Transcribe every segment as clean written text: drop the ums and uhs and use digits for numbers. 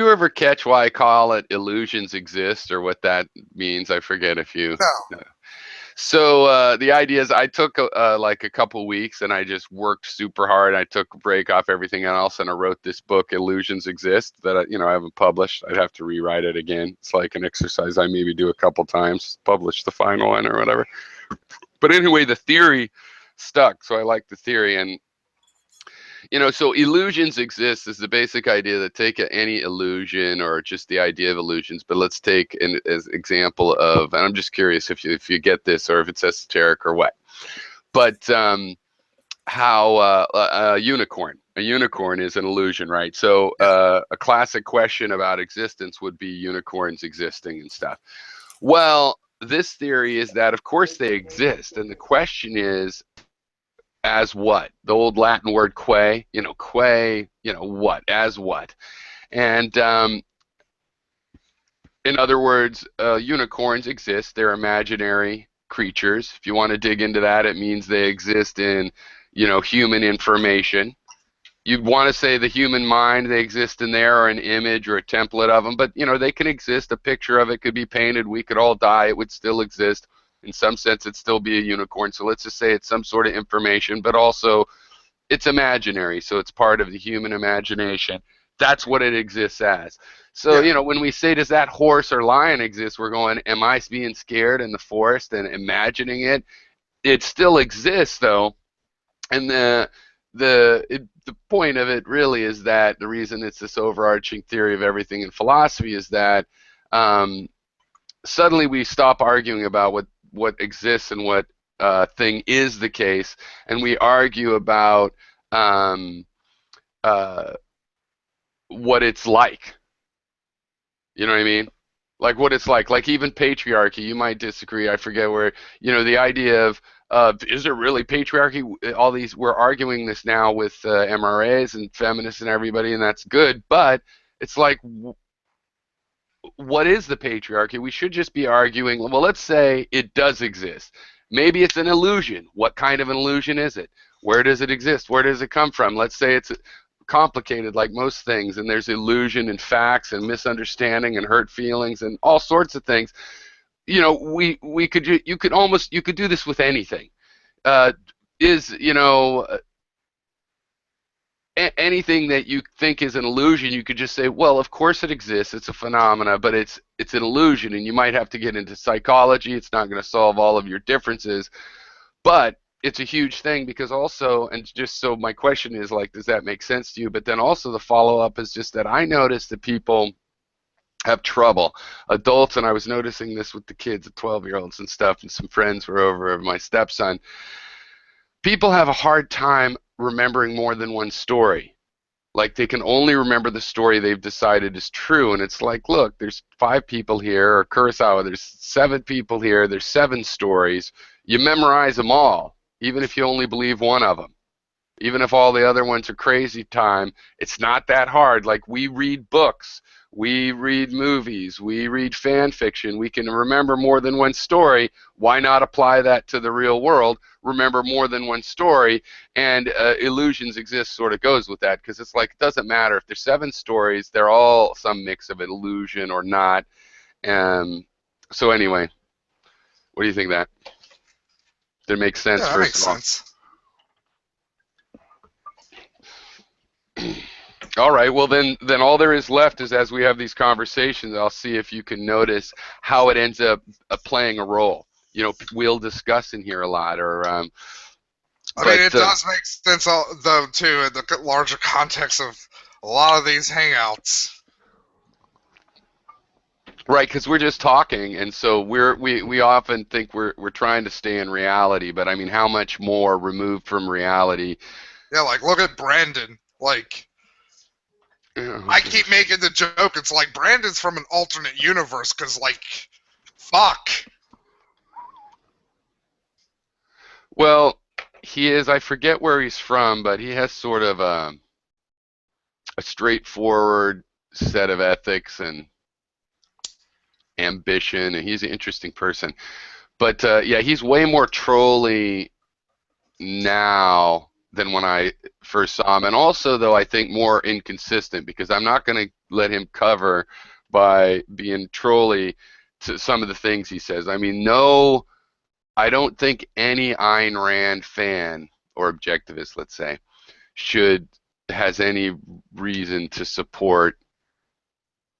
you ever catch why I call it illusions exist, or what that means? I forget if you. No. No. So the idea is, I took like a couple weeks and I just worked super hard. I took a break off everything else, and I wrote this book, Illusions Exist, that I haven't published. I'd have to rewrite it again. It's like an exercise I maybe do a couple times, publish the final one or whatever. But anyway, the theory stuck, so I like the theory. And so illusions exist is the basic idea that take any illusion, or just the idea of illusions. But let's take an as example of, and I'm just curious if you get this, or if it's esoteric or what. But how a unicorn. A unicorn is an illusion, right? So a classic question about existence would be unicorns existing and stuff. Well, this theory is that, of course, they exist, and the question is, as what? The old Latin word que, what? As what? And in other words, unicorns exist. They're imaginary creatures. If you want to dig into that, it means they exist in, human information. You'd want to say the human mind, they exist in there, or an image or a template of them, but they can exist. A picture of it could be painted. We could all die. It would still exist. In some sense, it'd still be a unicorn. So let's just say it's some sort of information, but also it's imaginary. So it's part of the human imagination. That's what it exists as. So, Yeah. when we say, does that horse or lion exist? We're going, am I being scared in the forest and imagining it? It still exists, though. And the point of it really is that the reason it's this overarching theory of everything in philosophy is that suddenly we stop arguing about what exists and what thing is the case, and we argue about what it's like. You know what I mean? Like what it's like. Like even patriarchy, you might disagree. I forget where, the idea of is there really patriarchy? All these, we're arguing this now with MRAs and feminists and everybody, and that's good. But it's like, what is the patriarchy? We should just be arguing, well, let's say it does exist. Maybe it's an illusion. What kind of an illusion is it? Where does it exist? Where does it come from? Let's say it's complicated like most things, and there's illusion and facts and misunderstanding and hurt feelings and all sorts of things. We could you could do this with anything. Is anything that you think is an illusion, you could just say, well, of course it exists. It's a phenomena, but it's an illusion, and you might have to get into psychology. It's not going to solve all of your differences, but it's a huge thing because also, and just so my question is like, does that make sense to you? But then also the follow-up is just that I noticed that people have trouble, adults, and I was noticing this with the kids, the 12-year-olds and stuff, and some friends were over, my stepson. People have a hard time remembering more than one story. Like they can only remember the story they've decided is true, and it's like, look, there's 5 people here, or Kurosawa, there's 7 people here, there's 7 stories. You memorize them all, even if you only believe one of them. Even if all the other ones are crazy time, it's not that hard. Like we read books, we read movies, we read fan fiction, we can remember more than one story. Why not apply that to the real world? Remember more than one story, and illusions exist sort of goes with that, because it's like, it doesn't matter if there's 7 stories, they're all some mix of an illusion or not. So anyway, what do you think of that? Did it make sense? Yeah, that makes sense. All right, well then all there is left is, as we have these conversations, I'll see if you can notice how it ends up playing a role. We'll discuss in here a lot, or I mean, it does make sense, though, too, in the larger context of a lot of these hangouts. Right, because we're just talking, and so we often think we're trying to stay in reality, but I mean, how much more removed from reality? Yeah, like look at Brandon. Like, I keep making the joke. It's like Brandon's from an alternate universe, because like, fuck. Well, he is. I forget where he's from, but he has sort of a straightforward set of ethics and ambition, and he's an interesting person. But yeah, he's way more trolly now than when I first saw him, and also, though, I think more inconsistent, because I'm not going to let him cover by being trolly to some of the things he says. I mean, no, I don't think any Ayn Rand fan or objectivist, let's say, should has any reason to support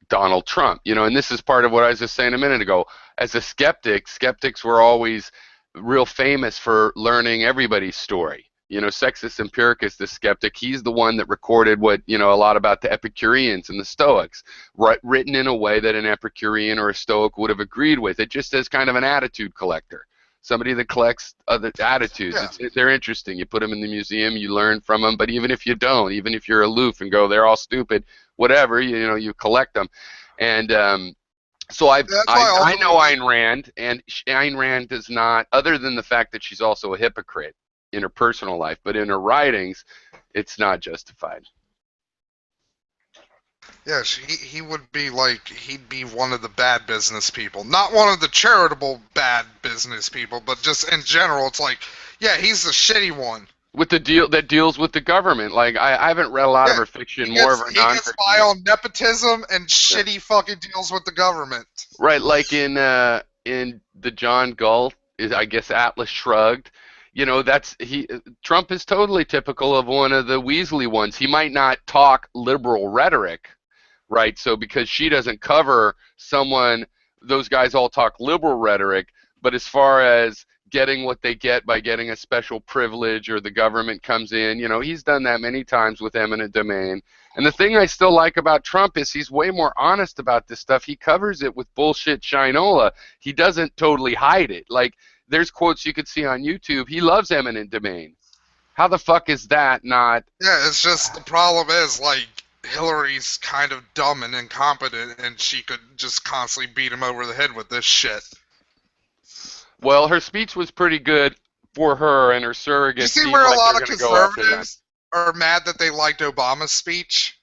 Donald Trump. And this is part of what I was just saying a minute ago. As a skeptic, skeptics were always real famous for learning everybody's story. Sextus Empiricus, the skeptic, he's the one that recorded what, a lot about the Epicureans and the Stoics, written in a way that an Epicurean or a Stoic would have agreed with. It just as kind of an attitude collector. Somebody that collects other attitudes. Yeah. They're interesting. You put them in the museum, you learn from them. But even if you don't, even if you're aloof and go, they're all stupid, whatever, you collect them. And so I know Ayn Rand, and Ayn Rand does not, other than the fact that she's also a hypocrite in her personal life, but in her writings, it's not justified. Yeah, he would be like, he'd be one of the bad business people. Not one of the charitable bad business people, but just in general, it's like, yeah, he's the shitty one. With the deal that deals with the government. Like, I haven't read a lot of her fiction, more of her nonfiction. He gets by on nepotism and shitty fucking deals with the government. Right, like in the John Galt, I guess Atlas Shrugged. Trump is totally typical of one of the Weasley ones. He might not talk liberal rhetoric, right? So because she doesn't cover those guys all talk liberal rhetoric, but as far as getting what they get by getting a special privilege or the government comes in, he's done that many times with eminent domain. And the thing I still like about Trump is he's way more honest about this stuff. He covers it with bullshit shinola. He doesn't totally hide it. Like, there's quotes you could see on YouTube. He loves eminent domain. How the fuck is that not? Yeah, it's just the problem is, like, Hillary's kind of dumb and incompetent, and she could just constantly beat him over the head with this shit. Well, her speech was pretty good for her, and her surrogate. You see where a lot of conservatives are mad that they liked Obama's speech?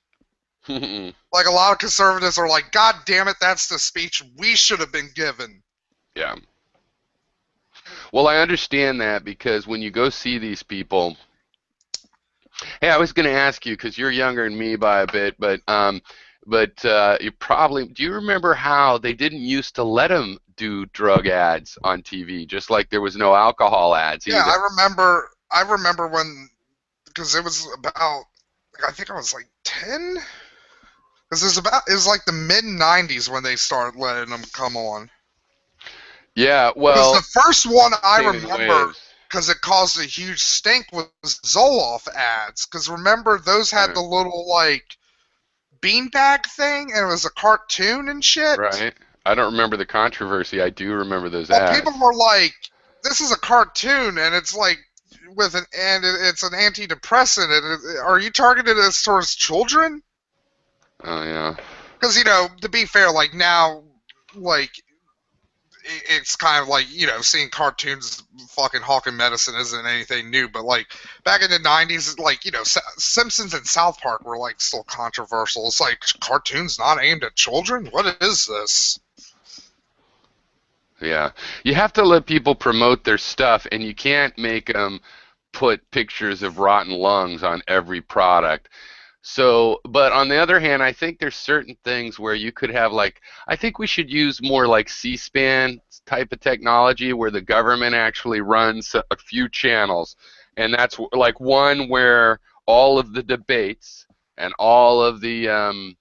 Like, a lot of conservatives are like, God damn it, that's the speech we should have been given. Yeah. Well, I understand that, because when you go see these people, hey, I was going to ask you, because you're younger than me by a bit, but you probably, do you remember how they didn't used to let them do drug ads on TV, just like there was no alcohol ads either? Yeah, I remember when, because it was about, I think I was like 10? Because it was like the mid-90s when they started letting them come on. Yeah, well, because the first one I remember, because it caused a huge stink, was Zoloft ads. Because remember, those had the little, like, beanbag thing, and it was a cartoon and shit? Right. I don't remember the controversy. I do remember those ads. People were like, this is a cartoon, and it's like, it's an antidepressant, and are you targeted as towards children? Oh, yeah. Because, to be fair, like, now, like, it's kind of like, seeing cartoons fucking hawking medicine isn't anything new, but, like, back in the 90s, like, Simpsons and South Park were, like, still controversial. It's like, cartoons not aimed at children? What is this? Yeah. You have to let people promote their stuff, and you can't make them put pictures of rotten lungs on every product. So, but on the other hand, I think there's certain things where you could have, like, I think we should use more like C-SPAN type of technology where the government actually runs a few channels. And that's like one where all of the debates and all of the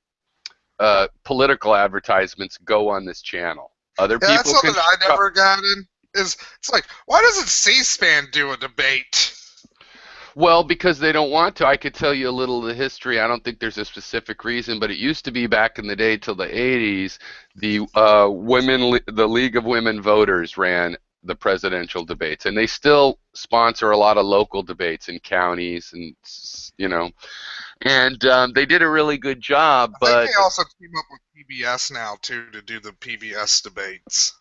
political advertisements go on this channel. Other people that's something I never got in. It's like, why doesn't C-SPAN do a debate? Well, because they don't want to. I could tell you a little of the history. I don't think there's a specific reason, but it used to be back in the day till the 80s, the League of Women Voters ran the presidential debates, and they still sponsor a lot of local debates in counties, and they did a really good job. But I think they also team up with PBS now too to do the PBS debates.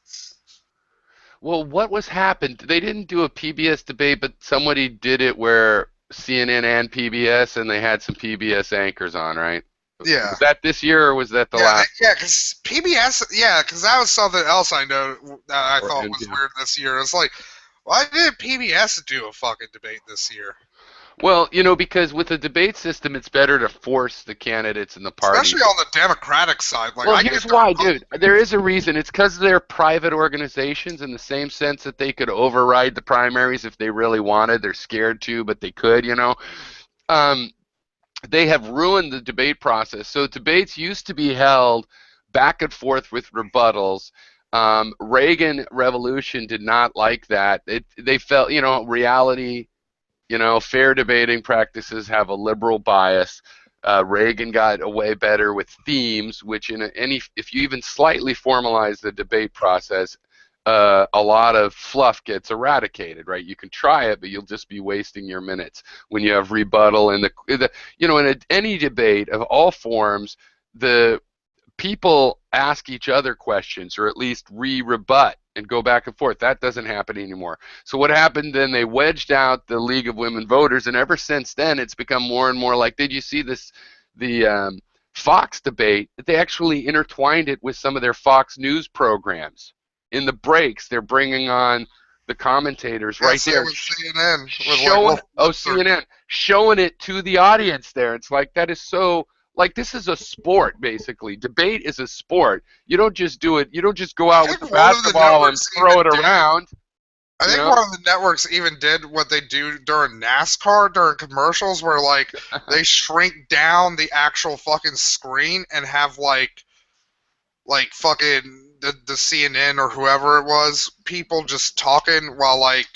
Well, what was happened? They didn't do a PBS debate, but somebody did it where CNN and PBS, and they had some PBS anchors on, right? Yeah. Was that this year, or was that the last? Yeah, because PBS, because that was something else I know that I thought was weird this year. It's like, why did PBS do a fucking debate this year? Well, because with the debate system, it's better to force the candidates and the Especially parties. on the Democratic side. Like Well, I get here's why, dude. There is a reason. It's because they're private organizations in the same sense that they could override the primaries if they really wanted. They're scared to, but they could. Um, they have ruined the debate process. So debates used to be held back and forth with rebuttals. Reagan Revolution did not like that. They felt, reality, fair debating practices have a liberal bias. Reagan got away better with themes, which if you even slightly formalize the debate process, a lot of fluff gets eradicated, right? You can try it, but you'll just be wasting your minutes when you have rebuttal and any debate of all forms, the people ask each other questions or at least rebut and go back and forth. That doesn't happen anymore. So what happened then? They wedged out the League of Women Voters, and ever since then, it's become more and more like. Did you see this? The Fox debate. They actually intertwined it with some of their Fox News programs. In the breaks, they're bringing on the commentators yeah, right same there, with CNN with like showing Wolf CNN, showing it to the audience there. It's like that is so like this is a sport basically. Debate is a sport. You don't just do it. You don't just go I out with the think one of the basketball and networks throw it even did. around. I You think know? one of the networks even did what they do during NASCAR during commercials, where like they shrink down the actual fucking screen and have like fucking the CNN or whoever it was people just talking while like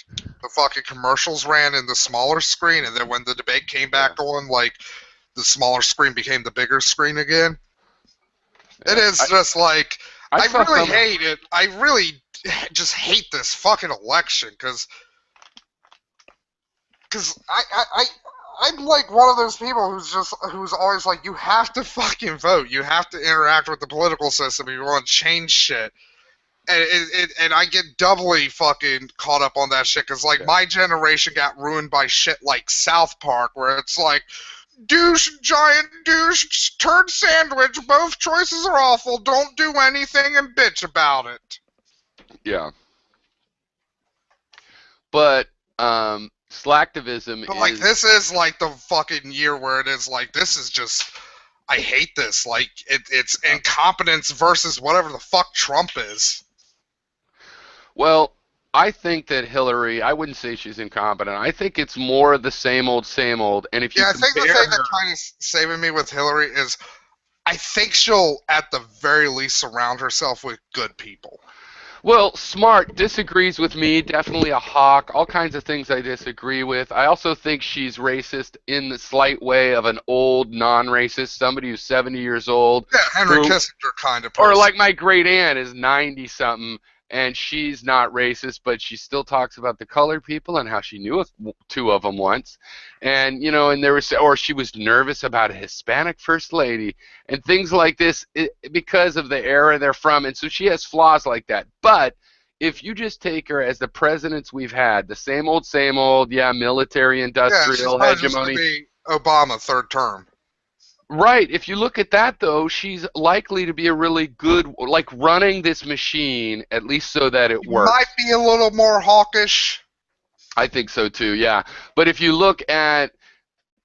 the fucking commercials ran in the smaller screen, and then when the debate came Yeah. back on, like the smaller screen became the bigger screen again. It Yeah. is just like I I saw really some. hate it. I really just hate this fucking election because I'm like one of those people who's always like, you have to fucking vote. You have to interact with the political system if you want to change shit. And I get doubly fucking caught up on that shit because like Yeah. my generation got ruined by shit like South Park, where it's like douche, giant douche, turd sandwich. Both choices are awful. Don't do anything and bitch about it. Yeah. But slacktivism But like is this is like the fucking year where it is like this is just I hate this. Like it's incompetence versus whatever the fuck Trump is. well. I think that Hillary. I wouldn't say she's incompetent. I think it's more of the same old, same old. And if you Yeah, I think the compare thing that her. kind of saving me with Hillary is I think she'll at the very least surround herself with good people. Well, Smart disagrees with me. Definitely a hawk. All kinds of things I disagree with. I also think she's racist in the slight way of an old non-racist, somebody who's 70 years old, Yeah, Henry who, Kissinger kind of or person. like my great aunt is 90 something, and she's not racist, but she still talks about the colored people and how she knew two of them once, and there was, or she was nervous about a Hispanic first lady and things like this because of the era they're from, and so she has flaws like that. But if you just take her as the presidents we've had, the same old, yeah, military Yeah, she's industrial probably just gonna hegemony. be Obama third term. Right. If you look at that, though, she's likely to be a really good, like running this machine, at least so that it He might works. be a little more hawkish. I think so too, yeah. But if you look at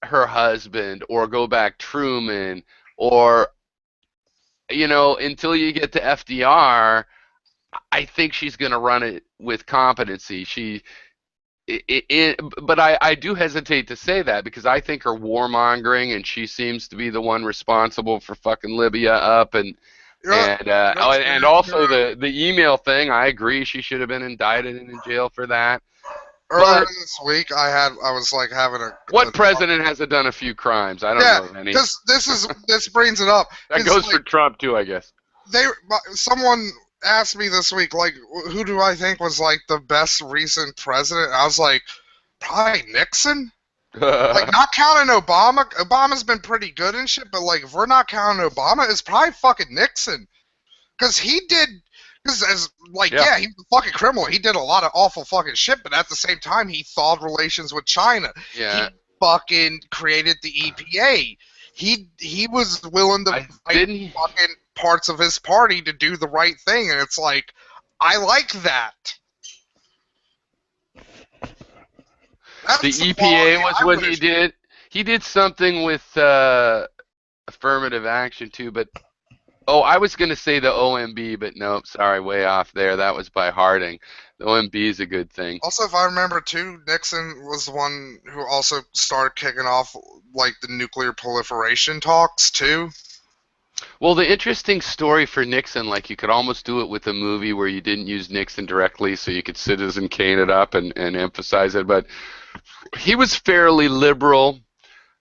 her husband, or go back Truman, or, until you get to FDR, I think she's going to run it with competency. But I do hesitate to say that because I think her warmongering, and she seems to be the one responsible for fucking Libya up, and You know, and you know what's and weird? also the email thing. I agree, she should have been indicted and in jail for that. Earlier But this week, I was like having a what president hasn't done a few crimes? I don't yeah, know of any. because this brings it up That because goes for like Trump too, I guess. they someone asked me this week like who do I think was like the best recent president? I was like probably Nixon. Like not counting Obama. Obama's been pretty good and shit, but like if we're not counting Obama, it's probably fucking Nixon because he did. Because as like Yeah, yeah, he was a fucking criminal. He did a lot of awful fucking shit, but at the same time, he thawed relations with China. yeah. He fucking created the EPA. He was willing to I fight didn't. He, fucking parts of his party to do the right thing, and it's like I like that. That's the The EPA quality was I what he wish. did. He did something with affirmative action too, but oh, I was going to say the OMB, but nope, sorry, way off there. That was by Harding. The OMB is a good thing. Also, if I remember too, Nixon was the one who also started kicking off like the nuclear proliferation talks too. Well, the interesting story for Nixon, like you could almost do it with a movie where you didn't use Nixon directly, so you could Citizen Kane it up and emphasize it, but he was fairly liberal.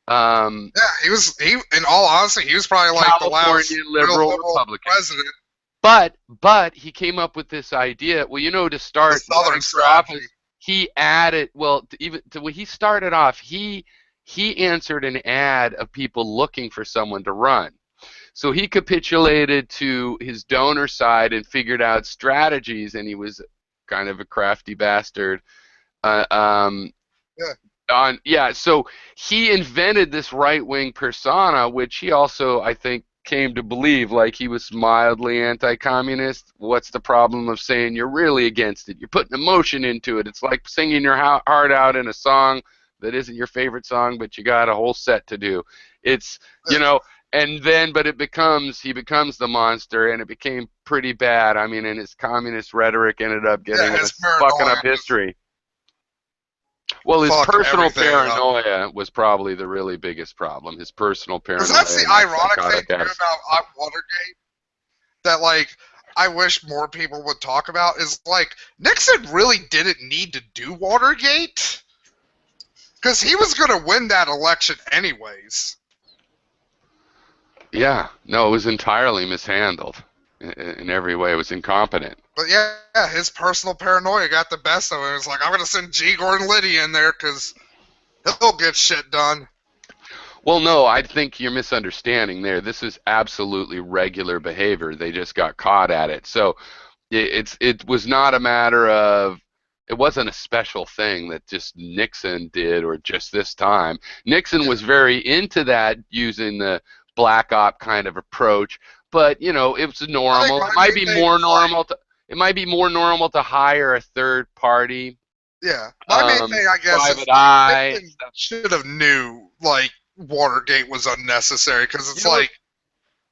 Um, Yeah, he. In all honesty, he was probably like the last California real liberal liberal Republican. president. But he came up with this idea. Well, to The start Southern running for strategy. office, he added. Well, when he started off, he answered an ad of people looking for someone to run. So he capitulated to his donor side and figured out strategies, and he was kind of a crafty bastard. Uh, um, Yeah, so he invented this right-wing persona, which he also, I think, came to believe. Like he was mildly anti-communist. What's the problem of saying you're really against it? You're putting emotion into it. It's like singing your heart out in a song that isn't your favorite song, but you got a whole set to do. It's you yeah, know, and then but he becomes the monster, and it became pretty bad. I mean, and his communist rhetoric ended up getting yeah. His us fucking up paranoia just history. Well, his fucked personal everything up. paranoia was probably the really biggest problem. His personal Because paranoia that's the and that ironic thing psychotic too attitude. about Watergate that like I wish more people would talk about is like Nixon really didn't need to do Watergate because he was going to win that election anyways. Yeah, no, it was entirely mishandled in every way. It was incompetent. But yeah, his personal paranoia got the best of him. It's like I'm going to send G. Gordon Liddy in there because he'll get shit done. Well, no, I think you're misunderstanding there. This is absolutely regular behavior. They just got caught at it. So it was not a matter of it wasn't a special thing that just Nixon did or just this time. Nixon Yeah, was very into that using the black op kind of approach, but it was I think normal. my main thing was like It might be more normal to hire a third party, yeah, my main thing I guess private is eye and Nixon stuff. should have knew like Watergate was unnecessary because You it's know what?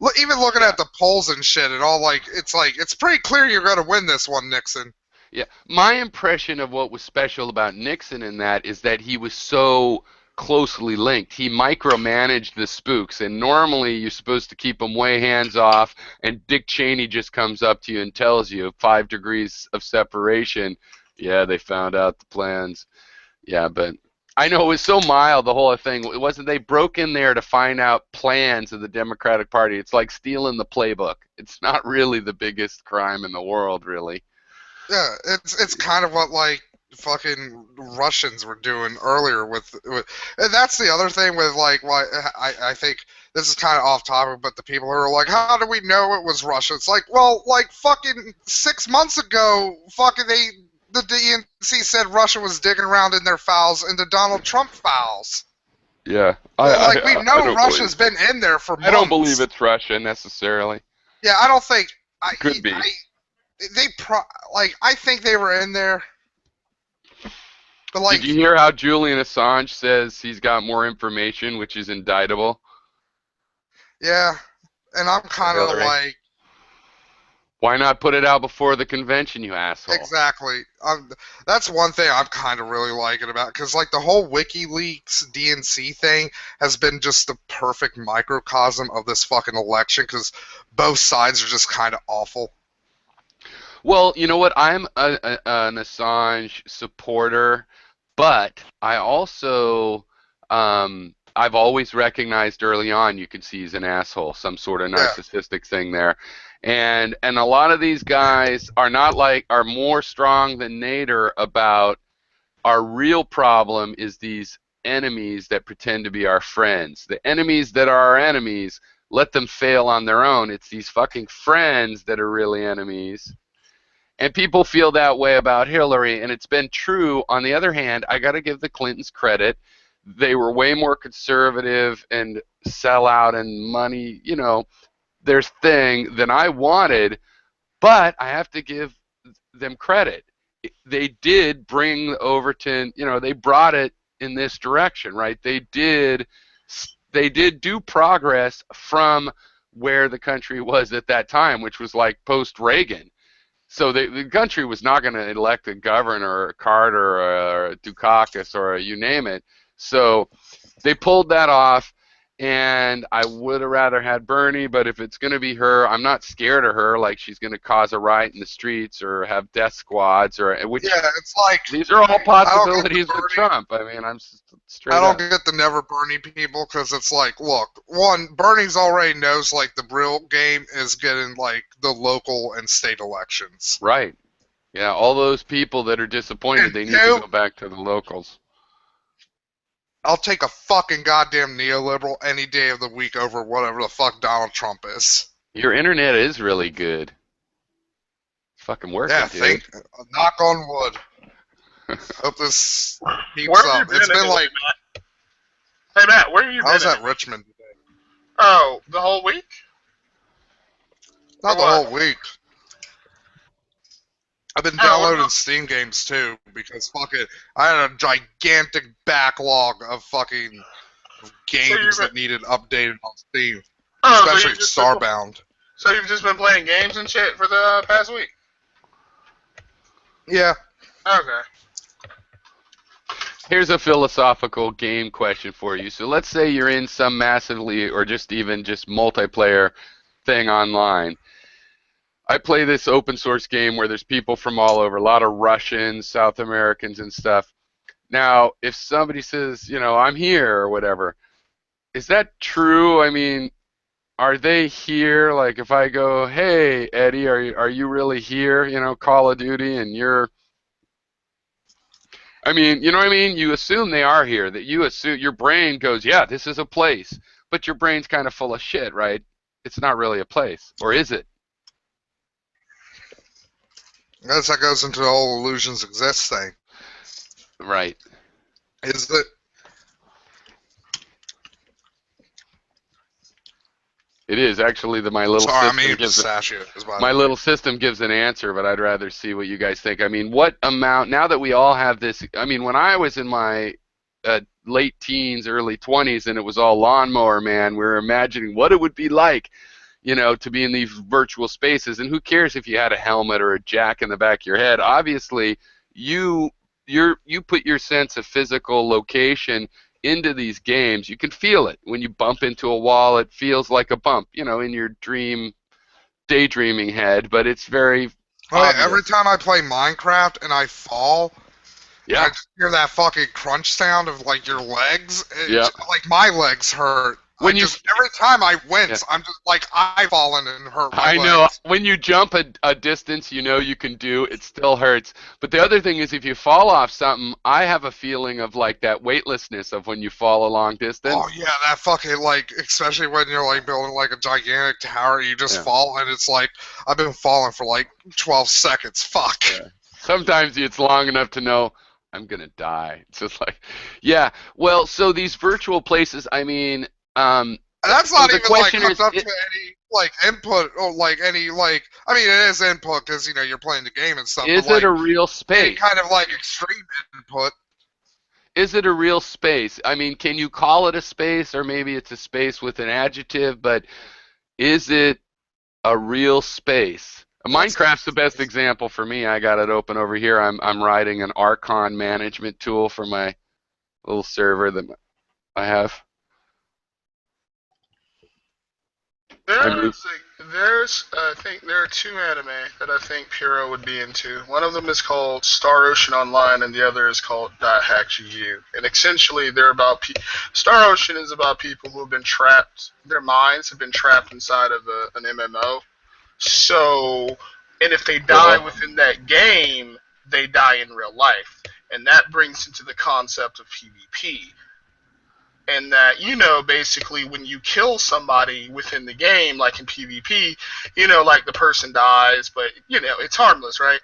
like even looking Yeah. at the polls and shit and all like it's pretty clear you're going to win this one, Nixon. Yeah, my impression of what was special about Nixon in that is that he was so closely linked. He micromanaged the spooks, and normally you're supposed to keep them way hands off, and Dick Cheney just comes up to you and tells you 5 degrees of separation. Yeah, they found out the plans. Yeah, but I know it was so mild, the whole thing. It wasn't they broke in there to find out plans of the Democratic Party. It's like stealing the playbook. It's not really the biggest crime in the world, really. Yeah, it's kind of what like fucking Russians were doing earlier with and that's the other thing with like why I think this is kind of off topic, but the people who are like, how do we know it was Russia? It's like, well, like fucking 6 months ago, fucking the DNC said Russia was digging around in their files into Donald Trump files. Yeah, Like we I know don't believe Russia's been in there for I don't believe months. it's Russia necessarily. Yeah, I don't think Could be. I they pro like I think they were in there, but Did like you hear how Julian Assange says he's got more information, which is indictable yeah, and I'm for kind of Hillary? like Why not put it out before the convention, you asshole? exactly. That's one thing I'm kind of really liking about because like the whole WikiLeaks DNC thing has been just the perfect microcosm of this fucking election because both sides are just kind of awful. Well, you know what? I'm an Assange supporter, but I also, I've always recognized early on you could see he's an asshole, some sort of Yeah, narcissistic thing there. And a lot of these guys are more strong than Nader about our real problem is these enemies that pretend to be our friends. The enemies that are our enemies, let them fail on their own. It's these fucking friends that are really enemies. And people feel that way about Hillary, and it's been true. On the other hand, I got to give the Clintons credit. They were way more conservative and sell out and money, their thing than I wanted, but I have to give them credit. They did bring Overton, they brought it in this direction, right? They did do progress from where the country was at that time, which was like post Reagan. So the country was not going to elect a governor or a Carter or a Dukakis or a you name it. So they pulled that off, and I would have rather had Bernie, but if it's going to be her, I'm not scared of her, like she's going to cause a riot in the streets or have death squads, or which Yeah, it's like these are all I don't get possibilities the with Bernie. Trump. I mean, I'm straight I don't up. get the never Bernie people because it's like, look, one, Bernie's already knows like the real game is getting like the local and state elections. Right. Yeah, all those people that are disappointed, And they need to two, go back to the locals. I'll take a fucking goddamn neoliberal any day of the week over whatever the fuck Donald Trump is. Your internet is really good. It's fucking working, Yeah, dude. knock on wood. Hope this keeps Where have you up. been It's been anyway, like, Matt? Hey, Matt, where have you I was been? at Richmond today. Oh, the whole week? Not Or the what? whole week. I've been Oh, what downloading about- Steam games too because fucking I had a gigantic backlog of fucking games that needed updated on Steam, Oh, especially Starbound. So you've just been playing games and shit for the past week? Yeah, Okay. Here's a philosophical game question for you. So let's say you're in some massively or just even just multiplayer thing online. I play this open source game where there's people from all over, a lot of Russians, South Americans and stuff. Now, if somebody says, I'm here or whatever, is that true? I mean, are they here? Like if I go, hey, Eddie, are you really here? Call of Duty, and I mean, you know what I mean? You assume they are here, that you assume your brain goes, yeah, this is a place. But your brain's kind of full of shit, right? It's not really a place. Or is it? I guess that goes into the whole illusions exist thing. Right. Is it? It is actually my little Sorry, I system mean gives pistachio. Is what my little system gives an answer, but I'd rather see what you guys think. I mean, what amount, now that we all have this, I mean, when I was in my late teens, early 20s, and it was all Lawnmower Man, we were imagining what it would be like, to be in these virtual spaces. And who cares if you had a helmet or a jack in the back of your head? Obviously, you put your sense of physical location into these games. You can feel it. When you bump into a wall, it feels like a bump, in your daydreaming head, but it's very obvious. Every time I play Minecraft and I fall, Yeah. I just hear that fucking crunch sound of like your legs. Yeah. Like my legs hurt. Every time I wince, I'm just like I've fallen and hurt my legs. I know. When you jump a distance you can do, it still hurts. But the other thing is if you fall off something, I have a feeling of like that weightlessness of when you fall a long distance. Oh yeah, that fucking like, especially when you're like building like a gigantic tower, you just fall and it's like I've been falling for like 12 seconds. Fuck. Yeah. Sometimes it's long enough to know I'm gonna die. It's just like, yeah. Well, so these virtual places, I mean. That's not even like question hooked is, up to any like input or like any like. I mean, it is input because you're playing the game and stuff. Is but, it a like, real any space? kind of like extreme input. Is it a real space? I mean, can you call it a space, or maybe it's a space with an adjective? But is it a real space? Minecraft's the best example for me. I got it open over here. I'm writing an Archon management tool for my little server that I have. I think there are two anime that I think Puro would be into. One of them is called Star Ocean Online, and the other is called .hack GU. And essentially, they're about Star Ocean is about people who have been trapped. Their minds have been trapped inside of an MMO. So, and if they die within that game, they die in real life, and that brings into the concept of PvP. And that, basically when you kill somebody within the game, like in PvP, like the person dies, but, it's harmless, right?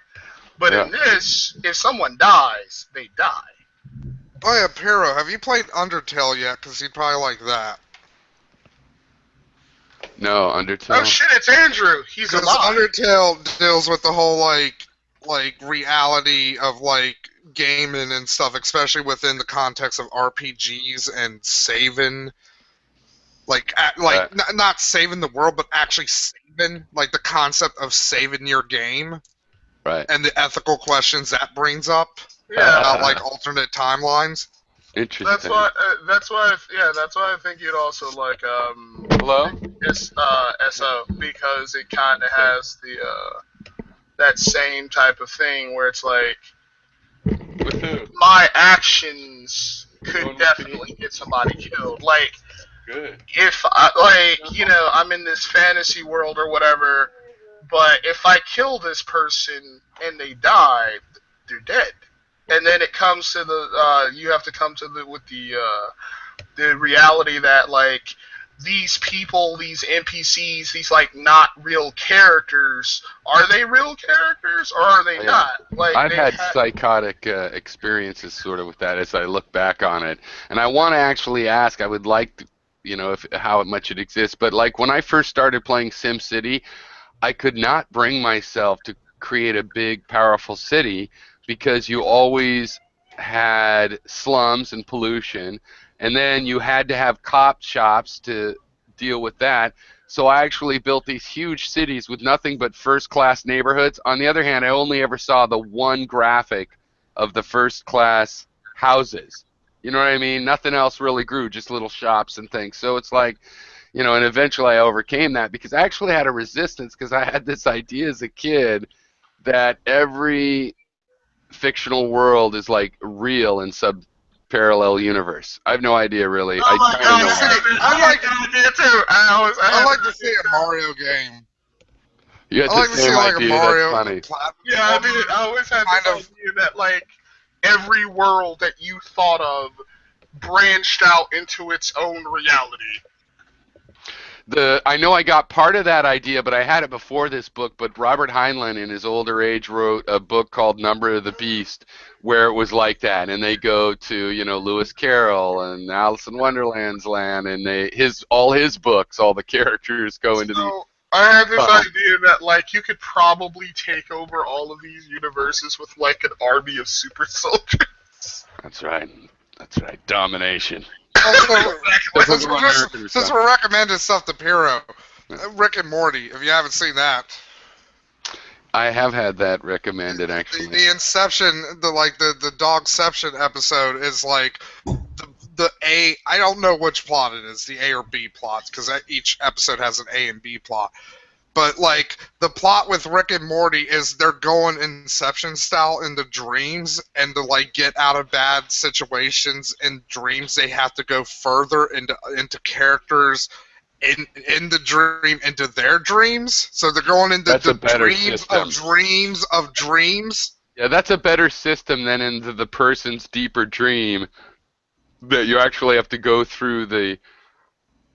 But in this, if someone dies, they die. Oh yeah, Piro, have you played Undertale yet? Because you'd probably like that. No, Undertale. Oh shit, it's Andrew. He's alive. Undertale deals with the whole like reality of like gaming and stuff, especially within the context of RPGs and saving, like not saving the world, but actually saving, like the concept of saving your game, Right. and the ethical questions that brings up Yeah. about like alternate timelines. Interesting. That's why. That's why I think you'd also like Hello? SO, because it kind of has the that same type of thing where it's like With who? my actions could Going with definitely me? get somebody killed. Like Good. if I I'm in this fantasy world or whatever, but if I kill this person and they die, they're dead. And then it comes to the you have to come to the reality that like these people, these NPCs, these like not real characters, are they real characters or are they Yeah. not? Like I've they had psychotic experiences sort of with that as I look back on it, and I want to actually ask. I would like to, if how much it exists, but like when I first started playing SimCity, I could not bring myself to create a big, powerful city because you always had slums and pollution, and then you had to have cop shops to deal with that. So I actually built these huge cities with nothing but first-class neighborhoods. On the other hand, I only ever saw the one graphic of the first-class houses. You know what I mean? Nothing else really grew, just little shops and things. So it's like, and eventually I overcame that because I actually had a resistance because I had this idea as a kid that every fictional world is like real in sub-parallel universe. I have no idea really. Oh my I kind of know god, why. I like that idea too. I like to see a Mario game. You had I like the to see same like idea. a Mario That's funny. platform. Yeah, I always had this Kind of. idea that like every world that you thought of branched out into its own reality. I know I got part of that idea, but I had it before this book. But Robert Heinlein, in his older age, wrote a book called Number of the Beast, where it was like that, and they go to Lewis Carroll and Alice in Wonderland's land, and all his books, all the characters go into the. So I had this idea that like you could probably take over all of these universes with like an army of super soldiers. That's right. That's right. Domination. Also, since we're recommending stuff to Piro, Rick and Morty, if you haven't seen that. I have had that recommended, actually. The Inception, the Dogception episode is like the A. I don't know which plot it is, the A or B plots, because each episode has an A and B plot. But like the plot with Rick and Morty is they're going Inception style into dreams, and to like get out of bad situations in dreams, they have to go further into characters in the dream into their dreams. So they're going into That's the a better dreams system. of dreams of dreams. Yeah, that's a better system than into the person's deeper dream that you actually have to go through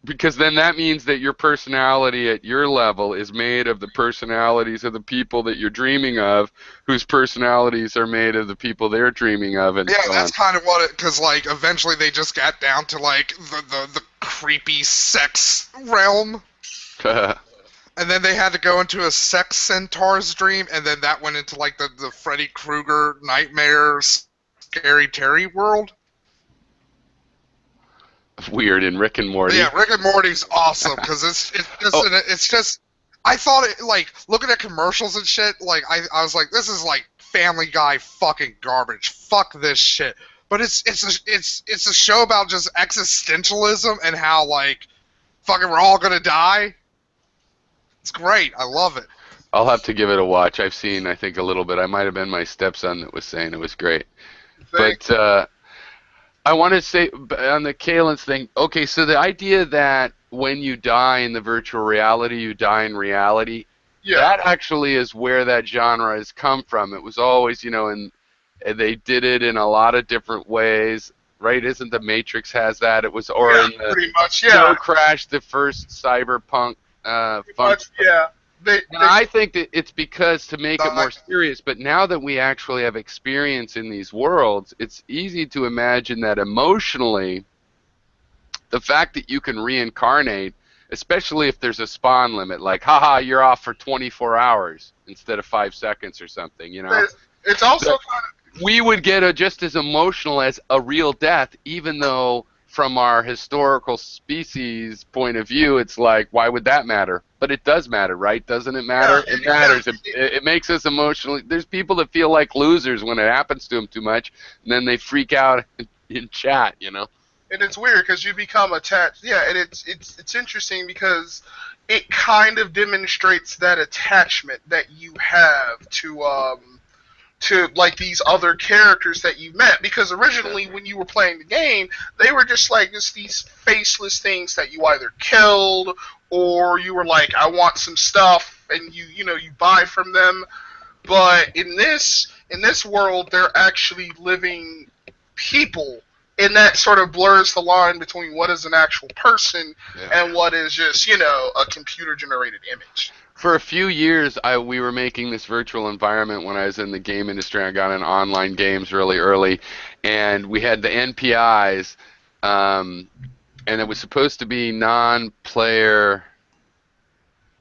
because then that means that your personality at your level is made of the personalities of the people that you're dreaming of, whose personalities are made of the people they're dreaming of, and Yeah, so that's on. kind of what it, because like eventually they just got down to like the creepy sex realm. And then they had to go into a sex centaur's dream, and then that went into like the Freddy Krueger nightmare, scary Terry world. Weird in Rick and Morty. Yeah, Rick and Morty's awesome because it's just I thought it like looking at commercials and shit. Like I was like, this is like Family Guy fucking garbage. Fuck this shit. But it's a show about just existentialism and how like fucking we're all gonna die. It's great. I love it. I'll have to give it a watch. I've seen, I think, a little bit. I might have been my stepson that was saying it was great. But I want to say on the Kalens thing, okay, so the idea that when you die in the virtual reality, you die in reality, that actually is where that genre has come from. It was always, and they did it in a lot of different ways, right? Isn't the Matrix has that? It was, or in the pretty much, Snow Crash, the first cyberpunk fun. Yeah. And I think that it's because to make it more serious, but now that we actually have experience in these worlds, it's easy to imagine that emotionally, the fact that you can reincarnate, especially if there's a spawn limit, like, haha, you're off for 24 hours instead of 5 seconds or something, It's also we would get just as emotional as a real death, even though from our historical species point of view, it's like, why would that matter? But it does matter, right? Doesn't it matter? Yeah, It matters. exactly. It makes us emotionally. There's people that feel like losers when it happens to them too much, and then they freak out in chat, you know? And it's weird because you become attached. Yeah, and it's interesting because it kind of demonstrates that attachment that you have to like these other characters that you met, because originally when you were playing the game they were just like just these faceless things that you either killed or you were like, I want some stuff, and you buy from them. But in this world they're actually living people, and that sort of blurs the line between what is an actual person and what is just a computer generated image. For a few years, we were making this virtual environment when I was in the game industry. I got in online games really early, and we had the NPIs, and it was supposed to be non-player.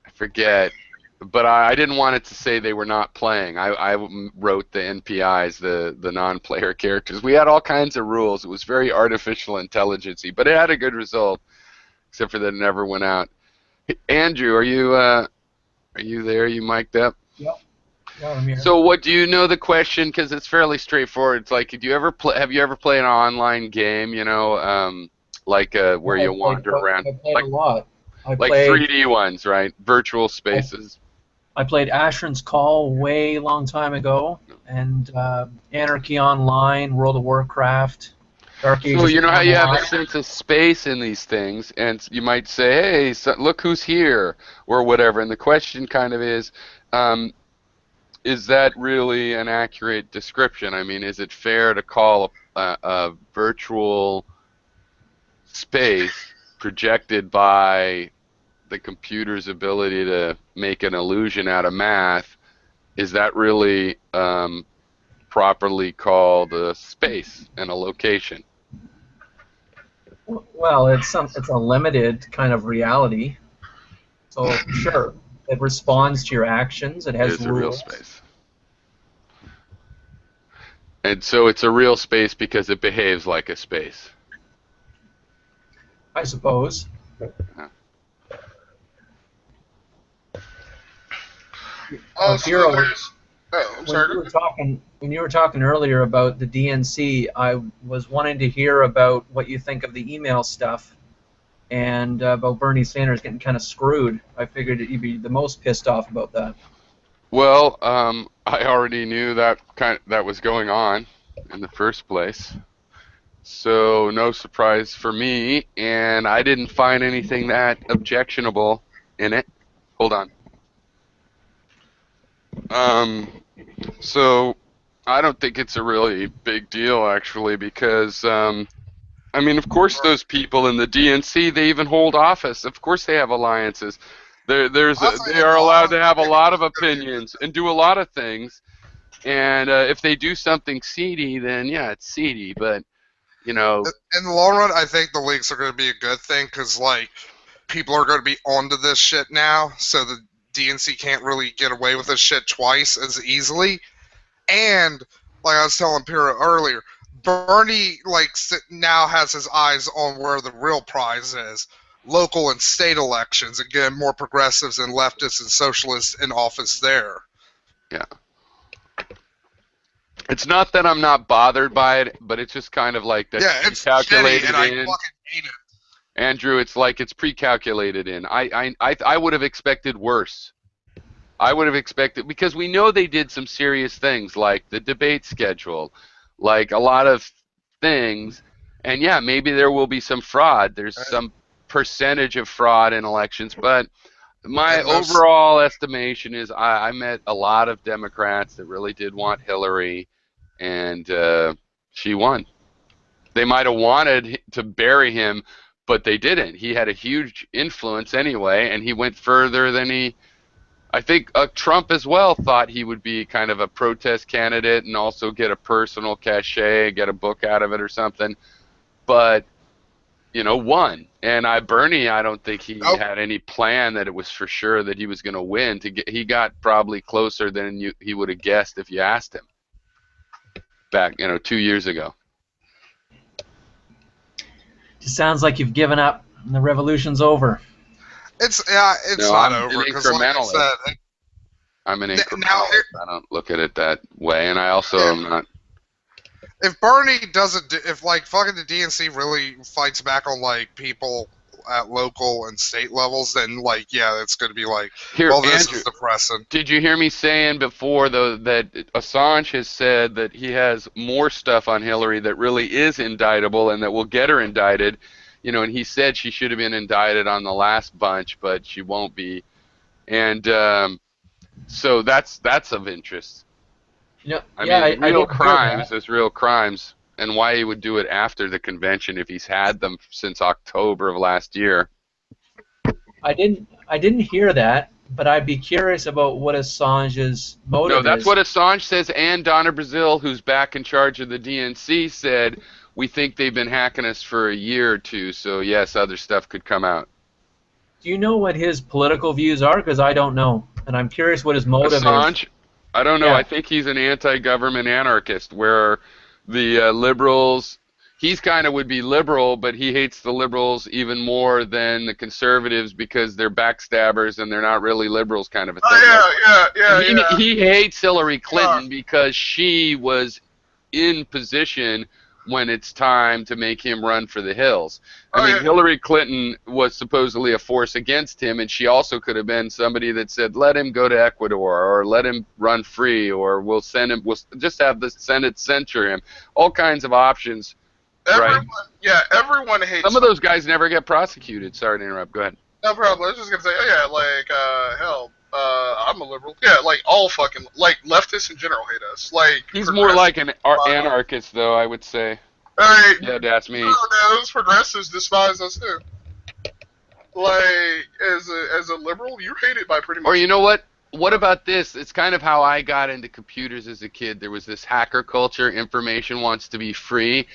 I forget, but I didn't want it to say they were not playing. I wrote the NPIs, the non-player characters. We had all kinds of rules. It was very artificial intelligence-y, but it had a good result, except for that it never went out. Hey, Andrew, are you there? You mic'd up? Yep. Yeah, I'm here. So, what do you know the question? Because it's fairly straightforward. It's like, have you ever played an online game? Like where you wander around, I played like a lot. I like played 3D ones, right? Virtual spaces. I played Asheron's Call way long time ago, and Anarchy Online, World of Warcraft, Dark Ages. So you know how you have a Online. sense of space in these things, and you might say, "Hey, so, look who's here," or whatever. And the question kind of is that really an accurate description? I mean, is it fair to call a virtual space projected by the computer's ability to make an illusion out of math? Is that really properly called a space and a location? Well, it's a limited kind of reality. So sure, it responds to your actions. It It has is a real rules. space. And so it's a real space because it behaves like a space. I suppose. Also, Hero, there's. Oh, I'm sorry. when you were talking earlier about the DNC, I was wanting to hear about what you think of the email stuff and about Bernie Sanders getting kind of screwed. I figured that you'd be the most pissed off about that. Well, I already knew that that was going on in the first place. So no surprise for me, and I didn't find anything that objectionable in it. Hold on. So I don't think it's a really big deal actually, because I mean, of course, those people in the DNC, they even hold office. Of course, they have alliances. They are allowed to have a lot of opinions and do a lot of things. And if they do something seedy, then yeah, it's seedy. But you know, In the long run, I think the leaks are going to be a good thing because, like, people are going to be onto this shit now, so the DNC can't really get away with this shit twice as easily. And, like I was telling Pyrrha earlier, Bernie, like, now has his eyes on where the real prize is. Local and state elections, and getting more progressives and leftists and socialists in office there. yeah. It's not that I'm not bothered by it, but it's just kind of like that Yeah, it's calculated shitty, and I in. fucking hate it. Andrew, it's like it's pre-calculated in. I would have expected worse. I would have expected, because we know they did some serious things like the debate schedule, like a lot of things, and yeah, maybe there will be some fraud. There's some percentage of fraud in elections, but my overall estimation is I met a lot of Democrats that really did want Hillary, and she won. They might have wanted to bury him, but they didn't. He had a huge influence anyway, and he went further than he. I think Trump as well thought he would be kind of a protest candidate and also get a personal cachet, get a book out of it or something, but won. And Bernie, I don't think he had any plan that it was for sure that he was going to win. He got probably closer than he would have guessed if you asked him. back, 2 years ago. It sounds like you've given up and the revolution's over. It's No, not I'm over an because, like I incrementalist. said, I'm an Now, incrementalist. I don't look at it that way, and I also am not. if Bernie doesn't, if like fucking the DNC really fights back on like people at local and state levels, then like yeah, it's going to be like, Here, well, this Andrew, is depressing. did you hear me saying before, though, that Assange has said that he has more stuff on Hillary that really is indictable and that will get her indicted? And he said she should have been indicted on the last bunch, but she won't be. And so that's of interest. I mean, real crimes is real crimes, and why he would do it after the convention if he's had them since October of last year. I didn't hear that, but I'd be curious about what Assange's motive is. No, that's what Assange says, and Donna Brazil, who's back in charge of the DNC, said, we think they've been hacking us for a year or two, so yes, other stuff could come out. Do you know what his political views are? Because I don't know, and I'm curious what his motive Assange? is. I don't know. Yeah. I think he's an anti-government anarchist, where the liberals, he's kind of would be liberal, but he hates the liberals even more than the conservatives because they're backstabbers and they're not really liberals, kind of a thing. He hates Hillary Clinton because she was in position when it's time to make him run for the hills. I mean, Hillary Clinton was supposedly a force against him, and she also could have been somebody that said, let him go to Ecuador, or let him run free, or we'll just have the Senate censure him. All kinds of options. Everyone hates. Some of those guys never get prosecuted. Sorry to interrupt. Go ahead. No problem. I was just gonna say, hell, I'm a liberal. Yeah, like all fucking leftists in general hate us. Like he's more like an anarchist, though, I would say. All right. Yeah, that's me. Those progressives despise us too. Like as a liberal, you're hated by pretty much. Or you know what? What about this? It's kind of how I got into computers as a kid. There was this hacker culture. Information wants to be free.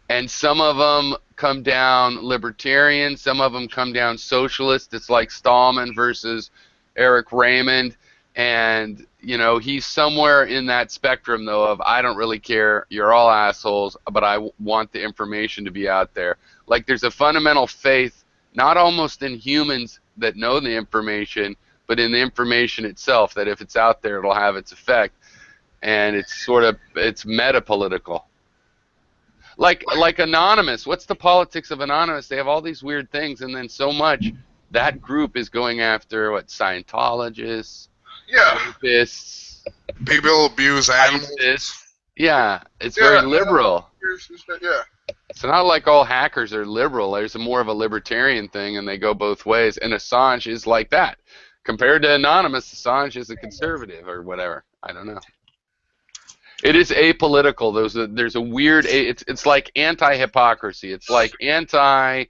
And some of them come down libertarian, some of them come down socialist. It's like Stallman versus Eric Raymond. And, he's somewhere in that spectrum, though, of I don't really care, you're all assholes, but I want the information to be out there. Like there's a fundamental faith, not almost in humans that know the information, but in the information itself, that if it's out there, it'll have its effect. And it's meta-political. Like Anonymous. What's the politics of Anonymous? They have all these weird things, and then so much that group is going after Scientologists, rapists, people abuse animals. ISIS. Yeah, it's very liberal. Yeah. It's not like all hackers are liberal. There's more of a libertarian thing, and they go both ways. And Assange is like that. Compared to Anonymous, Assange is a conservative or whatever. I don't know. It is apolitical. There's a weird. It's like anti-hypocrisy. It's like anti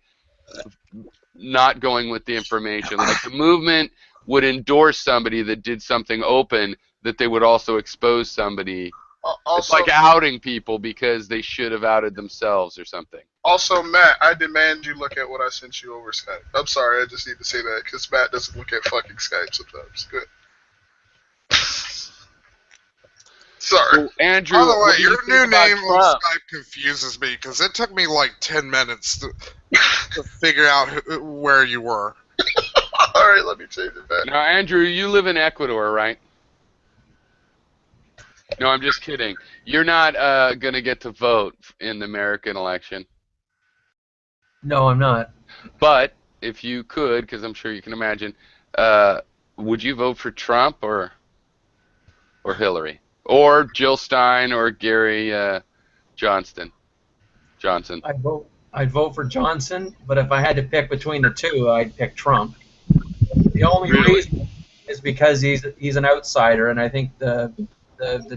not going with the information. Like the movement would endorse somebody that did something open, that they would also expose somebody. It's like outing people because they should have outed themselves or something. Also, Matt, I demand you look at what I sent you over Skype. I'm sorry, I just need to say that because Matt doesn't look at fucking Skype sometimes. Good. Sorry. So, Andrew, by the way, your new name on Trump? Skype confuses me because it took me like 10 minutes to figure out where you were. All right, let me change it back. Now, Andrew, you live in Ecuador, right? No, I'm just kidding. You're not going to get to vote in the American election. No, I'm not. But if you could, because I'm sure you can imagine, would you vote for Trump or Hillary? Or Jill Stein or Gary Johnson? I'd vote for Johnson, but if I had to pick between the two, I'd pick Trump. The only reason is because he's an outsider, and I think the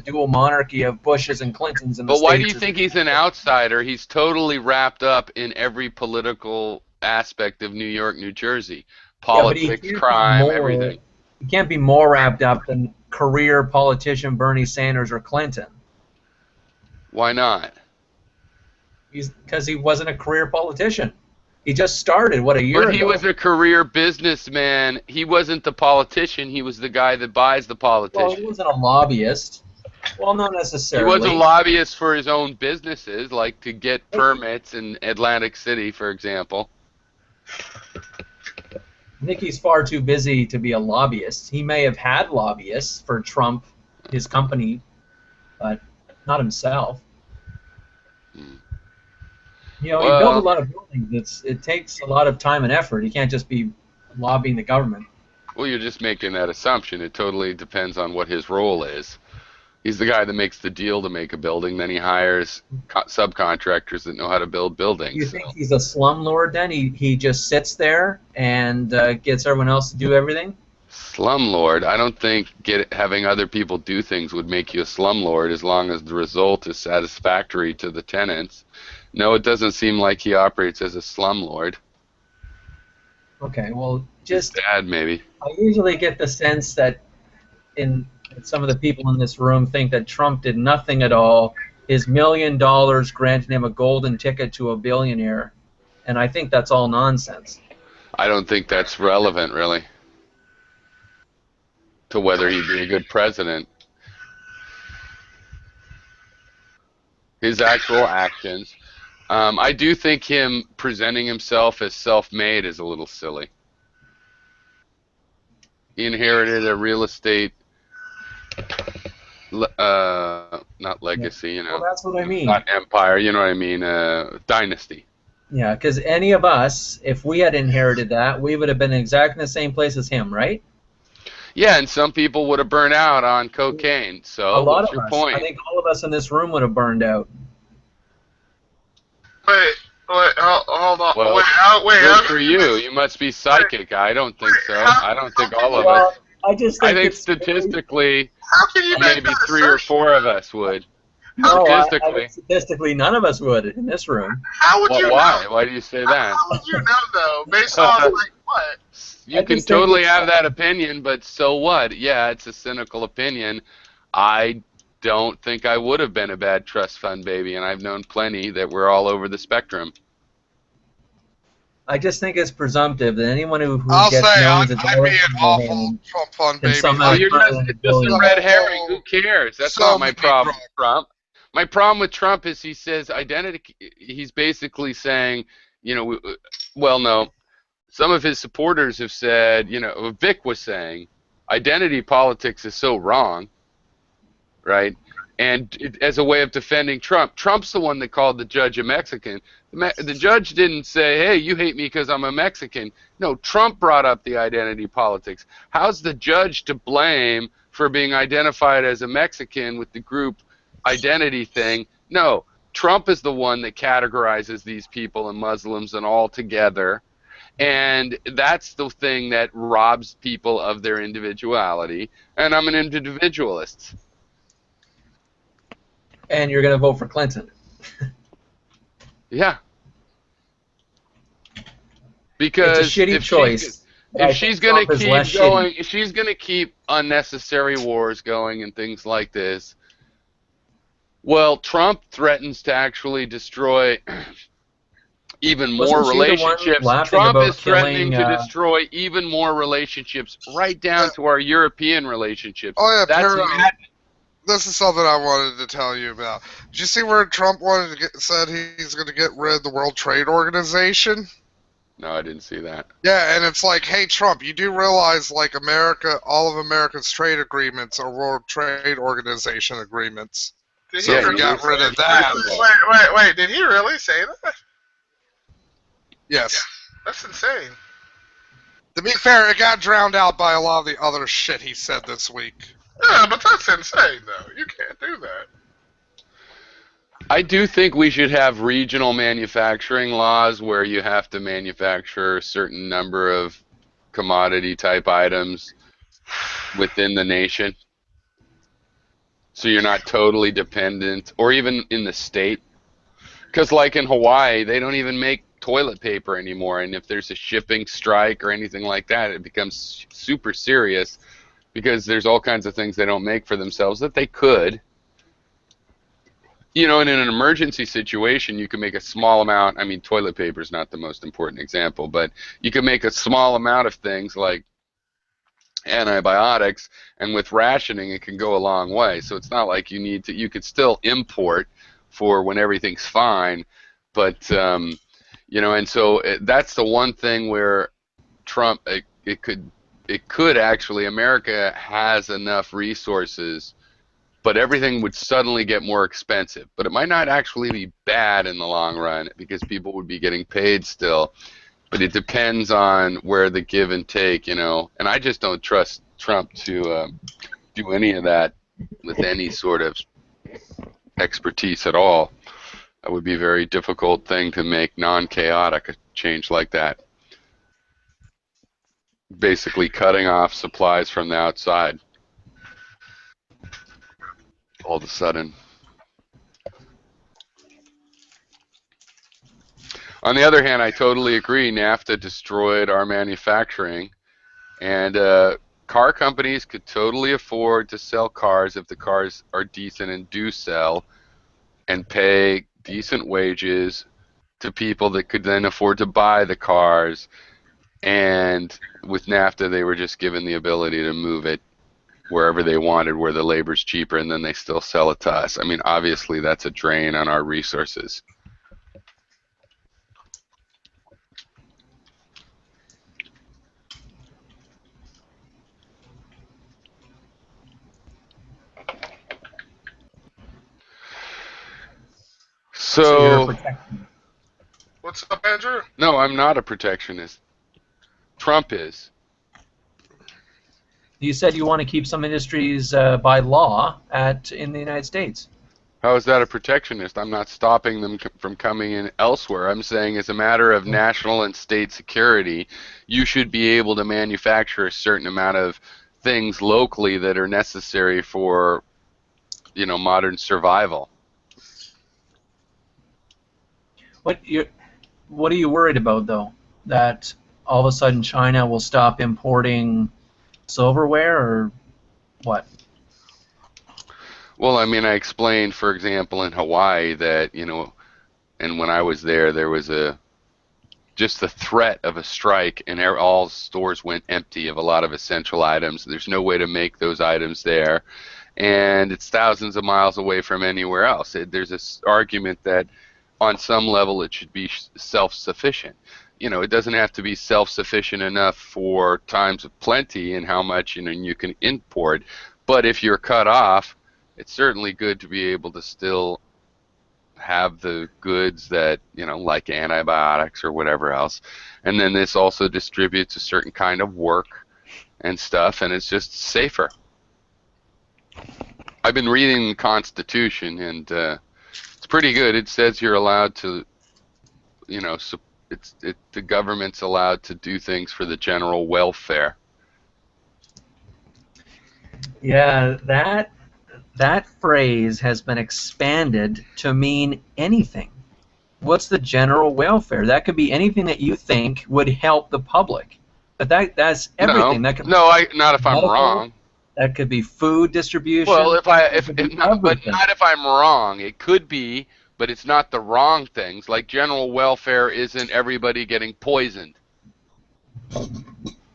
dual monarchy of Bushes and Clintons in the But why do States you think he's an outsider? He's totally wrapped up in every political aspect of New York, New Jersey. Politics, crime, everything. He can't be more wrapped up than career politician Bernie Sanders or Clinton. Why not? Because he wasn't a career politician. He just started, a year ago? But he was a career businessman. He wasn't the politician. He was the guy that buys the politician. Well, he wasn't a lobbyist. Well, not He necessarily. was a lobbyist for his own businesses, like to get permits in Atlantic City, for example. I think he's far too busy to be a lobbyist. He may have had lobbyists for Trump, his company, but not himself. You know, he built a Well, lot of buildings. It takes a lot of time and effort. He can't just be lobbying the government. well, you're just making that assumption. It totally depends on what his role is. He's the guy that makes the deal to make a building, then he hires subcontractors that know how to build buildings. You think he's a slumlord then? He just sits there and gets everyone else to do everything? Slumlord, I don't think having other people do things would make you a slumlord as long as the result is satisfactory to the tenants. No, it doesn't seem like he operates as a slumlord. Okay, well, His just dad, maybe. I usually get the sense that some of the people in this room think that Trump did nothing at all. His $1 million granted him a golden ticket to a billionaire, and I think that's all nonsense. I don't think that's relevant, really, to whether he'd be a good president. His actual actions. I do think him presenting himself as self-made is a little silly. He inherited a real estate, not legacy, Well, that's what I mean. not empire, you know what I mean, dynasty. Yeah, because any of us, if we had inherited that, we would have been exactly in the same place as him, right? Yeah, and some people would have burned out on cocaine. A So, lot what's of your us. point? I think all of us in this room would have burned out. Wait, hold on. Well, Wait, good for you. You must be psychic. I don't think so. I don't think all of us. Well, I just I think think it's statistically, How can you make maybe that 3 or assertion? 4 of us would. no, Statistically. statistically, none of us would in this room. How would you Why? know? Why do you say that? How would you know though? Based on like what? You I can just think totally it's- have that opinion, but so what? Yeah, it's a cynical opinion. I don't think I would have been a bad trust fund baby, and I've known plenty that were all over the spectrum. I just think it's presumptive that anyone who I'll gets say millions I'd of be dollars an from their awful hand Trump fund can baby. somehow Oh, you're turn just, it into it's just a billions. red herring. Who cares? That's So not my many problem drugs. with Trump. My problem with Trump is he says identity. He's basically saying, well, no. Some of his supporters have said, Vic was saying, identity politics is so wrong, right? And as a way of defending Trump, Trump's the one that called the judge a Mexican. The judge didn't say, hey, you hate me because I'm a Mexican. No, Trump brought up the identity politics. How's the judge to blame for being identified as a Mexican with the group identity thing? No, Trump is the one that categorizes these people and Muslims and all together. And that's the thing that robs people of their individuality. And I'm an individualist. And you're going to vote for Clinton. Yeah. Because It's a shitty choice. but I if think she's going Trump to is keep less going, shitty. if she's going to keep unnecessary wars going and things like this, well, Trump threatens to actually destroy even more Wasn't she the one relationships. laughing Trump about is threatening killing, to destroy even more relationships, right down to our European relationships. Oh yeah, That's Pero, mad. this is something I wanted to tell you about. Did you see where Trump said he's going to get rid of the World Trade Organization? No, I didn't see that. Yeah, and it's like, hey Trump, you do realize like America, all of America's trade agreements are World Trade Organization agreements. Did So he if you really got rid of say that, Wait, did he really say that? yes. That's insane. To be fair, it got drowned out by a lot of the other shit he said this week. Yeah, but that's insane though. You can't do that. I do think we should have regional manufacturing laws where you have to manufacture a certain number of commodity type items within the nation. So you're not totally dependent, or even in the state. Because like in Hawaii, they don't even make toilet paper anymore, and if there's a shipping strike or anything like that, it becomes super serious because there's all kinds of things they don't make for themselves that they could. And in an emergency situation, you can make a small amount. I mean, toilet paper is not the most important example, but you can make a small amount of things like antibiotics, and with rationing it can go a long way. So it's not like you could still import for when everything's fine, but and so that's the one thing where Trump it could actually, America has enough resources, but everything would suddenly get more expensive. But it might not actually be bad in the long run because people would be getting paid still. But it depends on where the give and take, and I just don't trust Trump to do any of that with any sort of expertise at all. That would be a very difficult thing to make non-chaotic, a change like that. Basically cutting off supplies from the outside all of a sudden. On the other hand, I totally agree. NAFTA destroyed our manufacturing, and car companies could totally afford to sell cars if the cars are decent and do sell, and pay decent wages to people that could then afford to buy the cars. And with NAFTA, they were just given the ability to move it wherever they wanted, where the labor's cheaper, and then they still sell it to us. I mean, obviously, that's a drain on our resources. So you're a So, protectionist. What's up, Andrew? no, I'm not a protectionist. Trump is. You said you want to keep some industries by law in the United States. How is that a protectionist? I'm not stopping them from coming in elsewhere. I'm saying as a matter of national and state security, you should be able to manufacture a certain amount of things locally that are necessary for, modern survival. What are you worried about, though? That all of a sudden China will stop importing silverware, or what? Well, I mean, I explained, for example, in Hawaii that, and when I was there was just the threat of a strike, and all stores went empty of a lot of essential items. There's no way to make those items there, and it's thousands of miles away from anywhere else. There's this argument that on some level it should be self-sufficient. It doesn't have to be self-sufficient enough for times of plenty and how much you can import, but if you're cut off, it's certainly good to be able to still have the goods that, like antibiotics or whatever else. And then this also distributes a certain kind of work and stuff, and it's just safer. I've been reading the Constitution, and it's pretty good. It says you're allowed to, the government's allowed to do things for the general welfare. Yeah, that phrase has been expanded to mean anything. What's the general welfare? That could be anything that you think would help the public. But that's everything. No, that could not if I'm medical, wrong. That could be food distribution. Well, but everything. not if I'm wrong. It could be, but it's not the wrong things. Like general welfare isn't everybody getting poisoned.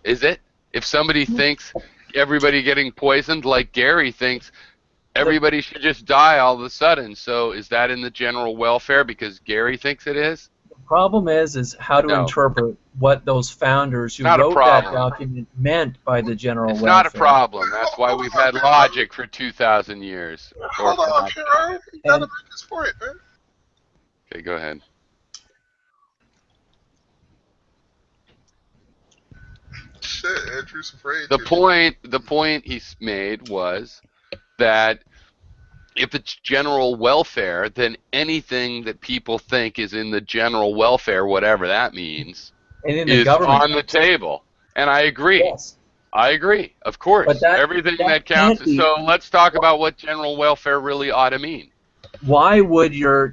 Is it? If somebody thinks everybody getting poisoned, like Gary thinks everybody should just die all of a sudden. So is that in the general welfare because Gary thinks it is? The problem is how to interpret what those founders who Not a wrote that problem. document meant by the general It's welfare. not a problem. That's why we've had logic for 2,000 years. Hold on, Pierre. You gotta make this point, man. Okay, go ahead. Shit, Andrew's afraid. The point he made was that if it's general welfare, then anything that people think is in the general welfare, whatever that means, is on the table. And I agree. Yes. I agree. Of course. But everything that counts. So let's talk about what general welfare really ought to mean. Why would your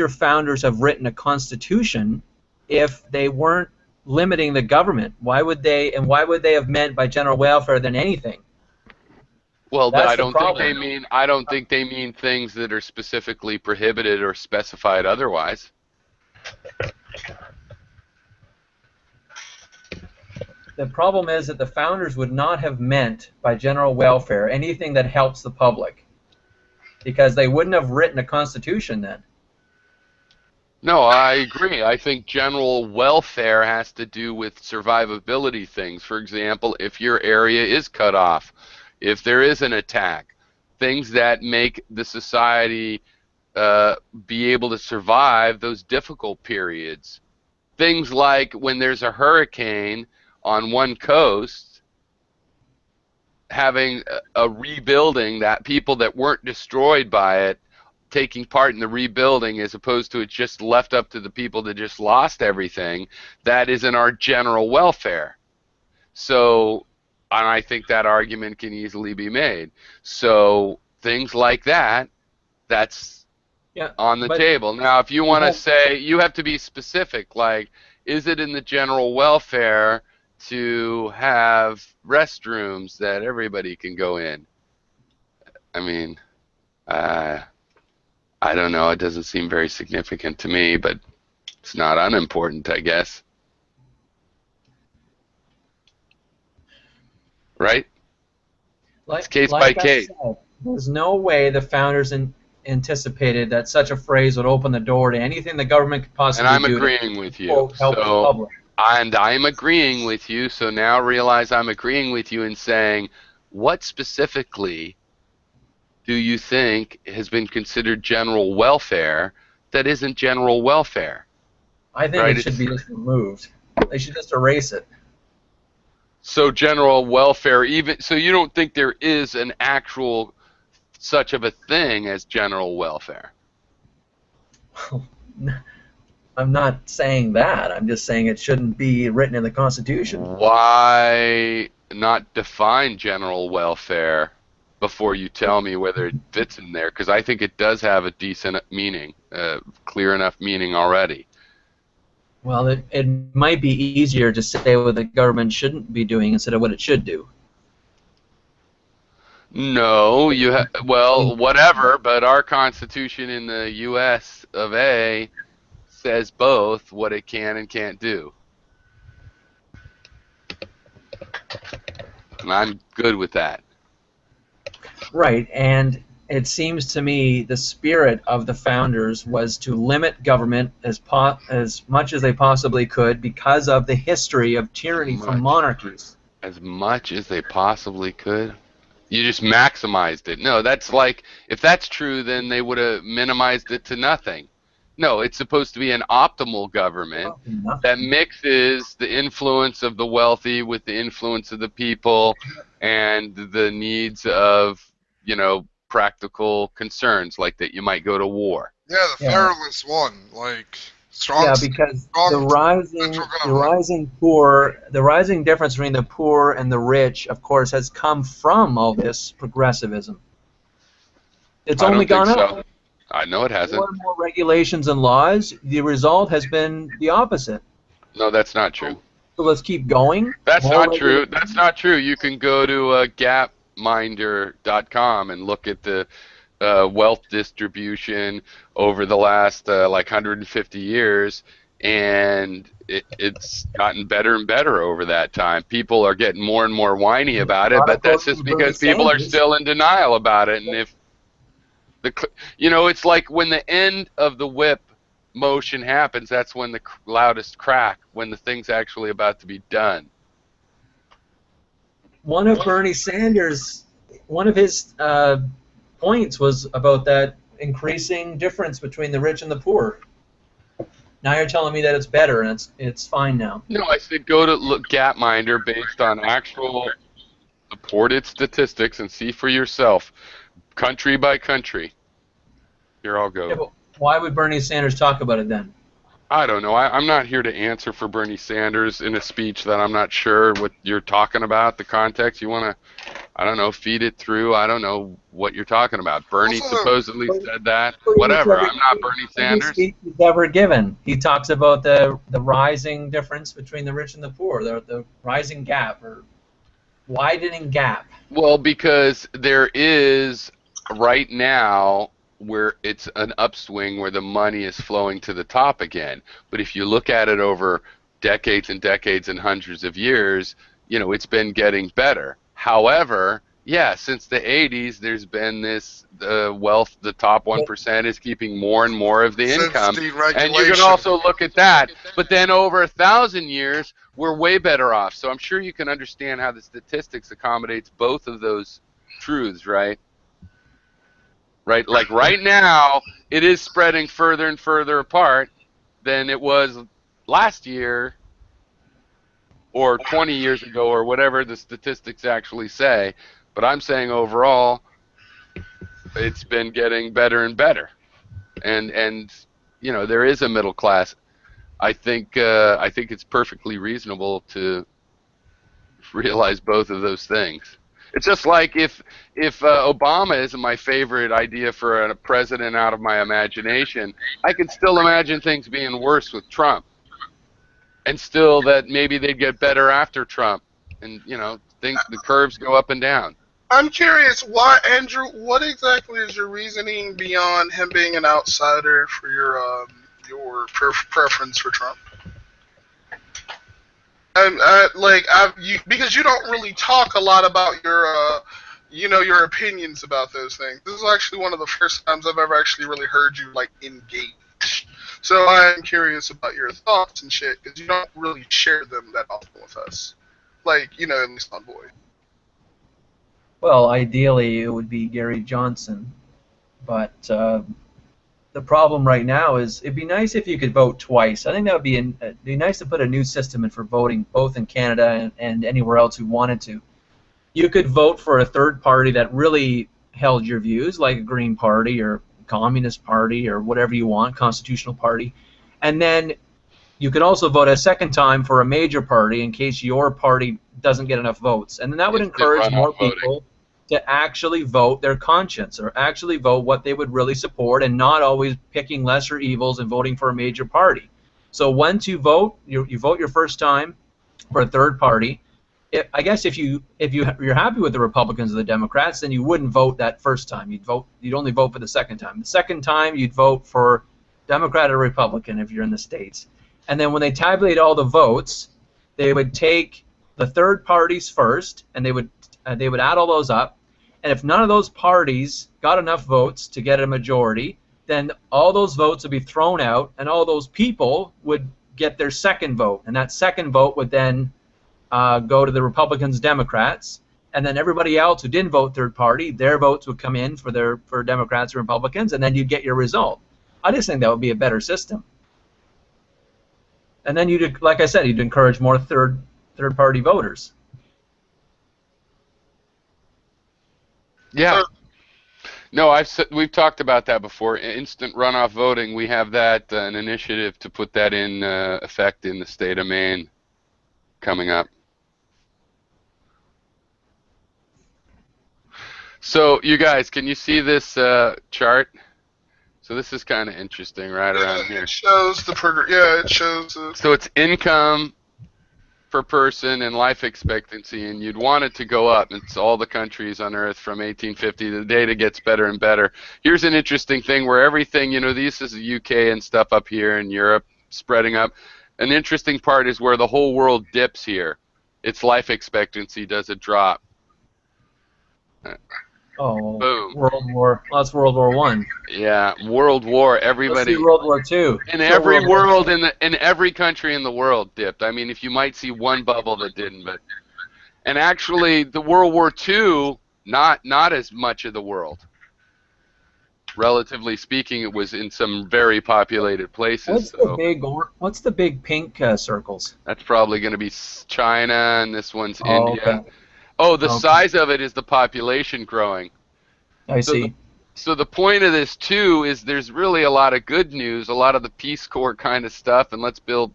founders have written a constitution if they weren't limiting the government? Why would they have meant by general welfare than anything? Well, but I don't think they mean things that are specifically prohibited or specified otherwise. the problem is that the founders would not have meant by general welfare anything that helps the public, because they wouldn't have written a constitution then. No, I agree. I think general welfare has to do with survivability things. For example, if your area is cut off, if there is an attack, things that make the society be able to survive those difficult periods. Things like when there's a hurricane on one coast, having a rebuilding, that people that weren't destroyed by it taking part in the rebuilding, as opposed to it just left up to the people that just lost everything, that is in our general welfare. So, and I think that argument can easily be made. So things like that, that's on the table. Now, if you want to say, you have to be specific, like, is it in the general welfare to have restrooms that everybody can go in? I mean, I don't know. It doesn't seem very significant to me, but it's not unimportant, I guess. Right? It's case by case. There's no way the founders anticipated that such a phrase would open the door to anything the government could possibly do. And I'm agreeing with you. Help the public. And I'm agreeing with you, so now realize I'm agreeing with you in saying, what specifically do you think has been considered general welfare that isn't general welfare? I think it should be just removed. They should just erase it. So general welfare, even so, you don't think there is an actual such of a thing as general welfare? I'm not saying that. I'm just saying it shouldn't be written in the Constitution. Why not define general welfare before you tell me whether it fits in there? Because I think it does have a decent meaning, clear enough meaning already. Well, it might be easier to say what the government shouldn't be doing instead of what it should do. No, well, whatever, but our Constitution in the U.S. of A says both what it can and can't do. And I'm good with that. Right, and it seems to me the spirit of the founders was to limit government as much as they possibly could because of the history of tyranny from monarchies. As much as they possibly could? You just maximized it. No, that's like, if that's true, then they would have minimized it to nothing. No, it's supposed to be an optimal government that mixes the influence of the wealthy with the influence of the people and the needs of, practical concerns, like that you might go to war. Yeah, the Federalist one, like strong. Yeah, because the rising difference between the poor and the rich, of course, has come from all this progressivism. It's only gone up. I know it hasn't. More and more regulations and laws. The result has been the opposite. No, that's not true. So let's keep going. That's not true. That's not true. You can go to gapminder.com and look at the wealth distribution over the last 150 years, and it's gotten better and better over that time. People are getting more and more whiny about it, but that's just because people are still in denial about it. And if it's like when the end of the whip motion happens, that's when the loudest crack, when the thing's actually about to be done. One of Bernie Sanders, one of his points was about that increasing difference between the rich and the poor. Now you're telling me that it's better and it's fine now. No, I said go to Gapminder based on actual supported statistics and see for yourself, country by country. Here I'll go. Yeah, but why would Bernie Sanders talk about it then? I don't know. I'm not here to answer for Bernie Sanders in a speech that I'm not sure what you're talking about, the context. You want to, I don't know, feed it through. I don't know what you're talking about. Bernie supposedly said that. Whatever. I'm not Bernie Sanders. Speech he's ever given. He talks about the rising difference between the rich and the poor, the rising gap or widening gap. Well, because there is right now where it's an upswing where the money is flowing to the top again. But if you look at it over decades and decades and hundreds of years, it's been getting better. However, yeah, since the 80s, there's been this wealth, the top 1% is keeping more and more of the Since income. deregulation. And you can also look at that. But then over 1,000 years, we're way better off. So I'm sure you can understand how the statistics accommodates both of those truths, right? Right? Like right now, it is spreading further and further apart than it was last year or 20 years ago or whatever the statistics actually say. But I'm saying overall, it's been getting better and better. And there is a middle class. I think it's perfectly reasonable to realize both of those things. It's just like if Obama isn't my favorite idea for a president out of my imagination, I can still imagine things being worse with Trump, and still that maybe they'd get better after Trump, and the curves go up and down. I'm curious, why, Andrew? What exactly is your reasoning beyond him being an outsider for your preference for Trump? Because you don't really talk a lot about your opinions about those things. This is actually one of the first times I've ever actually really heard you engage. So I'm curious about your thoughts and shit, because you don't really share them that often with us, at least on voice. Well, ideally it would be Gary Johnson, but the problem right now is it'd be nice if you could vote twice. I think that would be nice to put a new system in for voting, both in Canada and anywhere else who wanted to. You could vote for a third party that really held your views, like a Green Party or Communist Party or whatever you want, Constitutional Party, and then you could also vote a second time for a major party in case your party doesn't get enough votes, and then that would encourage more people to actually vote their conscience, or actually vote what they would really support, and not always picking lesser evils and voting for a major party. So once you vote, you vote your first time for a third party. I guess if you're happy with the Republicans or the Democrats, then you wouldn't vote that first time. You'd only vote for the second time. The second time you'd vote for Democrat or Republican if you're in the States. And then when they tabulate all the votes, they would take the third parties first, and they would add all those up. And if none of those parties got enough votes to get a majority, then all those votes would be thrown out, and all those people would get their second vote. And that second vote would then go to the Republicans, Democrats, and then everybody else who didn't vote third party, their votes would come in for Democrats or Republicans, and then you'd get your result. I just think that would be a better system. And then like I said, you'd encourage more third party voters. Yeah. No, we've talked about that before. Instant runoff voting. We have that an initiative to put that in effect in the state of Maine coming up. So you guys, can you see this chart? So this is kind of interesting, right around here. It shows it shows. So it's income per person and life expectancy, and you'd want it to go up. It's all the countries on Earth from 1850. The data gets better and better. Here's an interesting thing where everything, this is the UK and stuff up here in Europe spreading up. An interesting part is where the whole world dips here. Its life expectancy does a drop. Oh, boom. World War. Well, that's World War I. Yeah, World War. Everybody. Let's see World War II. In every world, in every country in the world dipped. I mean, if you might see one bubble that didn't, but and actually, the World War II, not as much of the world. Relatively speaking, it was in some very populated places. What's the big pink circles? That's probably going to be China, and this one's India. Okay. Oh, the size of it is the population growing. I see. So the point of this, too, is there's really a lot of good news, a lot of the Peace Corps kind of stuff, and let's build.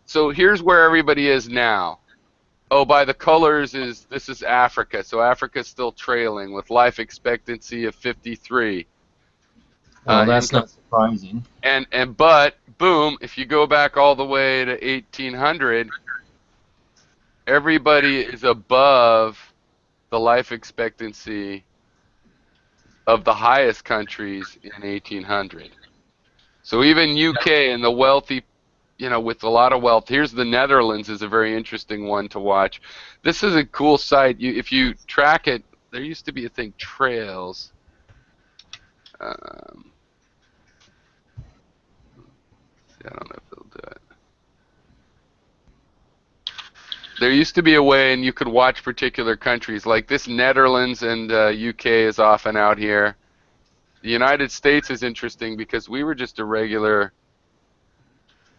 So here's where everybody is now. Oh, by the colors, this is Africa. So Africa's still trailing with life expectancy of 53. Well, that's not surprising. But, boom, if you go back all the way to 1800, everybody is above the life expectancy of the highest countries in 1800. So even UK and the wealthy, with a lot of wealth. Here's the Netherlands is a very interesting one to watch. This is a cool site. If you track it, there used to be a thing, Trails. I don't know if they'll do it. There used to be a way, and you could watch particular countries. Like this Netherlands and UK is often out here. The United States is interesting because we were just a regular...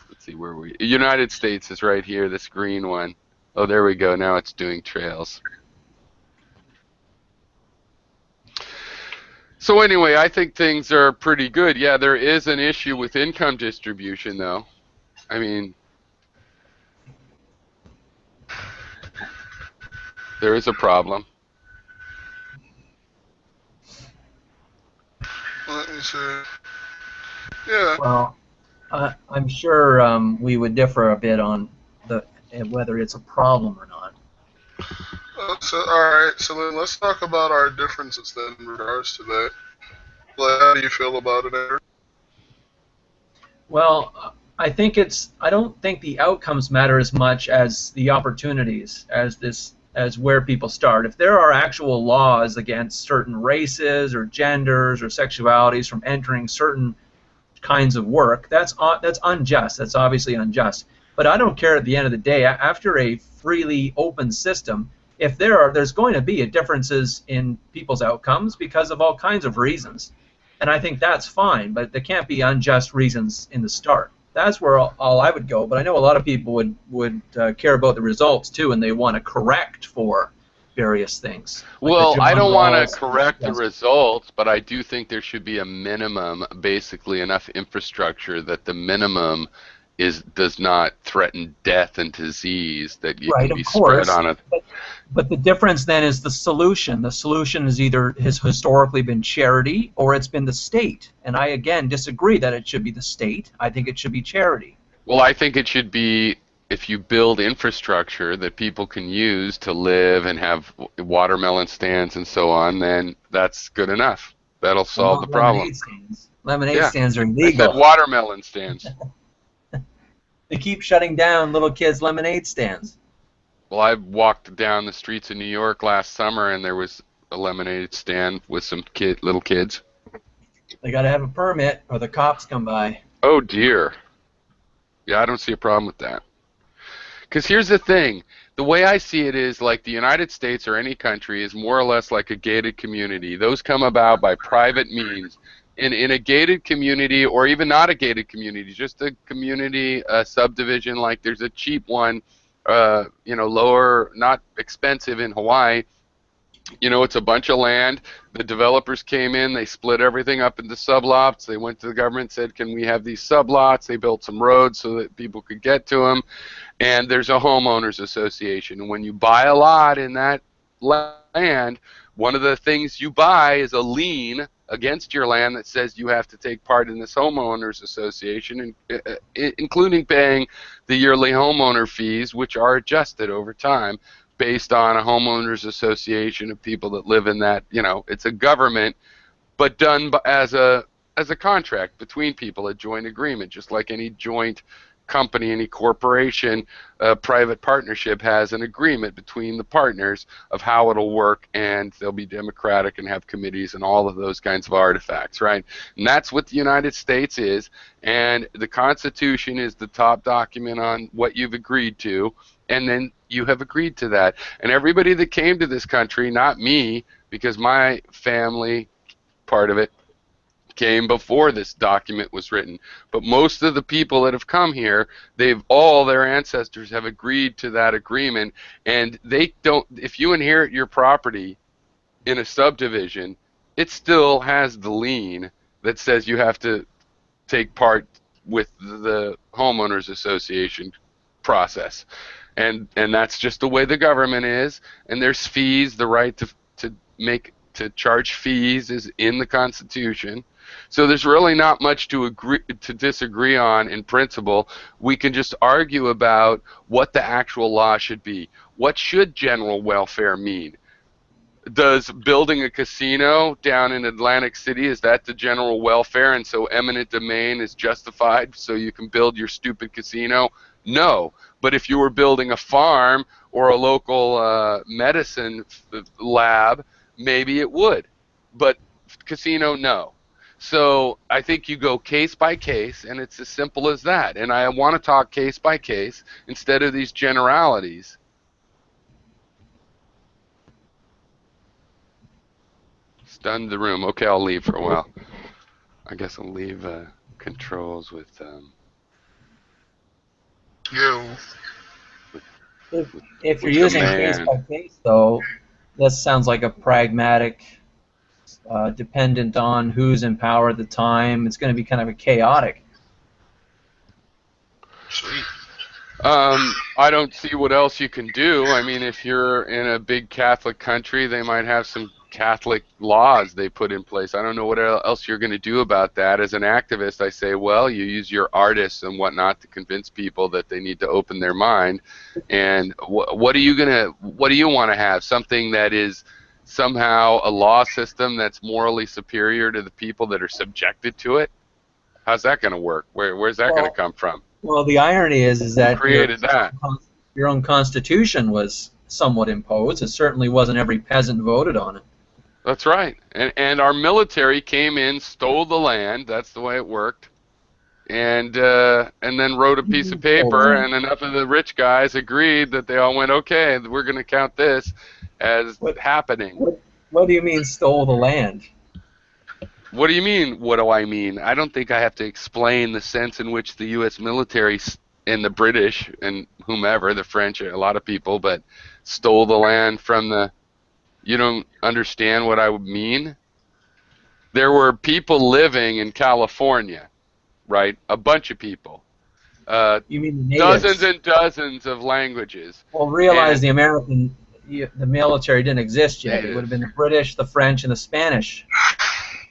Let's see, where we... United States is right here, this green one. Oh, there we go. Now it's doing Trails. So anyway, I think things are pretty good. Yeah, there is an issue with income distribution, though. I mean, there is a problem. Let me see. Yeah. Well, I'm sure we would differ a bit on whether it's a problem or not. All right, so then let's talk about our differences then in regards to that. Like, how do you feel about it, Aaron? Well, I don't think the outcomes matter as much as the opportunities, as where people start. If there are actual laws against certain races or genders or sexualities from entering certain kinds of work, that's unjust. That's obviously unjust. But I don't care at the end of the day. After a freely open system, if there's going to be differences in people's outcomes because of all kinds of reasons, and I think that's fine. But there can't be unjust reasons in the start. That's where all I would go. But I know a lot of people would care about the results too, and they want to correct for various things. Well, I don't want to correct the results, but I do think there should be a minimum, basically enough infrastructure that the minimum does not threaten death and disease that you can be spread on it. But the difference then is the solution. The solution has historically been charity or it's been the state. And I again disagree that it should be the state. I think it should be charity. Well, I think it should be, if you build infrastructure that people can use to live and have watermelon stands and so on, then that's good enough. That'll solve the problem. Lemonade stands are illegal. I said watermelon stands. They keep shutting down little kids' lemonade stands. Well, I walked down the streets of New York last summer, and there was a lemonade stand with some little kids. They got to have a permit, or the cops come by. Oh, dear. Yeah, I don't see a problem with that. Because here's the thing. The way I see it is like the United States or any country is more or less like a gated community. Those come about by private means. In a gated community, or even not a gated community, just a community, a subdivision, like there's a cheap one, lower, not expensive in Hawaii. It's a bunch of land. The developers came in, they split everything up into sublots. They went to the government, said, can we have these sublots? They built some roads so that people could get to them. And there's a homeowners association. And when you buy a lot in that land, one of the things you buy is a lien against your land that says you have to take part in this homeowners association, including paying the yearly homeowner fees, which are adjusted over time based on a homeowners association of people that live in that. It's a government, but done as a contract between people, a joint agreement, just like any joint company, any corporation, private partnership has an agreement between the partners of how it'll work, and they'll be democratic and have committees and all of those kinds of artifacts, right? And that's what the United States is, and the Constitution is the top document on what you've agreed to, and then you have agreed to that. And everybody that came to this country, not me, because my family, part of it, came before this document was written, but most of the people that have come here, their ancestors have agreed to that agreement, and they don't. If you inherit your property in a subdivision, it still has the lien that says you have to take part with the homeowners association process, and that's just the way the government is. And there's fees. The right to charge fees is in the Constitution. So there's really not much to disagree on in principle. We can just argue about what the actual law should be. What should general welfare mean? Does building a casino down in Atlantic City, is that the general welfare, and so eminent domain is justified so you can build your stupid casino? No. But if you were building a farm or a local medicine lab, maybe it would. But casino, no. So I think you go case by case, and it's as simple as that. And I want to talk case by case instead of these generalities. Stunned the room. Okay, I'll leave for a while. I guess I'll leave controls with You. If you're With the using case man. by case, though, this sounds like a pragmatic, dependent on who's in power at the time. It's going to be kind of a chaotic. Sweet. I don't see what else you can do. I mean, if you're in a big Catholic country, they might have some Catholic laws they put in place. I don't know what else you're going to do about that. As an activist, I say, well, you use your artists and whatnot to convince people that they need to open their mind. And what are you want to have? Something that is somehow a law system that's morally superior to the people that are subjected to it? How's that going to work? Where's that going to come from? Well, the irony is that Who created that? your own constitution was somewhat imposed. It certainly wasn't every peasant voted on it. That's right. And our military came in, stole the land. That's the way it worked. And then wrote a piece of paper, and enough of the rich guys agreed that they all went, okay, we're going to count this as happening. What do you mean stole the land? What do you mean, what do I mean? I don't think I have to explain the sense in which the U.S. military and the British and whomever, the French, a lot of people, but stole the land from the... You don't understand what I would mean? There were people living in California, right? A bunch of people. You mean the natives? Dozens and dozens of languages. Well, realize the military didn't exist yet. It Natives. would have been the British, the French, and the Spanish.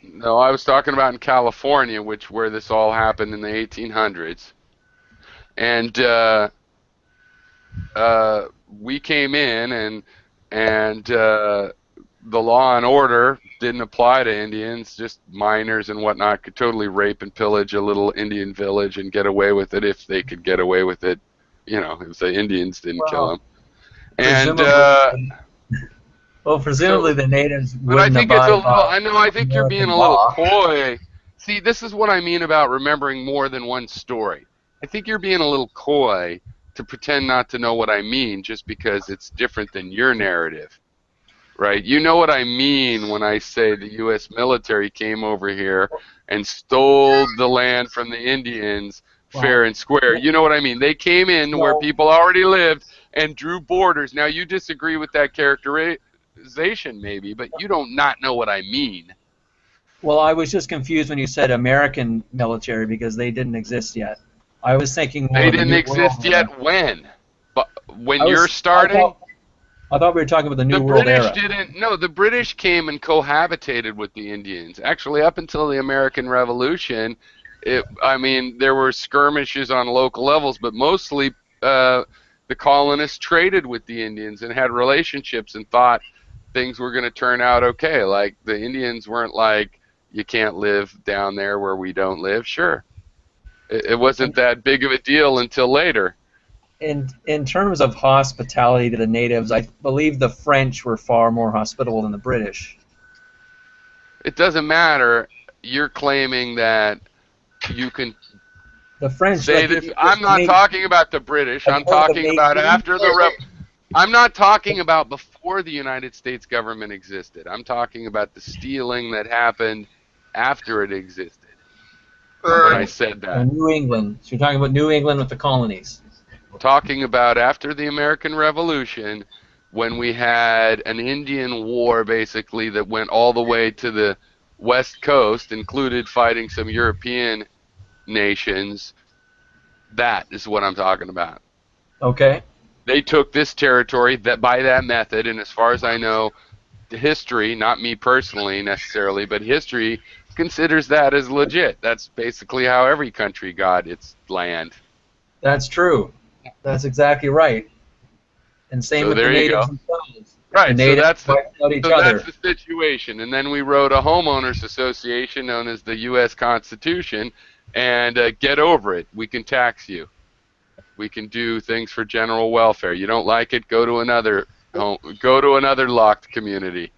No, I was talking about in California, where this all happened in the 1800s. And we came in, and the law and order didn't apply to Indians. Just miners and whatnot could totally rape and pillage a little Indian village and get away with it if they could get away with it. You know, if the Indians didn't kill them. And presumably the natives but I wouldn't think it's a abide little. by I think you're being a American little law. coy. See, this is what I mean about remembering more than one story. I think you're being a little coy to pretend not to know what I mean just because it's different than your narrative, right? You know what I mean when I say the U.S. military came over here and stole the land from the Indians fair and square. You know what I mean? They came in where people already lived and drew borders. Now, you disagree with that characterization maybe, but you don't not know what I mean. Well, I was just confused when you said American military because they didn't exist yet. I was thinking more They of the didn't New exist World yet era. when? But when I you're was- starting? I thought we were talking about the New The World British era. didn't. No, the British came and cohabitated with the Indians. Actually, up until the American Revolution, there were skirmishes on local levels, but mostly the colonists traded with the Indians and had relationships and thought things were going to turn out okay. Like the Indians weren't like, you can't live down there where we don't live. Sure. It wasn't that big of a deal until later. In terms of hospitality to the natives, I believe the French were far more hospitable than the British. It doesn't matter. You're claiming that you can The French. say like, this. I'm not talking about the British. I'm talking about after the I'm not talking about before the United States government existed. I'm talking about the stealing that happened after it existed. When I said that. New England. So you're talking about New England with the colonies. Talking about after the American Revolution, when we had an Indian war basically that went all the way to the West Coast, included fighting some European nations. That is what I'm talking about. Okay. They took this territory by that method, and as far as I know, the history, not me personally necessarily, but history considers that as legit. That's basically how every country got its land. That's true. That's exactly right. And same So with the there you natives go. themselves. Right. The natives that's the wiped out each so other. that's the situation. And then we wrote a homeowners association known as the U.S. Constitution, and get over it. We can tax you. We can do things for general welfare. You don't like it? Go to another home. Go to another locked community.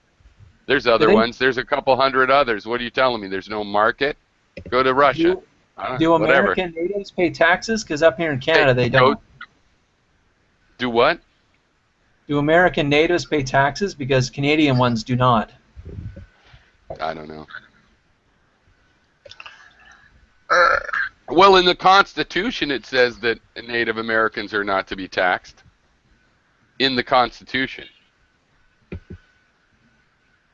There's other ones. There's a couple hundred others. What are you telling me? There's no market? Go to Russia. Do Whatever. American natives pay taxes? Because up here in Canada they don't. Do what? Do American natives pay taxes? Because Canadian ones do not. I don't know. Well, in the Constitution it says that Native Americans are not to be taxed. In the Constitution.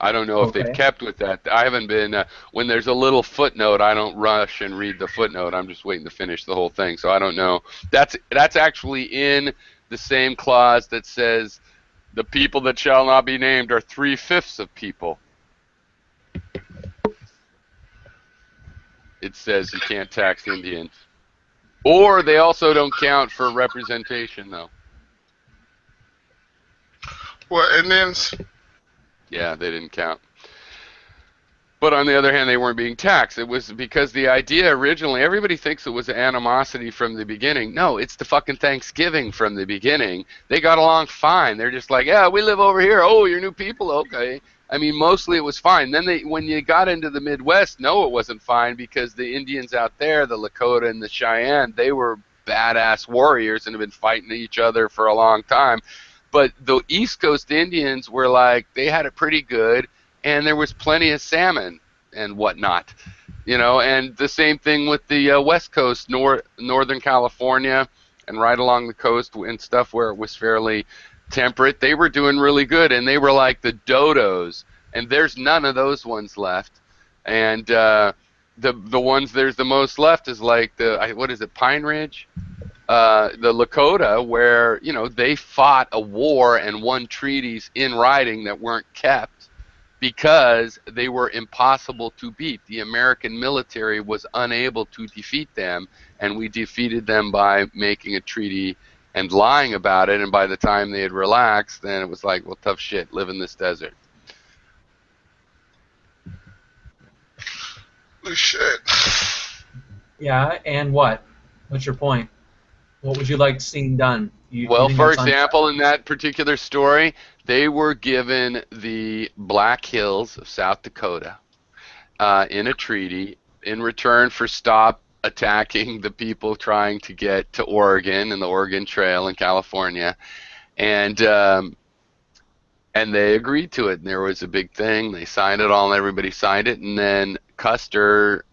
I don't know if they've kept with that. I haven't been, when there's a little footnote, I don't rush and read the footnote. I'm just waiting to finish the whole thing, so I don't know. That's actually in the same clause that says the people that shall not be named are 3/5 of people. It says you can't tax Indians. Or they also don't count for representation, though. What, Indians? Yeah, they didn't count. But on the other hand, they weren't being taxed. It was because the idea originally, everybody thinks it was animosity from the beginning. No, it's the fucking Thanksgiving from the beginning. They got along fine. They're just like, yeah, we live over here. Oh, you're new people? Okay. I mean, mostly it was fine. Then when you got into the Midwest, no, it wasn't fine because the Indians out there, the Lakota and the Cheyenne, they were badass warriors and have been fighting each other for a long time. But the East Coast Indians were like, they had it pretty good, and there was plenty of salmon and whatnot, you know. And the same thing with the West Coast, Northern California, and right along the coast and stuff where it was fairly temperate. They were doing really good, and they were like the dodos. And there's none of those ones left. And the ones there's the most left is like what is it, Pine Ridge? The Lakota, where, you know, they fought a war and won treaties in writing that weren't kept because they were impossible to beat. The American military was unable to defeat them, and we defeated them by making a treaty and lying about it, and by the time they had relaxed, then it was like, well, tough shit, live in this desert. Shit. Yeah, and what? What's your point? What would you like seen done? Well, for example, in that particular story, they were given the Black Hills of South Dakota in a treaty in return for stop attacking the people trying to get to Oregon and the Oregon Trail in California. And they agreed to it, and there was a big thing. They signed it all, and everybody signed it. And then Custer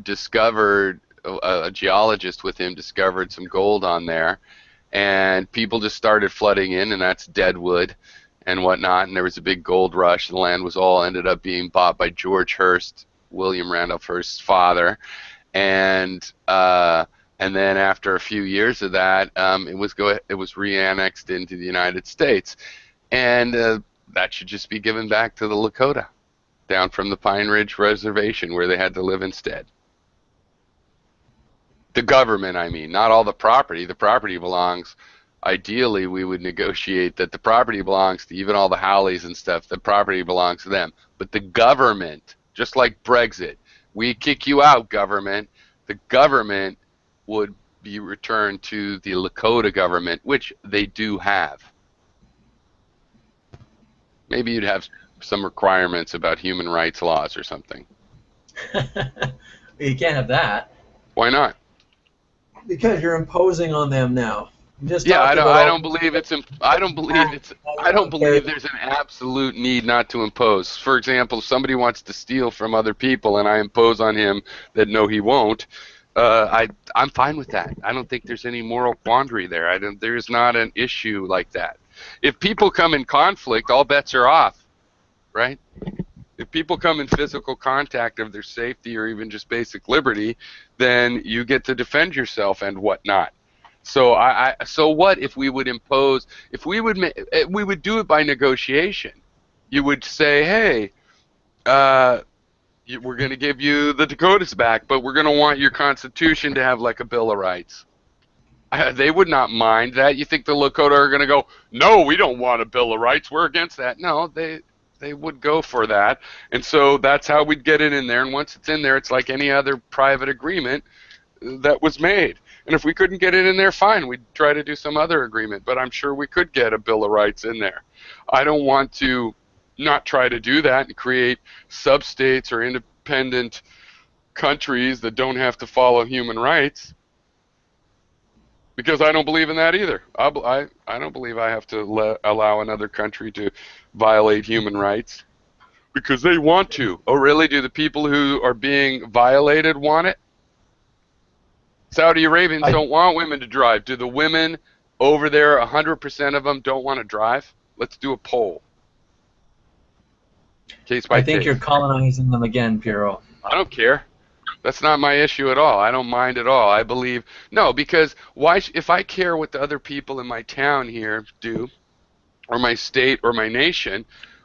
discovered, a geologist with him discovered some gold on there, and people just started flooding in, and that's deadwood and whatnot, and there was a big gold rush. The land was all ended up being bought by George Hearst, William Randolph Hearst's father, and then after a few years of that, it was re-annexed into the United States, and that should just be given back to the Lakota down from the Pine Ridge Reservation where they had to live instead. The government, I mean, not all the property. The property belongs, ideally we would negotiate that the property belongs to even all the Howleys and stuff. The property belongs to them. But the government, just like Brexit, we kick you out, government. The government would be returned to the Lakota government, which they do have. Maybe you'd have some requirements about human rights laws or something. You can't have that. Why not? Because you're imposing on them now. I don't believe there's an absolute need not to impose. For example, if somebody wants to steal from other people and I impose on him that no, he won't, I'm fine with that. I don't think there's any moral quandary there. There's not an issue like that. If people come in conflict, all bets are off, right? If people come in physical contact of their safety or even just basic liberty, then you get to defend yourself and whatnot. So so what if we would impose? If we would do it by negotiation. You would say, hey, we're going to give you the Dakotas back, but we're going to want your Constitution to have like a Bill of Rights. They would not mind that. You think the Lakota are going to go, no, we don't want a Bill of Rights. We're against that. No, they would go for that. And so that's how we'd get it in there. And once it's in there, it's like any other private agreement that was made. And if we couldn't get it in there, fine, we'd try to do some other agreement. But I'm sure we could get a Bill of Rights in there. I don't want to not try to do that and create sub-states or independent countries that don't have to follow human rights, because I don't believe in that either. I don't believe I have to allow another country to violate human rights because they want to. Oh, really? Do the people who are being violated want it? Saudi Arabians don't want women to drive. Do the women over there, 100% of them, don't want to drive? Let's do a poll. Case by I think case. you're colonizing them again, Piero. I don't care. That's not my issue at all. I don't mind at all. I believe no, because why? If I care what the other people in my town here do, or my state, or my nation,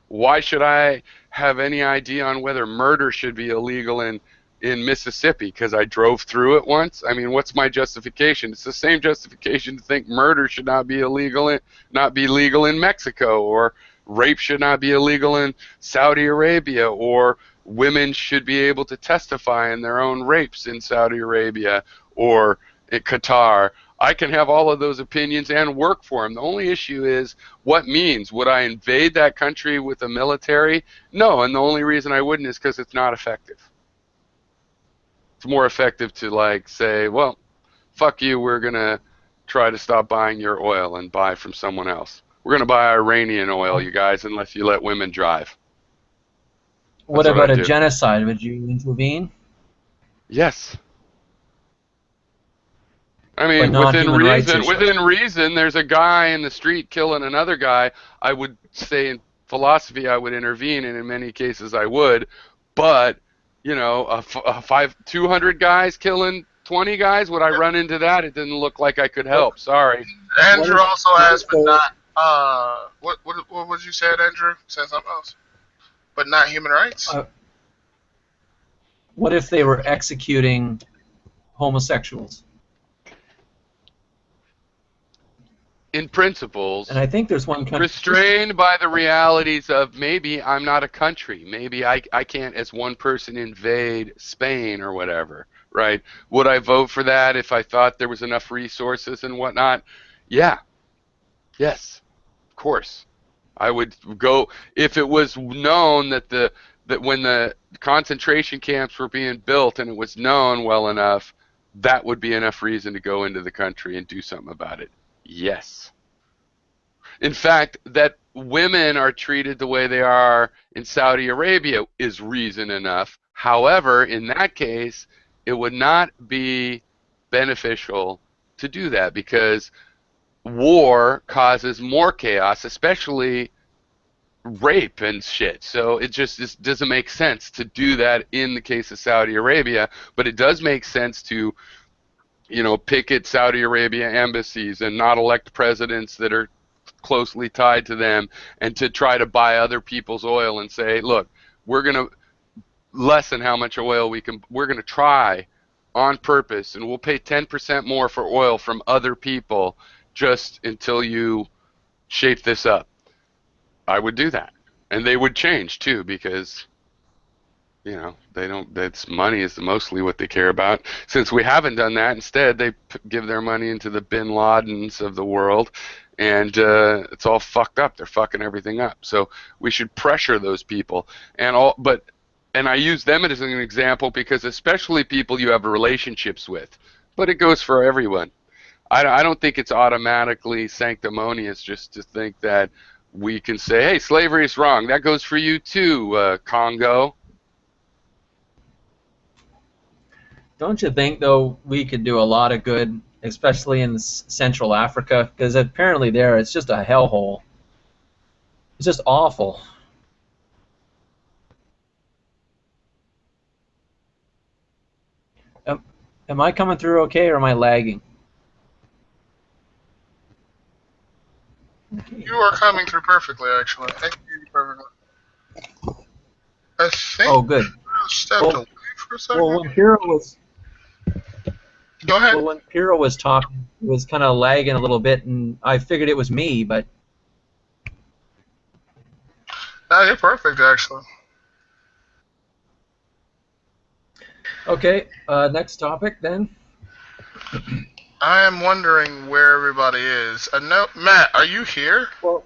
why should I have any idea on whether murder should be illegal in Mississippi? Because I drove through it once. I mean, what's my justification? It's the same justification to think murder should not be illegal, not be legal in Mexico, or rape should not be illegal in Saudi Arabia, or women should be able to testify in their own rapes in Saudi Arabia or in Qatar. I can have all of those opinions and work for them. The only issue is what means. Would I invade that country with a military? No, and the only reason I wouldn't is because it's not effective. It's more effective to, like, say, well, fuck you, we're going to try to stop buying your oil and buy from someone else. We're going to buy Iranian oil, you guys, unless you let women drive. What about a genocide? Would you intervene? Yes. I mean, within reason, there's a guy in the street killing another guy. I would say in philosophy I would intervene, and in many cases I would. But, you know, 200 guys killing 20 guys, would I run into that? It didn't look like I could help. Sorry. Andrew also asked, but not. What was you said, Andrew? Said something else. But not human rights? What if they were executing homosexuals? In principles, and I think there's one country restrained by the realities of maybe I'm not a country. Maybe I can't, as one person, invade Spain or whatever, right? Would I vote for that if I thought there was enough resources and whatnot? Yeah. Yes. Of course. I would go if it was known that when the concentration camps were being built and it was known well enough, that would be enough reason to go into the country and do something about it. Yes. In fact, that women are treated the way they are in Saudi Arabia is reason enough. However, in that case, it would not be beneficial to do that because war causes more chaos, especially rape and shit. So it just doesn't make sense to do that in the case of Saudi Arabia, but it does make sense to, you know, picket Saudi Arabia embassies and not elect presidents that are closely tied to them, and to try to buy other people's oil and say, look, we're going to lessen how much oil we're going to try on purpose, and we'll pay 10% more for oil from other people just until you shape this up. I would do that. And they would change too, because, you know, that's money is mostly what they care about. Since we haven't done that, instead they give their money into the bin Ladens of the world, and it's all fucked up. They're fucking everything up. So we should pressure those people. And I use them as an example because especially people you have relationships with, but it goes for everyone. I don't think it's automatically sanctimonious just to think that we can say, hey, slavery is wrong. That goes for you too, Congo. Don't you think, though, we could do a lot of good, especially in Central Africa? Because apparently there it's just a hellhole. It's just awful. Am I coming through okay, or am I lagging? You are coming through perfectly, actually. I can hear you perfectly. I think oh, good. I stepped away for a second. Well, when Hero was... Go ahead. Well, when Piro was talking, it was kind of lagging a little bit, and I figured it was me, but No, you're perfect, actually. okay. Next topic then. I am wondering where everybody is. No, Matt, are you here? Well,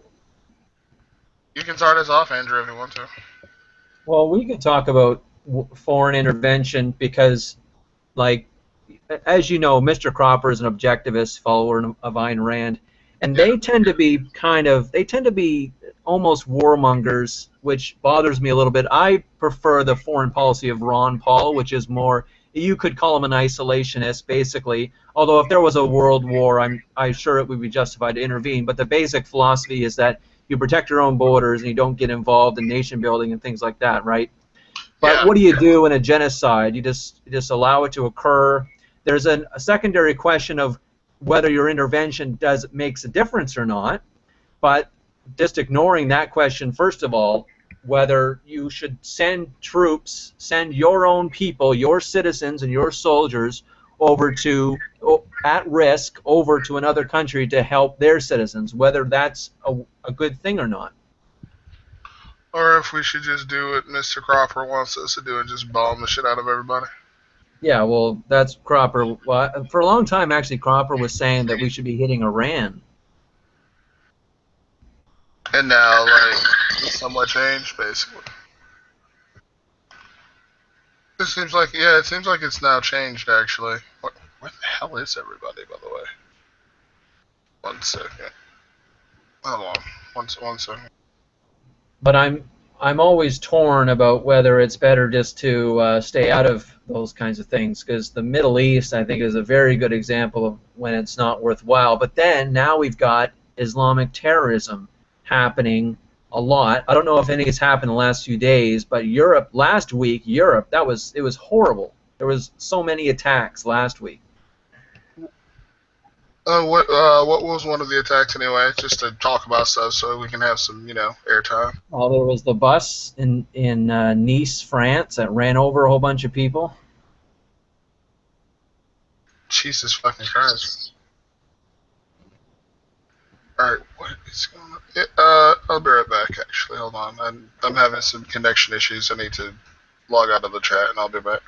You can start us off, Andrew, if you want to. well, we could talk about foreign intervention because, like, as you know, Mr. Cropper is an objectivist follower of Ayn Rand, and they tend to be almost warmongers, which bothers me a little bit. I prefer the foreign policy of Ron Paul, which is more, you could call him an isolationist, basically. Although if there was a world war, I'm sure it would be justified to intervene. But the basic philosophy is that you protect your own borders and you don't get involved in nation building and things like that, right? But Yeah. what do you do in a genocide? You just allow it to occur. There's a secondary question of whether your intervention makes a difference or not. But just ignoring that question, first of all, whether you should send troops, send your own people, your citizens and your soldiers over to, at risk, over to another country to help their citizens, whether that's a good thing or not. Or if we should just do what Mr. Cropper wants us to do and just bomb the shit out of everybody. Yeah, well, that's Cropper. Well, for a long time, actually, Cropper was saying that we should be hitting Iran. And now, like, it's somewhat changed, basically. It seems like, yeah, it seems like it's now changed, actually. Where the hell is everybody, by the way? 1 second. Hold on. One second. But I'm always torn about whether it's better just to stay out of those kinds of things, because the Middle East, I think, is a very good example of when it's not worthwhile. But then now we've got Islamic terrorism happening a lot. I don't know if any has happened in the last few days, but last week, it was horrible. There was so many attacks last week. What was one of the attacks anyway? Just to talk about stuff so we can have some, airtime. Well, there was the bus in Nice, France, that ran over a whole bunch of people. Jesus fucking Christ. Alright, what is going on? I'll be right back, actually. Hold on. I'm having some connection issues. I need to log out of the chat and I'll be back.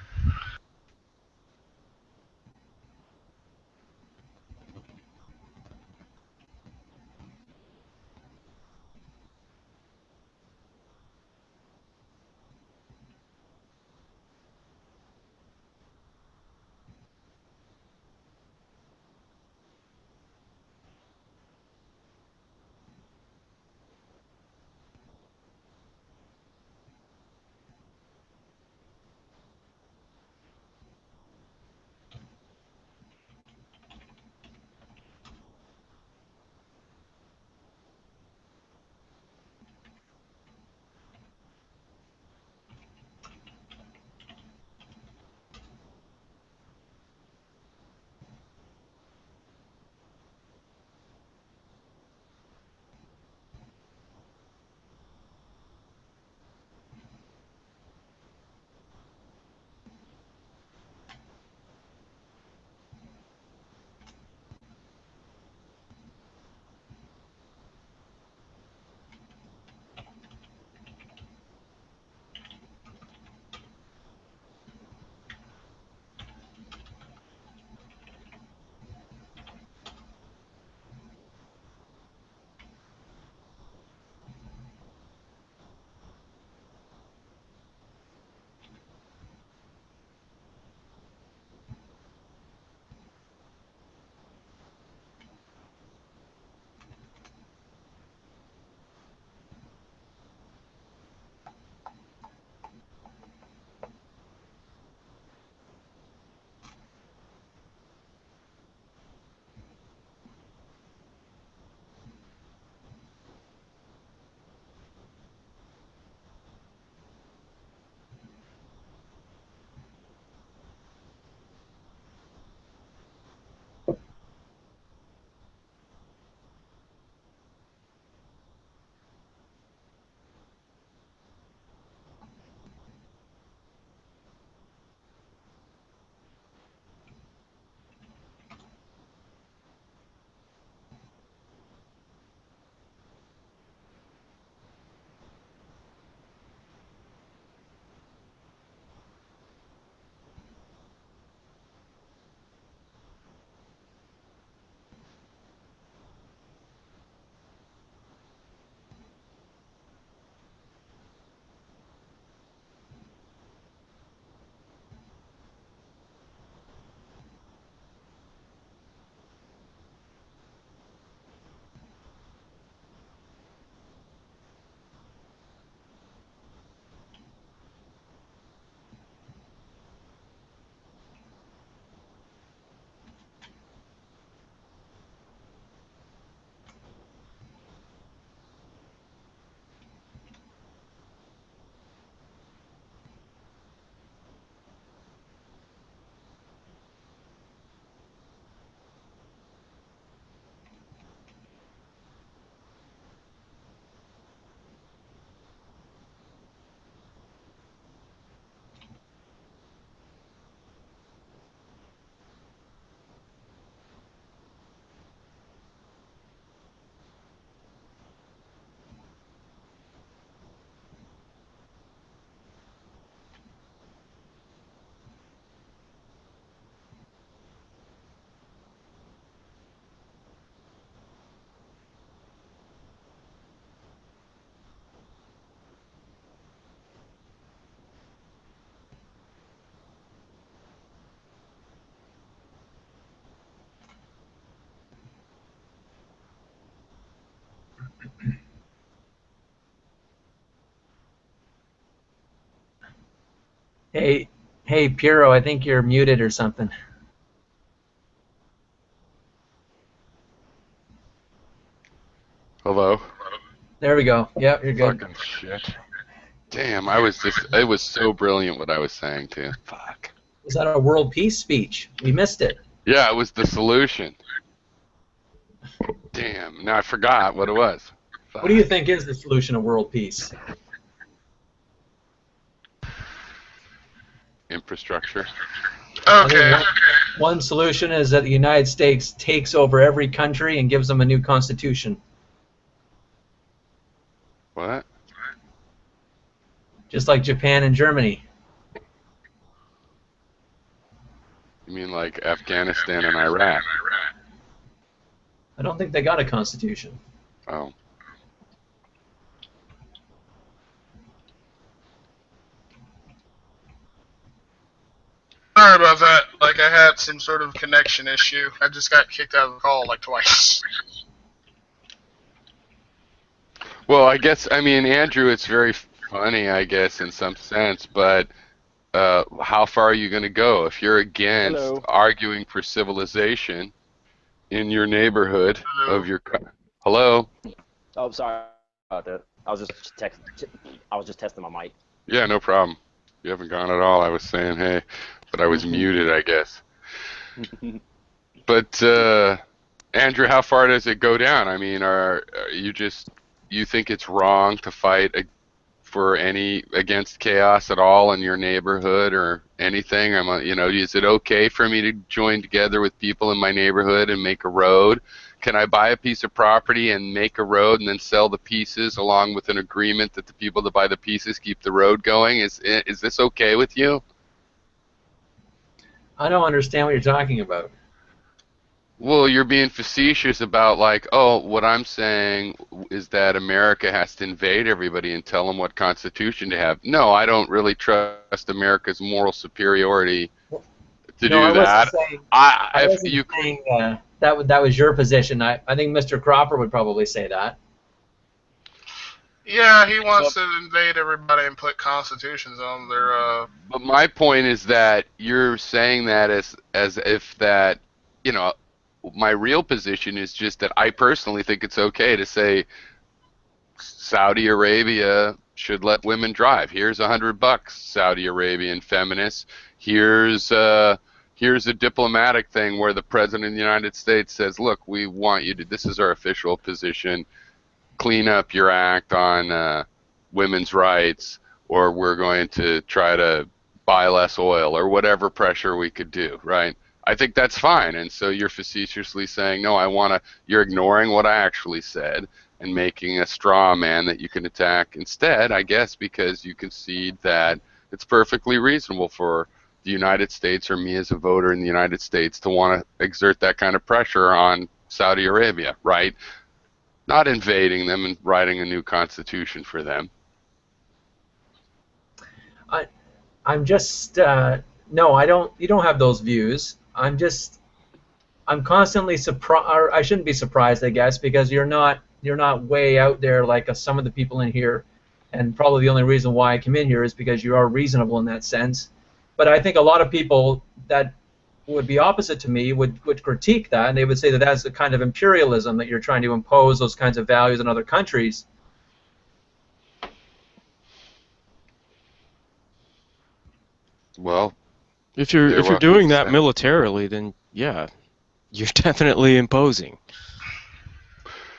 Hey, hey, Piero, I think you're muted or something. Hello? There we go. Yep, you're good. Fucking shit. Damn, it was so brilliant what I was saying too. Fuck. Was that a world peace speech? We missed it. Yeah, it was the solution. Damn, now I forgot what it was. Fuck. What do you think is the solution of world peace? Infrastructure. Okay. One solution is that the United States takes over every country and gives them a new constitution. What? Just like Japan and Germany. You mean like Afghanistan and Iraq? I don't think they got a constitution. Oh. Sorry about that. Like, I had some sort of connection issue. I just got kicked out of the call like twice. Well, I guess, I mean, Andrew, it's very funny, I guess, in some sense, but how far are you going to go? If you're against Hello. arguing for civilization in your neighborhood Hello. of your... Hello? Oh, sorry about that. I was just testing my mic. Yeah, no problem. You haven't gone at all. I was saying, hey, but I was muted, I guess. But, Andrew, how far does it go down? I mean, are you think it's wrong to fight against chaos at all in your neighborhood or anything? Is it okay for me to join together with people in my neighborhood and make a road? Can I buy a piece of property and make a road and then sell the pieces along with an agreement that the people that buy the pieces keep the road going? Is this okay with you? I don't understand what you're talking about. Well, you're being facetious about like, oh, what I'm saying is that America has to invade everybody and tell them what constitution to have. No, I don't really trust America's moral superiority to No, do that. I wasn't saying that was your position. I think Mr. Cropper would probably say that. Yeah, he wants to invade everybody and put constitutions on their, But my point is that you're saying that as if that, my real position is just that I personally think it's okay to say Saudi Arabia should let women drive. Here's $100, Saudi Arabian feminists. Here's a diplomatic thing where the President of the United States says, look, we want you to, this is our official position, clean up your act on women's rights, or we're going to try to buy less oil, or whatever pressure we could do, right? I think that's fine. And so you're facetiously saying, no, you're ignoring what I actually said and making a straw man that you can attack instead, I guess, because you concede that it's perfectly reasonable for the United States or me as a voter in the United States to want to exert that kind of pressure on Saudi Arabia, right? Not invading them and writing a new constitution for them. I'm just no, I don't. You don't have those views. I'm constantly surprised. I shouldn't be surprised, I guess, because you're not way out there like some of the people in here, and probably the only reason why I come in here is because you are reasonable in that sense. But I think a lot of people that would be opposite to me would critique that, and they would say that that's the kind of imperialism that you're trying to impose those kinds of values on other countries. Well, if you're doing that militarily, then yeah, you're definitely imposing.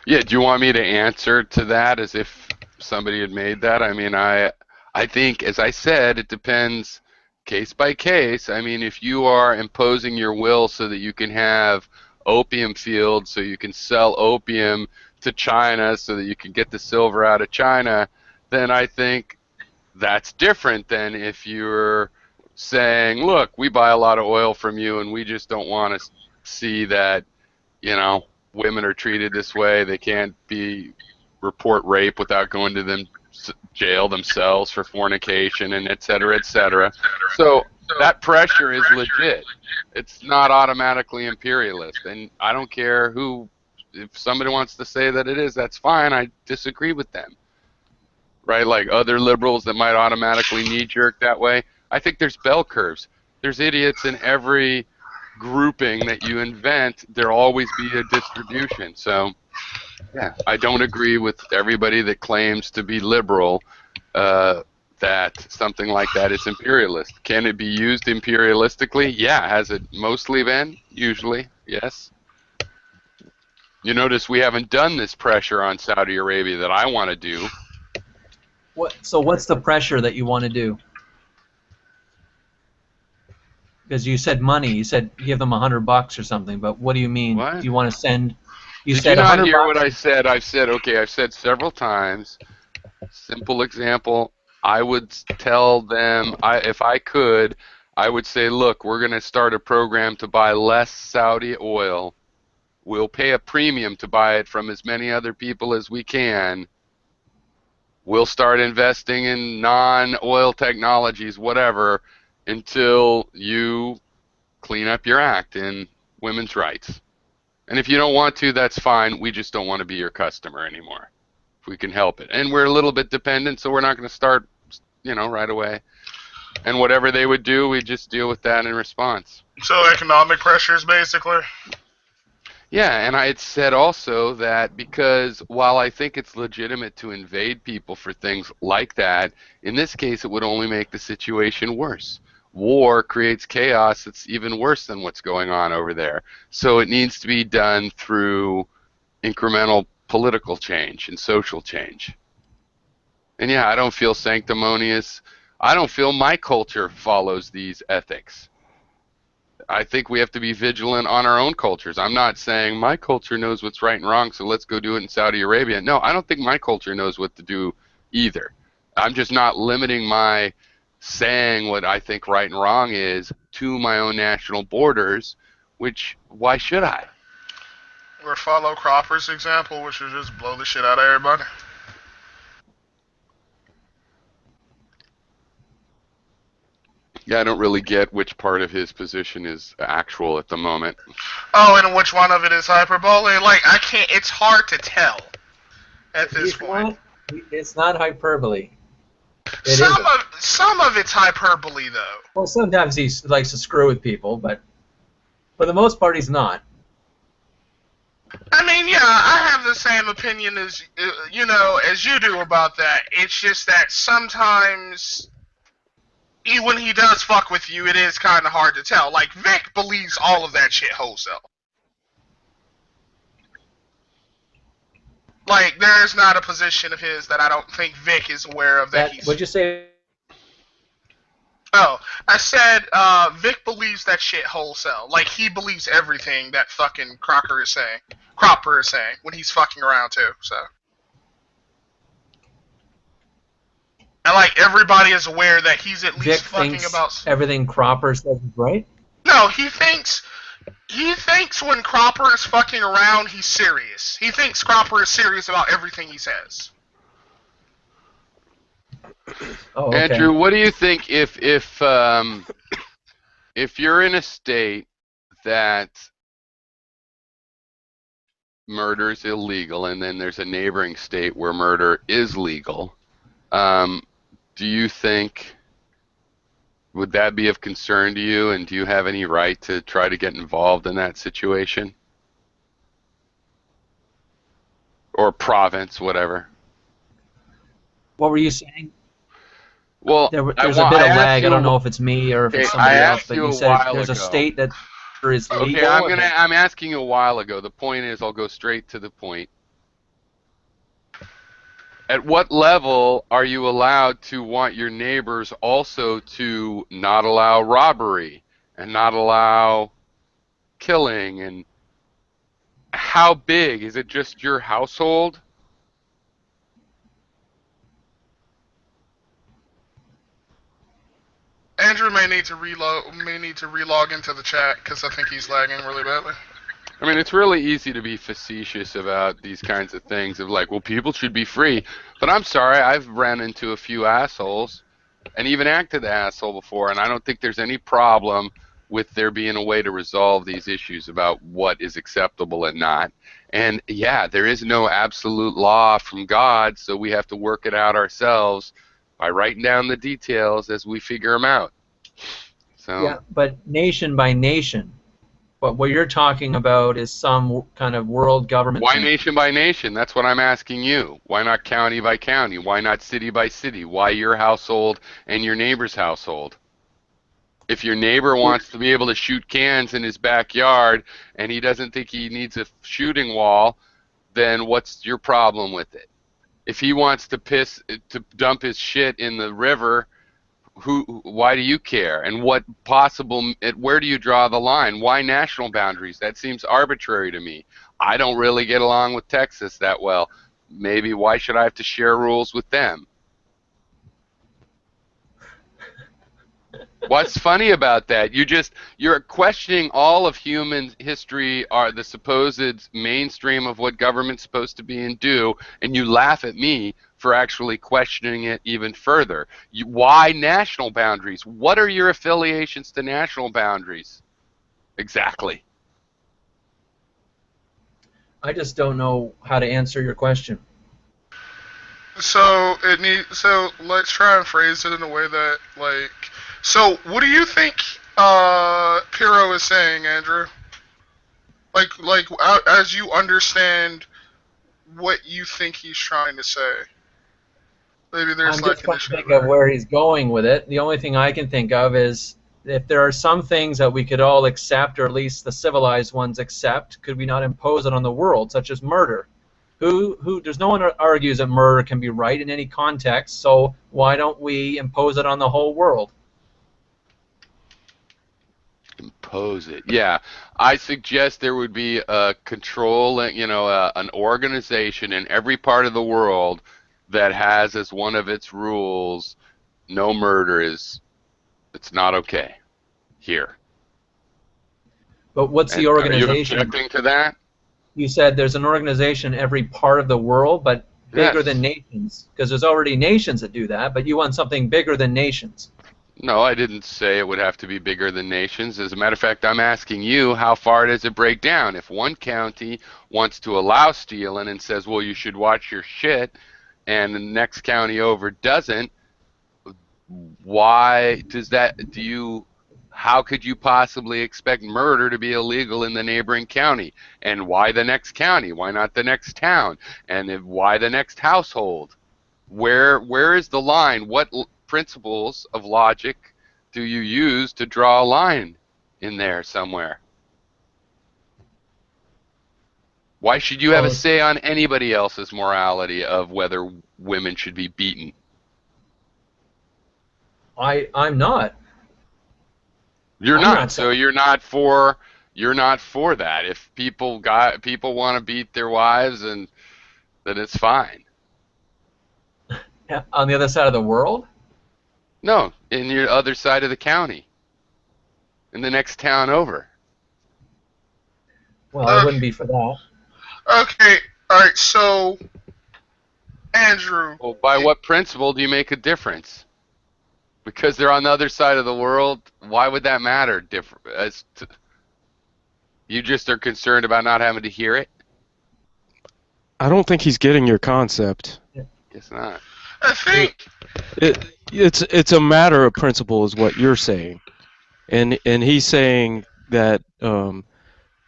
Yeah, do you want me to answer to that as if somebody had made that? I mean, I think, as I said, it depends case by case. I mean, if you are imposing your will so that you can have opium fields, so you can sell opium to China, so that you can get the silver out of China, then I think that's different than if you're saying, look, we buy a lot of oil from you and we just don't want to see that, women are treated this way. They can't report rape without going to jail themselves for fornication and et cetera, et cetera. So that pressure is legit. It's not automatically imperialist. And I don't care if somebody wants to say that it is, that's fine. I disagree with them. Right? Like other liberals that might automatically knee-jerk that way. I think there's bell curves. There's idiots in every grouping that you invent. There'll always be a distribution. So, yeah, I don't agree with everybody that claims to be liberal that something like that is imperialist. Can it be used imperialistically? Yeah. Has it mostly been? Usually, yes. You notice we haven't done this pressure on Saudi Arabia that I want to do. So what's the pressure that you want to do? Because you said money. You said give them $100 or something. But what do you mean? What? Do you want to send? Did you not hear what I said? I've said several times. Simple example. I would tell them, if I could, I would say, look, we're going to start a program to buy less Saudi oil. We'll pay a premium to buy it from as many other people as we can. We'll start investing in non-oil technologies, whatever, until you clean up your act in women's rights. And if you don't want to, that's fine. We just don't want to be your customer anymore, if we can help it. And we're a little bit dependent, so we're not going to start, right away. And whatever they would do, we just deal with that in response. So economic pressures, basically? Yeah, and I had said also that because while I think it's legitimate to invade people for things like that, in this case it would only make the situation worse. War creates chaos that's even worse than what's going on over there. So it needs to be done through incremental political change and social change. And yeah, I don't feel sanctimonious. I don't feel my culture follows these ethics. I think we have to be vigilant on our own cultures. I'm not saying my culture knows what's right and wrong, so let's go do it in Saudi Arabia. No, I don't think my culture knows what to do either. I'm just not limiting my saying what I think right and wrong is to my own national borders, which, why should I? Or follow Cropper's example, which is just blow the shit out of everybody. Yeah, I don't really get which part of his position is actual at the moment. Oh, and which one of it is hyperbole? Like, I can't, it's hard to tell at this point. It's not hyperbole. Some of it's hyperbole, though. Well, sometimes he likes to screw with people, but for the most part, he's not. I mean, yeah, I have the same opinion as you do about that. It's just that sometimes, when he does fuck with you, it is kind of hard to tell. Like, Vic believes all of that shit wholesale. Like, there is not a position of his that I don't think Vic is aware of that he's... What'd you say? Oh, I said Vic believes that shit wholesale. Like, he believes everything that fucking Cropper is saying when he's fucking around too, so. And like, everybody is aware that he's at least Vic fucking thinks about... everything Cropper says is right? No, he thinks when Cropper is fucking around, he's serious. He thinks Cropper is serious about everything he says. Oh, okay. Andrew, what do you think if you're in a state that murder is illegal and then there's a neighboring state where murder is legal, do you think, would that be of concern to you, and do you have any right to try to get involved in that situation? Or province, whatever. What were you saying? Well, there's a bit of lag. I don't know if it's me or if it's somebody else, but you said there's a state that is legal. Okay, I'm asking you a while ago. The point is, I'll go straight to the point. At what level are you allowed to want your neighbors also to not allow robbery and not allow killing? And how big? Is it just your household? Andrew may need to relog into the chat because I think he's lagging really badly. I mean, it's really easy to be facetious about these kinds of things of like, well, people should be free. But I'm sorry, I've ran into a few assholes and even acted the asshole before, and I don't think there's any problem with there being a way to resolve these issues about what is acceptable and not. And yeah, there is no absolute law from God, so we have to work it out ourselves by writing down the details as we figure them out. So Yeah, but nation by nation. But what you're talking about is some kind of world government why thing. nation by nation? That's what I'm asking you. Why not county by county? Why not city by city? Why your household and your neighbor's household? If your neighbor wants to be able to shoot cans in his backyard and he doesn't think he needs a shooting wall, then what's your problem with it? If he wants to dump his shit in the river, why do you care? And where do you draw the line? Why national boundaries? That seems arbitrary to me. I don't really get along with Texas that well. Maybe why should I have to share rules with them? What's funny about that? You're questioning all of human history, are the supposed mainstream of what government's supposed to be and do, and you laugh at me for actually questioning it even further. Why national boundaries? What are your affiliations to national boundaries? Exactly. I just don't know how to answer your question. So let's try and phrase it in a way that like. So what do you think Piro is saying, Andrew? Like as you understand what you think he's trying to say. Maybe there's I'm like just an trying issue to think there. of where he's going with it. The only thing I can think of is if there are some things that we could all accept, or at least the civilized ones accept, could we not impose it on the world, such as murder? There's no one argues that murder can be right in any context, so why don't we impose it on the whole world? Impose it. Yeah, I suggest there would be a control, an organization in every part of the world that has as one of its rules, no murder it's not okay here. But what's the And are you organization? objecting to that? You said there's an organization in every part of the world, but bigger than Yes. nations, because there's already nations that do that, but you want something bigger than nations. No, I didn't say it would have to be bigger than nations. As a matter of fact, I'm asking you, how far does it break down? If one county wants to allow stealing and says, well, you should watch your shit, and the next county over doesn't, how could you possibly expect murder to be illegal in the neighboring county? And why the next county? Why not the next town? And why the next household? Where is the line? What principles of logic do you use to draw a line in there somewhere? Why should you have a say on anybody else's morality of whether women should be beaten? I'm not. You're I'm not. not So you're not for that. If people want to beat their wives, and then it's fine. On the other side of the world? No, in your other side of the county, in the next town over. Well, I wouldn't be for that. Okay, alright, so Andrew. Well, by what principle do you make a difference? Because they're on the other side of the world, why would that matter? You just are concerned about not having to hear it? I don't think he's getting your concept. Guess not. I think It's a matter of principle, is what you're saying, and he's saying that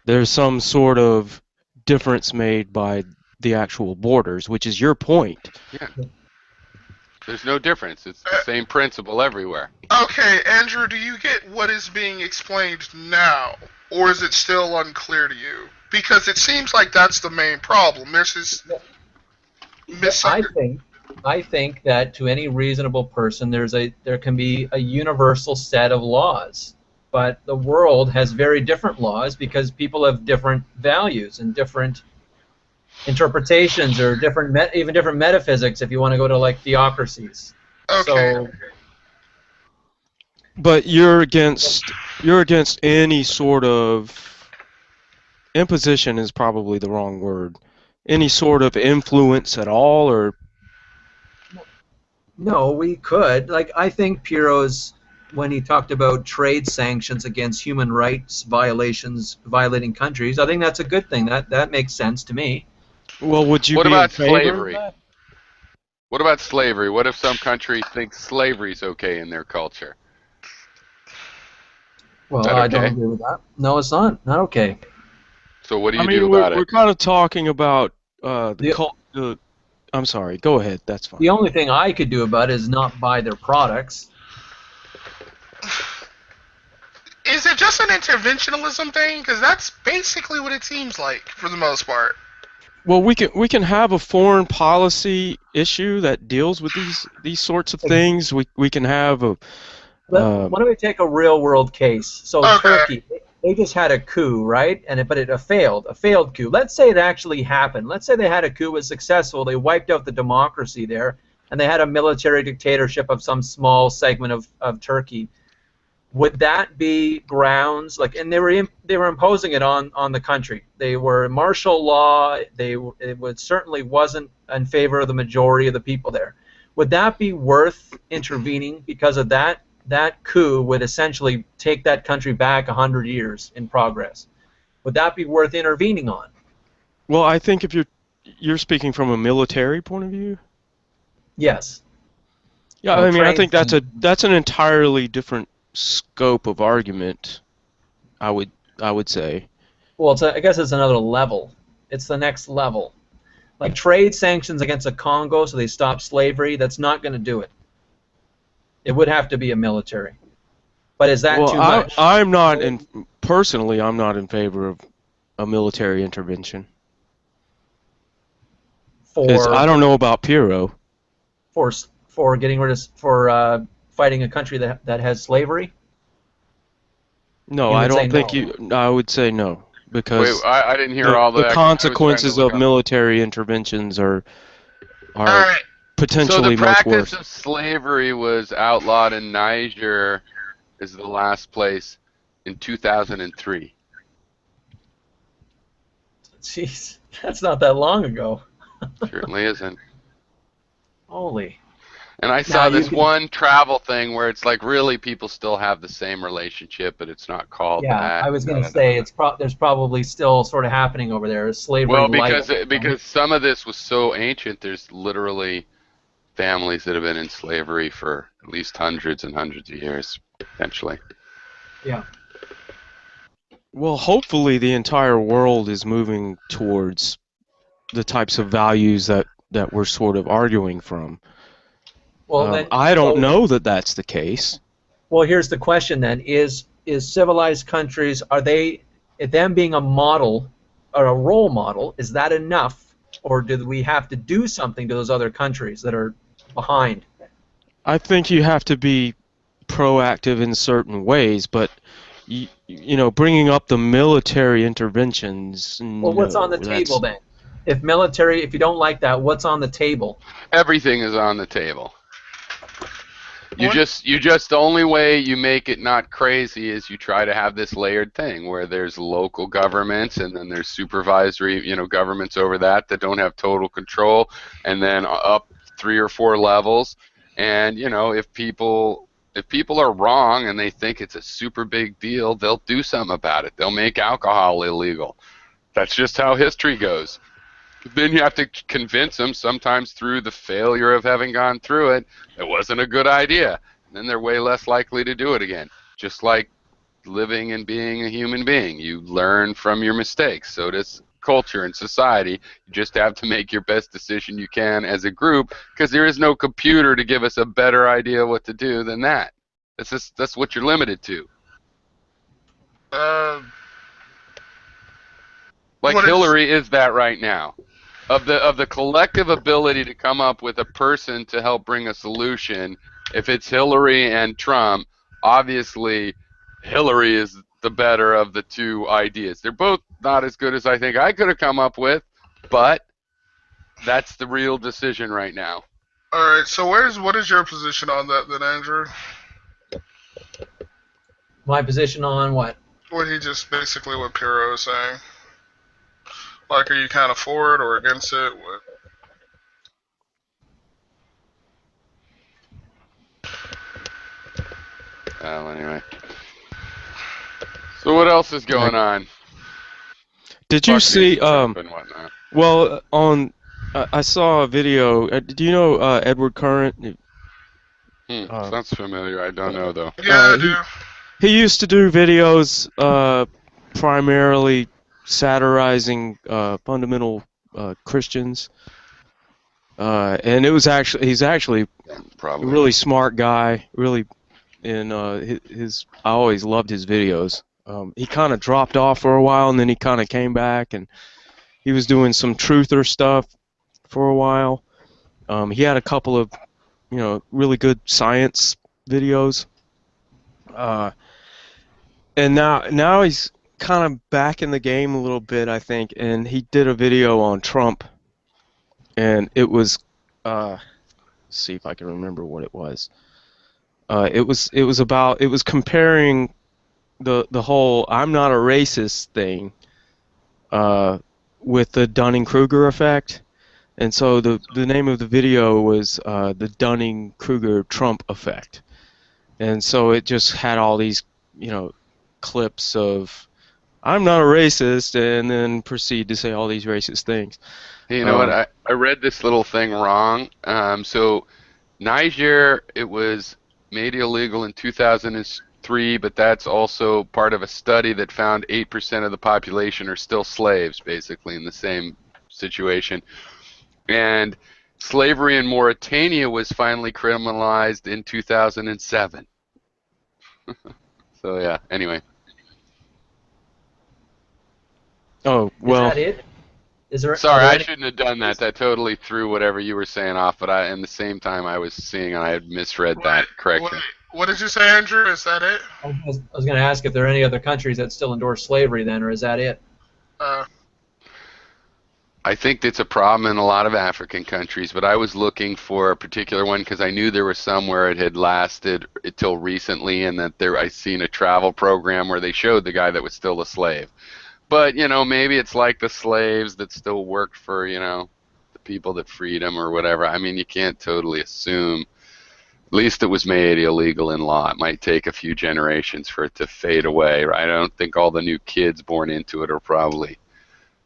there's some sort of difference made by the actual borders, which is your point. Yeah. There's no difference. It's the same principle everywhere. okay, Andrew, do you get what is being explained now? Or is it still unclear to you? Because it seems like that's the main problem. There's this I think that to any reasonable person there can be a universal set of laws. But the world has very different laws because people have different values and different interpretations, or even different metaphysics if you want to go to like theocracies. Okay. So, But you're against any sort of imposition is probably the wrong word. Any sort of influence at all, or no, we could. Like, I think Piro's, when he talked about trade sanctions against human rights violating countries, I think that's a good thing. That makes sense to me. well, would you What be about in favor of slavery? that? What about slavery? What if some country thinks slavery's okay in their culture? Well, that I don't okay? agree with that. No, it's not. Not okay. So what do I you mean, do we're about we're it? kind of talking about the The, cult. I'm sorry. Go ahead. That's fine. the only thing I could do about it is not buy their products. Is it just an interventionism thing? Because that's basically what it seems like for the most part. Well, we can have a foreign policy issue that deals with these sorts of things. We can have a Why don't we take a real world case? So Okay. Turkey, they just had a coup, right? But it failed, a failed coup. Let's say it actually happened. Let's say they had a coup, was successful. They wiped out the democracy there, and they had a military dictatorship of some small segment of Turkey. Would that be grounds like? And they were imposing it on the country. They were martial law. Certainly wasn't in favor of the majority of the people there. Would that be worth intervening because of that? That coup would essentially take that country back 100 years in progress. Would that be worth intervening on? Well, I think if you're speaking from a military point of view. Yes. Yeah, Well, I mean, I train think that's an entirely different scope of argument. I would say. Well, I guess it's another level. It's the next level. Like trade sanctions against the Congo so they stop slavery, that's not going to do it. It would have to be a military. But is that Well, too much? personally, I'm not in favor of a military intervention. Because I don't know about Piro. For getting rid of fighting a country that has slavery? No, You I would say don't think no. I would say no because Wait, I didn't hear all the that. consequences of military interventions are All right. So potentially the much practice worse. of slavery was outlawed in Niger, is the last place, in 2003. Jeez, that's not that long ago. Certainly isn't. Holy. And I saw this one travel thing where it's like really people still have the same relationship, but it's not called Yeah, that. I was going to say there's probably still sort of happening over there. Slavery. Well, because some of this was so ancient, there's literally families that have been in slavery for at least hundreds and hundreds of years, potentially. Yeah. Well, hopefully the entire world is moving towards the types of values that we're sort of arguing from. Well, I don't know that that's the case. Well, here's the question then: Is civilized countries, are they, them being a model or a role model, is that enough, or do we have to do something to those other countries that are behind? I think you have to be proactive in certain ways, but you know, bringing up the military interventions. Well, what's on the table then? If you don't like that, what's on the table? Everything is on the table. You just the only way you make it not crazy is you try to have this layered thing where there's local governments and then there's supervisory, governments over that don't have total control, and then up 3 or 4 levels. And if people are wrong and they think it's a super big deal, they'll do something about it. They'll make alcohol illegal. That's just how history goes. Then you have to convince them, sometimes through the failure of having gone through it, it wasn't a good idea. And then they're way less likely to do it again. Just like living and being a human being. You learn from your mistakes. So does culture and society. You just have to make your best decision you can as a group, because there is no computer to give us a better idea what to do than that. That's what you're limited to. Like Hillary is that right now. Of the collective ability to come up with a person to help bring a solution, if it's Hillary and Trump, obviously Hillary is the better of the two ideas. They're both not as good as I think I could have come up with, but that's the real decision right now. All right, so what is your position on that then, Andrew? My position on what? What Piro is saying. Like, are you kind of for it or against it? What? Well, anyway. So what else is going on? Did you see? Well, I saw a video. Do you know Edward Current? Sounds familiar. I don't know though. Yeah, I do. he used to do videos primarily satirizing fundamental Christians. And he's actually a Probably. really smart guy, really, and I always loved his videos. He kind of dropped off for a while, and then he kind of came back, and he was doing some truther stuff for a while. He had a couple of, really good science videos. And now he's kind of back in the game a little bit, I think, and he did a video on Trump, and it was, let's see if I can remember what it was. It was comparing the whole "I'm not a racist" thing with the Dunning-Kruger effect, and so the name of the video was the Dunning-Kruger Trump effect, and so it just had all these clips of "I'm not a racist" and then proceed to say all these racist things. Hey, you know what? I read this little thing wrong. So Niger, it was made illegal in 2003, but that's also part of a study that found 8% of the population are still slaves, basically, in the same situation. And slavery in Mauritania was finally criminalized in 2007. So, yeah, anyway. Oh, well. Is that it? Sorry, I shouldn't have done that. That totally threw whatever you were saying off, but in the same time I was seeing I had misread that correction. Wait, what did you say, Andrew? Is that it? I was going to ask if there are any other countries that still endorse slavery then, or is that it? I think it's a problem in a lot of African countries, but I was looking for a particular one because I knew there was some where it had lasted until recently, and that I seen a travel program where they showed the guy that was still a slave. But, maybe it's like the slaves that still worked for, the people that freed them or whatever. I mean, you can't totally assume. At least it was made illegal in law. It might take a few generations for it to fade away, right? I don't think all the new kids born into it will probably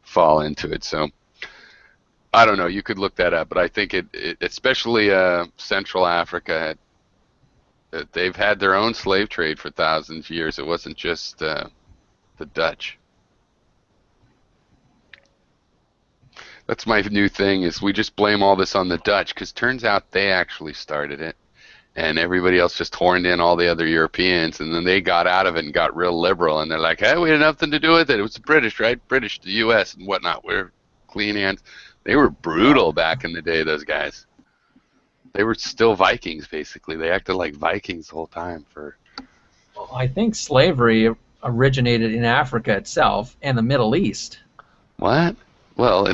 fall into it. So, I don't know. You could look that up. But I think it especially Central Africa, they've had their own slave trade for thousands of years. It wasn't just the Dutch. That's my new thing, is we just blame all this on the Dutch, because turns out they actually started it, and everybody else just horned in all the other Europeans, and then they got out of it and got real liberal, and they're like, hey, we had nothing to do with it. It was the British, right? British, the U.S. and whatnot. We're clean hands. They were brutal back in the day, those guys. They were still Vikings, basically. They acted like Vikings the whole time. Well, I think slavery originated in Africa itself and the Middle East. What? Well,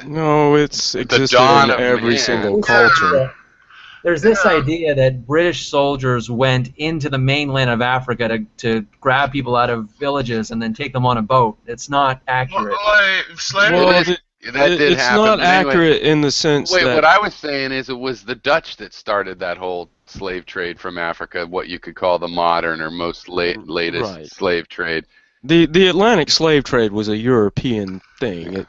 no, it's existed dawn in of every man. single culture. There's this idea that British soldiers went into the mainland of Africa to grab people out of villages and then take them on a boat. It's not accurate. Slavery. Well, that did it's happen. not But anyway, accurate in the sense wait, that... what I was saying is it was the Dutch that started that whole slave trade from Africa, what you could call the modern or most latest Right. slave trade. The Atlantic slave trade was a European thing.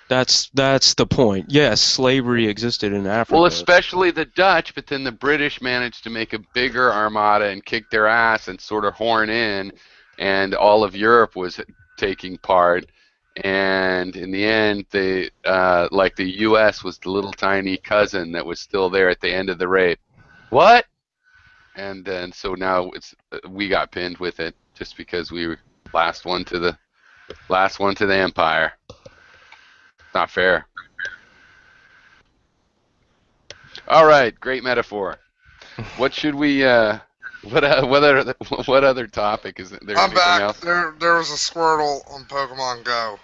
That's the point. Yes, slavery existed in Africa. Well, especially the Dutch, but then the British managed to make a bigger armada and kick their ass and sort of horn in, and all of Europe was taking part. And in the end, they like the U.S. was the little tiny cousin that was still there at the end of the raid. What? And then so now we got pinned with it just because we were last one to the empire. Not fair. All right, great metaphor. What should we? What other topic is there? I'm anything back. else? There was a Squirtle on Pokemon Go.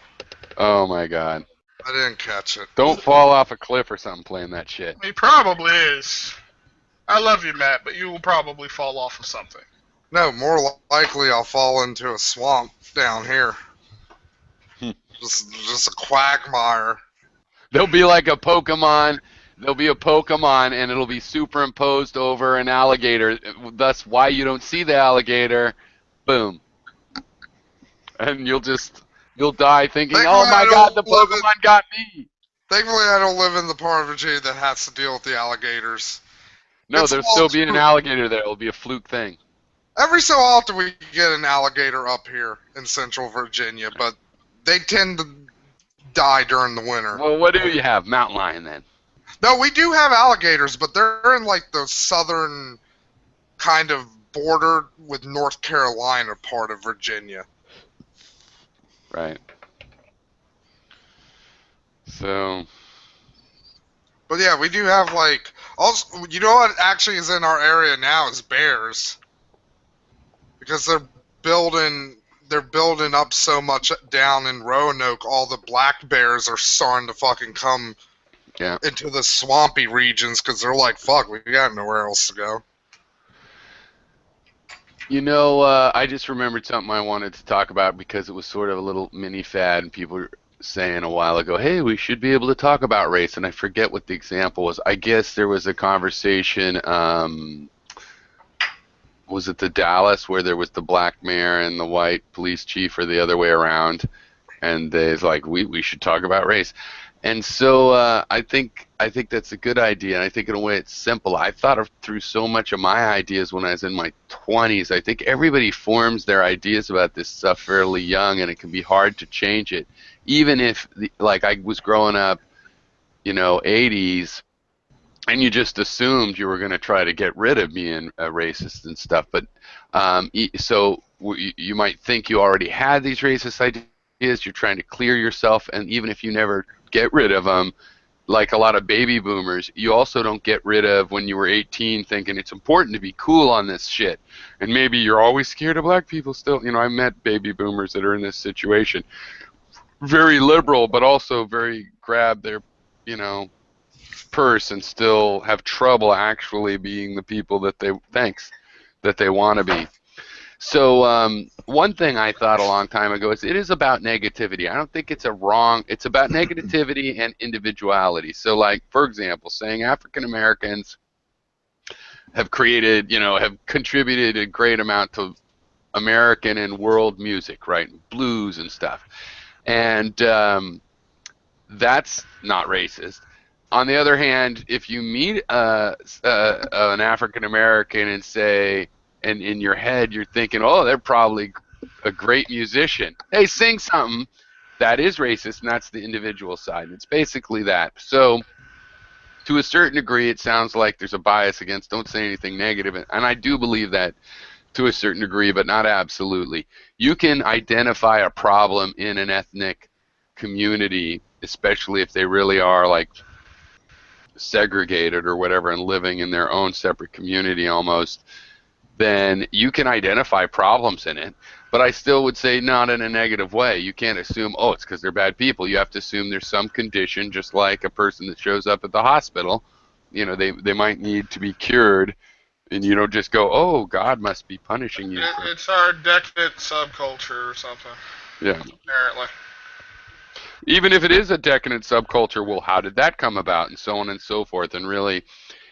Oh my God! I didn't catch it. Don't fall off a cliff or something playing that shit. He probably is. I love you, Matt, but you will probably fall off of something. No, more likely I'll fall into a swamp down here. Just a quagmire. There'll be like a Pokemon. There'll be a Pokemon, and it'll be superimposed over an alligator. Thus, why you don't see the alligator. Boom. And you'll die thinking, Thankfully, oh my I God, the don't live Pokemon got me. Thankfully, I don't live in the part of Virginia that has to deal with the alligators. No, It's there'll all still be an true. alligator there. It'll be a fluke thing. Every so often we get an alligator up here in Central Virginia, but they tend to die during the winter. Well, what do you have? Mountain lion then. No, we do have alligators, but they're in like the southern kind of border with North Carolina part of Virginia. Right. So. But yeah, we do have like also. You know what actually is in our area now is bears, because they're building up so much down in Roanoke. All the black bears are starting to fucking come into the swampy regions because they're like, fuck, we got nowhere else to go. You know, I just remembered something I wanted to talk about because it was sort of a little mini fad, and people were saying a while ago, hey, we should be able to talk about race, and I forget what the example was. I guess there was a conversation, was it the Dallas, where there was the black mayor and the white police chief, or the other way around, and it's like, we should talk about race. And so I think that's a good idea, and I think in a way it's simple. I thought through so much of my ideas when I was in my 20s. I think everybody forms their ideas about this stuff fairly young, and it can be hard to change it. Even if, like, I was growing up, 80s, and you just assumed you were going to try to get rid of being a racist and stuff. But so you might think you already had these racist ideas. You're trying to clear yourself, and even if you never get rid of them, like a lot of baby boomers, you also don't get rid of when you were 18 thinking it's important to be cool on this shit. And maybe you're always scared of black people still. I met baby boomers that are in this situation. Very liberal, but also very grab their, purse and still have trouble actually being the people that they want to be. So one thing I thought a long time ago is it is about negativity. I don't think it's it's about negativity and individuality. So, like, for example, saying African Americans have created, have contributed a great amount to American and world music, right? Blues and stuff. And that's not racist. On the other hand, if you meet an African American and say, and in your head you're thinking, oh, they're probably a great musician. Hey, sing something. That is racist, and that's the individual side. It's basically that. So to a certain degree, it sounds like there's a bias against don't say anything negative, and I do believe that to a certain degree, but not absolutely. You can identify a problem in an ethnic community, especially if they really are like segregated or whatever and living in their own separate community almost, then you can identify problems in it. But I still would say not in a negative way. You can't assume, oh, it's because they're bad people. You have to assume there's some condition, just like a person that shows up at the hospital. They might need to be cured, and you don't just go, oh, God must be punishing you. It's our decadent subculture or something. Yeah. Apparently. Even if it is a decadent subculture, well, how did that come about, and so on and so forth. And really,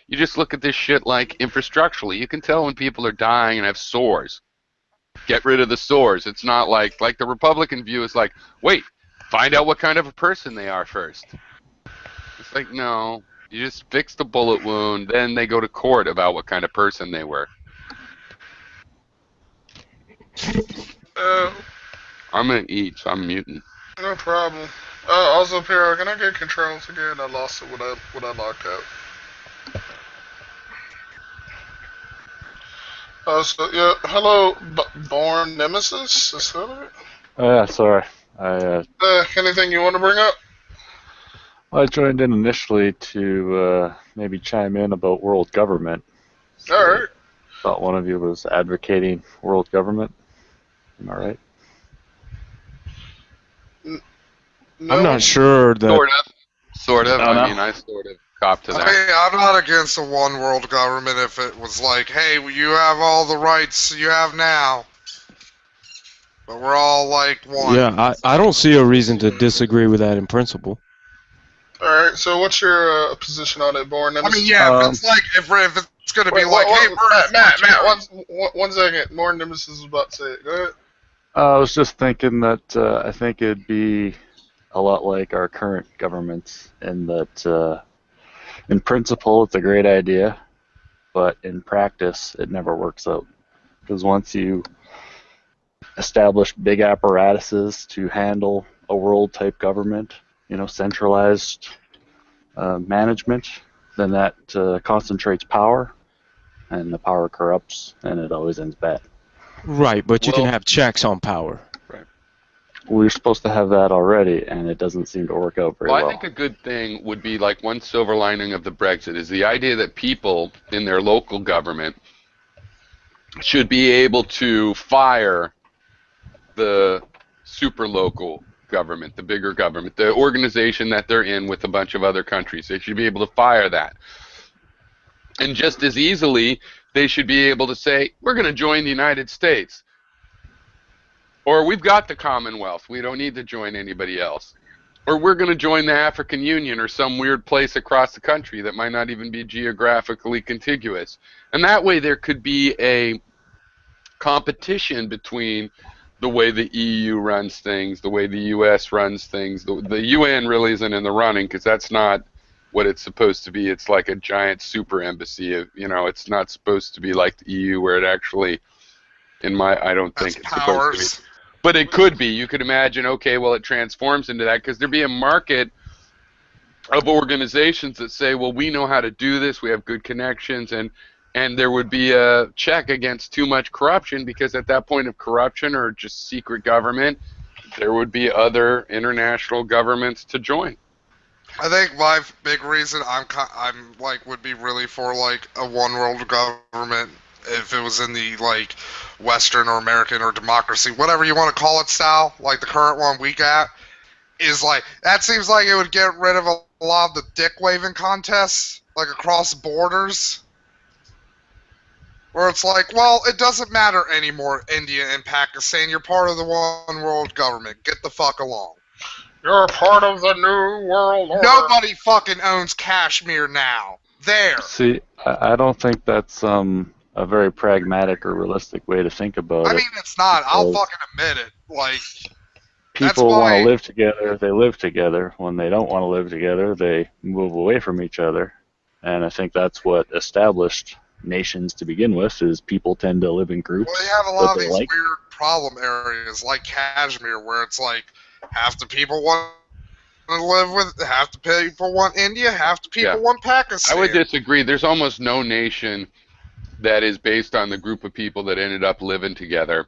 you just look at this shit like infrastructurally. You can tell when people are dying and have sores. Get rid of the sores. It's not like the Republican view is like, wait, find out what kind of a person they are first. It's like, no, you just fix the bullet wound, then they go to court about what kind of person they were. I'm going to eat, so I'm muting. No problem. Also, Piero, can I get controls again? I lost it when I locked out. So, yeah, hello, Born Nemesis, is that it? Yeah, sorry. Anything you want to bring up? I joined in initially to maybe chime in about world government. Alright. Thought one of you was advocating world government. Am I right? No. I'm not sure that. Sort of. No. I sort of cop to that. I'm not against a one world government if it was like, hey, you have all the rights you have now, but we're all like one. Yeah, I don't see a reason to disagree with that in principle. Alright, so what's your position on it, Born Nemesis? I mean, yeah, if it's like, if it's going to be like, hey, Matt, one second. Born Nemesis is about to say it. Go ahead. I was just thinking that I think it'd be a lot like our current governments in that in principle it's a great idea, but in practice it never works out. Because once you establish big apparatuses to handle a world-type government, centralized management, then that concentrates power, and the power corrupts, and it always ends bad. Right, but you can Well- have checks on power. We're supposed to have that already, and it doesn't seem to work out very Well, well. I think a good thing would be like one silver lining of the Brexit is the idea that people in their local government should be able to fire the super local government, the bigger government, the organization that they're in with a bunch of other countries. They should be able to fire that. And just as easily, they should be able to say, we're going to join the United States. Or we've got the Commonwealth. We don't need to join anybody else. Or we're going to join the African Union or some weird place across the country that might not even be geographically contiguous. And that way there could be a competition between the way the EU runs things, the way the US runs things. The UN really isn't in the running because that's not what it's supposed to be. It's like a giant super embassy. It's not supposed to be like the EU where it actually, I don't think it's supposed to be. But it could be. You could imagine, okay, well, it transforms into that because there'd be a market of organizations that say, well, we know how to do this, we have good connections, and there would be a check against too much corruption because at that point of corruption or just secret government, there would be other international governments to join. I think my big reason I'm would be really for like a one world government if it was in the like Western or American or democracy, whatever you want to call it, style, like the current one we got, is like that seems like it would get rid of a lot of the dick waving contests like across borders. Where it's like, well, it doesn't matter anymore, India and Pakistan. You're part of the one world government. Get the fuck along. You're part of the new world order. Nobody fucking owns Kashmir now. There. See, I don't think that's a very pragmatic or realistic way to think about it. I mean, it's not. I'll Because fucking admit it. Like, people want why- to live together, they live together. When they don't want to live together, they move away from each other. And I think that's what established nations to begin with, is people tend to live in groups well, you have a lot of that they these like. weird problem areas like Kashmir where it's like half the people want to live with, half the people want India, half the people Yeah. want Pakistan. I would disagree. There's almost no nation that is based on the group of people that ended up living together,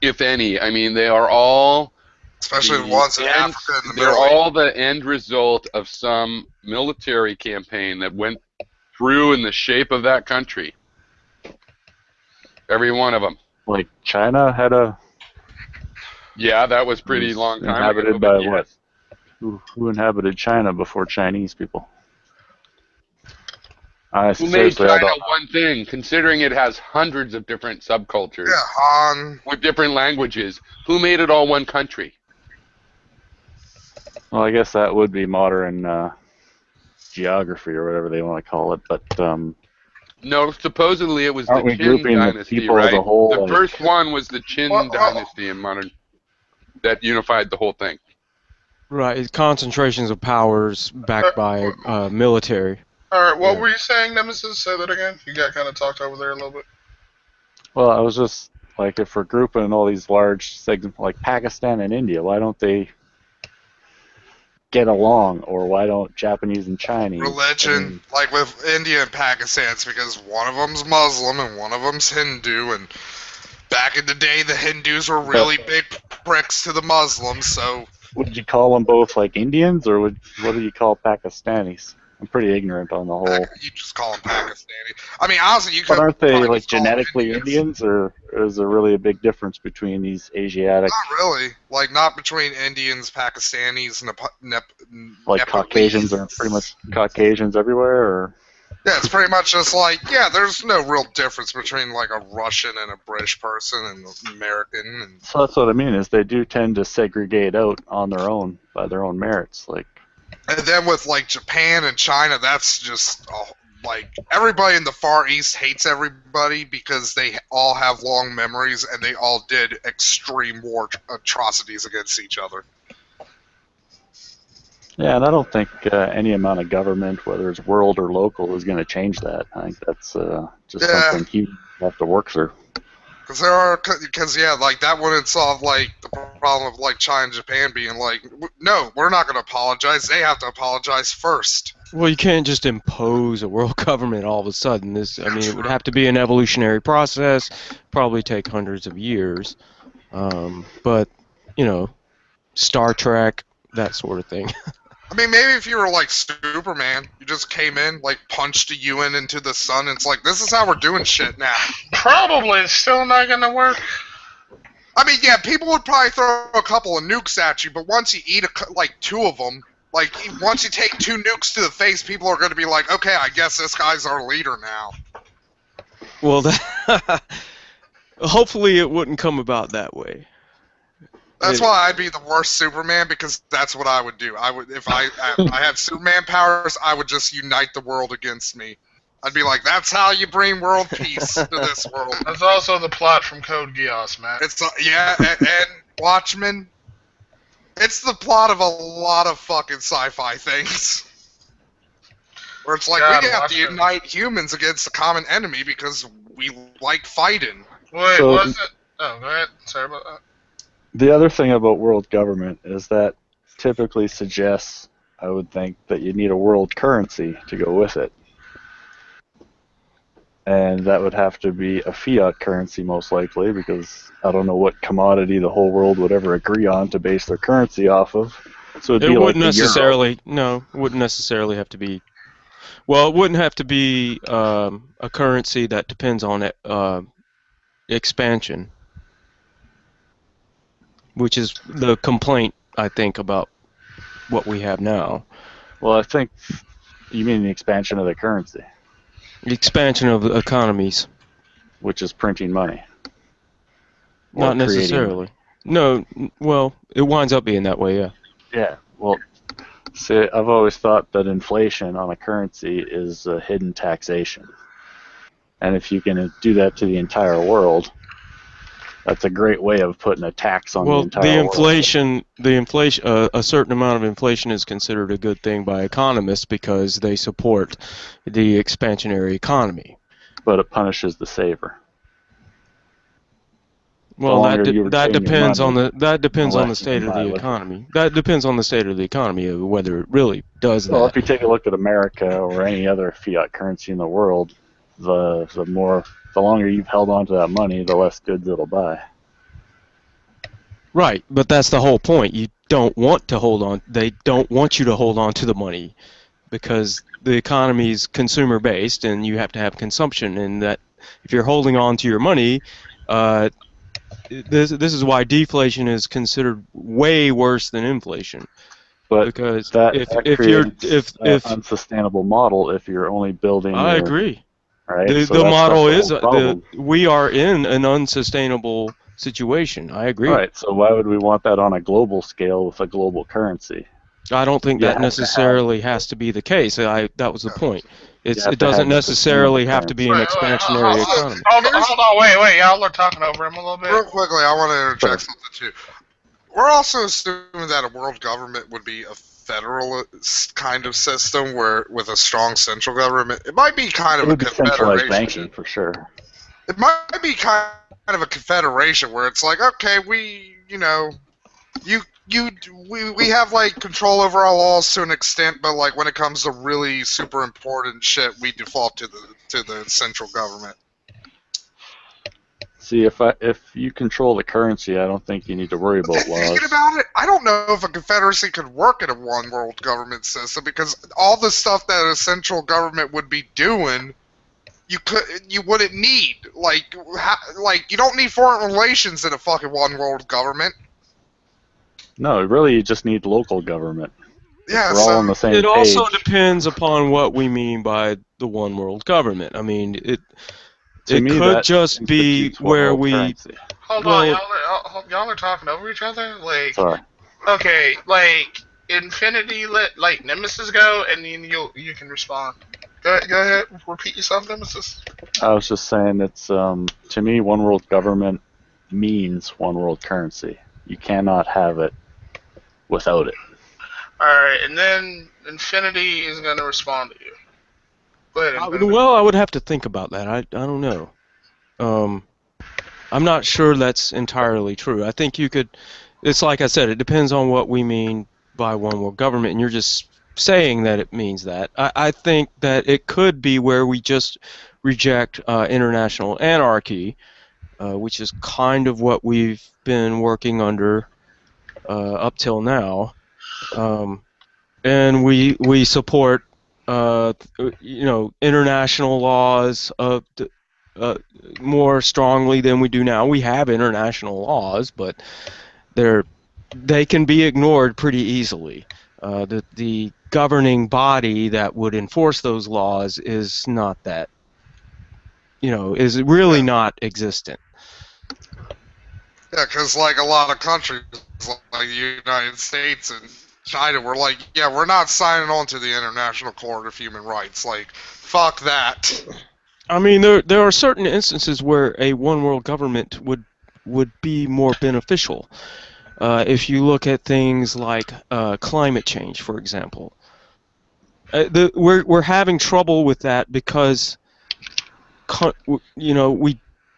if any. I mean, they are all Especially the the ones in end- Africa and the they're Middle East. all the end result of some military campaign that went through in the shape of that country. Every one of them. Like China had a Yeah, that was pretty was long time inhabited ago. by but what? yes. Who inhabited China before Chinese people? Who made Seriously, I China don't know. one thing, considering it has hundreds of different subcultures Yeah, Han. with different languages? Who made it all one country? Well, I guess that would be modern geography or whatever they want to call it. But No, supposedly it was Aren't the we Qin grouping the dynasty, people as right? a whole, The like- first one was the Qin Well, dynasty in modern that unified the whole thing. Right, concentrations of powers backed by military. All right, what Yeah. were you saying, Nemesis? Say that again. You got kind of talked over there a little bit. well, I was just like, if we're grouping all these large segments like Pakistan and India, why don't they get along, or why don't Japanese and Chinese? Religion, like with India and Pakistan, it's because one of them's Muslim and one of them's Hindu, and back in the day, the Hindus were really big pricks to the Muslims, so Would you call them both like Indians, or what do you call Pakistanis? I'm pretty ignorant on the whole. you just call them Pakistani. I mean, honestly, you could. But aren't they probably like just call them genetically Indians, or is there really a big difference between these Asiatic, Not really. Like, not between Indians, Pakistanis, like Nepalese. Caucasians, are pretty much Caucasians everywhere, or? Yeah, it's pretty much just like, yeah, there's no real difference between like a Russian and a British person and an American. And So that's what I mean, is they do tend to segregate out on their own, by their own merits. Like, then with like Japan and China, that's just like everybody in the Far East hates everybody because they all have long memories and they all did extreme war atrocities against each other. yeah, and I don't think any amount of government, whether it's world or local, is going to change that. I think that's just Yeah. something have to work through. Because yeah, like that wouldn't solve like the problem of like China and Japan being like, no, we're not going to apologize. They have to apologize first. Well, you can't just impose a world government all of a sudden. I mean, it would True. have to be an evolutionary process, probably take hundreds of years. But, you know, Star Trek, that sort of thing. I mean, maybe if you were like Superman, you just came in, like punched a UN into the sun, and it's like, this is how we're doing shit now. Probably it's still not gonna work. I mean, yeah, people would probably throw a couple of nukes at you, but once you eat like 2 of them, like once you take 2 nukes to the face, people are going to be like, okay, I guess this guy's our leader now. Well, hopefully it wouldn't come about that way. That's why I'd be the worst Superman, because that's what I would do. I would, if I had Superman powers, I would just unite the world against me. I'd be like, that's how you bring world peace to this world. That's also the plot from Code Geass, man. It's yeah, and Watchmen. It's the plot of a lot of fucking sci-fi things. Where it's like, God, we have to Watchmen. unite humans against the common enemy because we like fighting. Wait, So- was it? Oh, go ahead. Sorry about that. The other thing about world government is that typically suggests, I would think, that you need a world currency to go with it. And that would have to be a fiat currency most likely, because I don't know what commodity the whole world would ever agree on to base their currency off of. So it'd It be like wouldn't the euro. necessarily, no, it wouldn't necessarily have to be, well, it wouldn't have to be a currency that depends on expansion, which is the complaint, I think, about what we have now. Well, I think you mean the expansion of the currency, The expansion of economies. which is printing money. Or Not creating- necessarily. No, well, it winds up being that way, yeah. Yeah, well, see, I've always thought that inflation on a currency is a hidden taxation. And if you can do that to the entire world, that's a great way of putting a tax on the Well, entire the world. inflation, a certain amount of inflation is considered a good thing by economists because they support the expansionary economy. But it punishes the saver. Well, longer you that retain your depends on money, the the less you state can of buy the with it. economy. That depends on the state of the economy of whether it really does Well, that. if you take a look at America or any other fiat currency in the world, the longer you've held on to that money, the less goods it'll buy. Right, but that's the whole point. You don't want to hold on. They don't want you to hold on to the money because the economy is consumer based, and you have to have consumption. And that if you're holding on to your money, this is why deflation is considered way worse than inflation. But Because that if you're creates if an unsustainable model if you're only building. I your- agree. Right? The, So the that's model the is whole problem. we are in an unsustainable situation. I agree. Right. So why would we want that on a global scale with a global currency? I don't think You that have to necessarily has to be the case. That was the point. You have It to doesn't have a necessarily sustainable have to be an Wait, expansionary economy. Hold on, wait, y'all are talking over him a little Real bit. quickly, I want to interject something too. We're also assuming that a world government would be a federalist kind of system where with a strong central government. It might be kind It of a would be centralized confederation. banking for sure. It might be kind of a confederation where it's like, okay, we have like control over our laws to an extent, but like when it comes to really super important shit, we default to the central government. See, if you control the currency, I don't think you need to worry about laws. Thinking about it, I don't know if a confederacy could work in a one world government system because all the stuff that a central government would be doing, you wouldn't need like you don't need foreign relations in a fucking one world government. No, really, you just need local government. Yeah, We're all so on the same It also page. depends upon what we mean by the one world government. I mean, it To me, could that just be institutes one where world we. currency. Hold Well- on, y'all are talking over each other. Like, Sorry. okay, like Infinity let like Nemesis go, and then you can respond. Go ahead, repeat yourself, Nemesis. I was just saying it's to me, one world government means one world currency. You cannot have it without it. All right, and then Infinity is gonna respond to you. Go ahead. Infinity. Well, I would have to think about that. I don't know. I'm not sure that's entirely true. I think you could. It's like I said. It depends on what we mean by one world government, and you're just saying that it means that. I think that it could be where we just reject international anarchy, which is kind of what we've been working under up till now, and we support international laws more strongly than we do now. We have international laws, but they can be ignored pretty easily. The governing body that would enforce those laws is not that, is really not existent. Yeah, because like a lot of countries, like the United States and China, were like, yeah, we're not signing on to the International Court of Human Rights. Like, fuck that. I mean, there are certain instances where a one world government would be more beneficial. If you look at things like climate change, for example, we're having trouble with that because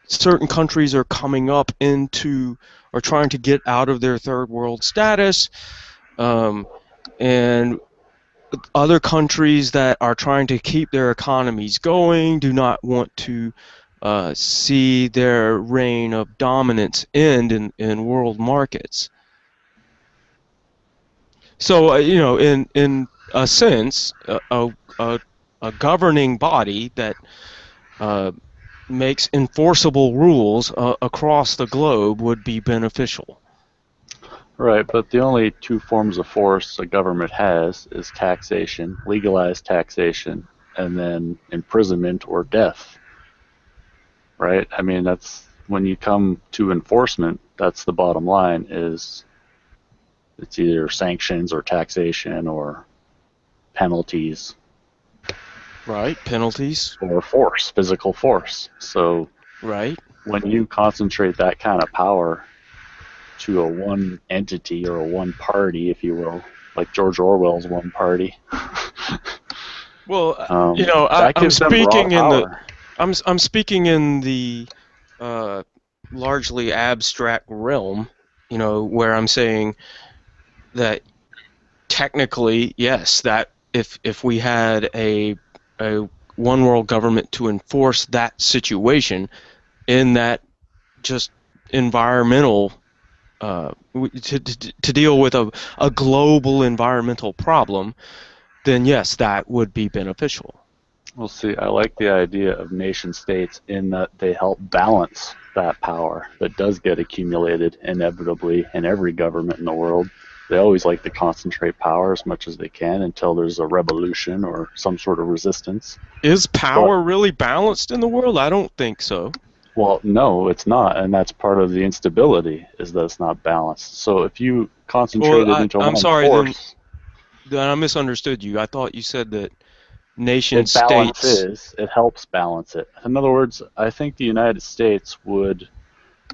certain countries are coming up into or trying to get out of their third world status, and other countries that are trying to keep their economies going do not want to see their reign of dominance end in world markets. So, in a sense, a governing body that makes enforceable rules across the globe would be beneficial. Right, but the only two forms of force a government has is taxation, legalized taxation, and then imprisonment or death. Right? I mean, that's when you come to enforcement, that's the bottom line, is it's either sanctions or taxation or penalties. Right, penalties. Or force, physical force. So right, when you concentrate that kind of power to a one entity or a one party, if you will, like George Orwell's one party. Well, I'm speaking in power. I'm speaking in the largely abstract realm, where I'm saying that technically, yes, that if we had a one world government to enforce that situation in that just environmental to deal with a global environmental problem, then yes, that would be beneficial. Well, see, I like the idea of nation states in that they help balance that power that does get accumulated inevitably in every government in the world. They always like to concentrate power as much as they can until there's a revolution or some sort of resistance. Is power really balanced in the world? I don't think so. Well, no, it's not, and that's part of the instability, is that it's not balanced. So if you concentrate it into one force... Then I misunderstood you. I thought you said that nation states... It balances, it helps balance it. In other words, I think the United States would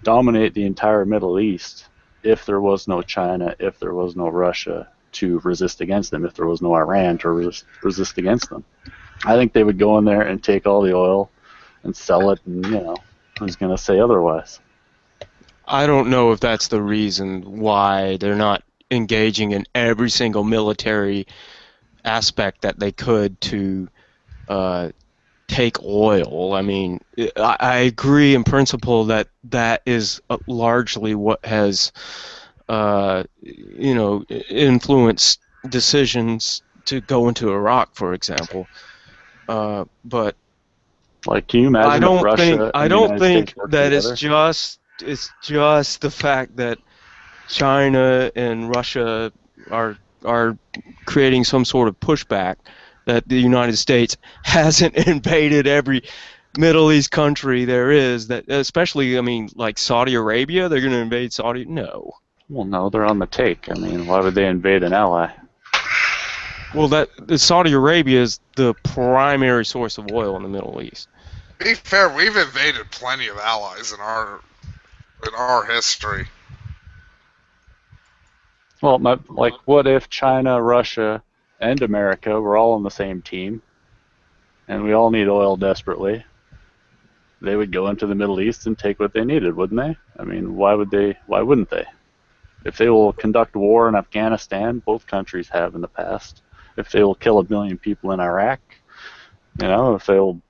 dominate the entire Middle East if there was no China, if there was no Russia to resist against them, if there was no Iran to resist against them. I think they would go in there and take all the oil and sell it, and, who's going to say otherwise? I don't know if that's the reason why they're not engaging in every single military aspect that they could to take oil. I mean, I agree in principle that that is largely what has, influenced decisions to go into Iraq, for example. But like, can you imagine? I don't think that it's just the fact that China and Russia are creating some sort of pushback, that the United States hasn't invaded every Middle East country there is, that especially, I mean, like Saudi Arabia, they're going to invade Saudi? No. Well, no, they're on the take. I mean, why would they invade an ally? Well, Saudi Arabia is the primary source of oil in the Middle East. To be fair, we've invaded plenty of allies in our history. Well, what if China, Russia, and America were all on the same team, and we all need oil desperately? they would go into the Middle East and take what they needed, wouldn't they? I mean, why wouldn't they? If they will conduct war in Afghanistan, both countries have in the past. If they will kill 1 million people in Iraq, if they will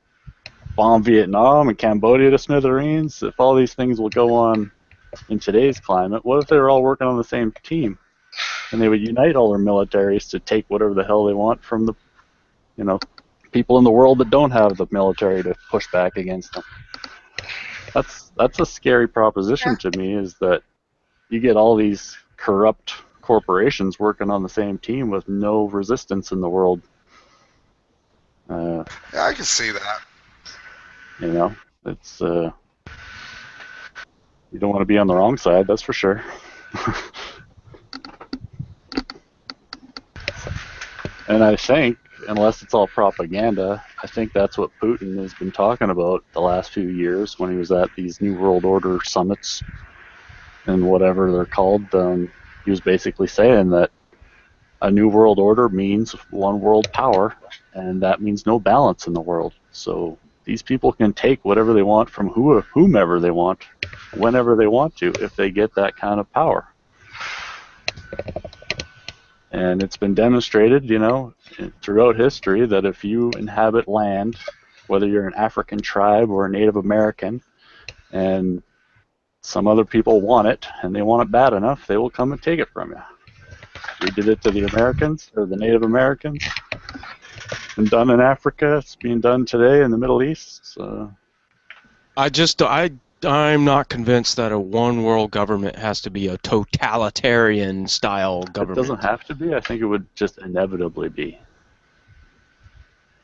bomb Vietnam and Cambodia to smithereens, if all these things will go on in today's climate, what if they were all working on the same team? And they would unite all their militaries to take whatever the hell they want from the, people in the world that don't have the military to push back against them. That's a scary proposition to me, is that you get all these corrupt corporations working on the same team with no resistance in the world. Yeah, I can see that. It's you don't want to be on the wrong side, that's for sure. And I think, unless it's all propaganda, I think that's what Putin has been talking about the last few years when he was at these New World Order summits and whatever they're called. He was basically saying that a New World Order means one world power, and that means no balance in the world. So these people can take whatever they want from whomever they want, whenever they want to, if they get that kind of power. And it's been demonstrated, throughout history, that if you inhabit land, whether you're an African tribe or a Native American, and some other people want it, and they want it bad enough, they will come and take it from you. We did it to the Americans, or the Native Americans. It's been done in Africa. It's being done today in the Middle East. So. I'm not convinced that a one world government has to be a totalitarian style government. It doesn't have to be. I think it would just inevitably be.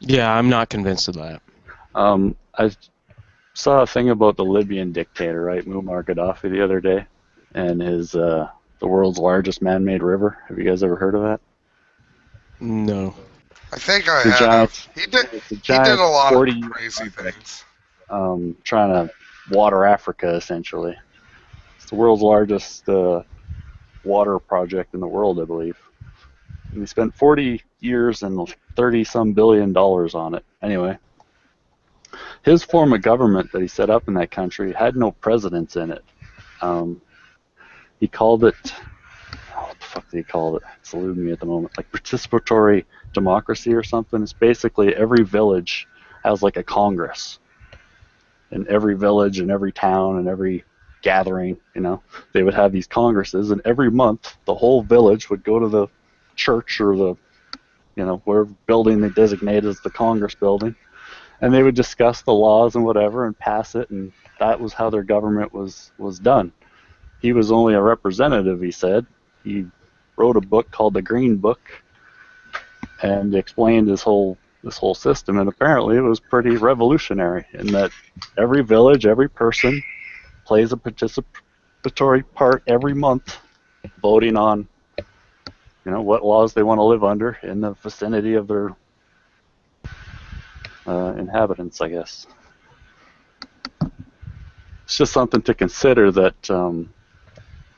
Yeah, I'm not convinced of that. I saw a thing about the Libyan dictator, right, Muammar Gaddafi, the other day, and his the world's largest man-made river. Have you guys ever heard of that? No. I think I have. He did a lot of crazy things. Trying to water Africa, essentially. It's the world's largest water project in the world, I believe. And he spent 40 years and 30-some billion dollars on it. Anyway, his form of government that he set up in that country had no presidents in it. He called it, what the fuck did he call it? It's eluding me at the moment. Like participatory democracy or something. It's basically every village has like a congress. In every village and every town and every gathering, they would have these congresses, and every month the whole village would go to the church or the, whatever building they designate as the Congress building, and they would discuss the laws and whatever and pass it, and that was how their government was done. He was only a representative, he said. He wrote a book called The Green Book and explained this whole system, and apparently it was pretty revolutionary in that every village, every person plays a participatory part every month, voting on, what laws they want to live under in the vicinity of their inhabitants, I guess. It's just something to consider that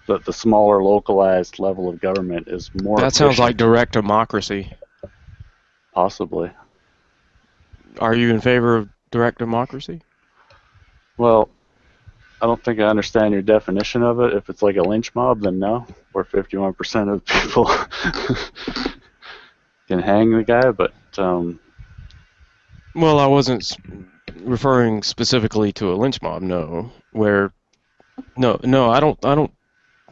that the smaller localized level of government is more That sounds like direct democracy. Possibly. Are you in favor of direct democracy? Well, I don't think I understand your definition of it. If it's like a lynch mob, then no. Where 51% of people can hang the guy, but... Well, I wasn't referring specifically to a lynch mob, no.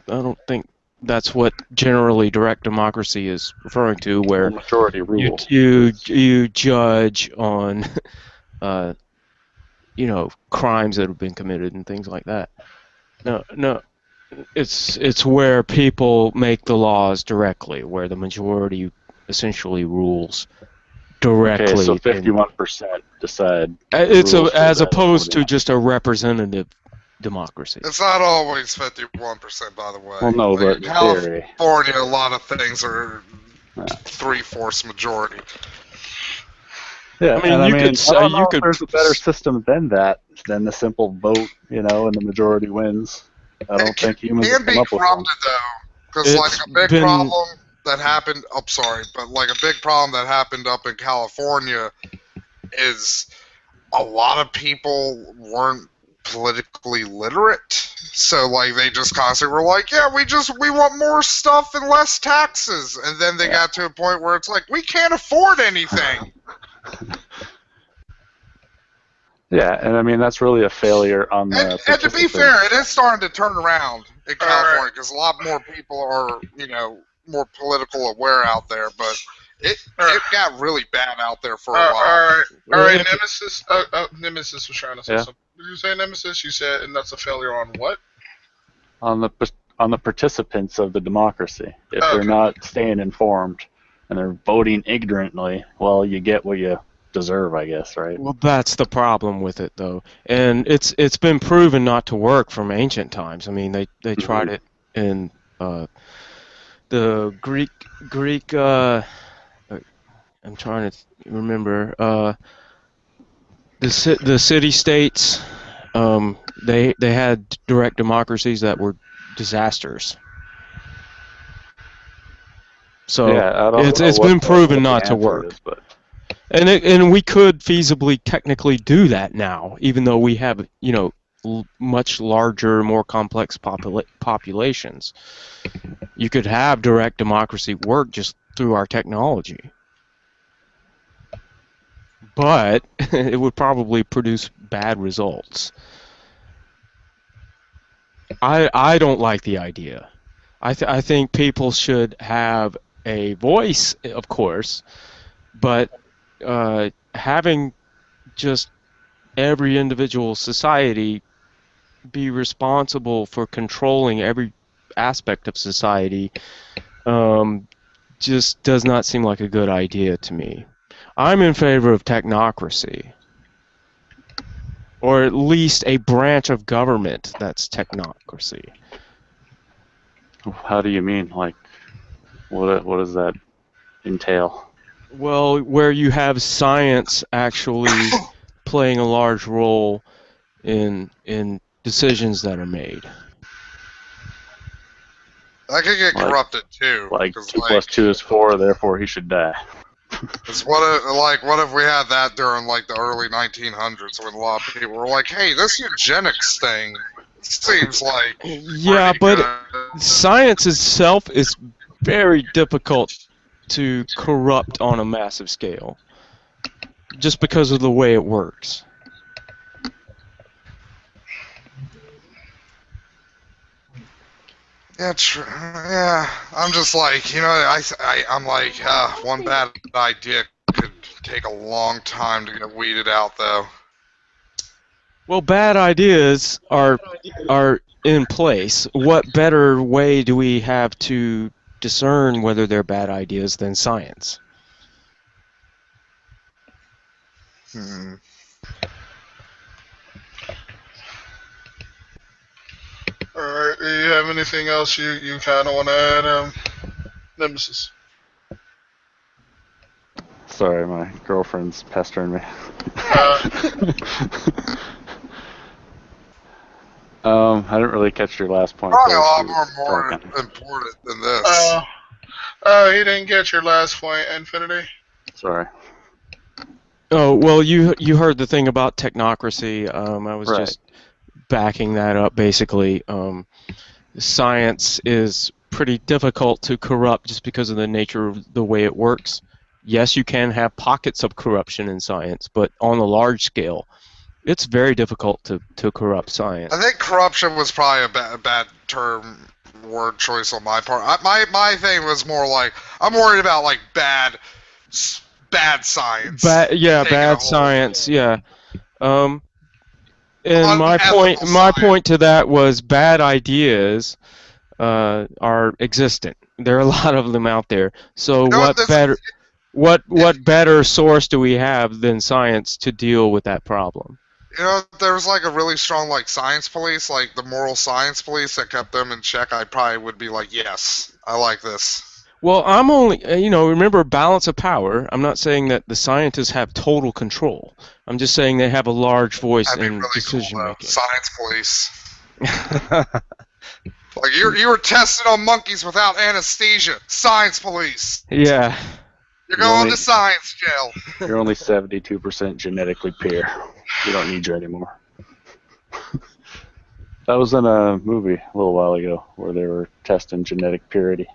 I don't think that's what generally direct democracy is referring to, where majority rule. You judge on crimes that have been committed and things like that. No, it's where people make the laws directly, where the majority essentially rules directly. Okay, so 51% decide. It's as opposed to just a representative democracy. It's not always 51%, by the way. Well, no, but in California, a lot of things are 3/4 majority. Yeah, I mean, there's a better system than that, than the simple vote, and the majority wins. I don't think humans can come up with one. corrupted though, because a big problem that happened. I'm sorry, but a big problem that happened up in California is a lot of people weren't politically literate, so like they just constantly were like, yeah, we want more stuff and less taxes, and then they got to a point where it's like, we can't afford anything. Yeah, and I mean that's really a failure on the. And to be fair, it is starting to turn around in California because a lot more people are, more political aware out there. But it got really bad out there for a while. All right. Nemesis. Nemesis was trying to say something. Did you say Nemesis? You said, and that's a failure on what? On the participants of the democracy. If they're not staying informed and they're voting ignorantly, well, you get what you deserve, I guess, right? Well, that's the problem with it, though, and it's been proven not to work from ancient times. I mean, they tried it in the Greek. I'm trying to remember the city-states. They had direct democracies that were disasters. So it's been proven not to work. And we could feasibly, technically do that now, even though we have, much larger, more complex populations. You could have direct democracy work just through our technology. But it would probably produce bad results. I don't like the idea. I think people should have a voice, of course, but having just every individual society be responsible for controlling every aspect of society just does not seem like a good idea to me. I'm in favor of technocracy, or at least a branch of government that's technocracy. How do you mean? Like, what does that entail? Well, where you have science actually playing a large role in decisions that are made. That could get corrupted too. Like 2 + 2 is 4, therefore he should die. What if we had that during like the early 1900s when a lot of people were like, hey, this eugenics thing seems like but science itself is very difficult to corrupt on a massive scale, just because of the way it works. Yeah, true. Yeah, I'm just like, I'm like, one bad idea could take a long time to get weeded out, though. Well, bad ideas are in place. What better way do we have to discern whether they're bad ideas than science? Alright, do you have anything else you kind of want to add, Nemesis? Sorry, my girlfriend's pestering me. I didn't really catch your last point. Probably a lot more important than this. He didn't get your last point, Infinity. Sorry. Oh, well, you heard the thing about technocracy. I was just backing that up, basically. Science is pretty difficult to corrupt just because of the nature of the way it works. Yes, you can have pockets of corruption in science, but on a large scale, it's very difficult to corrupt science. I think corruption was probably a bad word choice on my part. My thing was more like, I'm worried about like bad science. Bad science. Yeah. And my point to that was bad ideas are existent. There are a lot of them out there. So what better source do we have than science to deal with that problem? There was like a really strong like science police, like the moral science police that kept them in check. I probably would be like, yes, I like this. Well, I'm only, remember balance of power. I'm not saying that the scientists have total control. I'm just saying they have a large voice in decision making. Science police. Like you were tested on monkeys without anesthesia. Science police. Yeah. You're going to science jail. You're only 72% genetically pure. We don't need you anymore. That was in a movie a little while ago where they were testing genetic purity.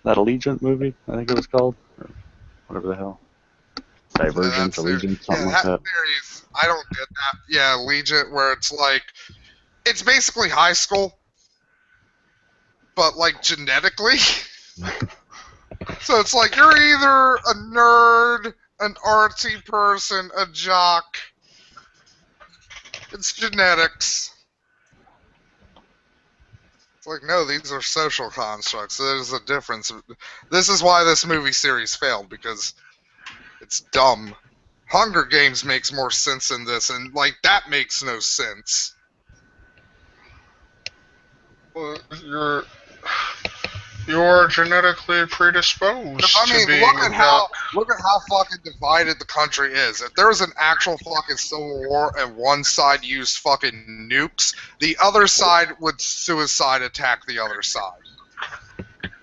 That Allegiant movie, I think it was called, or whatever the hell. Divergent, Allegiant, something like that. Series, I don't get that. Yeah, Allegiant, where it's like, it's basically high school, but like genetically. So it's like you're either a nerd, an artsy person, a jock. It's genetics. It's like, no, these are social constructs. There's a difference. This is why this movie series failed, because it's dumb. Hunger Games makes more sense than this, and like that makes no sense. Well, you're genetically predisposed I mean, to being look at how fucking divided the country is. If there was an actual fucking civil war and one side used fucking nukes, the other side would suicide attack the other side.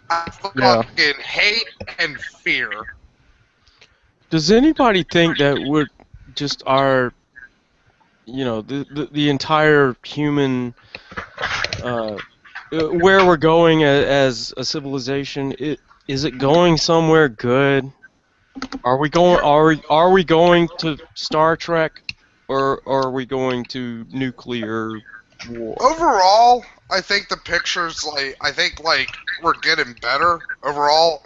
I fucking hate and fear. Does anybody think that we're just our, the entire human, where we're going as a civilization, is it going somewhere good? Are we going to Star Trek, or are we going to nuclear war? Overall, I think the pictures we're getting better overall,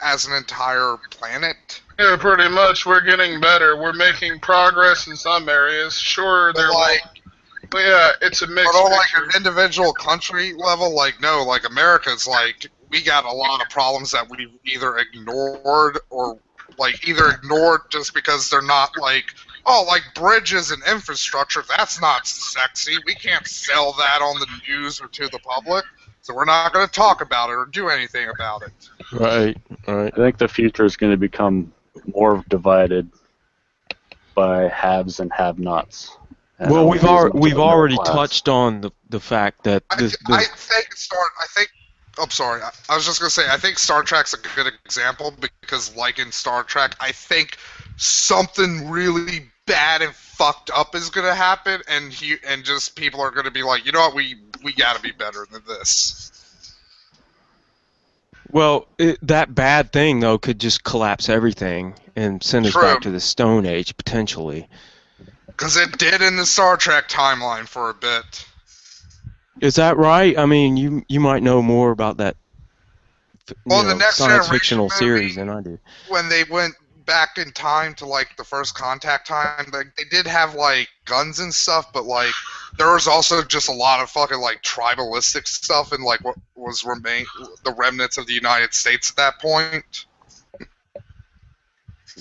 as an entire planet. Yeah, pretty much. We're getting better. We're making progress in some areas. Sure, they're but yeah, it's a mixed But on picture. an individual country level, America's we got a lot of problems that we've either ignored or just because they're not bridges and infrastructure. That's not sexy. We can't sell that on the news or to the public, so we're not going to talk about it or do anything about it. Right. I think the future is going to become more divided by haves and have-nots. Well, we've already touched on the fact that I'm sorry. I was just gonna say I think Star Trek's a good example because, like in Star Trek, I think something really bad and fucked up is gonna happen, and just people are gonna be like, you know what, we gotta be better than this. Well, that bad thing though could just collapse everything and send us back to the Stone Age potentially. Because it did in the Star Trek timeline for a bit. Is that right? I mean, you might know more about that the Next science fictional movie, series than I do. When they went back in time to the first Contact time, they did have guns and stuff, but there was also just a lot of fucking tribalistic stuff and what was the remnants of the United States at that point.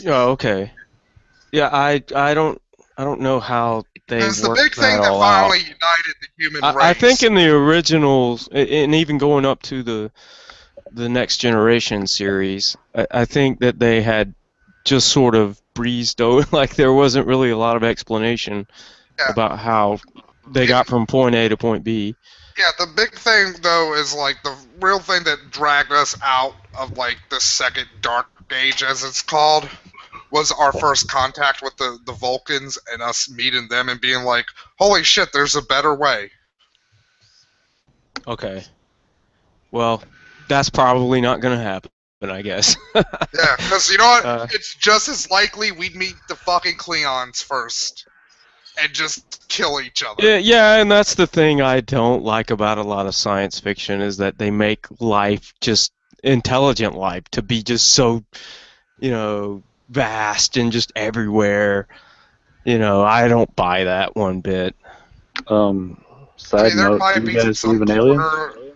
Oh, okay. Yeah, I don't know how they worked the big thing that finally united the human race. I think in the originals, and even going up to the Next Generation series, I think that they had just sort of breezed over, there wasn't really a lot of explanation about how they got from point A to point B. Yeah, the big thing, though, is, the real thing that dragged us out of, the second Dark Age, as it's called, was our first contact with the Vulcans and us meeting them and being like, holy shit, there's a better way. Okay. Well, that's probably not going to happen, I guess. Yeah, because you know what? It's just as likely we'd meet the fucking Klingons first and just kill each other. Yeah, and that's the thing I don't like about a lot of science fiction is that they make life, just intelligent life, to be just so, vast and just everywhere. I don't buy that one bit. Side note, do you guys believe in aliens?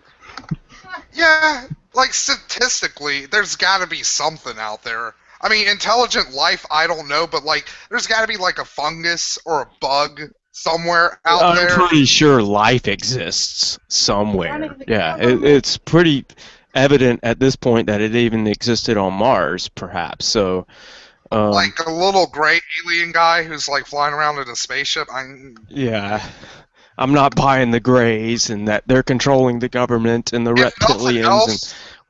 Yeah, statistically, there's got to be something out there. I mean, intelligent life, I don't know, but there's got to be a fungus or a bug somewhere out there. I'm pretty sure life exists somewhere. Yeah, it's pretty evident at this point that it even existed on Mars, perhaps. So, a little gray alien guy who's flying around in a spaceship. Yeah, I'm not buying the Greys and that they're controlling the government and the reptilians and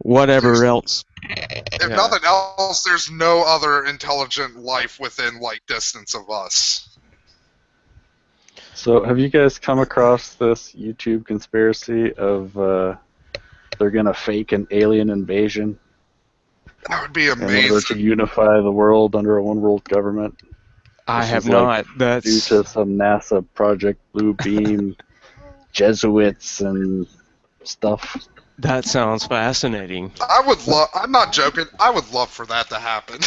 whatever else. If Yeah. nothing else, there's no other intelligent life within like distance of us. So, have you guys come across this YouTube conspiracy of they're gonna fake an alien invasion That would be in order amazing. to unify the world under a one world government? I This have is like not. Due That's to some NASA Project Blue Beam Jesuits and stuff. that sounds fascinating. I would love. I'm not joking. I would love for that to happen.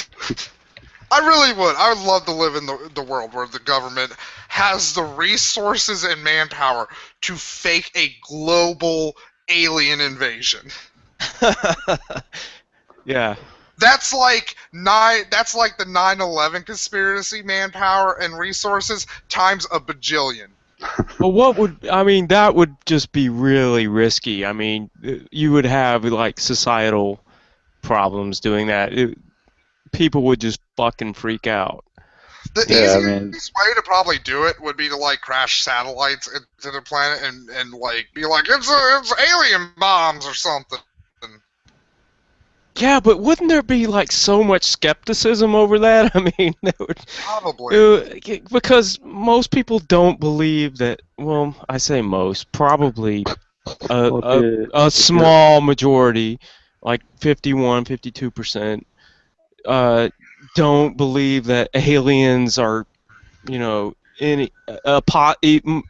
I really would. I would love to live in the world where the government has the resources and manpower to fake a global alien invasion. Yeah. That's like That's like the 9/11 conspiracy manpower and resources times a bajillion. Well, that would just be really risky. I mean, you would have like societal problems doing that. People would just fucking freak out. The Yeah, I easiest mean- way to probably do it would be to like crash satellites into the planet and like be like it's alien bombs or something. Yeah, but wouldn't there be like so much skepticism over that? I mean, that would, Probably. because most people don't believe that. Well, I say most, probably a small majority, like 51, 52%, don't believe that aliens are,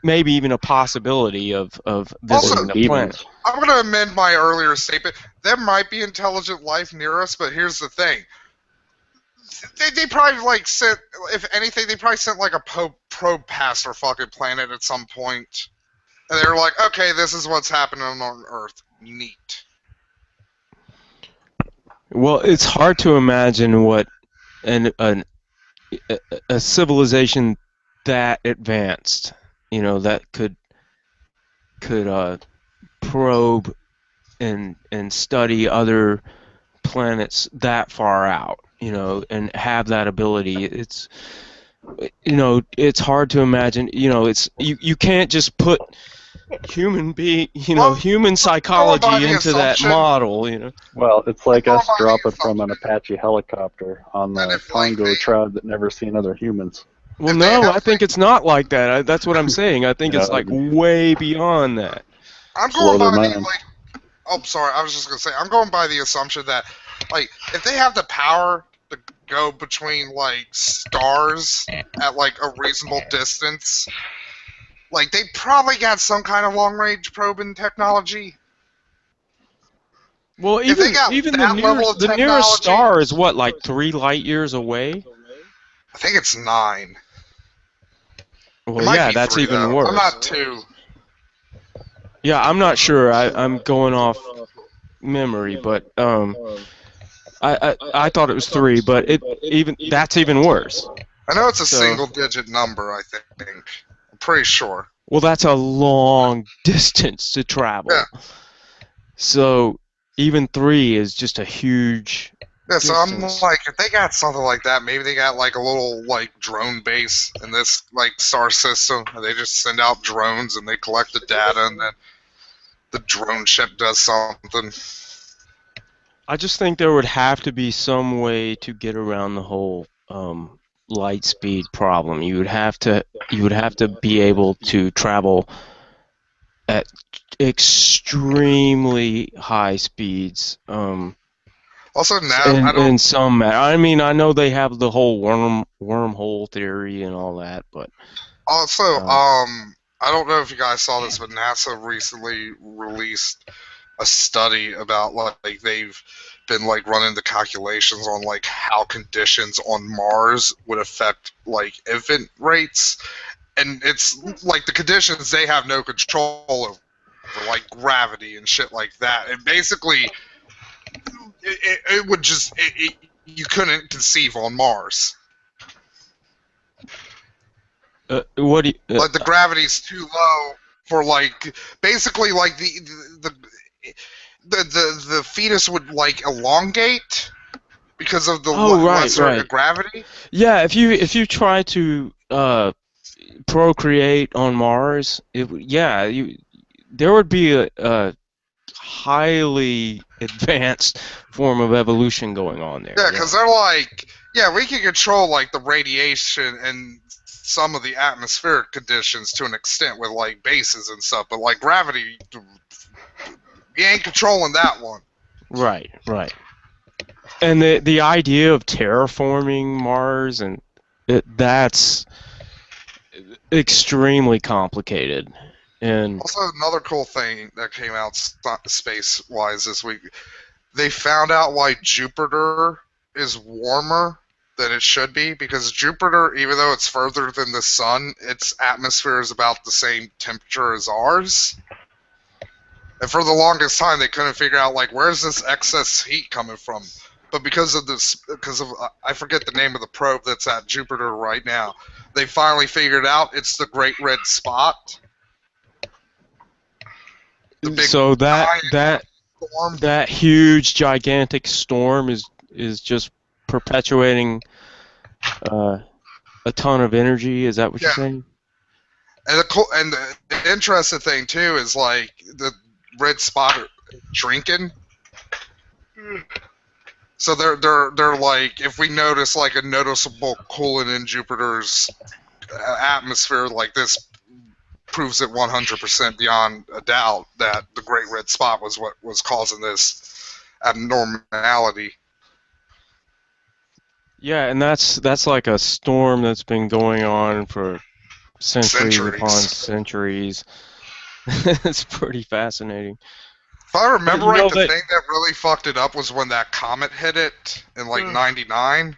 maybe even a possibility of visiting the planet. Demons. I'm going to amend my earlier statement. There might be intelligent life near us, but here's the thing. They probably like sent, if anything, they probably sent like a probe past our fucking planet at some point. And they were like, okay, this is what's happening on Earth. Neat. Well, it's hard to imagine what a civilization that advanced, that could probe and study other planets that far out, and have that ability. It's hard to imagine. You can't just put human psychology into that model. Well, it's like Well, us by the dropping from an assumption- Apache helicopter on And the if, like, Congo they- tribe that never seen other humans. Well, If they no, have, I think it's not like that. That's what I'm saying. I think it's Yeah. like way beyond that. I'm Blow going their by the, mind. like, oh, sorry, I was just going to say, I'm going by the assumption that, like, if they have the power to go between, like, stars at, like, a reasonable distance, like, they probably got some kind of long-range probing technology. Well, If they even got even that level of the nearest technology- star is what, like 3 light years away? I think it's 9. Well, might yeah, be that's 3, even though. worse. I'm not 2. Yeah, I'm not sure. I'm going off memory, but I thought it was 3, but that's even worse. I know it's a So- single-digit number, I think. I'm pretty sure. Well, that's a long distance to travel. Yeah. So even 3 is just a huge. Yeah, so I'm Distance. like, if they got something like that, maybe they got like a little like drone base in this like star system, and they just send out drones and they collect the data, and then the drone ship does something. I just think there would have to be some way to get around the whole light speed problem. You would have to be able to travel at extremely high speeds. Also, now In some matter. I mean, I know they have the whole wormhole theory and all that, but also, I don't know if you guys saw this, but NASA recently released a study about like they've been like running the calculations on like how conditions on Mars would affect like infant rates, and it's like the conditions they have no control over, like gravity and shit like that. And basically, it would just you couldn't conceive on Mars. what do you, Like the gravity's too low for like basically like the fetus would like elongate because of the lesser right. gravity. yeah, if you try to procreate on Mars, there would be a highly advanced form of evolution going on there. Yeah, because they're like, yeah, we can control like the radiation and some of the atmospheric conditions to an extent with like bases and stuff, but like gravity, you ain't controlling that one. Right, right. And the idea of terraforming Mars and that's extremely complicated. And Also, another cool thing that came out space-wise this week, they found out why Jupiter is warmer than it should be, because Jupiter, even though it's further than the sun, its atmosphere is about the same temperature as ours. And for the longest time, they couldn't figure out, like, where's this excess heat coming from? But because of I forget the name of the probe that's at Jupiter right now, they finally figured out it's the Great Red Spot. so that Storm. huge gigantic storm is just perpetuating a ton of energy. Is that what you're Yeah. saying? And the interesting thing too is like the red spot are drinking. So they're like, if we notice like a noticeable cooling in Jupiter's atmosphere, like this proves it 100% beyond a doubt that the Great Red Spot was what was causing this abnormality. Yeah, and that's like a storm that's been going on for centuries upon centuries. It's pretty fascinating. If I remember You know right, the that- thing that really fucked it up was when that comet hit it in like '99.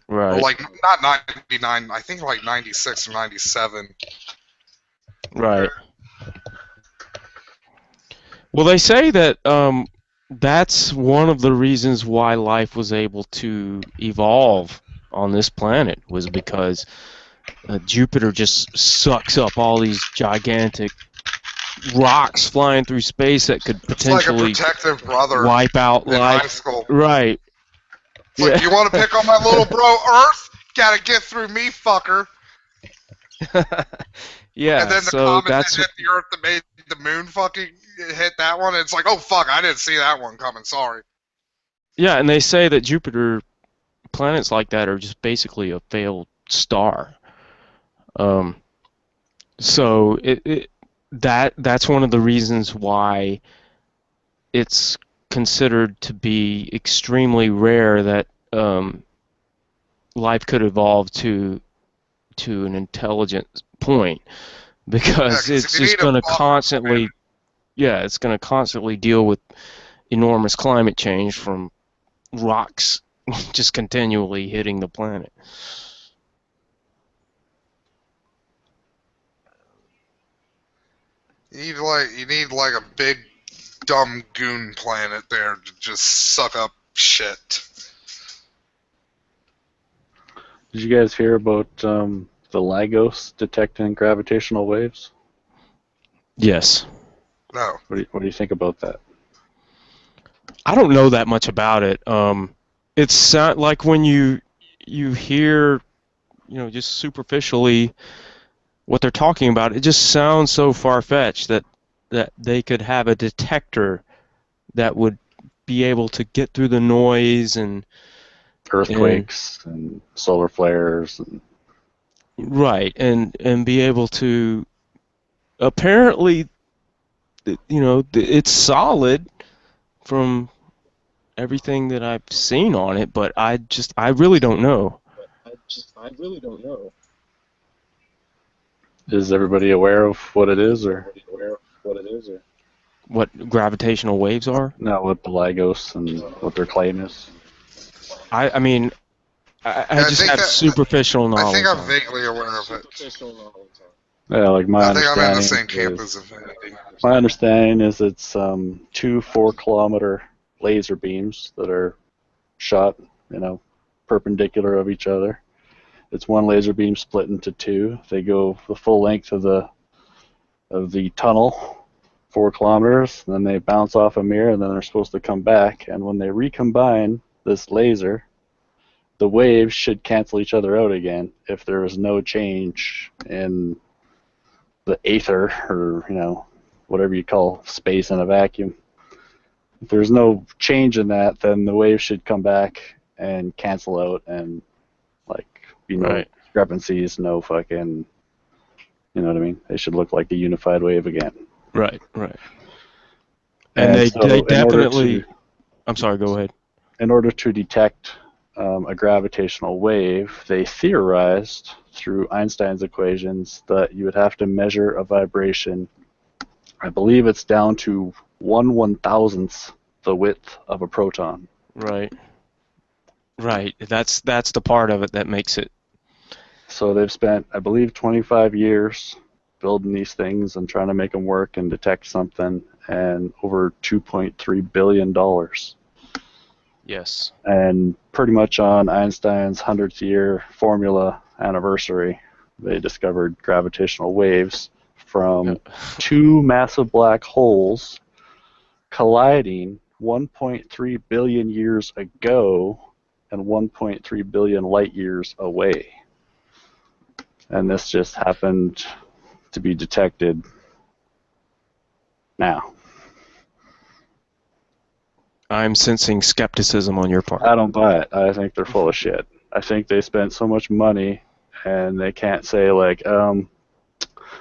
Or Right. like, not 99, I think like 96 or 97. Right. Well, they say that that's one of the reasons why life was able to evolve on this planet was because Jupiter just sucks up all these gigantic rocks flying through space that could It's like a potentially protective brother wipe out in high life. school. Right. It's like, you want to pick on my little bro Earth? Gotta get through me, fucker. Yeah. And then the so comet that's that hit the Earth that made the moon fucking hit that one. And it's like, oh fuck, I didn't see that one coming. Sorry. yeah, and they say that Jupiter planets like that are just basically a failed star. So that's one of the reasons why it's considered to be extremely rare that life could evolve to an intelligent point, because 'cause it's if you just need a going to buffer, constantly, yeah, it's going to constantly deal with enormous climate change from rocks just continually hitting the planet. You need like a big dumb goon planet there to just suck up shit. Did you guys hear about the Lagos detecting gravitational waves? Yes. No. What do you think about that? I don't know that much about it. It's like when you hear, just superficially what they're talking about, it just sounds so far-fetched that they could have a detector that would be able to get through the noise and Earthquakes and solar flares. right, and be able to, apparently, it's solid from everything that I've seen on it, but I really don't know. Is everybody aware of what it is, or What gravitational waves are? no? What the Lagos and what their claim is? I mean, I just think have that- superficial knowledge. I think I'm on it. vaguely aware of it. Yeah, like my I think I'm in the same understanding camp is, as Infinity. my understanding is it's 2 4-kilometer laser beams that are shot, perpendicular of each other. It's one laser beam split into 2. They go the full length of the tunnel, 4 kilometers, and then they bounce off a mirror, and then they're supposed to come back. And when they recombine this laser, the waves should cancel each other out again if there is no change in the aether, or whatever you call space in a vacuum. If there's no change in that, then the wave should come back and cancel out and like be no Right. discrepancies, no fucking, you know what I mean? They should look like a unified wave again. Right. And they so in order definitely. to- I'm sorry. Go ahead. in order to detect a gravitational wave, they theorized through Einstein's equations that you would have to measure a vibration. I believe it's down to 1/1000th the width of a proton. Right. That's the part of it that makes it. So they've spent, I believe, 25 years building these things and trying to make them work and detect something, and over $2.3 billion. Yes. And pretty much on Einstein's 100th year formula anniversary, they discovered gravitational waves from two massive black holes colliding 1.3 billion years ago and 1.3 billion light years away. And this just happened to be detected now. I'm sensing skepticism on your part. I don't buy it. I think they're full of shit. I think they spent so much money and they can't say like,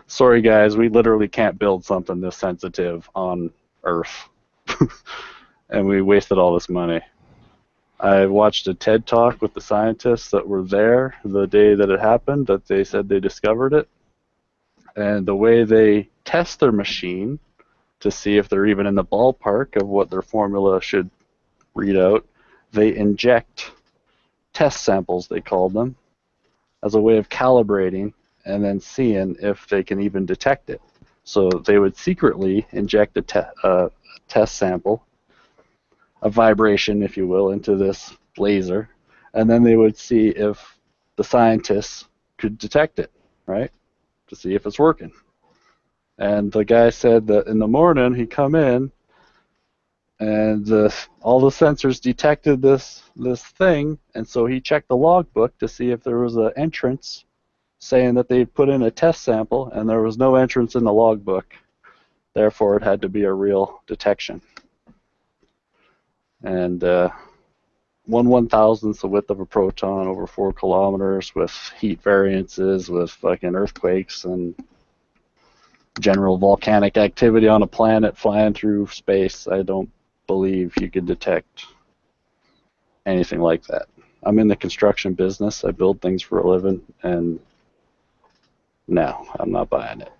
sorry guys, we literally can't build something this sensitive on Earth. And we wasted all this money. I watched a TED Talk with the scientists that were there the day that it happened, that they said they discovered it. And the way they test their machine to see if they're even in the ballpark of what their formula should read out, they inject test samples, they called them, as a way of calibrating and then seeing if they can even detect it. So they would secretly inject a test sample, a vibration, if you will, into this laser, and then they would see if the scientists could detect it, right, to see if it's working. And the guy said that in the morning he'd come in and all the sensors detected this thing, and so he checked the logbook to see if there was an entrance saying that they'd put in a test sample, and there was no entrance in the logbook. Therefore, it had to be a real detection. And 1/1000th the width of a proton over 4 kilometers with heat variances, with fucking earthquakes and general volcanic activity on a planet flying through space. I don't believe you could detect anything like that. I'm in the construction business. I build things for a living, and no, I'm not buying it.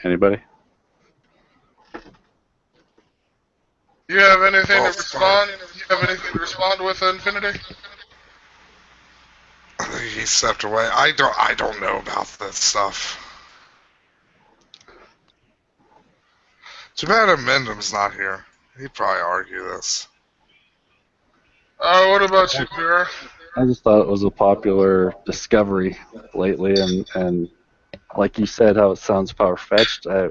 Anybody? You have anything to Oh, respond? You have anything to respond with, Infinity? I think he stepped away. I don't know about this stuff. Too bad Amendum's not here. He'd probably argue this. What about you, Vera? I just thought it was a popular discovery lately, and like you said, how it sounds far-fetched. I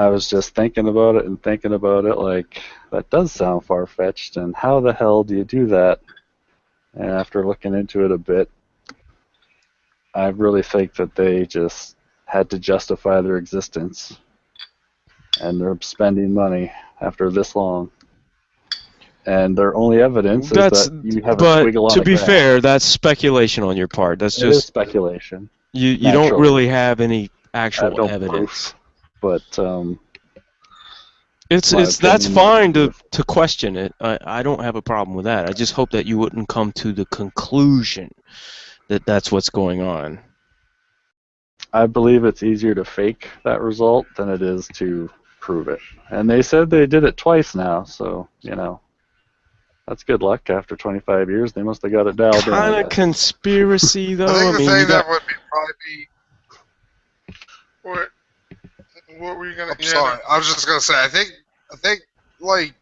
was just thinking about it, like, that does sound far-fetched, and how the hell do you do that? And after looking into it a bit, I really think that they just had to justify their existence, and they're spending money after this long. And their only evidence is that you have a squiggle on to a be graph. fair, that's speculation on your part. That's It is just speculation. you don't naturally. really have any I have actual no evidence. proof, but It's my that's opinion fine is- to question it. I don't have a problem with that. I just hope that you wouldn't come to the conclusion that that's what's going on. I believe it's easier to fake that result than it is to prove it. And they said they did it twice now, so, you know, that's good luck. After 25 years, they must have got it dialed in. Kind I of guess. conspiracy though. I think the mean, thing you got, that would be probably What were you gonna? I'm sorry. I was just gonna say. I think like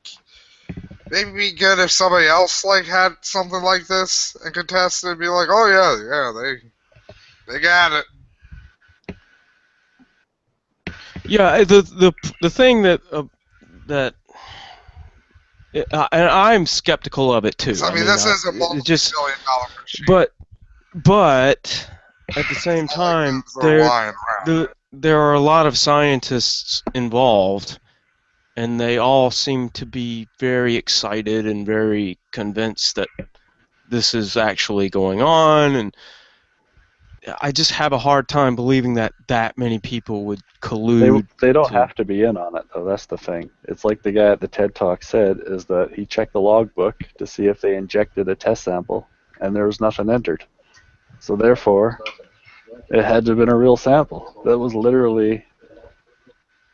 maybe it'd be good if somebody else like had something like this and could test it and be like, oh yeah, they got it. yeah. The thing that and I'm skeptical of it too. I mean, this is a it just multi-billion-dollar machine. but at the same It's not time, like they're lying around. there are a lot of scientists involved, and they all seem to be very excited and very convinced that this is actually going on, and I just have a hard time believing that that many people would collude. They don't to- have to be in on it, though. That's the thing. It's like the guy at the TED Talk said, is that he checked the logbook to see if they injected a test sample, and there was nothing entered. So therefore, it had to have been a real sample. That was literally,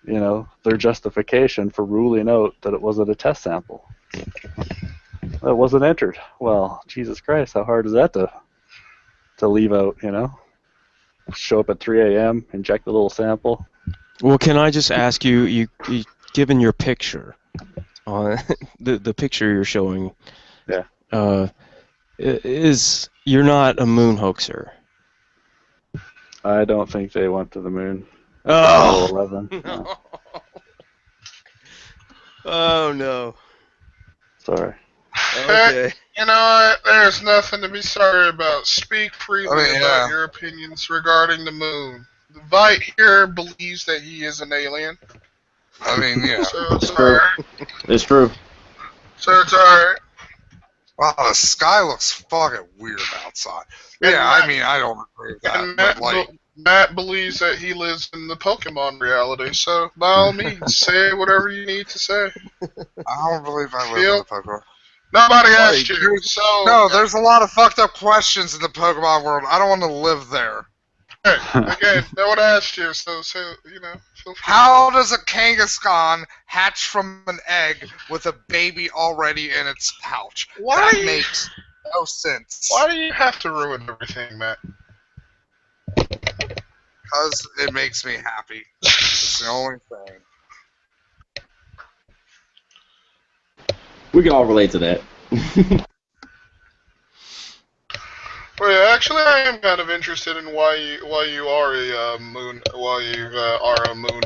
their justification for ruling out that it wasn't a test sample. It wasn't entered. Well, Jesus Christ, how hard is that to leave out, Show up at 3 a.m., inject a little sample. Well, can I just ask you, given your picture, on the picture you're showing, Yeah. You're not a moon hoaxer. I don't think they went to the moon. Oh! Apollo 11. No. Oh no. Sorry. Okay. You know what? There's nothing to be sorry about. Speak freely about yeah. your opinions regarding the moon. The Vite here believes that he is an alien. I mean, yeah. So it's alright. It's true. So it's alright. Wow, the sky looks fucking weird outside. Yeah, I mean, I don't agree with that, And but like, Matt believes that he lives in the Pokemon reality, so by all means, say whatever you need to say. I don't believe I live in the Pokemon. Nobody asked you, so... No, there's a lot of fucked up questions in the Pokemon world. I don't want to live there. Again, no one asked you, so feel free. How does a Kangaskhan hatch from an egg with a baby already in its pouch? That makes no sense. Why do you have to ruin everything, Matt? Because it makes me happy. It's the only thing. We can all relate to that. Well, yeah, actually, I am kind of interested in why you are a moon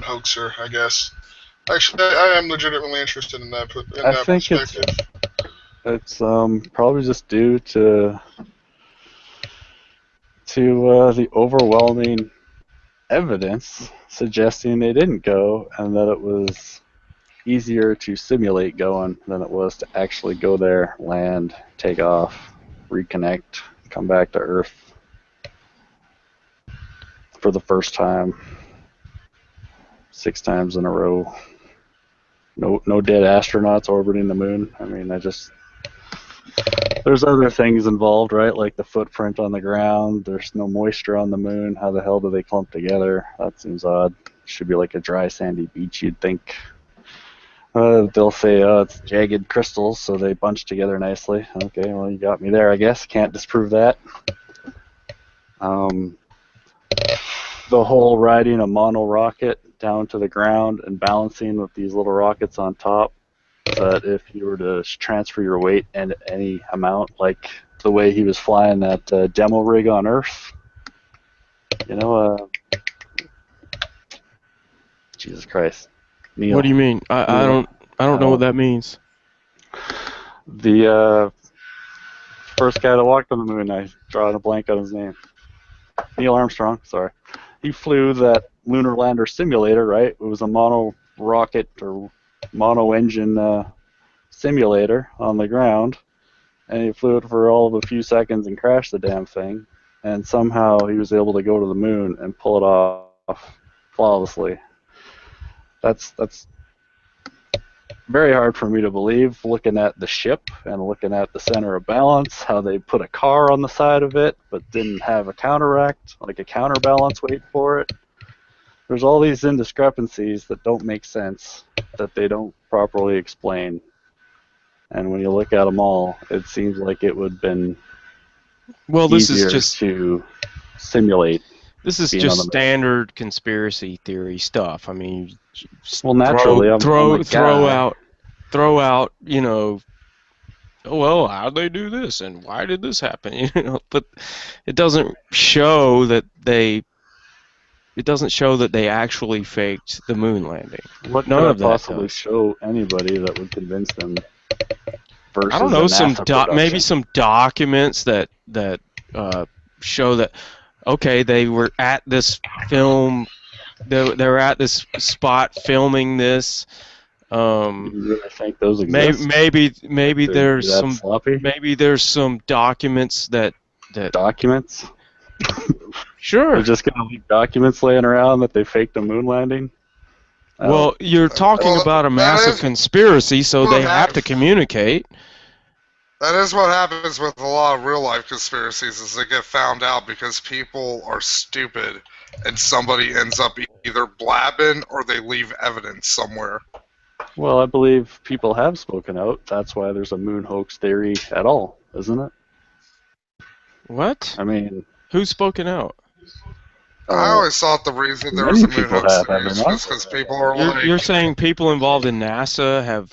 hoaxer. I guess. Actually, I am legitimately interested in that. I think it's probably just due to the overwhelming evidence suggesting they didn't go, and that it was easier to simulate going than it was to actually go there, land, take off, reconnect, come back to Earth for the first time 6 times in a row. No dead astronauts orbiting the moon. I mean, there's other things involved, right? Like the footprint on the ground. There's no moisture on the moon. How the hell do they clump together? That seems odd. Should be like a dry, sandy beach, you'd think. They'll say, it's jagged crystals, so they bunch together nicely. Okay, well, you got me there, I guess. Can't disprove that. The whole riding a mono rocket down to the ground and balancing with these little rockets on top, that if you were to transfer your weight and any amount, like the way he was flying that demo rig on Earth, Jesus Christ. Neil. What do you mean? I don't know what that means. The first guy that walked on the moon, I draw a blank on his name. Neil Armstrong, sorry. He flew that lunar lander simulator, right? It was a mono rocket or mono engine simulator on the ground, and he flew it for all of a few seconds and crashed the damn thing, and somehow he was able to go to the moon and pull it off flawlessly. That's very hard for me to believe, looking at the ship and looking at the center of balance, how they put a car on the side of it but didn't have a counteract, like a counterbalance weight for it. There's all these indiscrepancies that don't make sense, that they don't properly explain. And when you look at them all, it seems like it would have been This easier is just to simulate. This is being just on the moon. standard conspiracy theory stuff. I mean, Well, naturally, throw I'm a guy. out. Well, how'd they do this, and why did this happen? But it doesn't show that they. It doesn't show that they actually faked the moon landing. What None could I of that possibly does. show anybody that would convince them? Versus I don't know, the NASA maybe production? some documents that show that okay, they were at this film, they were at this spot filming this. You really think those Maybe exist? maybe They're there's that some sloppy? maybe there's some documents that Documents? sure. They're just gonna leave documents laying around that they faked a moon landing? Well, you're talking Well, about a that massive is conspiracy, so what they have to happens. communicate. That is what happens with a lot of real life conspiracies is they get found out because people are stupid and somebody ends up either blabbing or they leave evidence somewhere. Well, I believe people have spoken out. That's why there's a moon hoax theory at all, isn't it? What? I mean, Who's spoken out? I always thought the reason there was many a moon people hoax have, theory have is they not? just because people are You're like, saying people involved in NASA have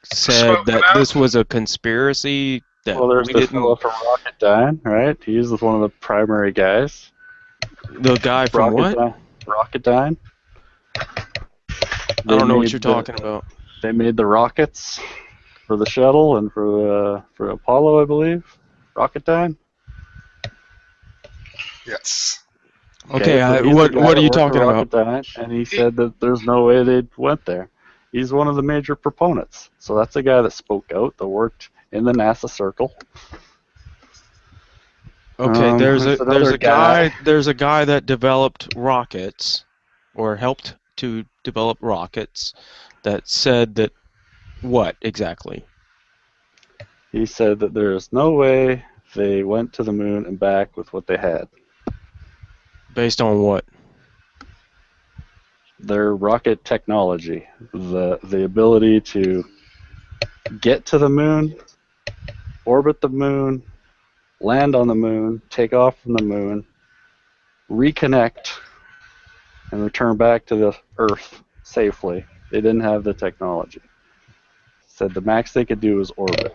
said Spoken that out? this was a conspiracy that Well, there's we the didn't. fellow from Rocketdyne, right? He's one of the primary guys. The guy from what? Rocketdyne. I don't know what you're talking about. They made the rockets for the shuttle and for Apollo, I believe. Rocketdyne. yes. Okay, so he's what the guy are that you worked for talking about? Rocketdyne, and he said that there's no way they went there. He's one of the major proponents. So that's a guy that spoke out, that worked in the NASA circle. Okay, there's another a guy that developed rockets, or helped to develop rockets, that said that what exactly? He said that there is no way they went to the moon and back with what they had. Based on what? Their rocket technology, the ability to get to the moon, orbit the moon, land on the moon, take off from the moon, reconnect, and return back to the Earth safely. They didn't have the technology. Said the max they could do was orbit.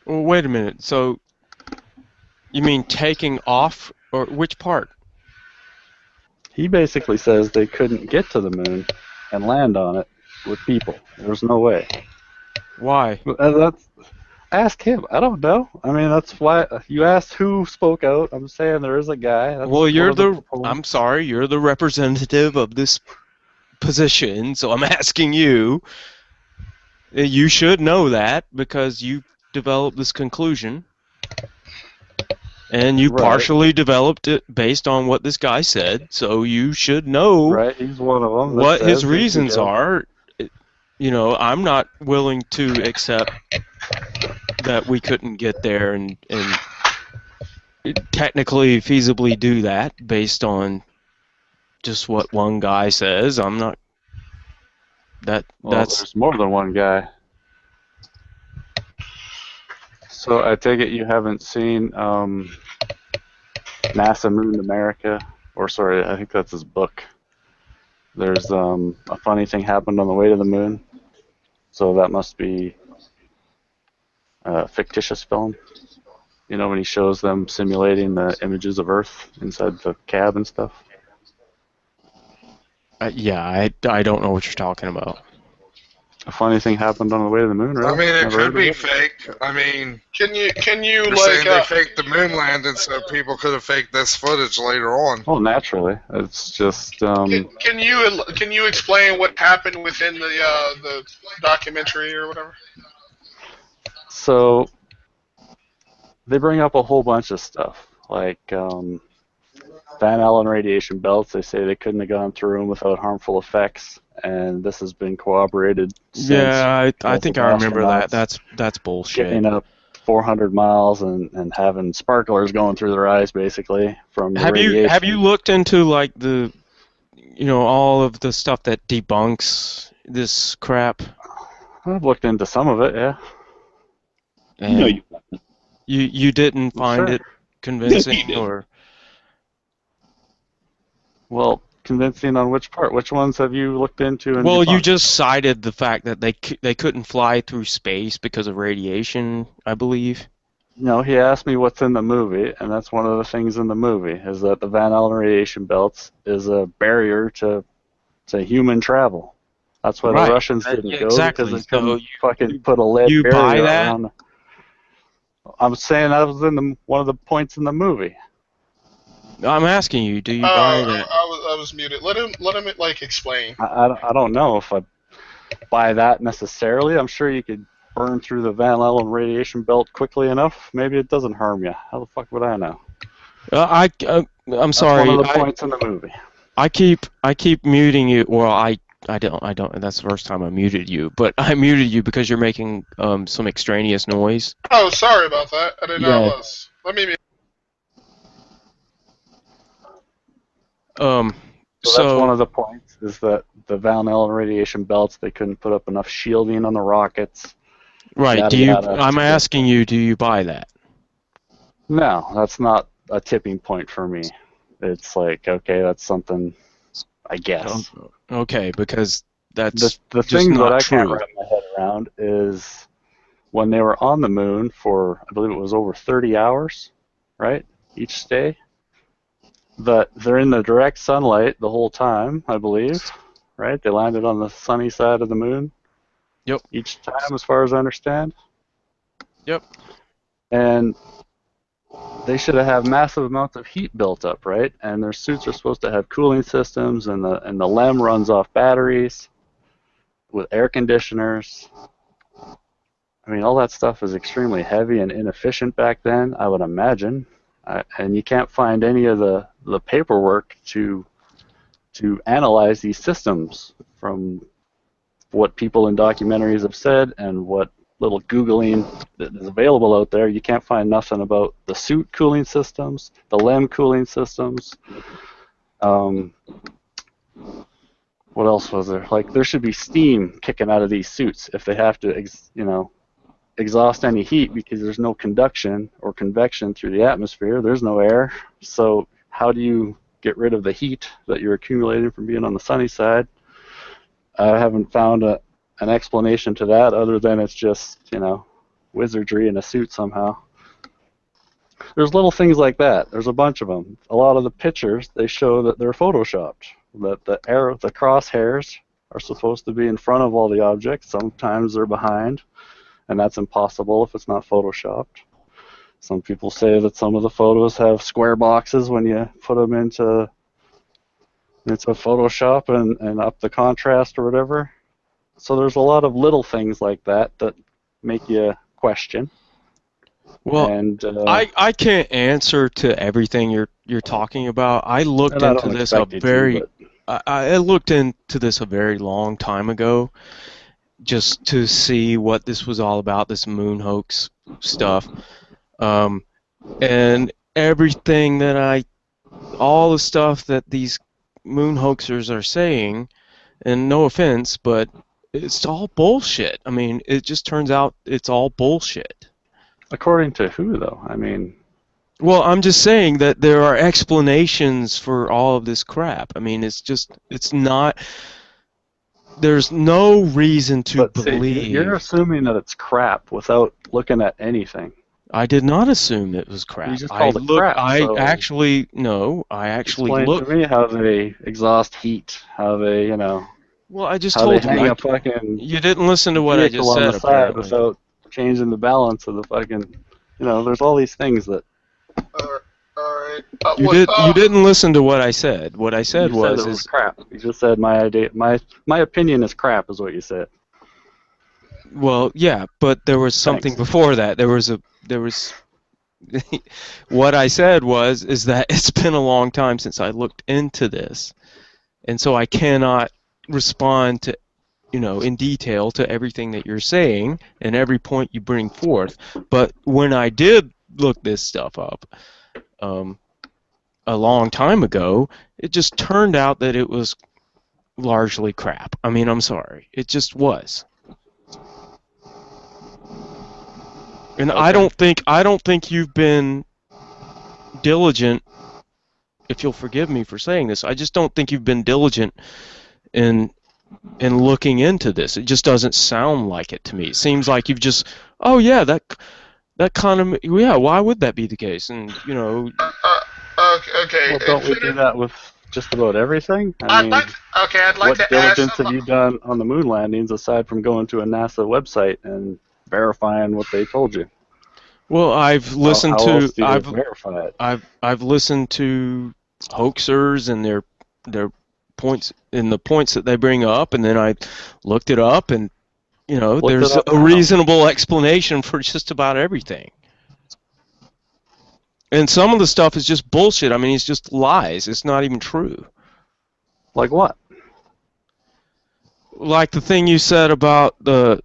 Well, wait a minute. So you mean taking off, or which part? He basically says they couldn't get to the moon and land on it with people. There's no way. Why? Ask him. I don't know. I mean, that's why you asked who spoke out. I'm saying there is a guy. That's Well, you're one of the the. proponents. I'm sorry, you're the representative of this position, so I'm asking you. You should know that because you developed this conclusion, and you Right. partially developed it based on what this guy said. So you should know Right, he's one of them. what his reasons are. You know, I'm not willing to accept that we couldn't get there and technically feasibly do that based on just what one guy says. I'm not. Well, That's there's more than one guy. So I take it you haven't seen NASA Moon America, or sorry, I think that's his book. There's a funny thing happened on the way to the moon, so that must be a fictitious film. You know, when he shows them simulating the images of Earth inside the cab and stuff. yeah. I don't know what you're talking about. A funny thing happened on the way to the moon, right? I mean, it Never could heard be of it? fake. I mean, Can you you're like saying they faked the moon landing so people could have faked this footage later on. Well, naturally, it's just can you explain what happened within the documentary or whatever? so they bring up a whole bunch of stuff like Van Allen radiation belts. They say they couldn't have gone through them without harmful effects, and this has been corroborated since. Yeah, I think I remember that. astronauts That's bullshit. getting up 400 miles and having sparklers going through their eyes, basically from the radiation. Have you looked into like the, all of the stuff that debunks this crap? I've looked into some of it, yeah. And you didn't find Sure. it convincing, or Well, convincing on which part? Which ones have you looked into? And well, you debunked? just cited the fact that they couldn't fly through space because of radiation, I believe. No, he asked me what's in the movie, and that's one of the things in the movie, is that the Van Allen radiation belts is a barrier to human travel. That's why Right. the Russians didn't go, Exactly. because they So couldn't fucking put a lead you buy barrier that? around. I'm saying that was in one of the points in the movie. I'm asking you, do you buy that? I was muted. Let him like explain. I don't know if I buy that necessarily. I'm sure you could burn through the Van Allen radiation belt quickly enough. Maybe it doesn't harm you. How the fuck would I know? I'm sorry. That's one of the points in the movie. I keep muting you. Well, I don't. That's the first time I muted you. But I muted you because you're making some extraneous noise. Oh, sorry about that. I didn't know Yeah. it was. Let me. So that's one of the points, is that the Van Allen radiation belts, they couldn't put up enough shielding on the rockets. Right. Yada, Do you? yada. I'm asking you, do you buy that? No, that's not a tipping point for me. It's like, okay, that's something, I guess. Okay, because that's The just thing not that I true. can't wrap my head around is when they were on the moon for, I believe it was over 30 hours, right, each stay, that they're in the direct sunlight the whole time, I believe, right? They landed on the sunny side of the moon. Yep. Each time, as far as I understand. Yep. And they should have massive amounts of heat built up, right? And their suits are supposed to have cooling systems, and the LEM runs off batteries with air conditioners. I mean, all that stuff is extremely heavy and inefficient back then, I would imagine. And you can't find any of the paperwork to analyze these systems, from what people in documentaries have said and what little Googling that is available out there. You can't find nothing about the suit cooling systems, the LEM cooling systems. What else was there? Like, there should be steam kicking out of these suits if they have to, exhaust any heat, because there's no conduction or convection through the atmosphere. There's no air. So how do you get rid of the heat that you're accumulating from being on the sunny side? I haven't found an explanation to that, other than it's just, wizardry in a suit somehow. There's little things like that. There's a bunch of them. A lot of the pictures, they show that they're photoshopped. That the crosshairs are supposed to be in front of all the objects. Sometimes they're behind, and that's impossible if it's not photoshopped. Some people say that some of the photos have square boxes when you put them into Photoshop and up the contrast or whatever. So there's a lot of little things like that make you question. Well, and I can't answer to everything you're talking about. I looked and I into don't this expect you to, but I looked into this a very long time ago, just to see what this was all about, this moon hoax stuff, and everything that all the stuff that these moon hoaxers are saying, and no offense, but it's all bullshit. I mean, it just turns out it's all bullshit. According to who, though? I mean... Well, I'm just saying that there are explanations for all of this crap. I mean, it's not... There's no reason to believe... You're assuming that it's crap without looking at anything. I did not assume it was crap. You just called it crap. I actually looked... Explain to me how they exhaust heat, how they, Well, I just how told they hang you. a fucking You didn't listen to what I just vehicle on said, the side apparently. without changing the balance of the fucking... there's all these things that... Alright. You didn't listen to what I said. What I said you said it was crap. You just said my opinion is crap, is what you said. Well, yeah, but there was something before that. There was what I said is that it's been a long time since I looked into this, and so I cannot respond to, in detail to everything that you're saying and every point you bring forth. But when I did look this stuff up a long time ago, it just turned out that it was largely crap. I mean, I'm sorry. It just was. And okay. I don't think you've been diligent, if you'll forgive me for saying this. I just don't think you've been diligent in looking into this. It just doesn't sound like it to me. It seems like you've just, oh yeah, that kind of, yeah, why would that be the case? And okay. Well, don't we do that with just about everything? I'd like to ask. What diligence have you done on the moon landings aside from going to a NASA website and verifying what they told you? Well, I've listened how else do to you I've verify it? I've listened to hoaxers and their points and the points that they bring up, and then I looked it up, and Looked it there's up a how? reasonable explanation for just about everything. And some of the stuff is just bullshit. I mean, it's just lies. It's not even true. Like what? Like the thing you said about the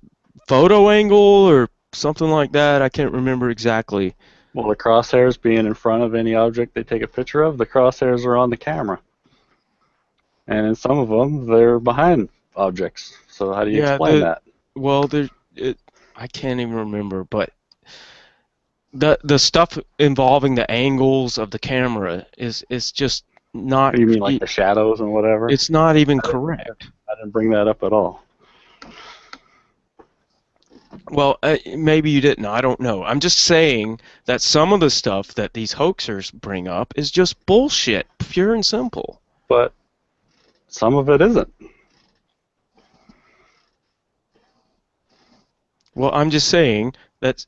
photo angle or something like that. I can't remember exactly. Well, the crosshairs being in front of any object they take a picture of, the crosshairs are on the camera. And in some of them, they're behind objects. So how do you explain that? Well, I can't even remember, but the stuff involving the angles of the camera is just not. You mean like the shadows and whatever? It's not even correct. I didn't bring that up at all. Well, maybe you didn't. I don't know. I'm just saying that some of the stuff that these hoaxers bring up is just bullshit, pure and simple. But some of it isn't. Well, I'm just saying that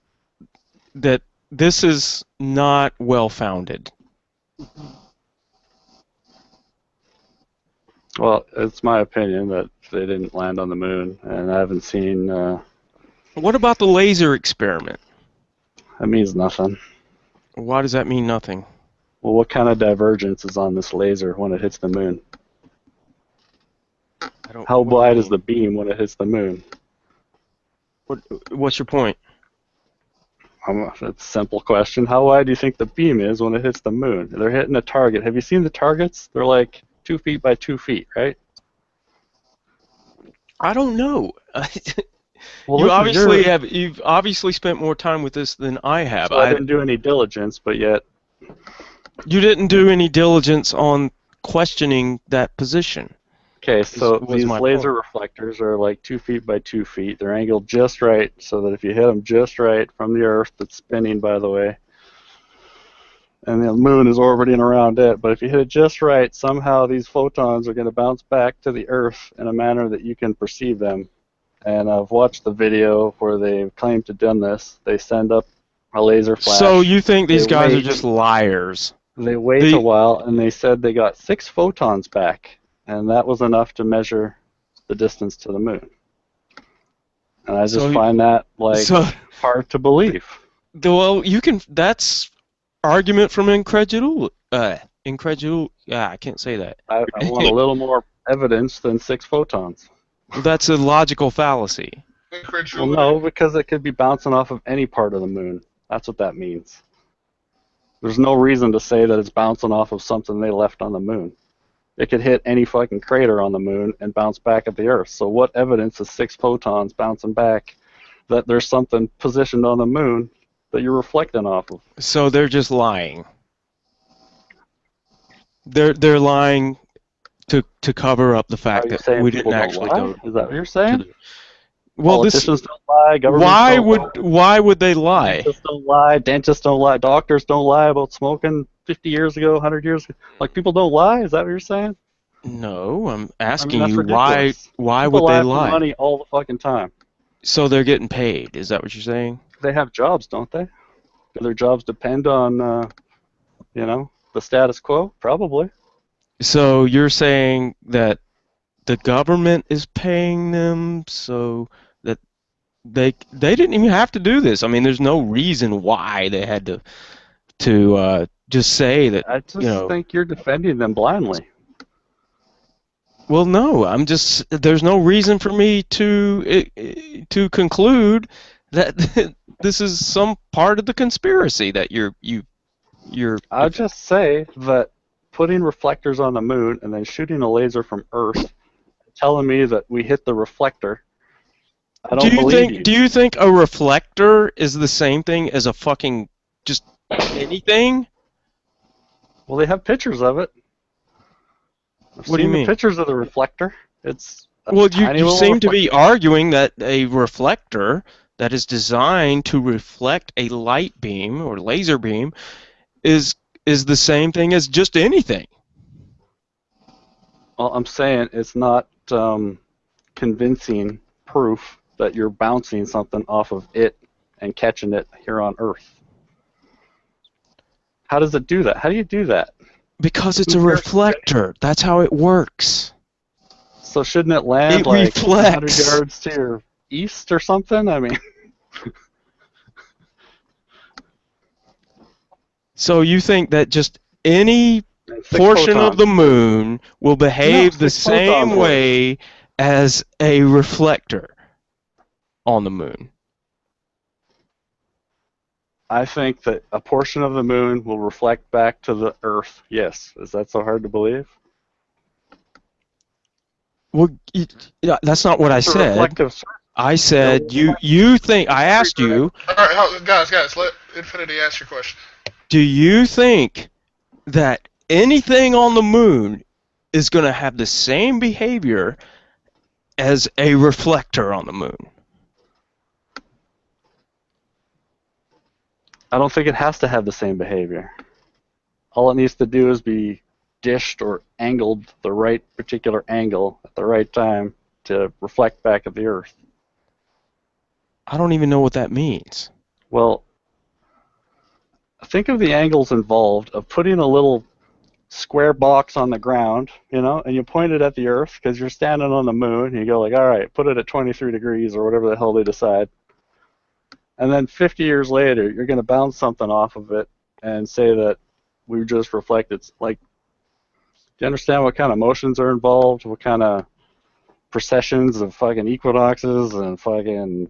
this is not well-founded. Well, it's my opinion that they didn't land on the moon, and I haven't seen... What about the laser experiment? That means nothing. Why does that mean nothing? Well, what kind of divergence is on this laser when it hits the moon? How wide is the beam when it hits the moon? What's your point? It's a simple question. How wide do you think the beam is when it hits the moon? They're hitting a target. Have you seen the targets? They're like 2 feet by 2 feet, right? I don't know. Well, You've obviously spent more time with this than I have. So I didn't do any diligence, but yet... You didn't do any diligence on questioning that position. Okay, so was these my laser point. reflectors are like 2 feet by 2 feet. They're angled just right so that if you hit them just right from the Earth, that's spinning, by the way, and the moon is orbiting around it, but if you hit it just right, somehow these photons are going to bounce back to the Earth in a manner that you can perceive them. And I've watched the video where they claim to have done this. They send up a laser flash. So you think these They guys are wait. just liars? They wait a while, and they said they got 6 photons back, and that was enough to measure the distance to the moon. And I just find that, hard to believe. Well, that's argument from incredulity. I can't say that. I want a little more evidence than 6 photons. That's a logical fallacy. Well, no, because it could be bouncing off of any part of the moon. That's what that means. There's no reason to say that it's bouncing off of something they left on the moon. It could hit any fucking crater on the moon and bounce back at the Earth. So what evidence is 6 photons bouncing back that there's something positioned on the moon that you're reflecting off of? So they're just lying. They're lying to cover up the fact that we didn't actually go. Is that what you're saying? Well, politicians don't lie. Governments why would they lie? Scientists don't lie. Dentists don't lie. Doctors don't lie about smoking 50 years ago, 100 years ago. Like, people don't lie? Is that what you're saying? No, I'm asking that's you ridiculous. why People would they lie for lie? money all the fucking time. So they're getting paid. Is that what you're saying? They have jobs, don't they? Do their jobs depend on, the status quo? Probably. So you're saying that the government is paying them so that they didn't even have to do this. I mean, there's no reason why they had to just say that. I just think you're defending them blindly. Well, no, there's no reason for me to conclude that this is some part of the conspiracy that you're. I'll just say that putting reflectors on the moon and then shooting a laser from Earth, telling me that we hit the reflector, I don't believe you. Do you think a reflector is the same thing as a fucking just anything? Well, they have pictures of it. What do you mean? Pictures of the reflector. It's you seem to be arguing that a reflector that is designed to reflect a light beam or laser beam is the same thing as just anything. Well, I'm saying it's not convincing proof that you're bouncing something off of it and catching it here on Earth. How does it do that? How do you do that? Because it's a Who cares? reflector. That's how it works. So shouldn't it land It like 100 reflects. yards to your east or something? I mean, So you think that just any 6 portion of photons. the moon will behave the 6 photons same work. way as a reflector on the moon? I think that a portion of the moon will reflect back to the Earth. Yes. Is that so hard to believe? Well, that's not what I It's a said. reflective surface. I said you think. I asked you, All right, guys, let Infinity ask your question. do you think that anything on the moon is going to have the same behavior as a reflector on the moon? I don't think it has to have the same behavior. All it needs to do is be dished or angled the right particular angle at the right time to reflect back at the Earth. I don't even know what that means. Well, think of the angles involved of putting a little square box on the ground, and you point it at the Earth because you're standing on the moon, and you go like, all right, put it at 23 degrees or whatever the hell they decide. And then 50 years later, you're going to bounce something off of it and say that we just reflected. Like, do you understand what kind of motions are involved? What kind of precessions of fucking equinoxes and fucking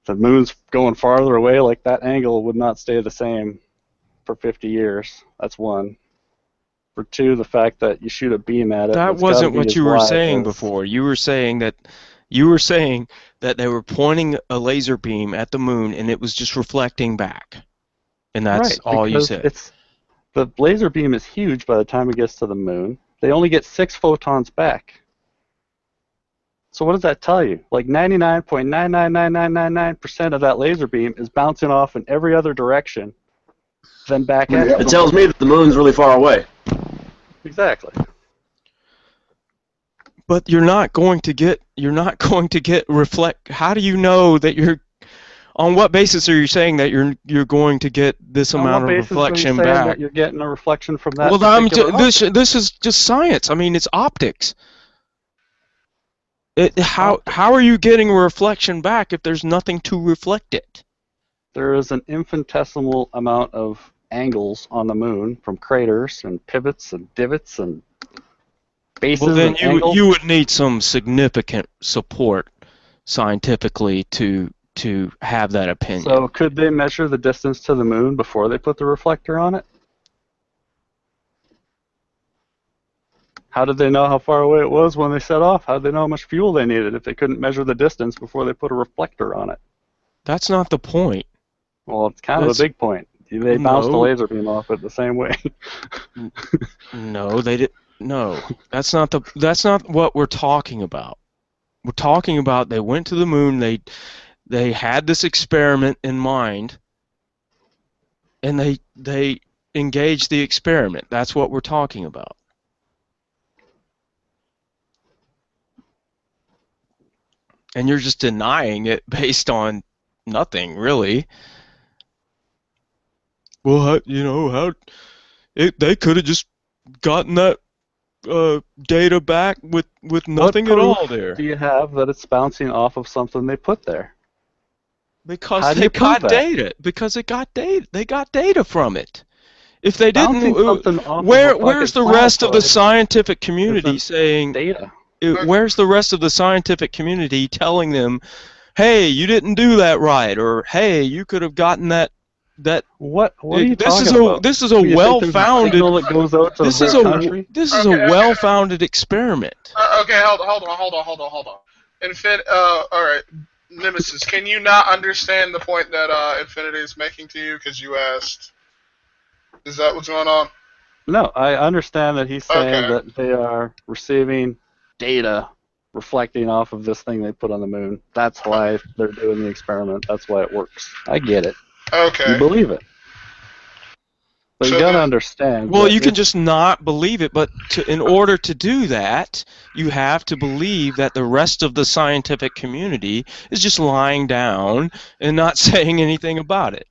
the moon's going farther away? Like, that angle would not stay the same for 50 years. That's one. For two, the fact that you shoot a beam at it. That it's gotta wasn't be what as you were wide saying as- before. You were saying that they were pointing a laser beam at the moon and it was just reflecting back. And that's Right, all you because said. the laser beam is huge by the time it gets to the moon. They only get 6 photons back. So what does that tell you? Like 99.999999% of that laser beam is bouncing off in every other direction than back at It tells me that the moon's really far away. Exactly. But you're not going to get reflect. How do you know that you're? On what basis are you saying that you're going to get this On amount what of basis are you reflection saying back? that you're getting a reflection from that Well, particular object? this is just science. I mean, it's optics. How are you getting a reflection back if there's nothing to reflect it? There is an infinitesimal amount of angles on the moon from craters and pivots and divots and bases Well, then and angles. you would need some significant support scientifically to have that opinion. So could they measure the distance to the moon before they put the reflector on it? How did they know how far away it was when they set off? How did they know how much fuel they needed if they couldn't measure the distance before they put a reflector on it? That's not the point. Well, it's kind of a big point. They bounced the No. laser beam off it the same way. No, they did. No, that's not what we're talking about. We're talking about they went to the moon. They had this experiment in mind, and they engaged the experiment. That's what we're talking about. And you're just denying it based on nothing, really. Well, they could have just gotten that data back with nothing at all there. Do you have that it's bouncing off of something they put there? Because How do they you prove got that? data. Because it got data. They got data from it. If they Bouncing didn't, something off of a where's the fucking rest of the flashlight scientific community isn't saying? data. Where's the rest of the scientific community telling them, "Hey, you didn't do that right," or "Hey, you could have gotten that." What are you This talking is about? this is a Do you think there's well-founded. signal that goes out to This the is whole a country? Okay. well-founded experiment. Okay, hold on. All right, Nemesis, can you not understand the point that Infinity is making to you? Because you asked. Is that what's going on? No, I understand that he's saying Okay. that they are receiving data reflecting off of this thing they put on the moon. That's why they're doing the experiment. That's why it works. I get it. Okay. You believe it. But So you gotta then- understand. Well, that you can it's- just not believe it, but in order to do that, you have to believe that the rest of the scientific community is just lying down and not saying anything about it.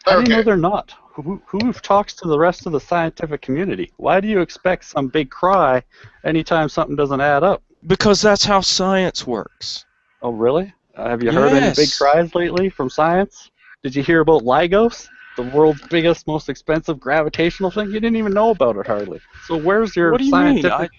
How do you know Okay. they're not? who talks to the rest of the scientific community? Why do you expect some big cry anytime something doesn't add up? Because that's how science works. Oh, really? Have you heard any big Yes. cries lately from science? Did you hear about LIGOS, the world's biggest, most expensive gravitational thing? You didn't even know about it hardly. So where's your What do you mean? scientific...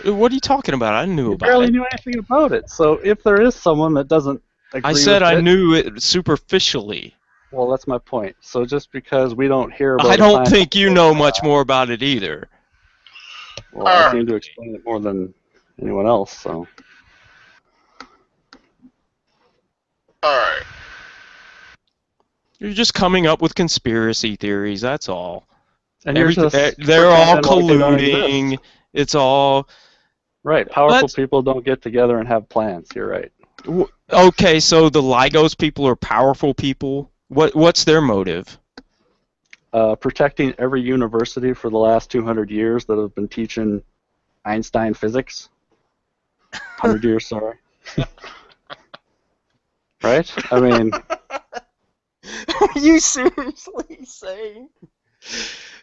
What are you talking about? I knew You about barely it. knew anything about it. So if there is someone that doesn't agree I said with I it, knew it superficially. well, that's my point. So just because we don't hear about I a don't scientific think you know much more about it either. well, I Alright. seem to explain it more than anyone else, so... Alright. You're just coming up with conspiracy theories, that's all. And you're just They're all pretending like they don't exist. colluding. It's all... Right, powerful Let's- people don't get together and have plans. You're right. Okay, so the LIGOS people are powerful people. What's their motive? Protecting every university for the last 200 years that have been teaching Einstein physics. 100 years, sorry. Right? I mean, Are you seriously saying?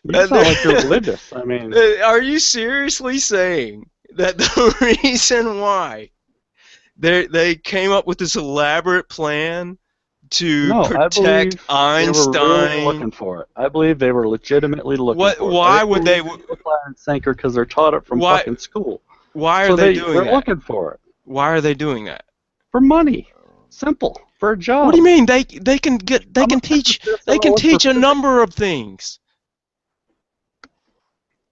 you sound like you're religious. I mean, Are you seriously saying that the reason why they came up with this elaborate plan to no, I protect believe Einstein? they were really looking for it. I believe they were legitimately looking for it. Why would they? Fire and sinker because they're taught it from Why- fucking school. Why are So they doing they're that? looking for it. Why are they doing that? For money. Simple. For a job. What do you mean? They can teach a number of things.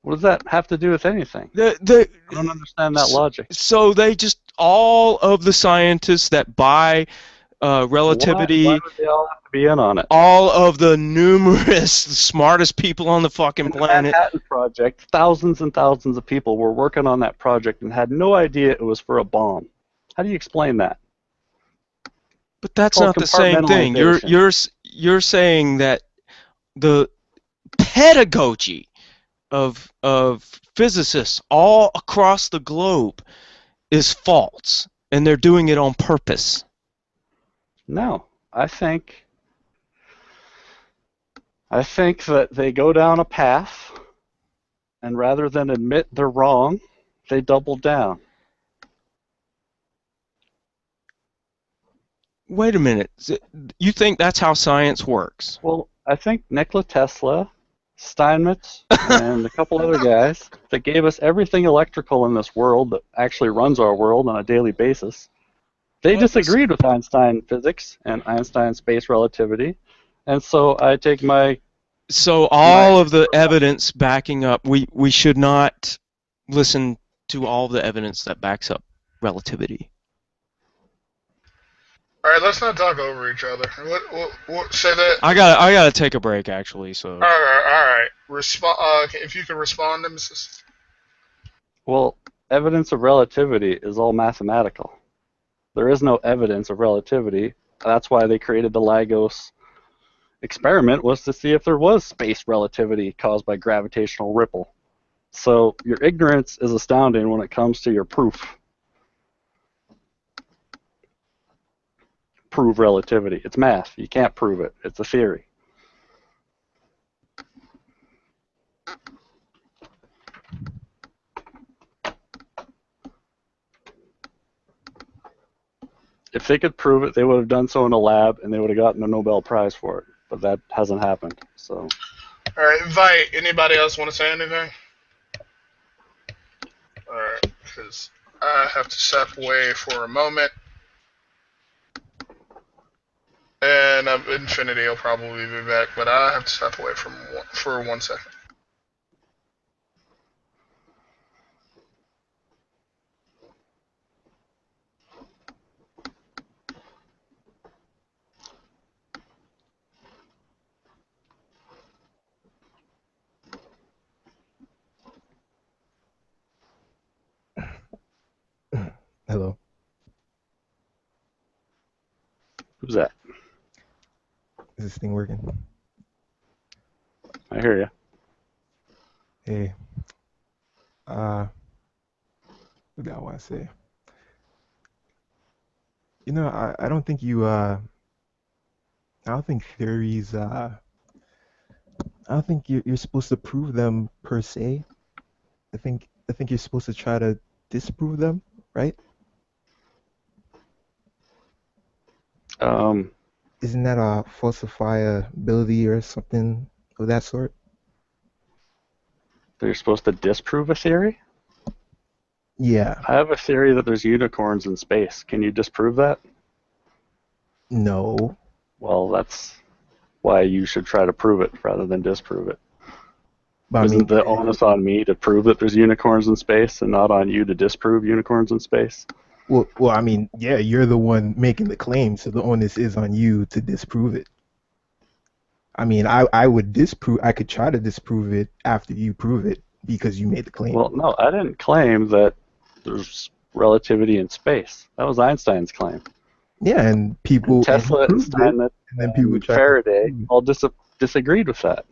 What does that have to do with anything? I don't understand that logic. So they just all of the scientists that buy relativity, Why would they all have to be in on it? all of the numerous smartest people on the fucking In the planet. Manhattan Project, thousands and thousands of people were working on that project and had no idea it was for a bomb. How do you explain that? But that's called not the same thing. compartmentalization. You're saying that the pedagogy of physicists all across the globe is false, and they're doing it on purpose. No, I think that they go down a path, and rather than admit they're wrong, they double down. Wait a minute. You think that's how science works? Well, I think Nikola Tesla, Steinmetz, and a couple other guys that gave us everything electrical in this world that actually runs our world on a daily basis, they disagreed with Einstein physics and Einstein space relativity, and so I take my... So all of the evidence backing up, we should not listen to all the evidence that backs up relativity. Alright, let's not talk over each other. What say that? I gotta take a break actually. So Alright. If you can respond to Mrs. Well, evidence of relativity is all mathematical. There is no evidence of relativity. That's why they created the LIGOS experiment, was to see if there was space relativity caused by gravitational ripple. So your ignorance is astounding when it comes to your proof. Prove relativity. It's math. You can't prove it. It's a theory. If they could prove it, they would have done so in a lab, and they would have gotten a Nobel Prize for it. But that hasn't happened. So. Alright, invite anybody else want to say anything? Alright, because I have to step away for a moment. And Infinity will probably be back, but I have to step away for 1 second. Hello. Who's that? Is this thing working? I hear you. Hey. What do I want to say? You know, I don't think you I don't think theories I don't think you're supposed to prove them per se. I think you're supposed to try to disprove them, right? Isn't that a falsifiability or something of that sort? They're supposed to disprove a theory? Yeah. I have a theory that there's unicorns in space. Can you disprove that? No. Well, that's why you should try to prove it rather than disprove it. But Isn't the onus on me to prove that there's unicorns in space and not on you to disprove unicorns in space? well, I mean, yeah, you're the one making the claim, so the onus is on you to disprove it. I mean, I could try to disprove it after you prove it because you made the claim. Well, no, I didn't claim that there's relativity in space. That was Einstein's claim. Yeah, and people Tesla and proved it, Steinmetz and then people and tried to Faraday prove it. all disagreed with that.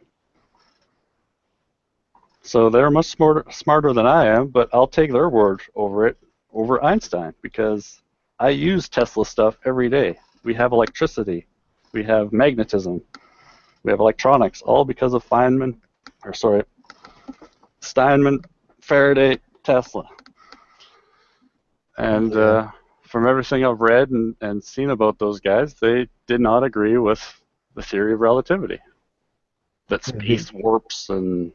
So they're much smarter than I am, but I'll take their word over Einstein, because I use Tesla stuff every day. We have electricity, we have magnetism, we have electronics, all because of Steinman, Faraday, Tesla. And from everything I've read and seen about those guys, they did not agree with the theory of relativity. That space warps and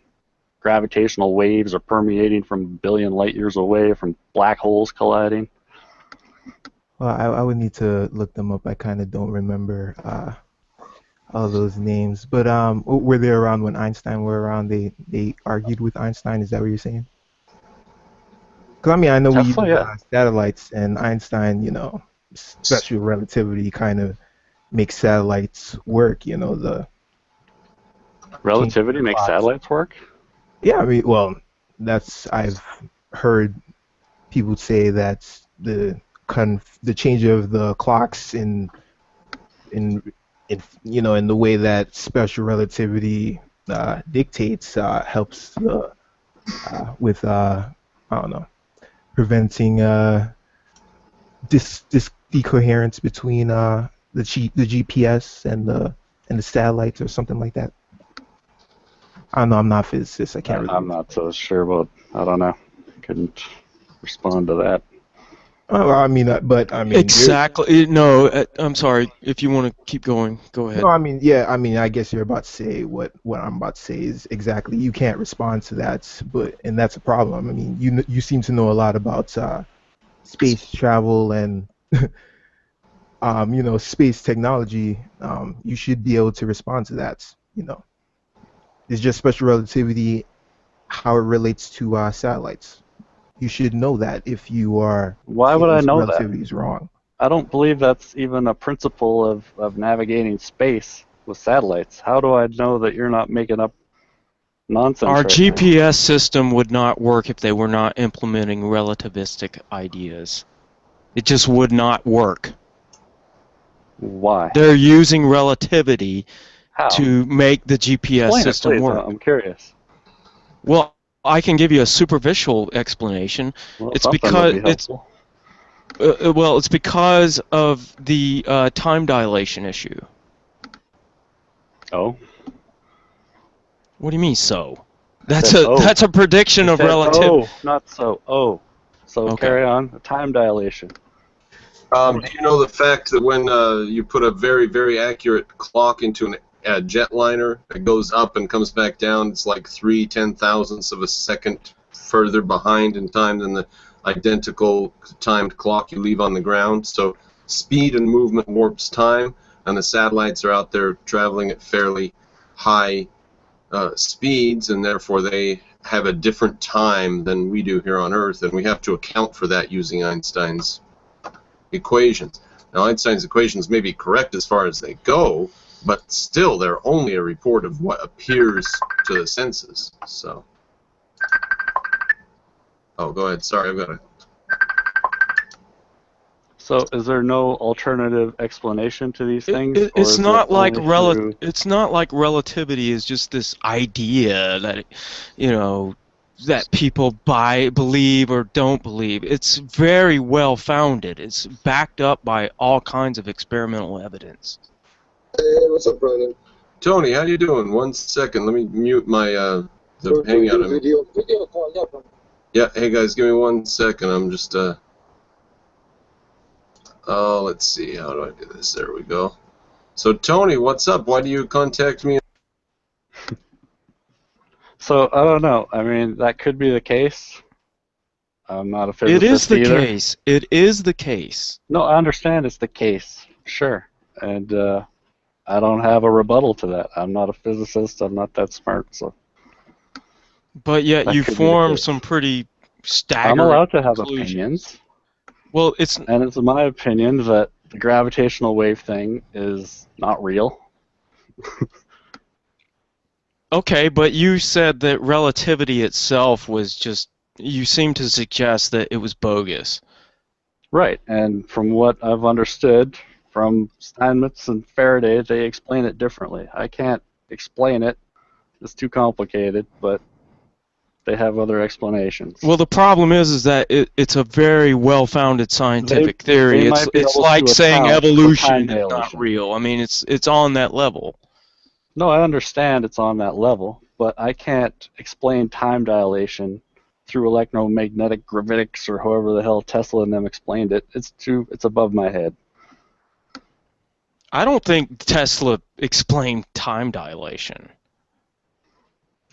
gravitational waves are permeating from a billion light years away from black holes colliding. Well, I would need to look them up. I kind of don't remember all those names. But were they around when Einstein were around? They argued with Einstein. Is that what you're saying? Because I mean, I know we use satellites, and Einstein, special relativity kind of makes satellites work. The relativity makes satellites work? Yeah, I mean, well, I've heard people say that the change of the clocks in the way that special relativity dictates helps with I don't know, preventing decoherence between the GPS and the satellites or something like that. I don't know. I'm not a physicist. I can't really. I'm not so sure about. I don't know. Couldn't respond to that. Oh, I mean, exactly. No, I'm sorry. If you want to keep going, go ahead. No, I mean, yeah. I mean, I guess you're about to say what I'm about to say is exactly. You can't respond to that, and that's a problem. I mean, you seem to know a lot about space travel and space technology. You should be able to respond to that. It's just special relativity, how it relates to satellites. You should know that if you are. Why would I know that? Relativity is wrong. I don't believe that's even a principle of navigating space with satellites. How do I know that you're not making up nonsense? Our right GPS system would not work if they were not implementing relativistic ideas. It just would not work. Why? They're using relativity How? to make the GPS system please. work. I'm curious. Well, I can give you a superficial explanation. Well, it's because it's because of the time dilation issue. Oh. What do you mean so? That's a prediction of relativity. Oh, not so. Oh. So Okay. Carry on. Time dilation. Do you know the fact that when you put a very, very accurate clock into a jetliner, it goes up and comes back down, it's like 3/10,000ths of a second further behind in time than the identical timed clock you leave on the ground? So speed and movement warps time, and the satellites are out there traveling at fairly high speeds, and therefore they have a different time than we do here on Earth, and we have to account for that using Einstein's equations. Now, Einstein's equations may be correct as far as they go, but still they're only a report of what appears to the senses. So, oh, go ahead. Sorry, I've got to. So, is there no alternative explanation to these things? It's not like relativity is just this idea that that people believe or don't believe. It's very well founded. It's backed up by all kinds of experimental evidence. Hey, what's up, Brandon? Tony, how you doing? 1 second. Let me mute my the hangout. Video call, yeah, bro. Yeah. Hey guys, give me 1 second. I'm just let's see. How do I do this? There we go. So Tony, what's up? Why do you contact me? So I don't know. I mean, that could be the case. I'm not a physicist It is the either. case. It is the case. No, I understand it's the case. Sure. And I don't have a rebuttal to that. I'm not a physicist. I'm not that smart. So But yet That you could be the form case. some pretty staggering I'm allowed to have conclusions. opinions. Well, it's And it's my opinion that the gravitational wave thing is not real. okay, but you said that relativity itself was just. You seem to suggest that it was bogus. Right. And from what I've understood from Steinmetz and Faraday, they explain it differently. I can't explain it. It's too complicated, but they have other explanations. Well, the problem is that it's a very well-founded scientific theory. they It's might be it's able like to saying account for evolution time is not dilation. real. I mean, it's on that level. No, I understand it's on that level, but I can't explain time dilation through electromagnetic gravitics or however the hell Tesla and them explained it. It's above my head. I don't think Tesla explained time dilation.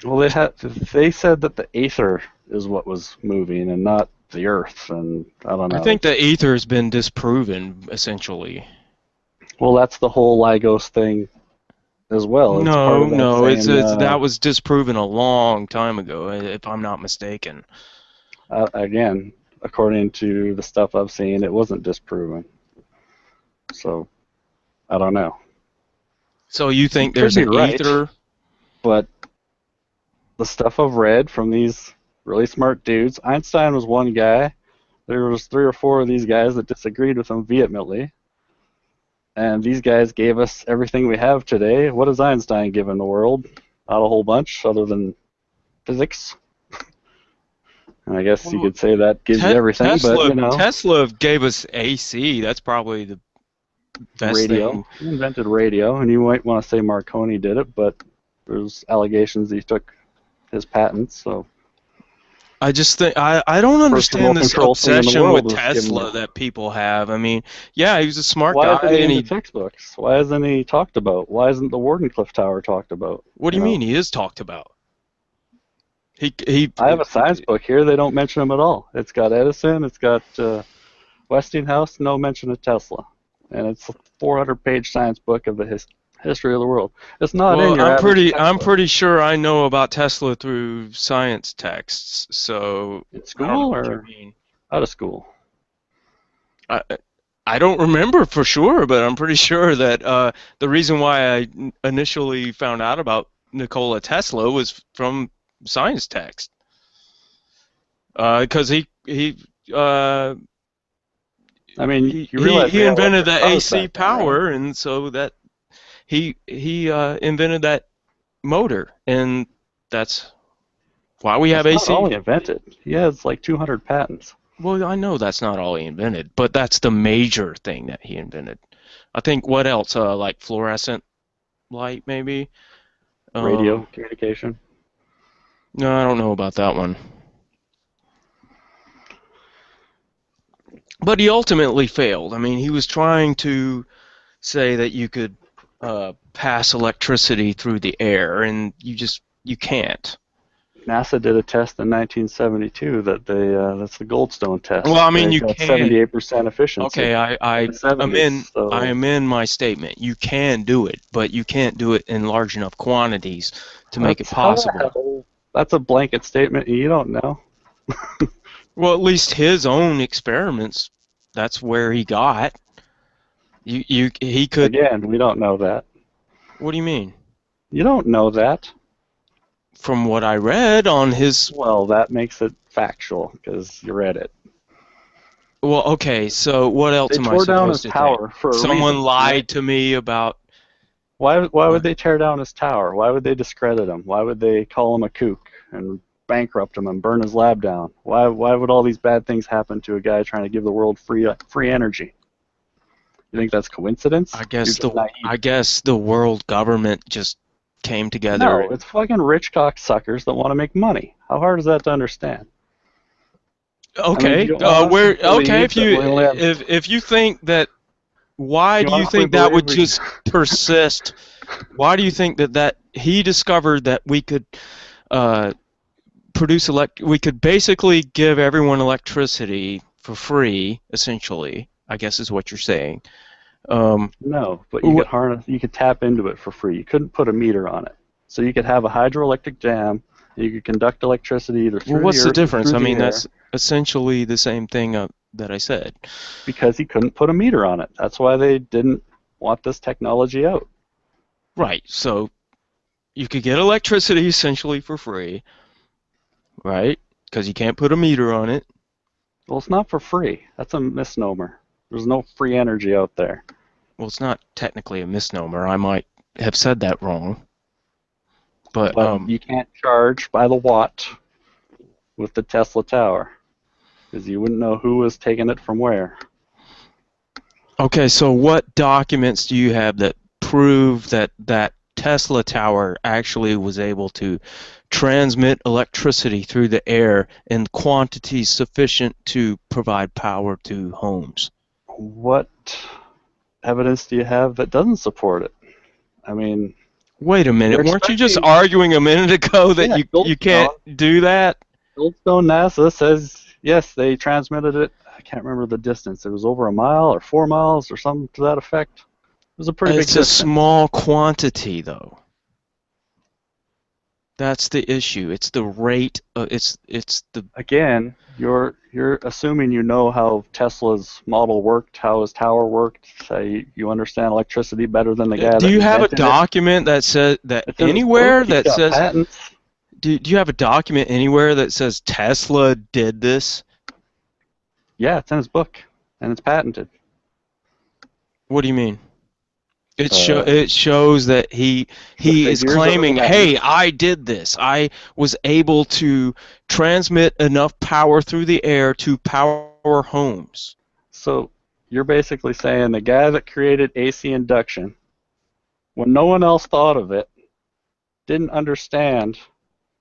Well, they said that the aether is what was moving and not the Earth, and I don't know. I think the ether has been disproven, essentially. Well, that's the whole LIGOS thing as well. It's part of that same, that was disproven a long time ago, if I'm not mistaken. again, according to the stuff I've seen, it wasn't disproven. So, I don't know. So you think You there's could an be right. ether? But the stuff I've read from these really smart dudes, Einstein was one guy. There was 3 or 4 of these guys that disagreed with him vehemently. And these guys gave us everything we have today. What has Einstein given the world? Not a whole bunch, other than physics. And I guess you could say that gives you everything, Tesla, but you know, Tesla gave us AC. That's probably the best radio. thing. He invented radio, and you might want to say Marconi did it, but there's allegations he took his patents. So I just think I don't understand this control thing in the obsession world with was given Tesla to- that people have. I mean, yeah, he was a smart why guy, isn't he and in he. the textbooks? Why isn't he talked about? Why isn't the Wardenclyffe Tower talked about? What do you know? mean? He is talked about. He. I have a science book here. They don't mention him at all. It's got Edison. It's got Westinghouse. No mention of Tesla. And it's a 400-page science book of the history of the world. It's not in Well, your I'm average I'm textbook. pretty sure I know about Tesla through science texts. So In I don't know school what you or mean. out of school? I don't remember for sure, but I'm pretty sure that the reason why I initially found out about Nikola Tesla was from science text. Because he I mean, you realize he they had invented the electric cars AC back then, right? power, and so that he invented that motor, and that's why we have It's AC. not all he invented. He has like 200 patents. Well, I know that's not all he invented, but that's the major thing that he invented. I think what else? Like fluorescent light, maybe. Radio communication. No, I don't know about that one. But he ultimately failed. I mean, he was trying to say that you could pass electricity through the air, and you can't. NASA did a test in 1972 that that's the Goldstone test. Well, I mean, They you got can. 78% efficiency. Okay, I in the 70s, so- amend my statement. You can do it, but you can't do it in large enough quantities to make it That's possible. hello. That's a blanket statement. You don't know. Well, at least his own experiments, that's where he got. He could. Again, we don't know that. What do you mean? You don't know that. From what I read on his. Well, that makes it factual because you read it. Well, okay. So what else They am I tore down his supposed to tower think? for a Someone reason, lied right? to me about. Why would they tear down his tower? Why would they discredit him? Why would they call him a kook and bankrupt him and burn his lab down? Why would all these bad things happen to a guy trying to give the world free energy? You think that's coincidence? I guess You're just naive. the world government just came together. No, it's fucking rich cocksuckers that want to make money. How hard is that to understand? Okay, you don't want us to believe if that you we only have- if you think that, why do you honestly think that would believe we- just persist? Why do you think that he discovered that we could we could basically give everyone electricity for free, essentially, I guess is what you're saying. No, but you could harness, you could tap into it for free. You couldn't put a meter on it. So you could have a hydroelectric dam, and you could conduct electricity either through What's the the earth or difference? through I the mean, air, that's essentially the same thing that I said. because he couldn't put a meter on it. That's why they didn't want this technology out. Right. So you could get electricity essentially for free, right? Because you can't put a meter on it. Well, it's not for free. That's a misnomer. There's no free energy out there. Well, it's not technically a misnomer. I might have said that wrong. But you can't charge by the watt with the Tesla tower, because you wouldn't know who was taking it from where. okay, so what documents do you have that prove that that Tesla tower actually was able to transmit electricity through the air in quantities sufficient to provide power to homes? What evidence do you have that doesn't support it? I mean, Wait a minute, They're weren't you just expecting- arguing a minute ago that Yeah, you can't do that? Goldstone NASA says, yes, they transmitted it. I can't remember the distance. It was over a mile or 4 miles or something to that effect. It was a pretty big It's a distance. small quantity, though. That's the issue. It's the rate. It's the. Again, you're assuming you know how Tesla's model worked, how his tower worked. Say you understand electricity better than the guy. Do that you have a invented it. document that says that It's in his anywhere book. He's that got says? patents. Do you have a document anywhere that says Tesla did this? Yeah, it's in his book, and it's patented. What do you mean? It shows that he is figures of claiming, the hey, I did this. I was able to transmit enough power through the air to power homes. So you're basically saying the guy that created AC induction, when no one else thought of it, didn't understand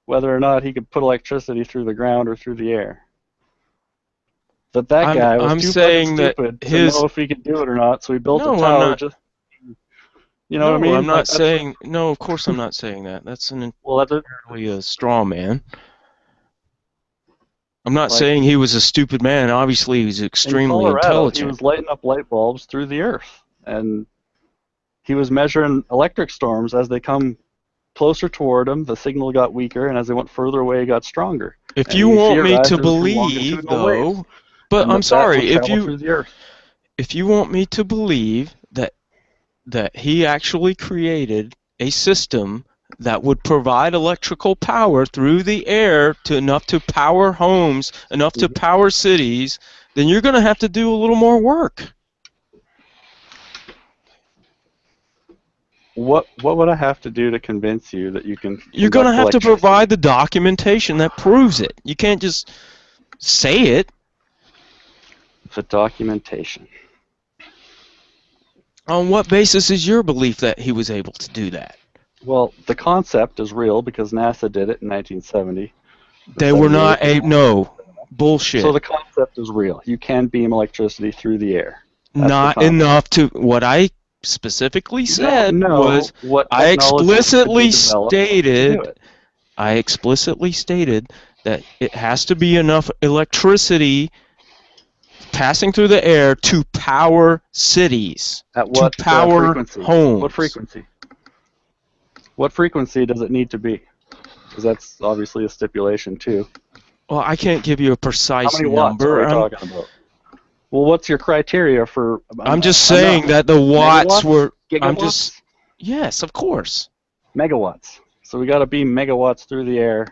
whether or not he could put electricity through the ground or through the air. That guy was I'm too saying fucking that stupid his- to know if he could do it or not, so he built No, a I'm tower not- just. You know what I mean? I'm not Like, that's- saying. No, of course I'm not saying that. That's an Well, that's entirely a straw man. I'm not Like- saying he was a stupid man. Obviously, he's in extremely Colorado, intelligent. he was lighting up light bulbs through the earth, and he was measuring electric storms as they come closer toward him. The signal got weaker, and as they went further away, it got stronger. If And you he want me theorized to it was through believe, longitudinal waves, though, but and I'm that sorry, would if travel through the earth. you want me to believe that he actually created a system that would provide electrical power through the air to enough to power homes, enough to power cities, then you're going to have to do a little more work. What would I have to do to convince you that you can? You're going to conduct have to electricity? provide the documentation that proves it. You can't just say it. The documentation. On what basis is your belief that he was able to do that? Well, the concept is real because NASA did it in 1970. They were not no bullshit. So the concept is real. You can beam electricity through the air. That's the Not concept. enough to what I specifically said no, was what I technology explicitly could be developed to do stated it. I explicitly stated that it has to be enough electricity passing through the air to power cities, At what to power frequency? homes. What frequency? What frequency does it need to be? Because that's obviously a stipulation too. Well, I can't give you a How precise many watts number. are we talking about? Well, what's your criteria for? I'm just saying that the watts Megawatts? were. Gigawatts? I'm just. Yes, of course. Megawatts. So we got to beam megawatts through the air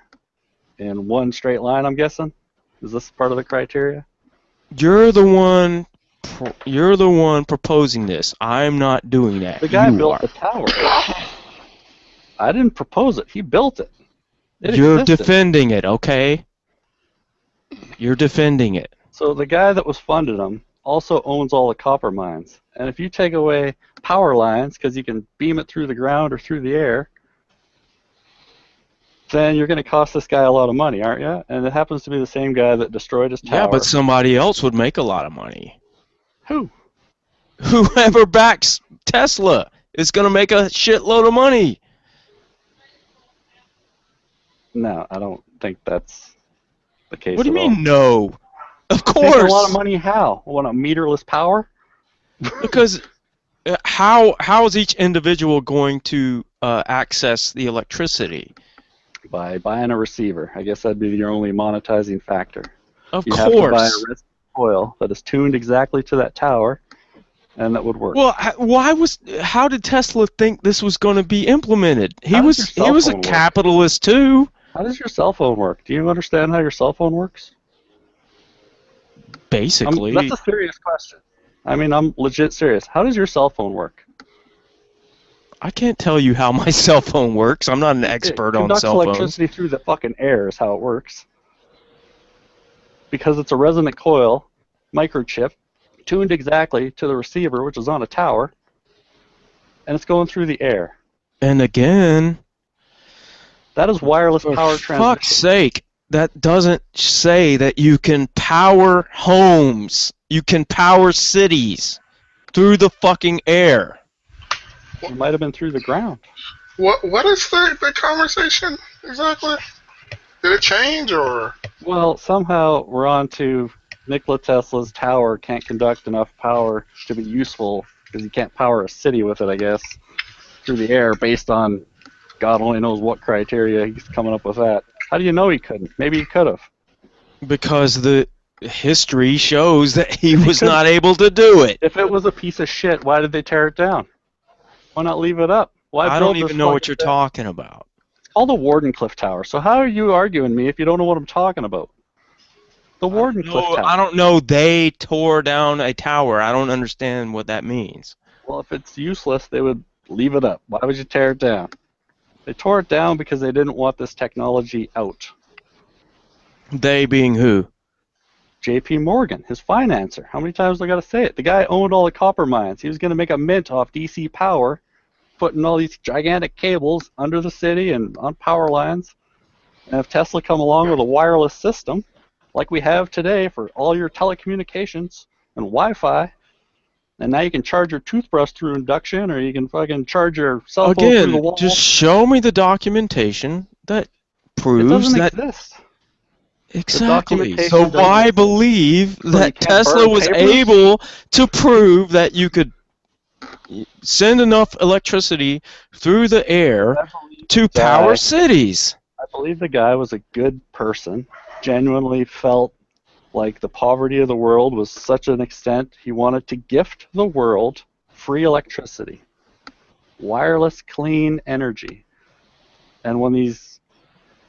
in one straight line. I'm guessing. Is this part of the criteria? You're the one. You're the one proposing this. I'm not doing that. The guy You built are. the tower. I didn't propose it. He built it. You're existed. defending it, okay? You're defending it. So the guy that was funding him also owns all the copper mines. And if you take away power lines because you can beam it through the ground or through the air, then you're going to cost this guy a lot of money, aren't you? And it happens to be the same guy that destroyed his tower. Yeah, but somebody else would make a lot of money. Who? Whoever backs Tesla is going to make a shitload of money. No, I don't think that's the case. What do you at all. mean, no? Of Make course. a lot of money how? Want a meterless power? Because how is each individual going to access the electricity? By buying a receiver. I guess that'd be your only monetizing factor. Of You course. have to buy a resin coil that is tuned exactly to that tower, and that would work. Well, how did Tesla think this was going to be implemented? He How does was your he was a cell phone work? capitalist too. How does your cell phone work? Do you understand how your cell phone works? Basically, That's a serious question. I mean, I'm legit serious. How does your cell phone work? I can't tell you how my cell phone works. I'm not an expert on conducts cell phones. electricity through the fucking air is how it works. Because it's a resonant coil, microchip, tuned exactly to the receiver, which is on a tower, and it's going through the air. And again, that is wireless for power transmission. fuck's sake, that doesn't say that you can power homes. You can power cities through the fucking air. It might have been through the ground. What is the conversation exactly? Did it change or? Well, somehow we're on to Nikola Tesla's tower can't conduct enough power to be useful because you can't power a city with it, I guess, through the air based on God only knows what criteria he's coming up with that. How do you know he couldn't? Maybe he could have. Because the history shows that he was not able to do it. If it was a piece of shit, why did they tear it down? Why not leave it up? Why I build don't this even know what fucking you're thing? talking about. It's called the Wardenclyffe Tower. So how are you arguing me if you don't know what I'm talking about? The Wardenclyffe Tower. I don't know. They tore down a tower. I don't understand what that means. Well, if it's useless, they would leave it up. Why would you tear it down? They tore it down because they didn't want this technology out. They being who? J.P. Morgan, his financer. How many times do I got to say it? The guy owned all the copper mines. He was going to make a mint off DC power, putting all these gigantic cables under the city and on power lines. And if Tesla come along with a wireless system, like we have today for all your telecommunications and Wi-Fi, and now you can charge your toothbrush through induction, or you can fucking charge your cell phone through the wall. Again, just show me the documentation that It proves doesn't that. exist. Exactly. documentation So doesn't why exist. believe you that can't Tesla burn was papers? able to prove that you could send enough electricity through the air to power cities? I believe the guy was a good person, genuinely felt like the poverty of the world was such an extent he wanted to gift the world free electricity, wireless clean energy. And when these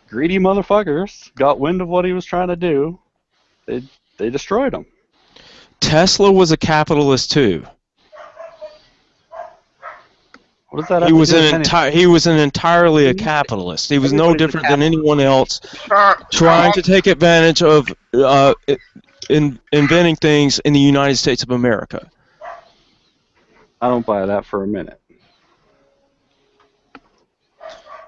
greedy motherfuckers got wind of what he was trying to do, they destroyed him. Tesla was a capitalist too. What does that have He to was do with anything? he was entirely a capitalist. He was no Everybody's a different than anyone else Uh, trying to take advantage of inventing things in the United States of America. I don't buy that for a minute.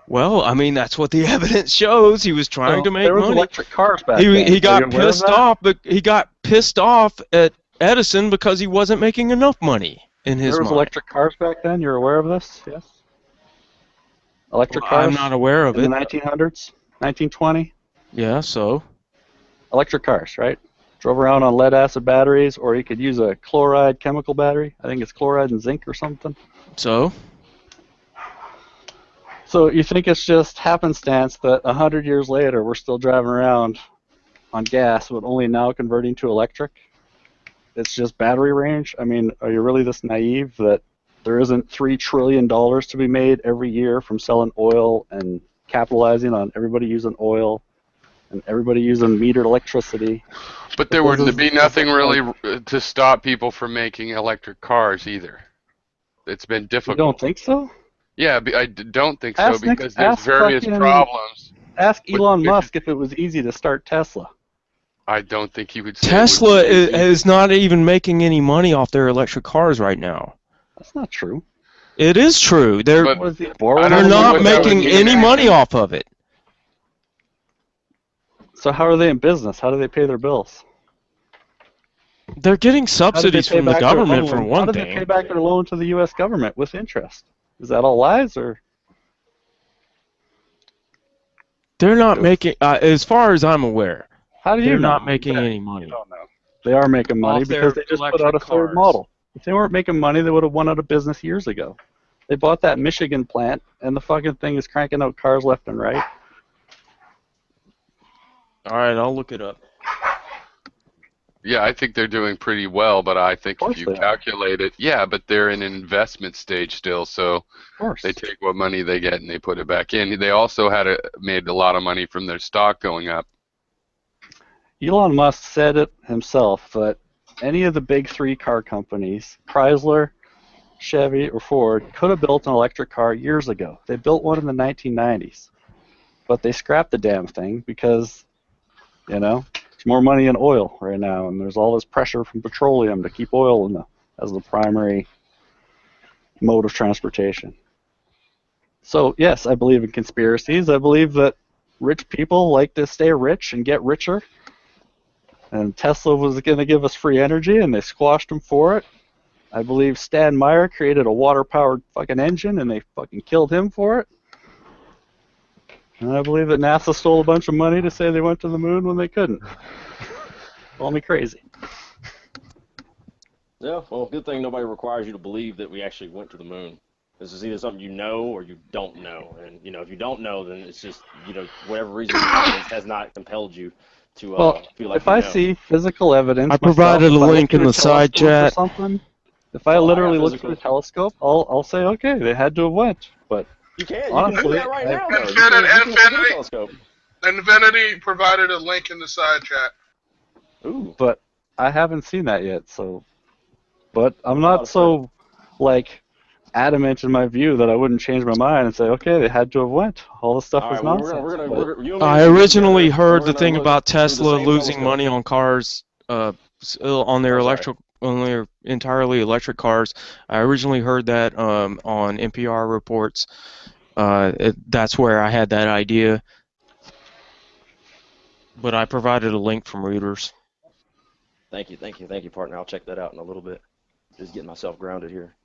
Well, I mean, that's what the evidence shows. He was trying to make there was money. electric cars back then. He Are got you aware of pissed that? off, but he got pissed off at Edison because he wasn't making enough money in his There was mind. electric cars back then. You're aware of this? Yes. Electric Well, cars. I'm not aware of in it. the 1900s, 1920. Yeah, so Electric cars, right? Drove around on lead acid batteries, or you could use a chloride chemical battery. I think it's chloride and zinc or something. so So you think it's just happenstance that 100 years later we're still driving around on gas, but only now converting to electric? It's just battery range? I mean, are you really this naive that there isn't $3 trillion to be made every year from selling oil and capitalizing on everybody using oil and everybody using metered electricity? But there would be nothing really to stop people from making electric cars either. It's been You difficult. don't think so? Yeah, I don't think so Ask Nick- because there's ask various fucking- problems. Ask But Elon if- Musk if it was easy to start Tesla. I don't think he would say Tesla it would be is not even making any money off their electric cars right now. That's not true. It is true. They're But What is he I borrowing? don't they're know not what that would making mean. any money off of it. So how are they in business? How do they pay their bills? They're getting How do they subsidies pay from the back their government for loan? How one do they pay thing. back their loan to the U.S. government with interest? Is that all lies, or They're not making, as far as I'm aware, how do you they're know? not making any You money. don't know. They are making money Off their because they just put out a electric third cars. model. If they weren't making money, they would have went out of business years ago. They bought that Michigan plant, and the fucking thing is cranking out cars left and right. All right, I'll look it up. Yeah, I think they're doing pretty well, but I think Of if you course they are. calculate it, yeah, but they're in an investment stage still, so Of course. they take what money they get and they put it back in. They also made a lot of money from their stock going up. Elon Musk said it himself that any of the big three car companies, Chrysler, Chevy, or Ford, could have built an electric car years ago. They built one in the 1990s. But they scrapped the damn thing because, you know, there's more money in oil right now, and there's all this pressure from petroleum to keep oil as the primary mode of transportation. So, yes, I believe in conspiracies. I believe that rich people like to stay rich and get richer. And Tesla was going to give us free energy, and they squashed him for it. I believe Stan Meyer created a water-powered fucking engine, and they fucking killed him for it. And I believe that NASA stole a bunch of money to say they went to the moon when they couldn't. Call me crazy. Yeah, well, good thing nobody requires you to believe that we actually went to the moon. This is either something you know or you don't know. And, you know, if you don't know, then it's just, you know, whatever reason has not compelled you to Well, feel like if I you know. see physical evidence, I provided myself, a if I link look in through the a side telescope or chat. something, if I Oh, I literally got look physical. through a telescope, I'll say, okay, they had to have went. But You can do honestly, that right I- now, though. You can get a Infinity. telescope. Infinity provided a link in the side chat. Ooh. but I haven't seen that yet. So, but I'm A lot not of so like adamant in my view that I wouldn't change my mind and say, okay, they had to have went. All this stuff All is right, well, nonsense. But you and me I are gonna get originally together, and heard we're the gonna thing look about through the Tesla same losing telescope. money on cars, on their Oh, sorry. on their entirely electric cars. I originally heard that on NPR reports. That's where I had that idea. But I provided a link from Reuters. Thank you, partner. I'll check that out in a little bit. Just getting myself grounded here.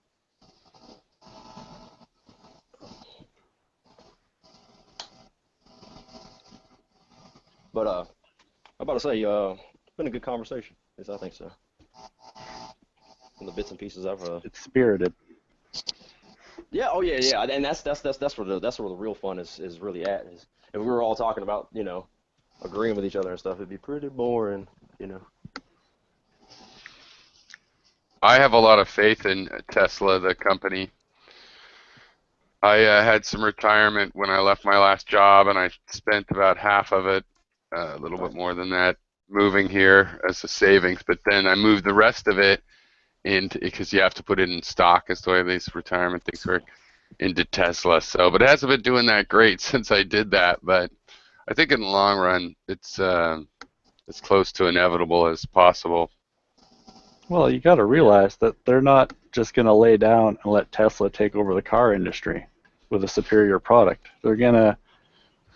But I'm about to say, it's been a good conversation. Yes, I think so. From the bits and pieces I've it's spirited. yeah, oh yeah, and that's where the real fun is really at. Is if we were all talking about, you know, agreeing with each other and stuff, it'd be pretty boring, you know. I have a lot of faith in Tesla, the company. I had some retirement when I left my last job, and I spent about half of it, a little bit more than that, moving here as a savings. But then I moved the rest of it into, because you have to put it in stock, as the way these retirement things work, into Tesla. So, but it hasn't been doing that great since I did that. But I think in the long run, it's as close to inevitable as possible. Well, you got to realize that they're not just going to lay down and let Tesla take over the car industry with a superior product. They're going to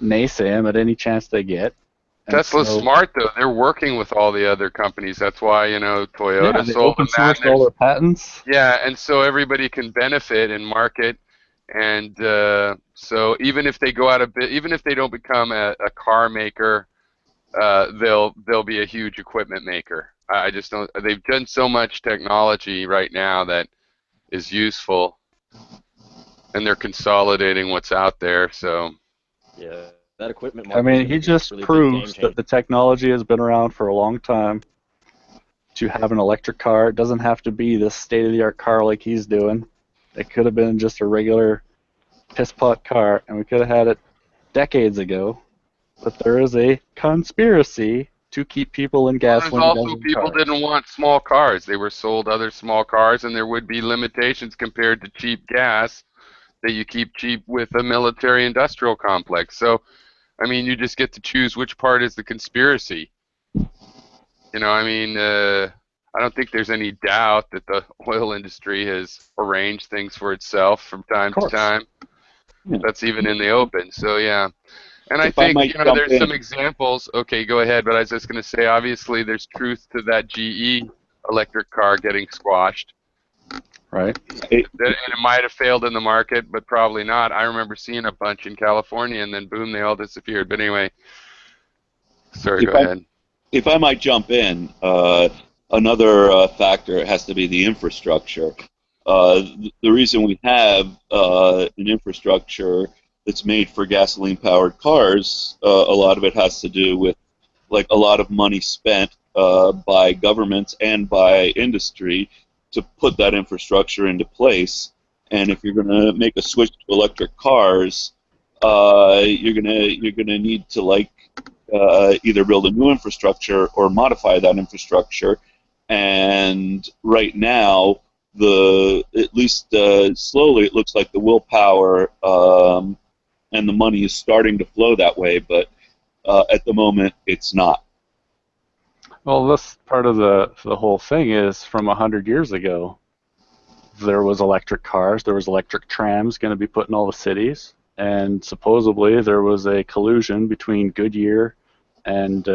naysay them at any chance they get. And Tesla's so- smart, though. They're working with all the other companies. That's why, you know, Toyota Yeah, they sold open them that. sourced all their patents. Yeah, and so everybody can benefit and market, and so even if they go out of even if they don't become a car maker, they'll be a huge equipment maker. I just don't. They've done so much technology right now that is useful, and they're consolidating what's out there. So Yeah, that equipment I market mean, is he gonna be just really big proves game that the technology has been around for a long time. To have an electric car, it doesn't have to be this state-of-the-art car like he's doing. It could have been just a regular piss-pot car, and we could have had it decades ago. But there is a conspiracy to keep people in there's gasoline also engine people cars. didn't want small cars. They were sold other small cars, and there would be limitations compared to cheap gas that you keep cheap with a military-industrial complex. So, I mean, you just get to choose which part is the conspiracy. I mean, I don't think there's any doubt that the oil industry has arranged things for itself from time to time. Yeah. That's even in the open. So yeah, and I If I think might jump there's in. some examples. Okay, go ahead. But I was just going to say, obviously, there's truth to that GE electric car getting squashed. Right. And it might have failed in the market, but probably not. I remember seeing a bunch in California, and then boom, they all disappeared. But anyway, sorry, go ahead. If I might jump in, another factor has to be the infrastructure. The reason we have an infrastructure that's made for gasoline-powered cars, a lot of it has to do with like a lot of money spent by governments and by industry to put that infrastructure into place. And if you're going to make a switch to electric cars, you're gonna need to either build a new infrastructure or modify that infrastructure. And right now, at least slowly, it looks like the willpower and the money is starting to flow that way, but at the moment, it's not. Well, this part of the whole thing is from 100 years ago, there was electric cars, there was electric trams going to be put in all the cities, and supposedly there was a collusion between Goodyear and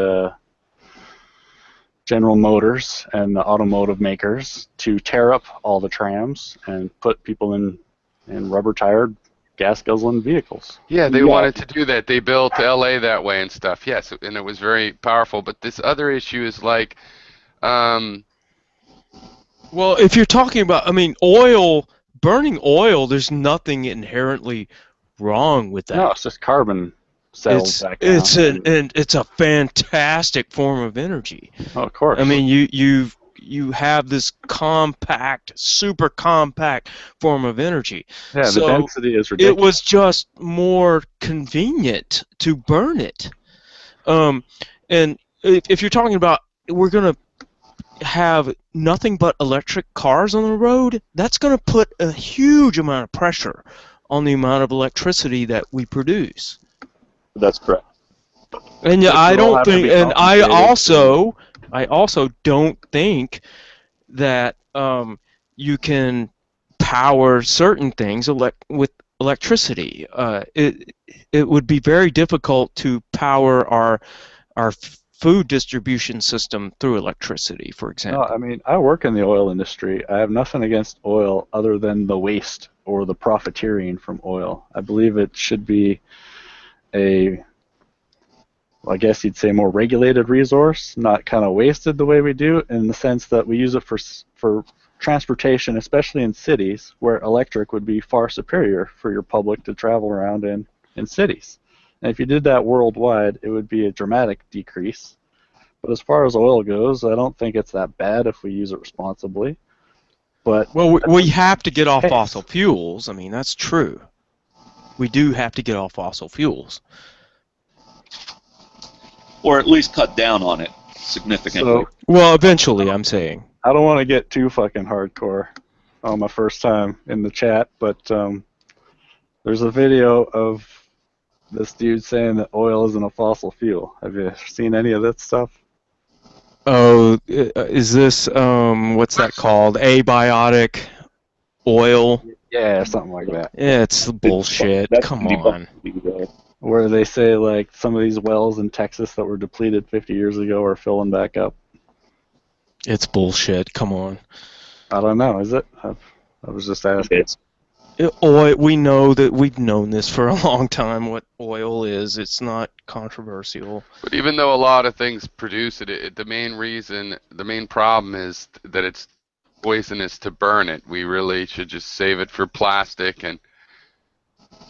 General Motors and the automotive makers to tear up all the trams and put people in rubber-tired, gas-guzzling vehicles. Yeah, they wanted to do that. They built LA that way and stuff. Yes, and it was very powerful. But this other issue is like, well, if you're talking about, I mean, burning oil, there's nothing inherently wrong with that. No, it's just carbon cells back down. It's a fantastic form of energy. Oh, of course. I mean, you have this compact, super compact form of energy. Yeah, so the density is ridiculous. It was just more convenient to burn it. And if you're talking about we're going to have nothing but electric cars on the road, that's going to put a huge amount of pressure on the amount of electricity that we produce. That's correct. And I don't think, and I also don't think that you can power certain things with electricity. It would be very difficult to power our food distribution system through electricity, for example. No, I mean, I work in the oil industry. I have nothing against oil other than the waste or the profiteering from oil. I believe it should be I guess you'd say more regulated resource, not kind of wasted the way we do, in the sense that we use it for transportation, especially in cities, where electric would be far superior for your public to travel around in cities. And if you did that worldwide, it would be a dramatic decrease. But as far as oil goes, I don't think it's that bad if we use it responsibly. But well, we have to get off fossil fuels. I mean, that's true. We do have to get off fossil fuels. Or at least cut down on it significantly. Well, eventually, I'm saying. I don't want to get too fucking hardcore on my first time in the chat, but there's a video of this dude saying that oil isn't a fossil fuel. Have you seen any of that stuff? Oh, is this, what's that called? Abiotic oil? Yeah, something like that. Yeah, it's bullshit. Come on. Where they say, like, some of these wells in Texas that were depleted 50 years ago are filling back up. It's bullshit. Come on. I don't know. Is it? I was just asking. We know that we've known this for a long time, what oil is. It's not controversial. But even though a lot of things produce it, the main problem is that it's poisonous to burn it. We really should just save it for plastic and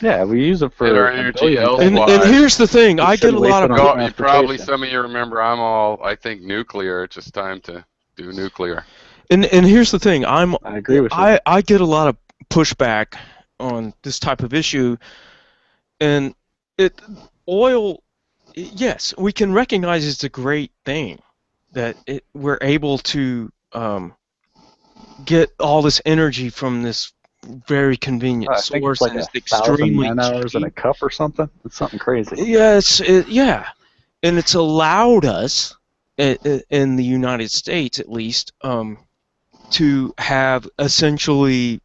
yeah, we use it for our energy and here's the thing, I get a lot of probably some of you remember I think nuclear. It's just time to do nuclear. And here's the thing, I agree with you. I get a lot of pushback on this type of issue, and oil, yes, we can recognize it's a great thing that we're able to get all this energy from this very convenient source, like and it's extremely man-hours in a cup or something. It's something crazy. Yes, and it's allowed us in the United States at least, to have essentially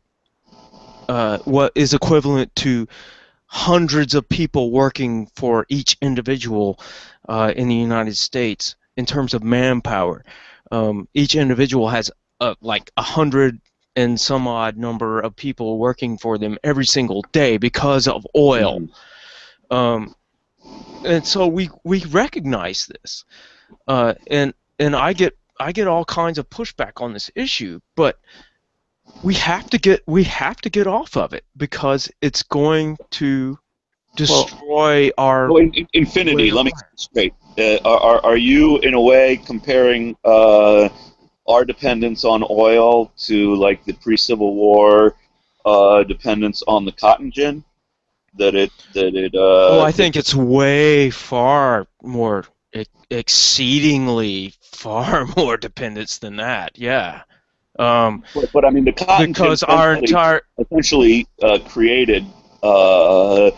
what is equivalent to hundreds of people working for each individual in the United States in terms of manpower. Each individual has like 100 and some odd number of people working for them every single day because of oil. And so we recognize this, and I get all kinds of pushback on this issue, but we have to get off of it because it's going to destroy our. Well, Infinity. Let me get this straight. Are you in a way comparing our dependence on oil to like the pre-Civil War dependence on the cotton gin? Well, I think it's way far more, exceedingly far more dependence than that. Yeah. But I mean, the cotton because gin our entire essentially created the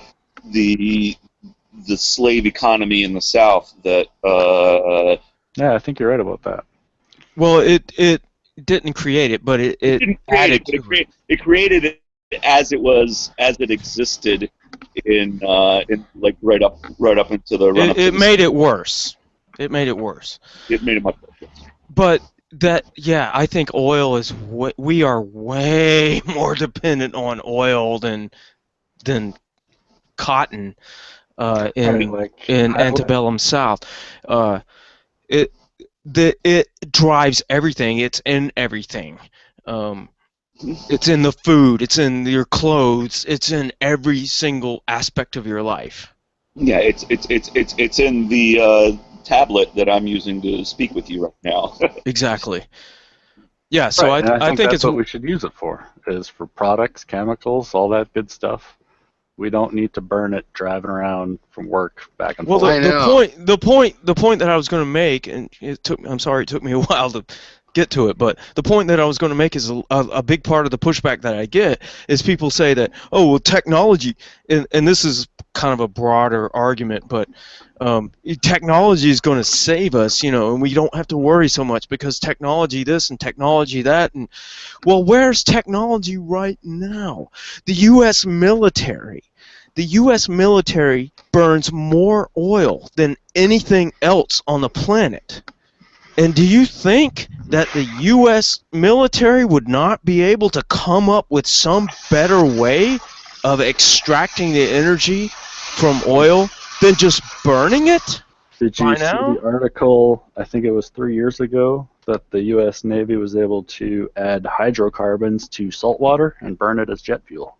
slave economy in the South. That yeah, I think you're right about that. Well, it didn't create it, but it didn't added create it. It created it as it existed in like right up into the run up. It made it worse. It made it worse. It made it much worse. But I think oil is we are way more dependent on oil than cotton in antebellum South. It drives everything. It's in everything. It's in the food. It's in your clothes. It's in every single aspect of your life. Yeah, it's in the tablet that I'm using to speak with you right now. Exactly. Yeah, so right, I think think that's it's what we should use it for. Is for products, chemicals, all that good stuff. We don't need to burn it driving around from work back and forth. Well, the point that I was going to make, and I'm sorry it took me a while to get to it, but the point that I was going to make is a big part of the pushback that I get is people say that, oh, well, technology, and this is kind of a broader argument, but technology is going to save us, and we don't have to worry so much because technology this and technology that, and well, where's technology right now? The U.S. military burns more oil than anything else on the planet. And do you think that the U.S. military would not be able to come up with some better way of extracting the energy from oil than just burning it? Did you see the article, I think it was 3 years ago, that the U.S. Navy was able to add hydrocarbons to salt water and burn it as jet fuel?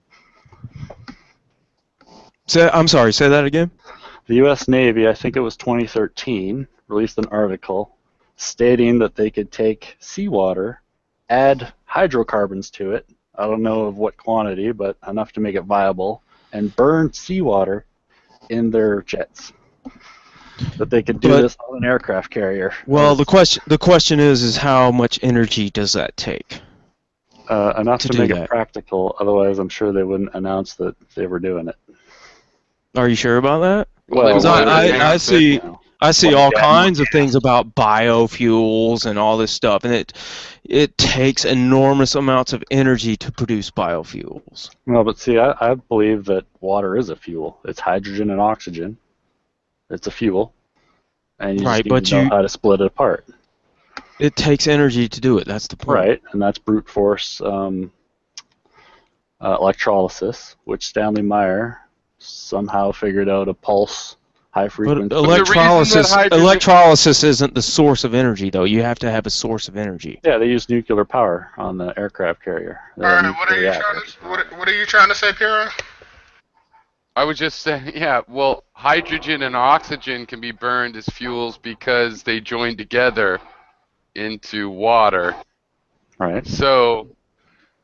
I'm sorry, say that again? The U.S. Navy, I think it was 2013, released an article stating that they could take seawater, add hydrocarbons to it, I don't know of what quantity, but enough to make it viable, and burn seawater in their jets. That they could do this on an aircraft carrier. Well, the question is how much energy does that take? Enough to make that? It practical, otherwise I'm sure they wouldn't announce that they were doing it. Are you sure about that? Well, I see all kinds of things about biofuels and all this stuff, and it takes enormous amounts of energy to produce biofuels. No, but see, I believe that water is a fuel. It's hydrogen and oxygen. It's a fuel, and you just need to know how to split it apart. It takes energy to do it. That's the point. Right, and that's brute force electrolysis, which Stanley Meyer somehow figured out a pulse high frequency. But electrolysis isn't the source of energy, though. You have to have a source of energy. Yeah, they use nuclear power on the aircraft carrier. All right, what are you trying to say, Piero? I was just saying, yeah, well, hydrogen and oxygen can be burned as fuels because they join together into water. Right. So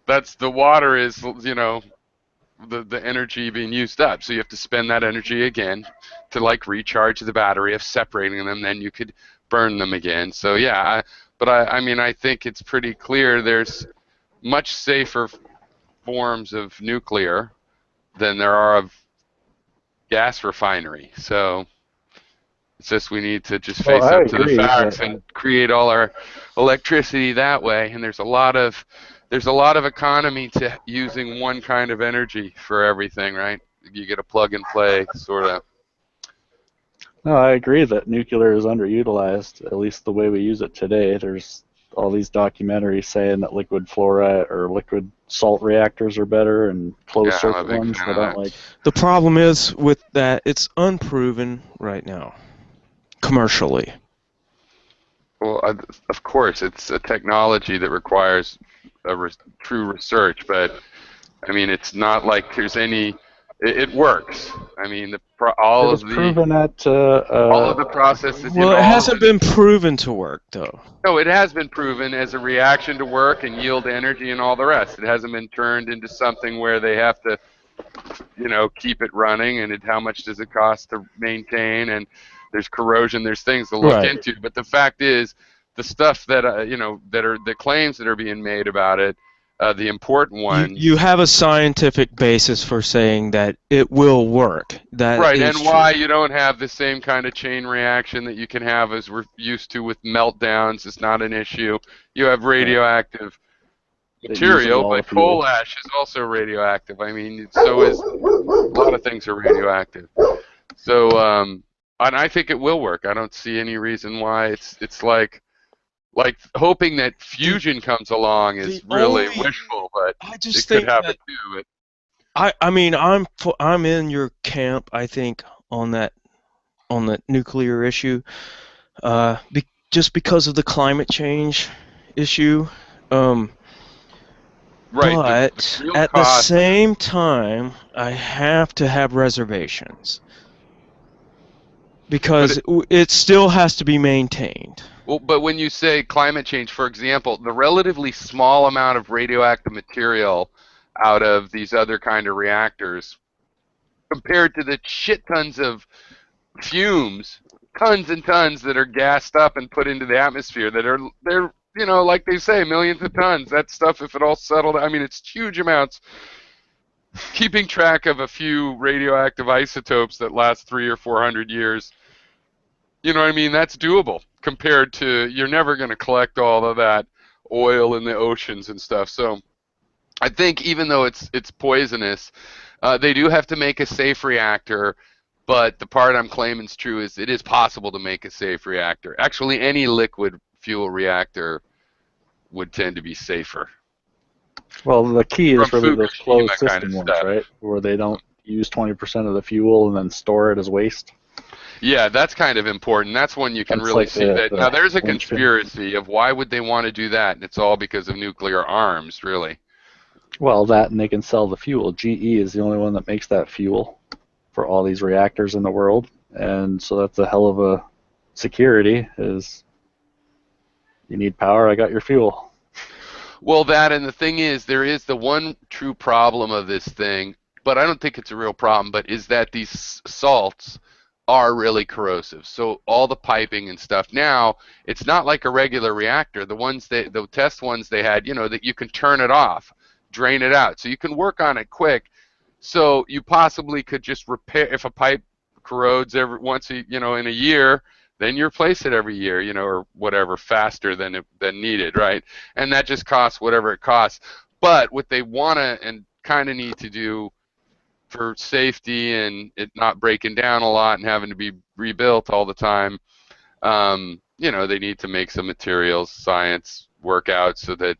that's the water is, the energy being used up. So you have to spend that energy again to recharge the battery of separating them, then you could burn them again. So yeah, I think it's pretty clear there's much safer forms of nuclear than there are of gas refinery. So It's just we need to just Well, face I up to the agree, facts but- and create all our electricity that way. And there's a lot of economy to using one kind of energy for everything, right? You get a plug and play sort of. No, I agree that nuclear is underutilized, at least the way we use it today. There's all these documentaries saying that liquid fluoride or liquid salt reactors are better and closed Yeah, I'm a circuit big ones fan I of don't that. like. The problem is with that, it's unproven right now, commercially. Well, of course, it's a technology that requires true research, but I mean, it's not like there's any. It works. I mean, all It was of the proven at all of the processes. Well, it hasn't been proven to work, though. No, it has been proven as a reaction to work and yield energy and all the rest. It hasn't been turned into something where they have to, keep it running, and how much does it cost to maintain, and there's corrosion, there's things to look Right. into. But the fact is, the stuff that that are the claims that are being made about it, the important ones. You have a scientific basis for saying that it will work. That Right, is and true. why you don't have the same kind of chain reaction that you can have as we're used to with meltdowns is not an issue. You have radioactive It uses material, all but the fuel. coal ash is also radioactive. I mean, so is a lot of things are radioactive. So, and I think it will work. I don't see any reason why it's like hoping that fusion comes along is the really only- wishful, but I it just could think happen that too. I mean I'm in your camp. I think on that nuclear issue, just because of the climate change issue. Right, But the real at the cost- same time, I have to have reservations because it still has to be maintained. Well, but when you say climate change, for example, the relatively small amount of radioactive material out of these other kind of reactors, compared to the shit tons of fumes, tons and tons that are gassed up and put into the atmosphere, they're like they say, millions of tons. That stuff, if it all settled, I mean, it's huge amounts. Keeping track of a few radioactive isotopes that last 300 or 400 years, you know what I mean? That's doable compared to you're never going to collect all of that oil in the oceans and stuff. So I think even though it's poisonous, they do have to make a safe reactor. But the part I'm claiming is true is it is possible to make a safe reactor. Actually, any liquid fuel reactor would tend to be safer. Well, the key is From really those closed Fukushima kind system of ones, stuff. right? Where they don't use 20% of the fuel and then store it as waste. Yeah, that's kind of important. That's when you can That's really like see the- that. the Now, there's a linchpin. conspiracy of why would they want to do that, and it's all because of nuclear arms, really. Well, that and they can sell the fuel. GE is the only one that makes that fuel for all these reactors in the world, and so that's a hell of a security. Is you need power, I got your fuel. Well, that, and the thing is, there is the one true problem of this thing, but I don't think it's a real problem, but is that these salts are really corrosive. So all the piping and stuff. Now, it's not like a regular reactor. The test ones they had, that you can turn it off, drain it out. So you can work on it quick. So you possibly could just repair, if a pipe corrodes in a year, then you replace it every year, or whatever, faster than needed, right? And that just costs whatever it costs. But what they want to and kind of need to do for safety and it not breaking down a lot and having to be rebuilt all the time, they need to make some materials science work out so that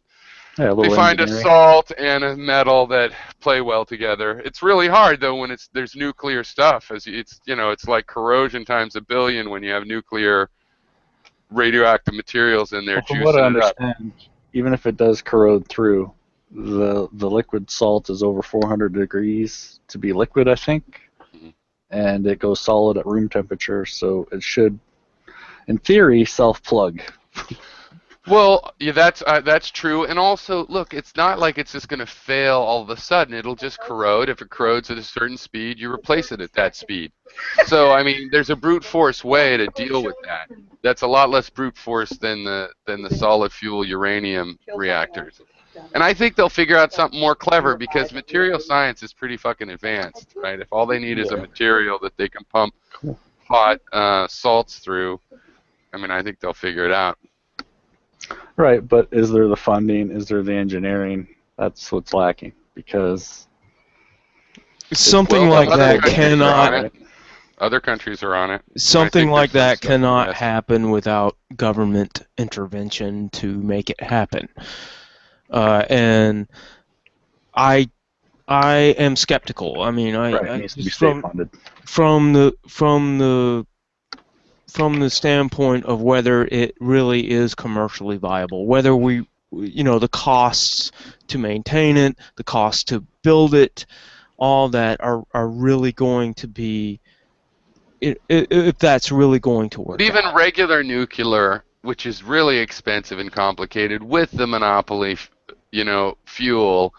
Yeah, a they little find a engineering. salt and a metal that play well together. It's really hard though when there's nuclear stuff. It's like corrosion times a billion when you have nuclear radioactive materials in there Well, from what I juicing it up. understand, even if it does corrode through, the liquid salt is over 400 degrees to be liquid, I think, and it goes solid at room temperature, so it should, in theory, self-plug. Well, yeah, that's true. And also, look, it's not like it's just going to fail all of a sudden. It'll just corrode. If it corrodes at a certain speed, you replace it at that speed. So, I mean, there's a brute force way to deal with that. That's a lot less brute force than the solid fuel uranium reactors. And I think they'll figure out something more clever because material science is pretty fucking advanced, right? If all they need is a material that they can pump hot salts through, I mean, I think they'll figure it out. Right, but is there the funding? Is there the engineering? That's what's lacking, because Something Well, like that cannot. Other countries are on it. Something like that some stuff in the cannot West. happen without government intervention to make it happen. And I am skeptical. I mean, right, it needs to be state funded. from the standpoint of whether it really is commercially viable, whether the costs to maintain it, the costs to build it, all that are really going to be, if that's really going to work. But even out. regular nuclear, which is really expensive and complicated, with the monopoly, fuel,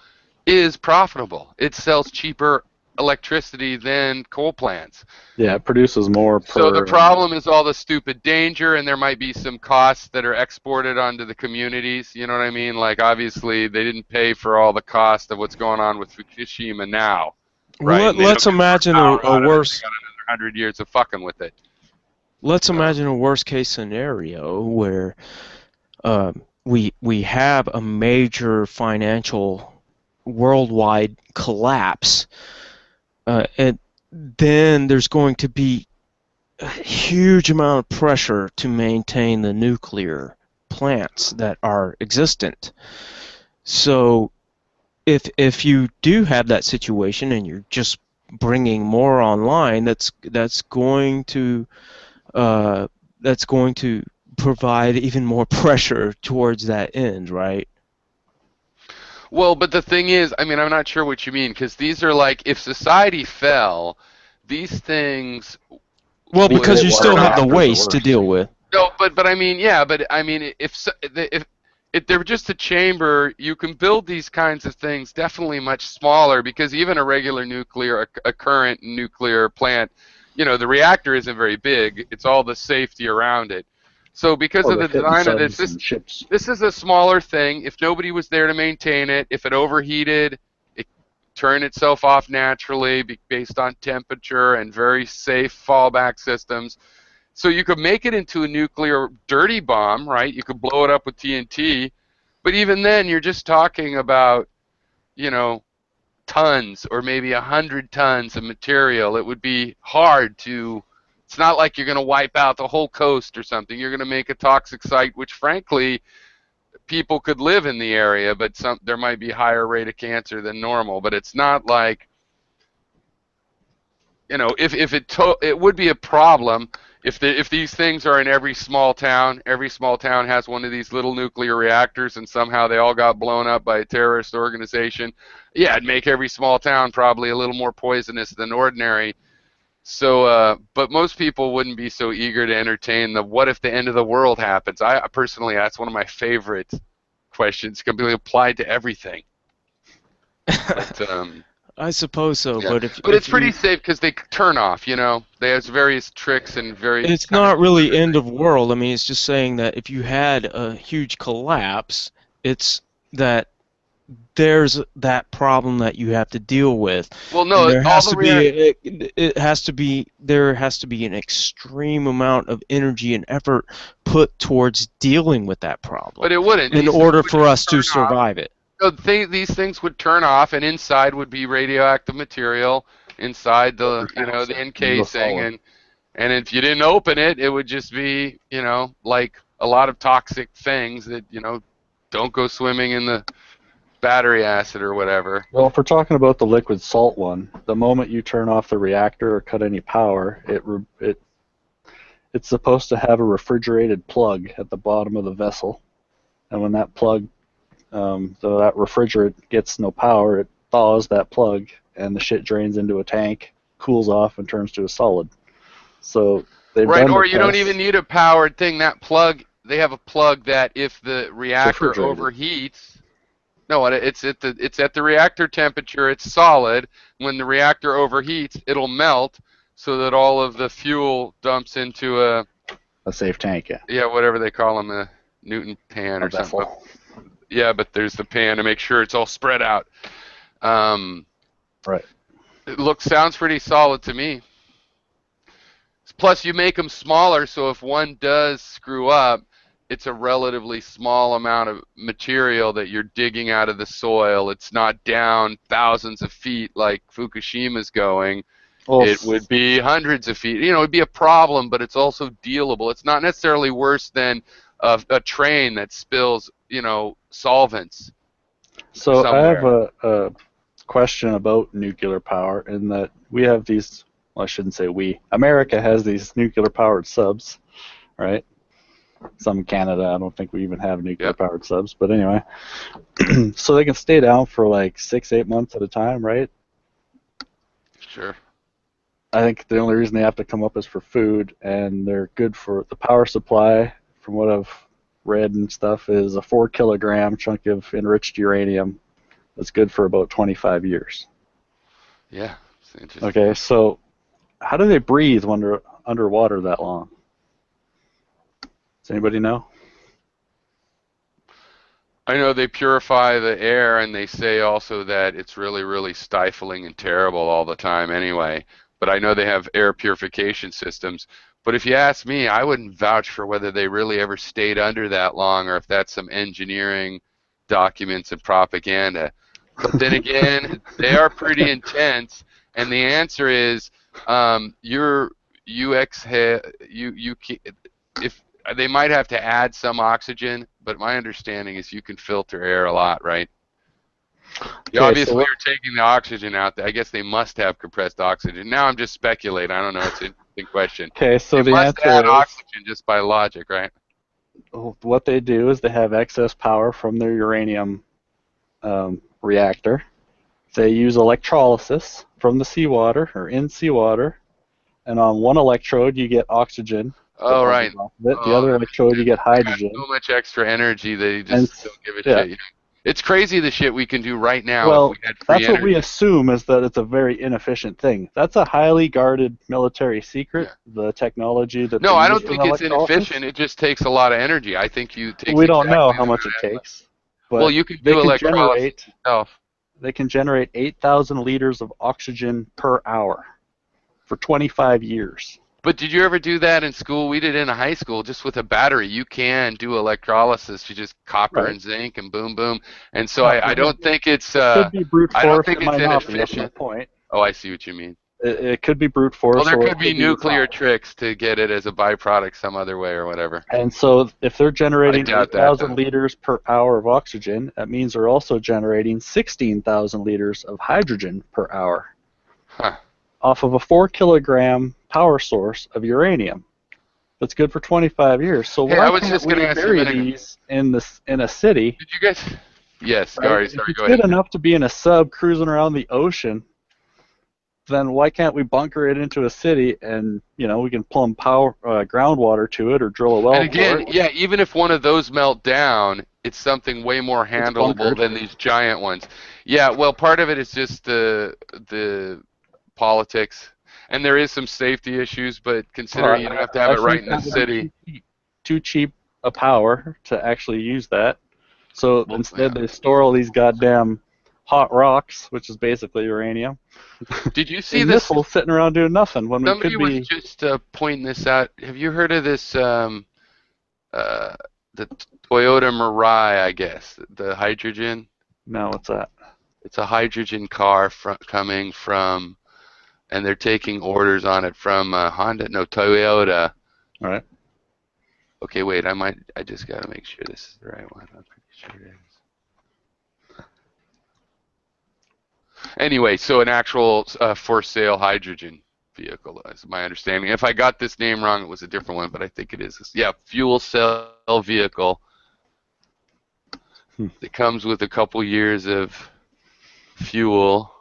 is profitable. It sells cheaper electricity than coal plants. Yeah, it produces more per. So the problem is all the stupid danger, and there might be some costs that are exported onto the communities. You know what I mean? Like, obviously, they didn't pay for all the cost of what's going on with Fukushima now. Right? Let's imagine a worse. 100 years of fucking with it. Let's imagine a worst case scenario where we have a major financial worldwide collapse, and then there's going to be a huge amount of pressure to maintain the nuclear plants that are existent. So if you do have that situation and you're just bringing more online, that's going to provide even more pressure towards that end, right? Well, but the thing is, I mean, I'm not sure what you mean, because these are like, if society fell, these things. Well, because you still have the waste to deal with. No, but I mean, yeah, but I mean, if they're just a chamber, you can build these kinds of things definitely much smaller, because even a regular a current nuclear plant, the reactor isn't very big. It's all the safety around it. So because of the design of this is a smaller thing. If nobody was there to maintain it, if it overheated, it turned itself off naturally based on temperature and very safe fallback systems. So you could make it into a nuclear dirty bomb, right? You could blow it up with TNT, but even then, you're just talking about, tons or maybe 100 tons of material. It would be hard to. It's not like you're going to wipe out the whole coast or something. You're going to make a toxic site, which frankly, people could live in the area, but there might be higher rate of cancer than normal. But it's not like, it would be a problem if these things are in every small town. Every small town has one of these little nuclear reactors, and somehow they all got blown up by a terrorist organization. Yeah, it'd make every small town probably a little more poisonous than ordinary. So, but most people wouldn't be so eager to entertain the what if the end of the world happens. I personally, that's one of my favorite questions. It can be applied to everything. But, I suppose so, yeah. but it's pretty safe because they turn off. They have various tricks and various. It's not really end of world. I mean, it's just saying that if you had a huge collapse, it's that there's that problem that you have to deal with. Well, no, there has to be an extreme amount of energy and effort put towards dealing with that problem. But it wouldn't. In order for us to survive it. So these things would turn off, and inside would be radioactive material inside the the encasing, and if you didn't open it, it would just be like a lot of toxic things that don't go swimming in the battery acid or whatever. Well, if we're talking about the liquid salt one, the moment you turn off the reactor or cut any power, it's supposed to have a refrigerated plug at the bottom of the vessel, and when that plug, that refrigerant gets no power, it thaws that plug, and the shit drains into a tank, cools off, and turns to a solid. So they've done or the you don't test. even need a powered thing. That plug, they have a plug that if the reactor overheats. No, it's at the reactor temperature. It's solid. When the reactor overheats, it'll melt, so that all of the fuel dumps into a safe tank. Yeah. Yeah, whatever they call them, a Newton pan or something. Yeah, but there's the pan to make sure it's all spread out. Right. It sounds pretty solid to me. Plus, you make them smaller, so if one does screw up, it's a relatively small amount of material that you're digging out of the soil. It's not down thousands of feet like Fukushima's going. Well, It would be hundreds of feet. You know, it'd be a problem, but it's also dealable. It's not necessarily worse than a train that spills, you know, solvents. So I have somewhere. a question about nuclear power in that we have these, well, I shouldn't say we, America has these nuclear powered subs, right? Some in Canada, I don't think we even have nuclear powered subs, but anyway. So they can stay down for like 6-8 months at a time, right? Sure. I think the only reason they have to come up is for food, and they're good for the power supply, from what I've read and stuff, is a 4-kilogram chunk of enriched uranium that's good for about 25 years. Yeah. It's interesting. Okay, so how do they breathe underwater that long? Does anybody know? I know they purify the air, and they say also that it's really, really stifling and terrible all the time anyway. But I know they have air purification systems. But if you ask me, I wouldn't vouch for whether they really ever stayed under that long or if that's some engineering documents and propaganda. But then again, they are pretty intense, and the answer is if they might have to add some oxygen, but my understanding is you can filter air a lot, right? You Okay, obviously so are taking the oxygen out. I guess they must have compressed oxygen. Now I'm just speculating. I don't know. It's an interesting question. okay, so They the must add answer is oxygen just by logic, right? what they do is they have excess power from their uranium reactor. They use electrolysis from the seawater or in seawater, and on one electrode you get oxygen. Oh, right. The other electrode you get They got hydrogen. so much extra energy they And just don't give a yeah. shit. You know? It's crazy the shit we can do right now Well, if we had free that's what energy. we assume is that it's a very inefficient thing. That's a highly guarded military secret, the technology that No, they I use don't for think it's electrolysis. inefficient. It just takes a lot of energy. I think you take We don't know exactly how the much it amount of takes, but well, you can they do can electrolysis generate yourself. they can generate 8,000 liters of oxygen per hour for 25 years. But did you ever do that in school? We did in high school, just with a battery. You can do electrolysis. You just copper Right. and zinc and boom, boom. And so No, I don't think it's it could be brute I don't force. think It it's might not be. That's my inefficient. point. Oh, I see what you mean. It could be brute Well, force, there or it could be the nuclear power. tricks to get it as a byproduct some other way or whatever. And so if they're I generating doubt that, 8,000 though. liters per hour of oxygen, that means they're also generating 16,000 liters of hydrogen per hour Huh. off of a 4-kilogram power source of uranium. That's good for 25 years. So Hey, why I was can't just we going to ask you a bury minute ago. these in a city? Did you guys? Yes, Right? If sorry, it's go good ahead. enough to be in a sub cruising around the ocean, then why can't we bunker it into a city and, you know, we can plumb groundwater to it or drill a well And again, for it? yeah, even if one of those melt down, it's something way more It's handleable bunkered. than these giant ones. Yeah, well, part of it is just the politics, and there is some safety issues, but considering you don't have to have I it right think in the that would city. be too cheap a power to actually use that. So Well, instead yeah. they store all these goddamn hot rocks, which is basically uranium, Did you see in this? missiles sitting around doing nothing when we Somebody could was be. just pointing this out. Have you heard of this? The Toyota Mirai, I guess, the hydrogen. No, what's that? It's a hydrogen car coming from, and they're taking orders on it from Honda. No, Toyota. All right. Okay, wait. I just got to make sure this is the right one. I'm pretty sure it is. Anyway, so an actual for sale hydrogen vehicle is my understanding. If I got this name wrong, it was a different one, but I think it is. Yeah, fuel cell vehicle. It comes with a couple years of fuel.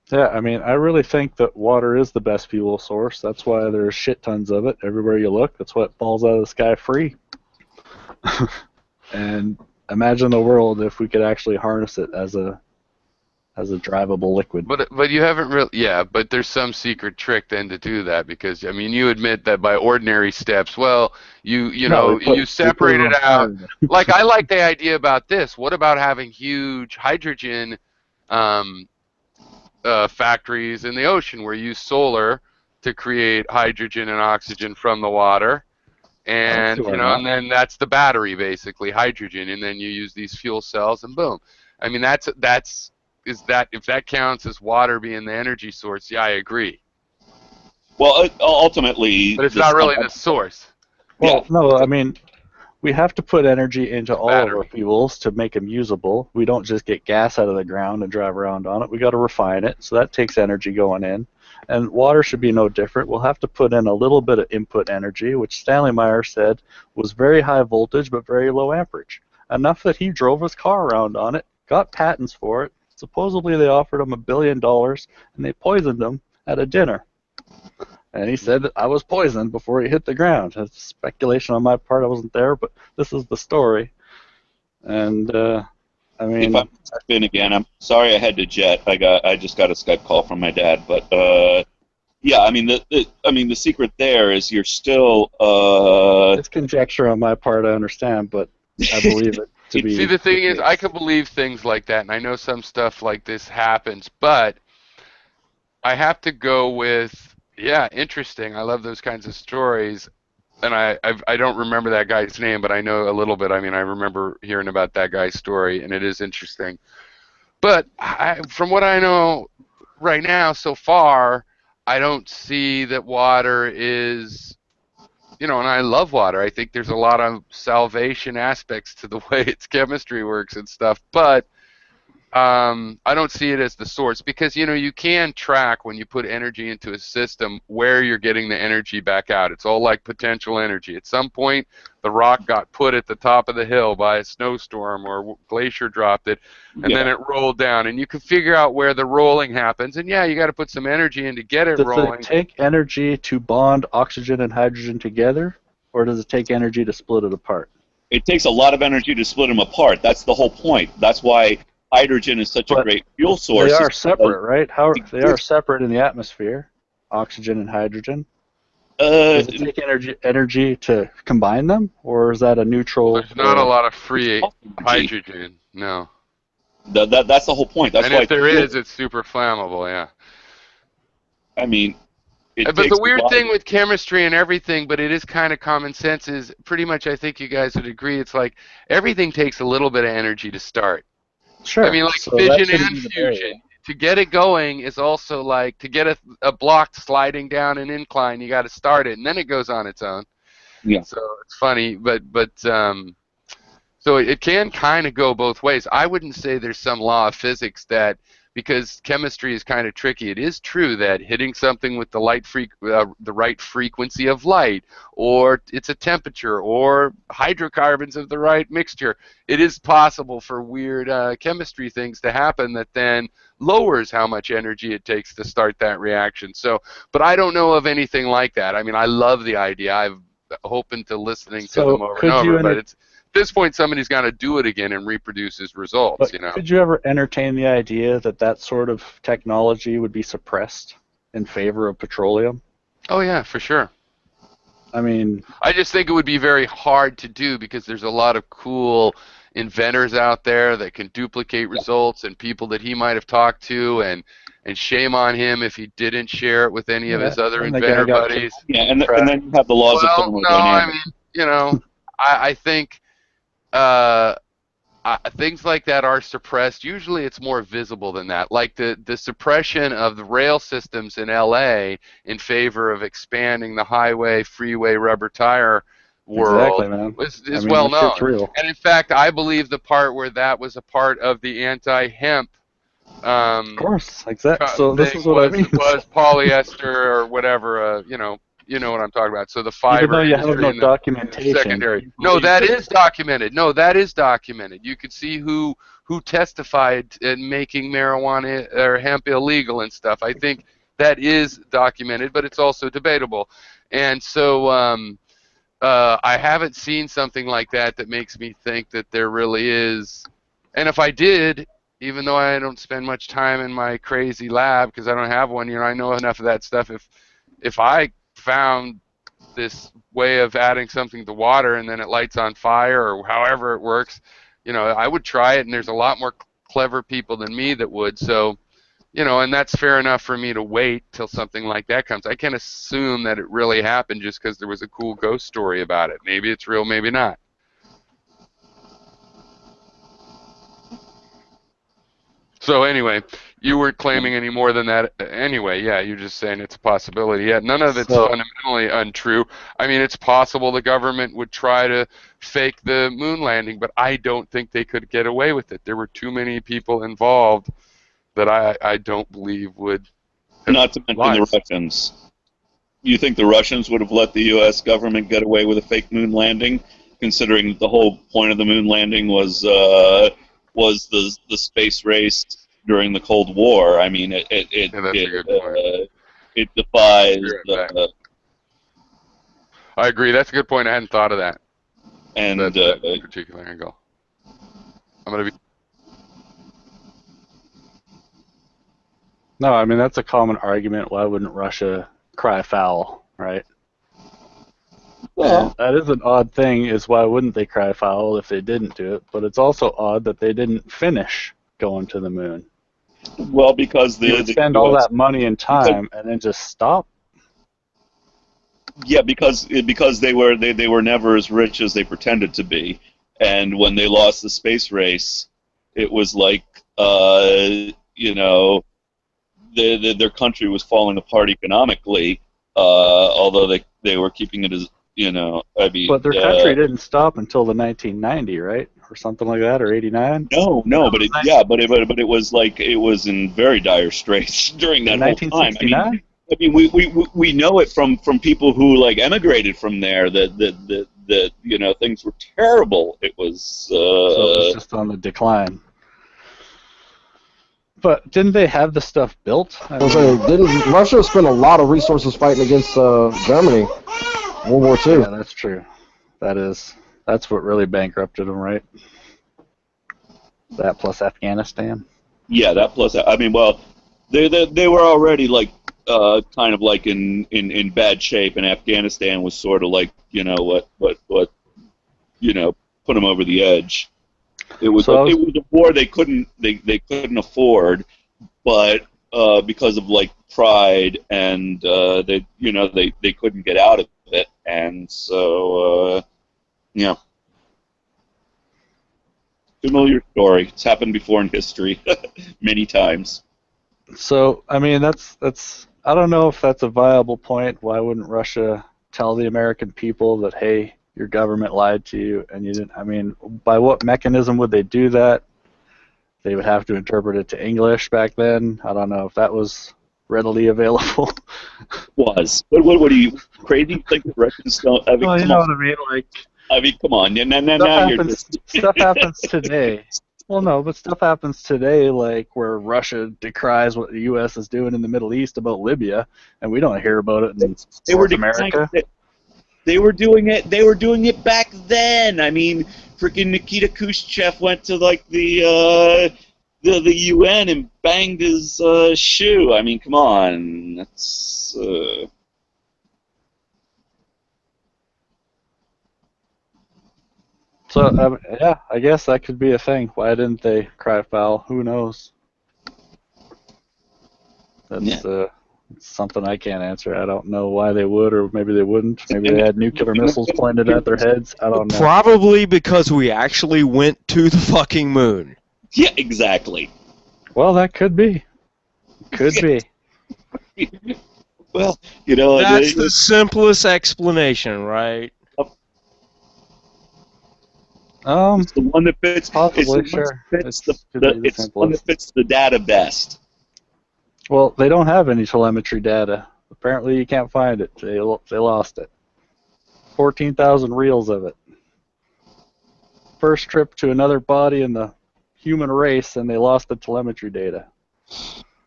Yeah, I mean, I really think that water is the best fuel source. That's why there's shit tons of it everywhere you look. That's why it falls out of the sky free. And imagine the world if we could actually harness it as a drivable liquid. But you haven't really, yeah, but there's some secret trick then to do that, because I mean you admit that by ordinary steps, well, you separate it out. Like, I like the idea about this. What about having huge hydrogen factories in the ocean where you use solar to create hydrogen and oxygen from the water. And see why you know, not. and then that's the battery, basically hydrogen, and then you use these fuel cells, and boom. I mean, if that counts as water being the energy source, yeah, I agree. Well, ultimately, But it's not really the source. Well, no, I mean, we have to put energy into all of our battery. fuels to make them usable. We don't just get gas out of the ground and drive around on it. We got to refine it, so that takes energy going in. And water should be no different. We'll have to put in a little bit of input energy, which Stanley Meyer said was very high voltage but very low amperage. Enough that he drove his car around on it, got patents for it. Supposedly they offered him $1 billion, and they poisoned him at a dinner. And he said that I was poisoned before he hit the ground. That's speculation on my part. I wasn't there, but this is the story. And I mean, if I'm in again, I'm sorry I had to jet. I just got a Skype call from my dad, but yeah, I mean the secret there is you're still it's conjecture on my part. I understand, but I believe it to be. See, the thing is, I can believe things like that, and I know some stuff like this happens, but I have to go with, yeah, interesting. I love those kinds of stories, and I don't remember that guy's name, but I know a little bit. I mean, I remember hearing about that guy's story, and it is interesting. But from what I know right now, so far, I don't see that water is, you know, and I love water. I think there's a lot of salvation aspects to the way its chemistry works and stuff, but I don't see it as the source, because, you know, you can track when you put energy into a system where you're getting the energy back out. It's all like potential energy. At some point, the rock got put at the top of the hill by a snowstorm, or glacier dropped it, and then it rolled down. And you can figure out where the rolling happens. And yeah, you got to put some energy in to get it rolling. Does it take energy to bond oxygen and hydrogen together, or does it take energy to split it apart? It takes a lot of energy to split them apart. That's the whole point. That's why hydrogen is such a great fuel source. They are separate, right? They are separate in the atmosphere, oxygen and hydrogen. Does it take energy to combine them, or is that a neutral? There's not a lot of free hydrogen, no. That's the whole point. That's and why if there is, it's super flammable, yeah. I mean, but the weird thing with chemistry and everything, but it is kind of common sense, is pretty much, I think you guys would agree, it's like everything takes a little bit of energy to start. Sure. I mean, like fission and fusion. To get it going is also like to get a block sliding down an incline, you got to start it, and then it goes on its own. Yeah. So it's funny, but so it can kind of go both ways. I wouldn't say there's some law of physics that, because chemistry is kind of tricky, it is true that hitting something with the right frequency of light, or it's a temperature, or hydrocarbons of the right mixture, it is possible for weird chemistry things to happen that then lowers how much energy it takes to start that reaction. So, but I don't know of anything like that. I mean, I love the idea. I'm open to listening to them over and over, but it's, at this point, somebody's got to do it again and reproduce his results. But you know. Could you ever entertain the idea that that sort of technology would be suppressed in favor of petroleum? Oh yeah, for sure. I mean, I just think it would be very hard to do, because there's a lot of cool inventors out there that can duplicate results, and people that he might have talked to, and shame on him if he didn't share it with any of his other inventor buddies. Yeah, and then you have the laws of thermodynamics. No, I mean, you know, I think things like that are suppressed. Usually it's more visible than that. Like the suppression of the rail systems in LA in favor of expanding the highway, freeway, rubber tire world is well known. And in fact, I believe the part where that was a part of the anti-hemp of course, exactly. So this is what I mean. Was polyester or whatever, you know what I'm talking about. So the fiber. Even though you have no documentation. Secondary. No, that is documented. No, that is documented. You could see who testified in making marijuana or hemp illegal and stuff. I think that is documented, but it's also debatable. And so I haven't seen something like that makes me think that there really is. And if I did, even though I don't spend much time in my crazy lab because I don't have one, you know, I know enough of that stuff. If I found this way of adding something to water and then it lights on fire or however it works, you know, I would try it, and there's a lot more clever people than me that would. So You know, and that's fair enough for me to wait till something like that comes. I can't assume that it really happened just because there was a cool ghost story about it. Maybe it's real, maybe not. So anyway, you weren't claiming any more than that anyway. Yeah, you're just saying it's a possibility. Yeah, none of it's fundamentally untrue. I mean, it's possible the government would try to fake the moon landing, but I don't think they could get away with it. There were too many people involved that I don't believe would. Not to mention the Russians. You think the Russians would have let the U.S. government get away with a fake moon landing, considering that the whole point of the moon landing was the space race during the Cold War? I mean, it defies. I agree. That's a good point. I hadn't thought of that. And that particular angle. I'm gonna be. No, I mean, that's a common argument. Why wouldn't Russia cry foul, right? Well, that is an odd thing, is why wouldn't they cry foul if they didn't do it? But it's also odd that they didn't finish going to the moon. Well, because they would spend all that money and time and then just stop. Yeah, because they were never as rich as they pretended to be, and when they lost the space race, it was like you know, their country was falling apart economically, although they were keeping it as, you know, I mean. But their country didn't stop until the 1990, right, or something like that, or 89. No, but it was like it was in very dire straits during that whole time. I mean, we know it from people who like emigrated from there that you know, things were terrible. It was so it was just on the decline. But didn't they have the stuff built? Didn't Russia spend a lot of resources fighting against Germany? World War II. Yeah, that's true. That's what really bankrupted them, right? That plus Afghanistan. Yeah, that plus. I mean, well, they were already like kind of like in bad shape, and Afghanistan was sort of like, you know, what you know, put them over the edge. It was a war they couldn't afford, but because of like pride and they couldn't get out of it, and so yeah. Familiar story. It's happened before in history, many times. So I mean, that's I don't know if that's a viable point. Why wouldn't Russia tell the American people that, hey, your government lied to you and you didn't? I mean, by what mechanism would they do that? They would have to interpret it to English back then. I don't know if that was readily available. What are you crazy? You think the Russians don't? I mean, well, you know what I mean. Like, I mean, come on. Now you're just... stuff happens today. Well, no, but stuff happens today, like where Russia decries what the U.S. is doing in the Middle East about Libya, and we don't hear about it in North America. They were doing it. They were doing it back then. I mean, freaking Nikita Khrushchev went to like the UN and banged his shoe. I mean, come on. That's. So yeah, I guess that could be a thing. Why didn't they cry foul? Who knows? That's something I can't answer. I don't know why they would, or maybe they wouldn't. Maybe they had nuclear missiles pointed at their heads. I don't know. Probably because we actually went to the fucking moon. Yeah, exactly. Well, that could be. Could be. Well, you know, that's the simplest explanation, right? It's the one that fits. Possibly, it's the one that fits the data best. Well, they don't have any telemetry data. Apparently, you can't find it. They lost it. 14,000 reels of it. First trip to another body in the human race, and they lost the telemetry data.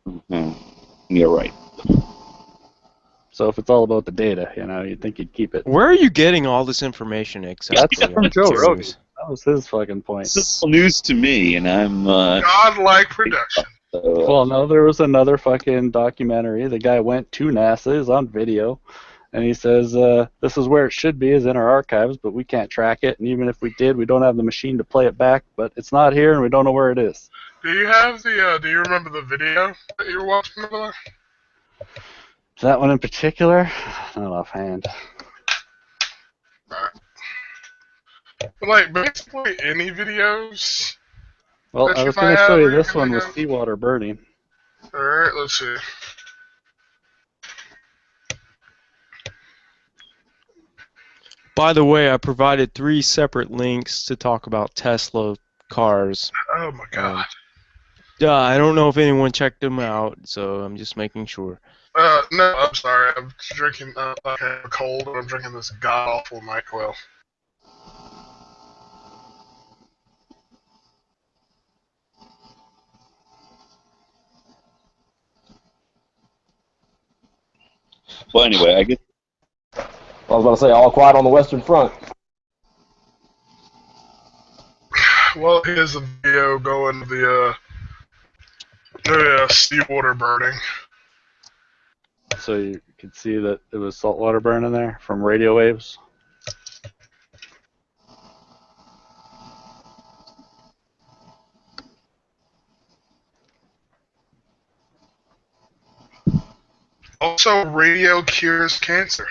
Mm-hmm. You're right. So if it's all about the data, you know, you'd think you'd keep it. Where are you getting all this information exactly? That's from Joe Rogan. That was his fucking point. This is news to me, and I'm... Godlike production. Well, no, there was another fucking documentary. The guy went to NASA, is on video, and he says, this is where it should be, is in our archives, but we can't track it, and even if we did, we don't have the machine to play it back, but it's not here, and we don't know where it is. Do you have the? Do you remember the video that you were watching over there? That one in particular, not offhand. But like basically any videos. Well, that I you was might going to have show you or you this can one think with of? seawater burning. All right, let's see. By the way, I provided 3 separate links to talk about Tesla cars. Oh my god. I don't know if anyone checked them out, so I'm just making sure. No, I'm sorry. I'm drinking. I have a cold, and I'm drinking this god awful NyQuil. Well, anyway, I guess I was about to say, all quiet on the Western Front. Well, here's a video going to the seawater burning. So you could see that it was saltwater burning there from radio waves. Also, radio cures cancer.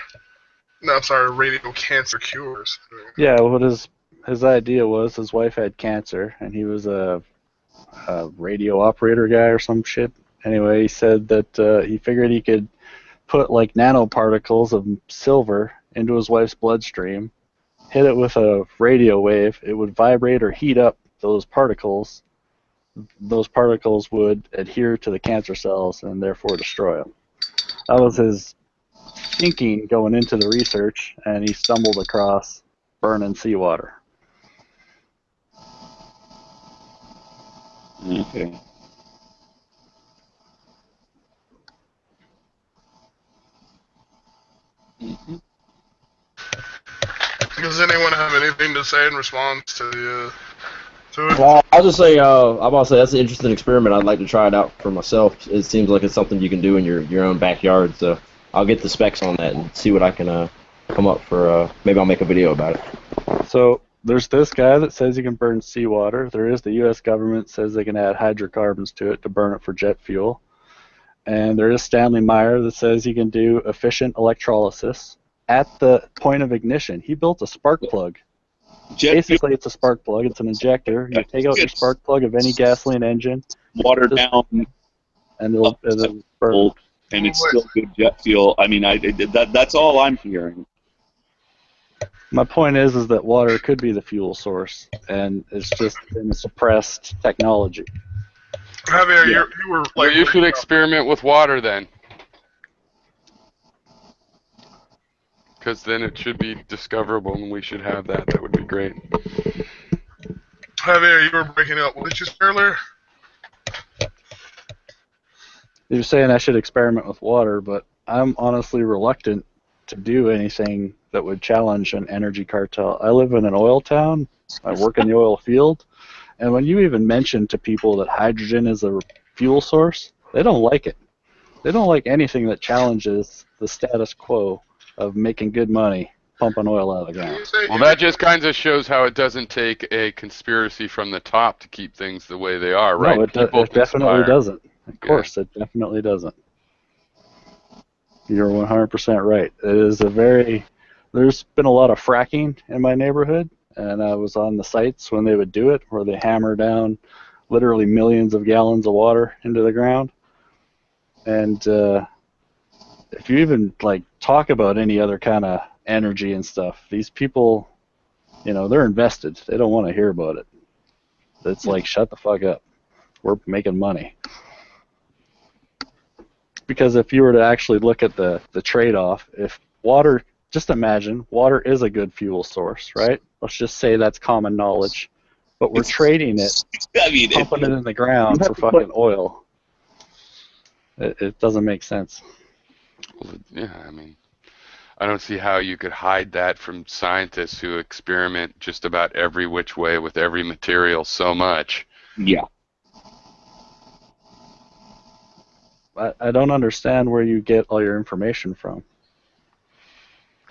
No, I'm sorry, radio cancer cures. Yeah, what his idea was, his wife had cancer, and he was a radio operator guy or some shit. Anyway, he said that he figured he could put like nanoparticles of silver into his wife's bloodstream, hit it with a radio wave, it would vibrate or heat up those particles. Those particles would adhere to the cancer cells and therefore destroy them. That was his thinking going into the research, and he stumbled across burning seawater. okay. Mhm. Does anyone have anything to say in response to the to it? Well, I'll just say, I'm about to say that's an interesting experiment. I'd like to try it out for myself. It seems like it's something you can do in your own backyard. So I'll get the specs on that and see what I can come up for. Maybe I'll make a video about it. So there's this guy that says you can burn seawater. There is the U.S. government says they can add hydrocarbons to it to burn it for jet fuel. And there is Stanley Meyer that says you can do efficient electrolysis at the point of ignition. He built a spark plug. Basically, it's a spark plug. It's an injector. You take out your spark plug of any gasoline engine, Water down, and it'll burn. and it's still good jet fuel. I mean, that's all I'm hearing. My point is that water could be the fuel source, and it's just in a suppressed technology. Javier, you were Well, like. you should experiment with water then. Because then it should be discoverable, and we should have that. That would be great. Javier, you were breaking up. What did you say earlier? You're saying I should experiment with water, but I'm honestly reluctant to do anything that would challenge an energy cartel. I live in an oil town. I work in the oil field. And when you even mention to people that hydrogen is a fuel source, they don't like it. They don't like anything that challenges the status quo of making good money pumping oil out of the ground. Well, that just kind of shows how it doesn't take a conspiracy from the top to keep things the way they are, right? No, it definitely conspire. doesn't. Of course, it definitely doesn't. You're 100% right. It is there's been a lot of fracking in my neighborhood, and I was on the sites when they would do it, where they hammer down literally millions of gallons of water into the ground. And if you even talk about any other kind of energy and stuff, these people, they're invested. They don't want to hear about it. It's like, shut the fuck up. We're making money. Because if you were to actually look at the trade-off, if water, just imagine, water is a good fuel source, right? Let's just say that's common knowledge. But we're trading it, pumping it in the ground for fucking oil. It doesn't make sense. Well, yeah, I mean, I don't see how you could hide that from scientists who experiment just about every which way with every material so much. Yeah. I don't understand where you get all your information from.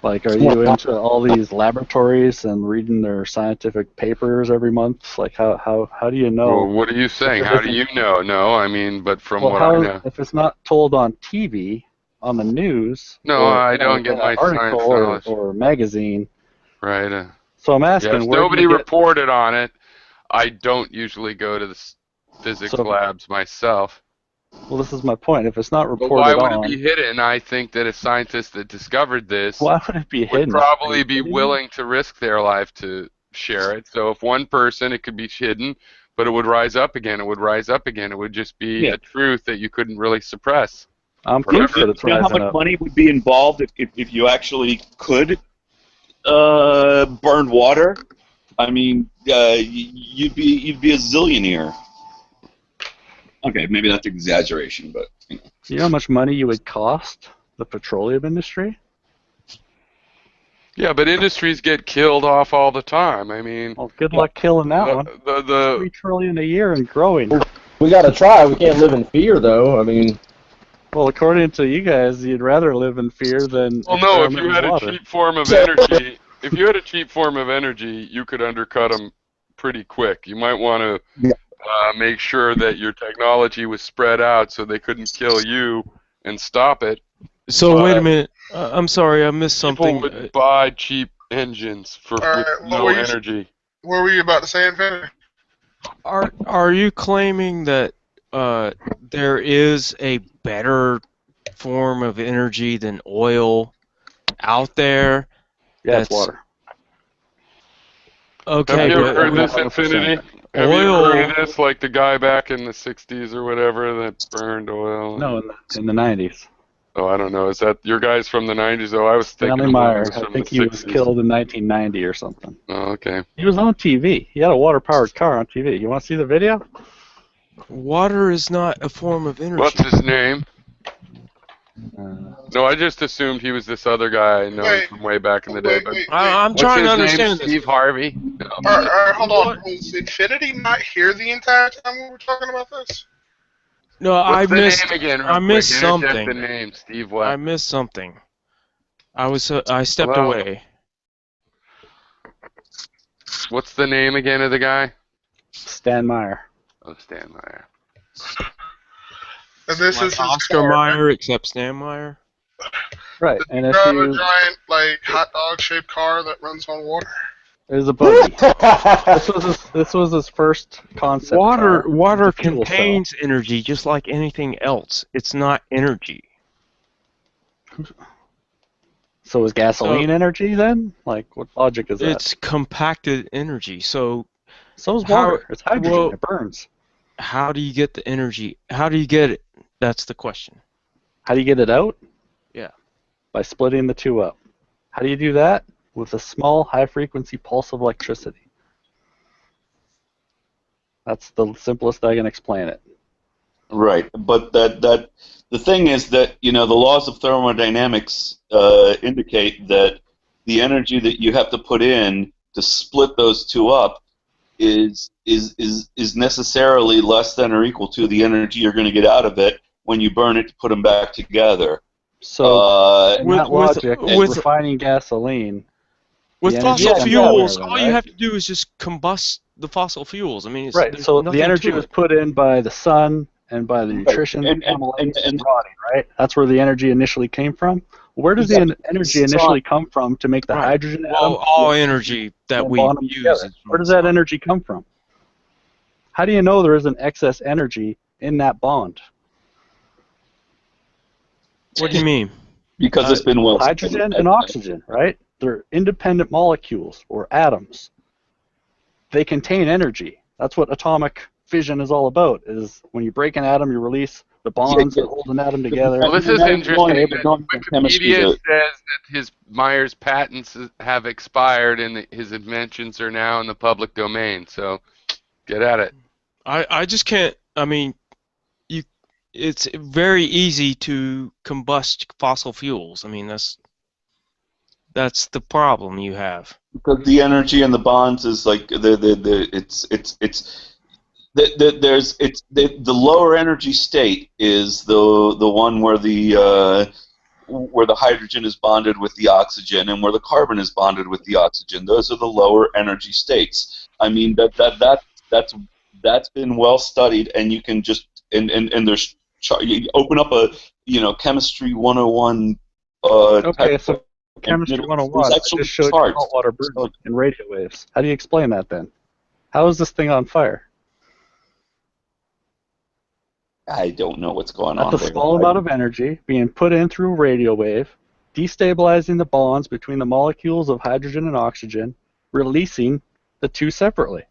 Like, are you into all these laboratories and reading their scientific papers every month? Like, how do you know? Well, what are you saying? How do you know? No, I mean, but from what I know. If it's not told on TV, on the news, No, or, I don't get in my an article science knowledge. or magazine. Right. So I'm asking, Yes, where nobody do you get, reported on it. I don't usually go to the physics labs myself. well, this is my point. If it's not But reported why would on, it be hidden? I think that a scientist that discovered this why would it be would hidden? probably be willing to risk their life to share it. So if one person, it could be hidden, but it would rise up again. It would rise up again. It would just be a truth that you couldn't really suppress. I'm Do you proof that it's know how rising much up. money would be involved if you actually could burn water? I mean, you'd be a zillionaire. Okay, maybe that's exaggeration, but you know. Do you know how much money you would cost the petroleum industry? Yeah, but industries get killed off all the time. I mean, Well, good luck killing that one. the $3 trillion a year and growing. We gotta try. We can't live in fear, though. I mean, Well, according to you guys, you'd rather live in fear than well, no. If you experiment had with a water. cheap form of energy, you could undercut them pretty quick. You might want to make sure that your technology was spread out so they couldn't kill you and stop it. So wait a minute. I'm sorry, I missed something. People would buy cheap engines with no energy. What were you about to say, Infinity? Are you claiming that there is a better form of energy than oil out there? Yeah, it's water. Okay, Have you ever but heard this, Infinity? Have you oil. ever heard of this, like the guy back in the 60s or whatever that burned oil? No, in the 90s. Oh, I don't know. Is that your guys from the 90s? Oh, I was thinking Stanley of one Meyer. that was I from think the he 60s. was killed in 1990 or something. Oh, okay. He was on TV. He had a water-powered car on TV. You want to see the video? Water is not a form of energy. What's his name? No, I just assumed he was this other guy I know from way back in the day. But I'm what's trying to his name? understand this. Steve Harvey. Alright, hold on. Was Infinity not here the entire time we were talking about this? No, What's the missed. name again? I missed something. The name, Steve. What? I missed something. I stepped Well, away. What's the name again of the guy? Stan Meyer. Oh, Stan Meyer. And this Like is his Oscar car. Meyer, except Stan Meyer. Right, and if Drive a you... giant, like, hot dog shaped car that runs on water. It was a buggy. This was his first concept car. Water It's a fuel cell. contains energy just like anything else. It's not energy. So is gasoline energy then? Like, what logic is that? It's compacted energy. So is water. It's hydrogen. well, it burns. how do you get the energy? How do you get it? That's the question. How do you get it out? Yeah. By splitting the two up. How do you do that? With a small high-frequency pulse of electricity. That's the simplest I can explain it. Right, but the thing is that the laws of thermodynamics indicate that the energy that you have to put in to split those two up is necessarily less than or equal to the energy you're going to get out of it when you burn it to put them back together. So in that logic, refining gasoline. With the fossil energy fuels, comes all out, you have to do is just combust the fossil fuels. I mean, it's, right. there's So nothing the energy to was it. put in by the sun and by the nutrition And the body, right? That's where the energy initially came from. Where does the energy initially come from to make the hydrogen atom? Well, all energy that we bond them use. together? Is Where does that energy come from? How do you know there isn't excess energy in that bond? What do you mean? Because it's been well hydrogen and oxygen, right? They're independent molecules or atoms. They contain energy. That's what atomic fission is all about. Is when you break an atom, you release the bonds that hold an atom together. Well, this is interesting. That chemistry Wikipedia to- says that his Meyer's patents have expired and his inventions are now in the public domain. So, get at it. I just can't. I mean, it's very easy to combust fossil fuels. I mean, that's the problem you have. Because the energy in the bonds is like the lower energy state is the one where the where the hydrogen is bonded with the oxygen and where the carbon is bonded with the oxygen. Those are the lower energy states. I mean, that's been well studied, and you can just and there's you open up a chemistry 101. Okay, so chemistry 101. I just showed you saltwater burning in radio waves. How do you explain that then? How is this thing on fire? I don't know what's going on That's a there. small amount of energy being put in through a radio wave, destabilizing the bonds between the molecules of hydrogen and oxygen, releasing the two separately.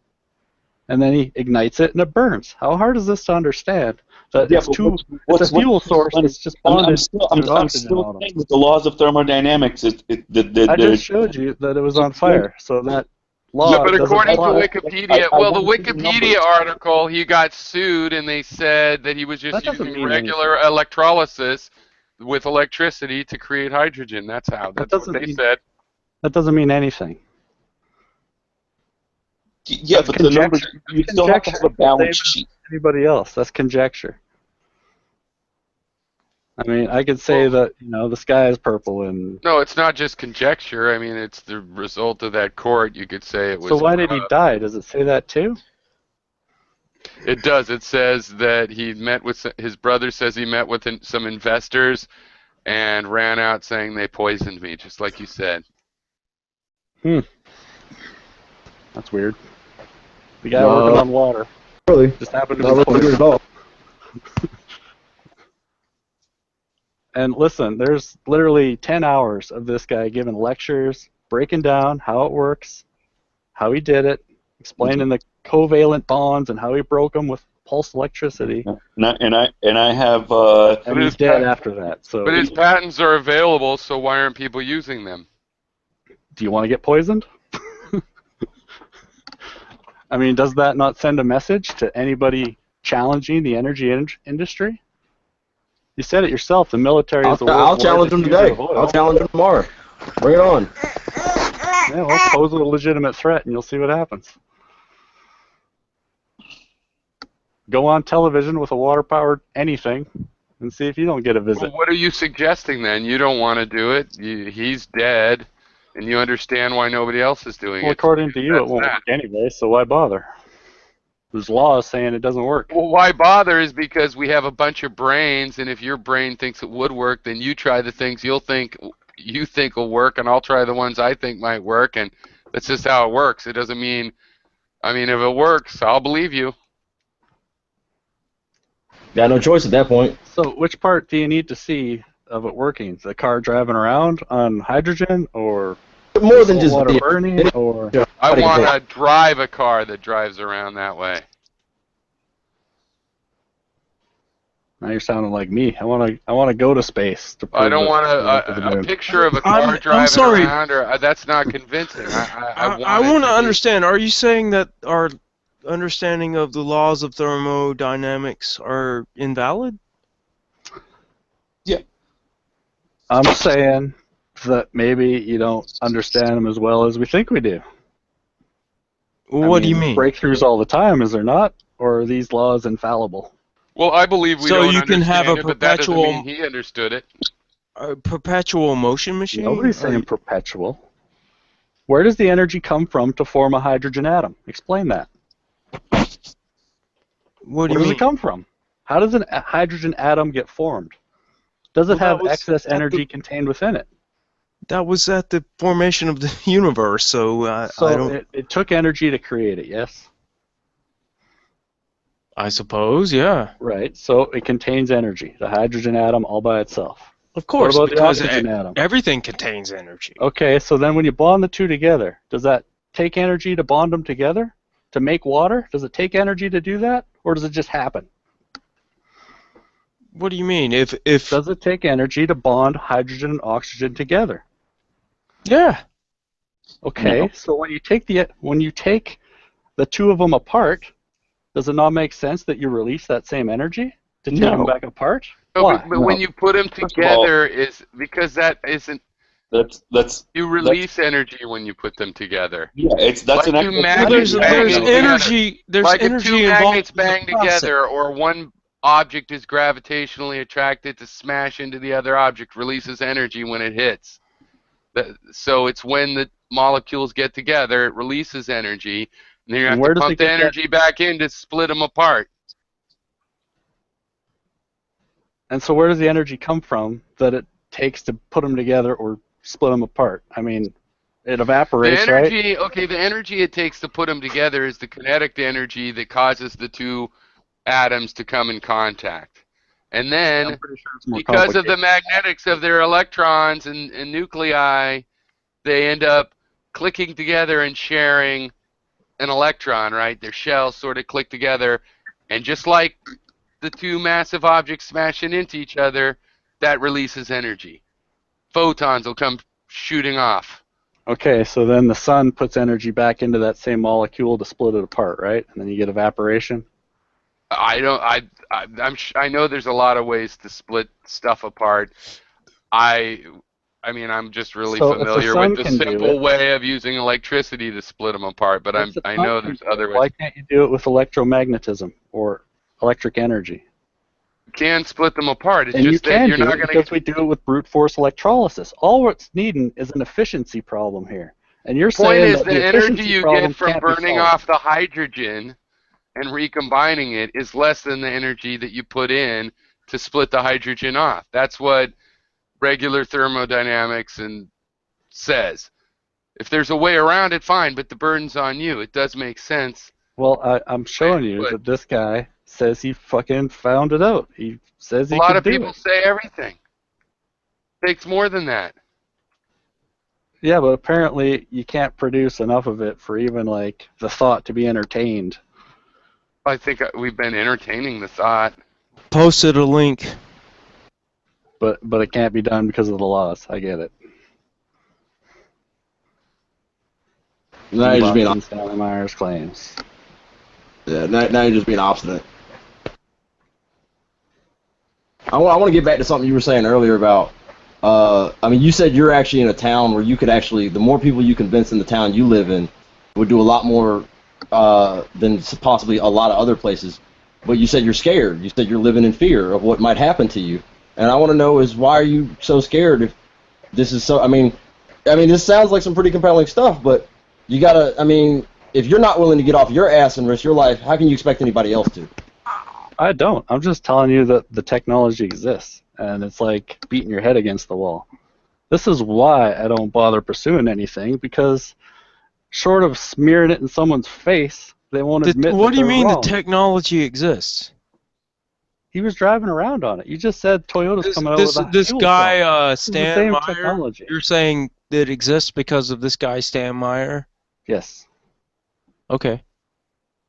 And then he ignites it and it burns. How hard is this to understand? That Yeah, it's but a fuel source that's just bonded I'm still to oxygen saying on with the laws of thermodynamics. I just showed you that it was on fire, so that law No, but doesn't according to apply. Wikipedia, well, the Wikipedia article, he got sued, and they said that he was just That doesn't using mean regular electrolysis with electricity to create hydrogen. That's how. That's what they said. That doesn't mean anything. Yeah, That's but the numbers, conjecture. you still have to have a balance sheet. Anybody else? That's conjecture. I mean, I could say that the sky is purple and. No, it's not just conjecture. I mean, it's the result of that court. You could say it was. So why did he die? Does it say that too? It does. It says that he met with his brother. Says he met with some investors, and ran out saying they poisoned me, just like you said. That's weird. The guy working on water. Really? Just happened to Not be really weird at all. And listen, there's literally 10 hours of this guy giving lectures, breaking down how it works, how he did it, explaining the covalent bonds and how he broke them with pulsed electricity. And I have. And he's dead after that. So. But his patents are available, so why aren't people using them? Do you want to get poisoned? I mean, does that not send a message to anybody challenging the energy industry? You said it yourself. The military is the world's I'll challenge them largest user today. of oil. I'll challenge them tomorrow. Bring it on. Yeah, well, pose a legitimate threat, and you'll see what happens. Go on television with a water-powered anything, and see if you don't get a visit. Well, what are you suggesting then? You don't want to do it. He's dead, and you understand why nobody else is doing it. Well, according to you, it won't work anyway, so why bother? There's laws saying it doesn't work. Well, why bother is because we have a bunch of brains, and if your brain thinks it would work, then you try the things you think will work, and I'll try the ones I think might work, and that's just how it works. It doesn't mean, if it works, I'll believe you. Got no choice at that point. So which part do you need to see of it working? The car driving around on hydrogen, or more than just water burning, or I want to drive a car that drives around that way. Now you're sounding like me. I want to go to space. I don't want a picture of a car driving around, or that's not convincing. I want to understand. Are you saying that our understanding of the laws of thermodynamics are invalid? Yeah. I'm saying that maybe you don't understand them as well as we think we do. What do you mean? Breakthroughs all the time, is there not? Or are these laws infallible? Well, I believe we So don't you can have a understand it, but that doesn't perpetual- mean he understood it. A perpetual motion machine? Nobody's saying perpetual. Where does the energy come from to form a hydrogen atom? Explain that. What do Where you does mean? it come from? How does a hydrogen atom get formed? Does it Well, that have was excess at the- energy contained within it? That was at the formation of the universe, so I don't. It took energy to create it, yes? I suppose, yeah. Right, so it contains energy, the hydrogen atom all by itself. Of course, What about the because oxygen atom? everything contains energy. Okay, so then when you bond the two together, does that take energy to bond them together? To make water? Does it take energy to do that? Or does it just happen? What do you mean? If Does it take energy to bond hydrogen and oxygen together? yeah, Okay, No. so when you take the two of them apart, does it not make sense that you release that same energy to take them back apart? No, Why? but when you put them of all- together, is because that isn't. That's You release energy when you put them together. that's Like an two excellent- magnets there's banging there's together. energy. There's Like if energy two involved magnets in the bang process. together, or one object is gravitationally attracted to smash into the other object, releases energy when it hits. So it's when the molecules get together, it releases energy, and then you have to pump the energy back in to split them apart. And so where does the energy come from that it takes to put them together or split them apart? I mean, it evaporates, the energy, right? Okay, the energy it takes to put them together is the kinetic energy that causes the two atoms to come in contact. And then, I'm pretty sure it's more because of the magnetics of their electrons and nuclei, they end up clicking together and sharing an electron, right? Their shells sort of click together, and just like the two massive objects smashing into each other, that releases energy. Photons will come shooting off. Okay, so then the sun puts energy back into that same molecule to split it apart, right? And then you get evaporation. I know there's a lot of ways to split stuff apart. I mean, I'm just really familiar with the simple way of using electricity to split them apart, but I know there's other ways. Why can't you do it with electromagnetism or electric energy? You can split them apart. It's and just that you're not going to. Because we do it with brute force electrolysis. All it's needing is an efficiency problem here. And you're saying that the energy you get from burning off the hydrogen and recombining it is less than the energy that you put in to split the hydrogen off. That's what regular thermodynamics says. If there's a way around it, fine, but the burden's on you. It does make sense. Well, I'm showing you that this guy says he fucking found it out. He says he can do it. A lot of people say everything. It takes more than that. Yeah, but apparently you can't produce enough of it for even like the thought to be entertained. I think we've been entertaining the thought. Posted a link. But it can't be done because of the laws. I get it. Now you're just being Stanley Myers claims. Yeah, now you're just being obstinate. I want to get back to something you were saying earlier about. I mean, you said you're actually in a town where you could actually, the more people you convince in the town you live in, would do a lot more than possibly a lot of other places. But you said you're scared. You said you're living in fear of what might happen to you. And I want to know is why are you so scared if this is so, I mean, this sounds like some pretty compelling stuff, but you gotta, I mean, if you're not willing to get off your ass and risk your life, how can you expect anybody else to? I don't. I'm just telling you that the technology exists, and it's like beating your head against the wall. This is why I don't bother pursuing anything, because short of smearing it in someone's face, they won't admit What do you mean wrong. the technology exists? He was driving around on it. You just said Toyota's coming out with a this fuel guy, cell. Stan Meyer, technology. you're saying that it exists because of this guy, Stan Meyer? Yes. Okay.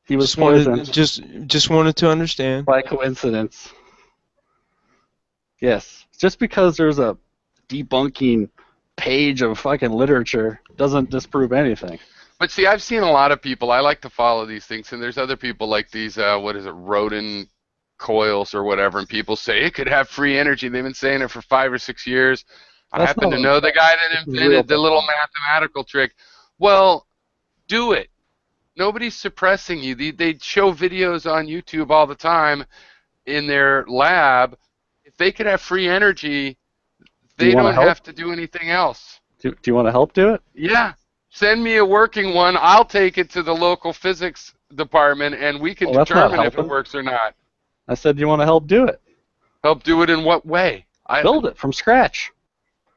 He was poisoned. Just wanted to understand. By coincidence. Yes. Just because there's a debunking page of fucking literature doesn't disprove anything. But see, I've seen a lot of people, I like to follow these things, and there's other people like these, Rodin coils or whatever, and people say it could have free energy. They've been saying it for 5 or 6 years. I happen to know the guy that invented the little mathematical trick. Well, do it. Nobody's suppressing you. They show videos on YouTube all the time in their lab. If they could have free energy, they don't have to do anything else. Do you want to help do it? Yeah. Send me a working one. I'll take it to the local physics department, and we can determine if it works or not. I said, do you want to help do it? Help do it in what way? Build it from scratch.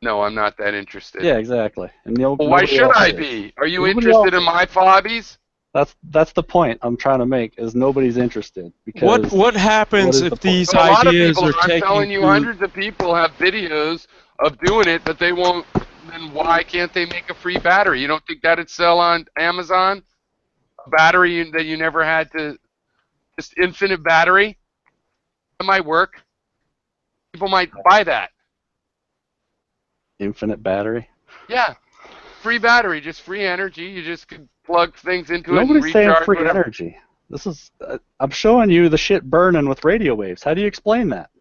No, I'm not that interested. Yeah, exactly. And well, why should I be? Are you interested in my hobbies? That's the point I'm trying to make. Is nobody's interested because what happens if these ideas are taken? I'm telling you, hundreds of people have videos of doing it, but they won't. Then why can't they make a free battery? You don't think that'd sell on Amazon? A battery that you never had to, just infinite battery? It might work. People might buy that. Infinite battery? Yeah. Free battery, just free energy. You just could plug things into it and Nobody's saying recharge free whatever. energy. This is I'm showing you the shit burning with radio waves. How do you explain that?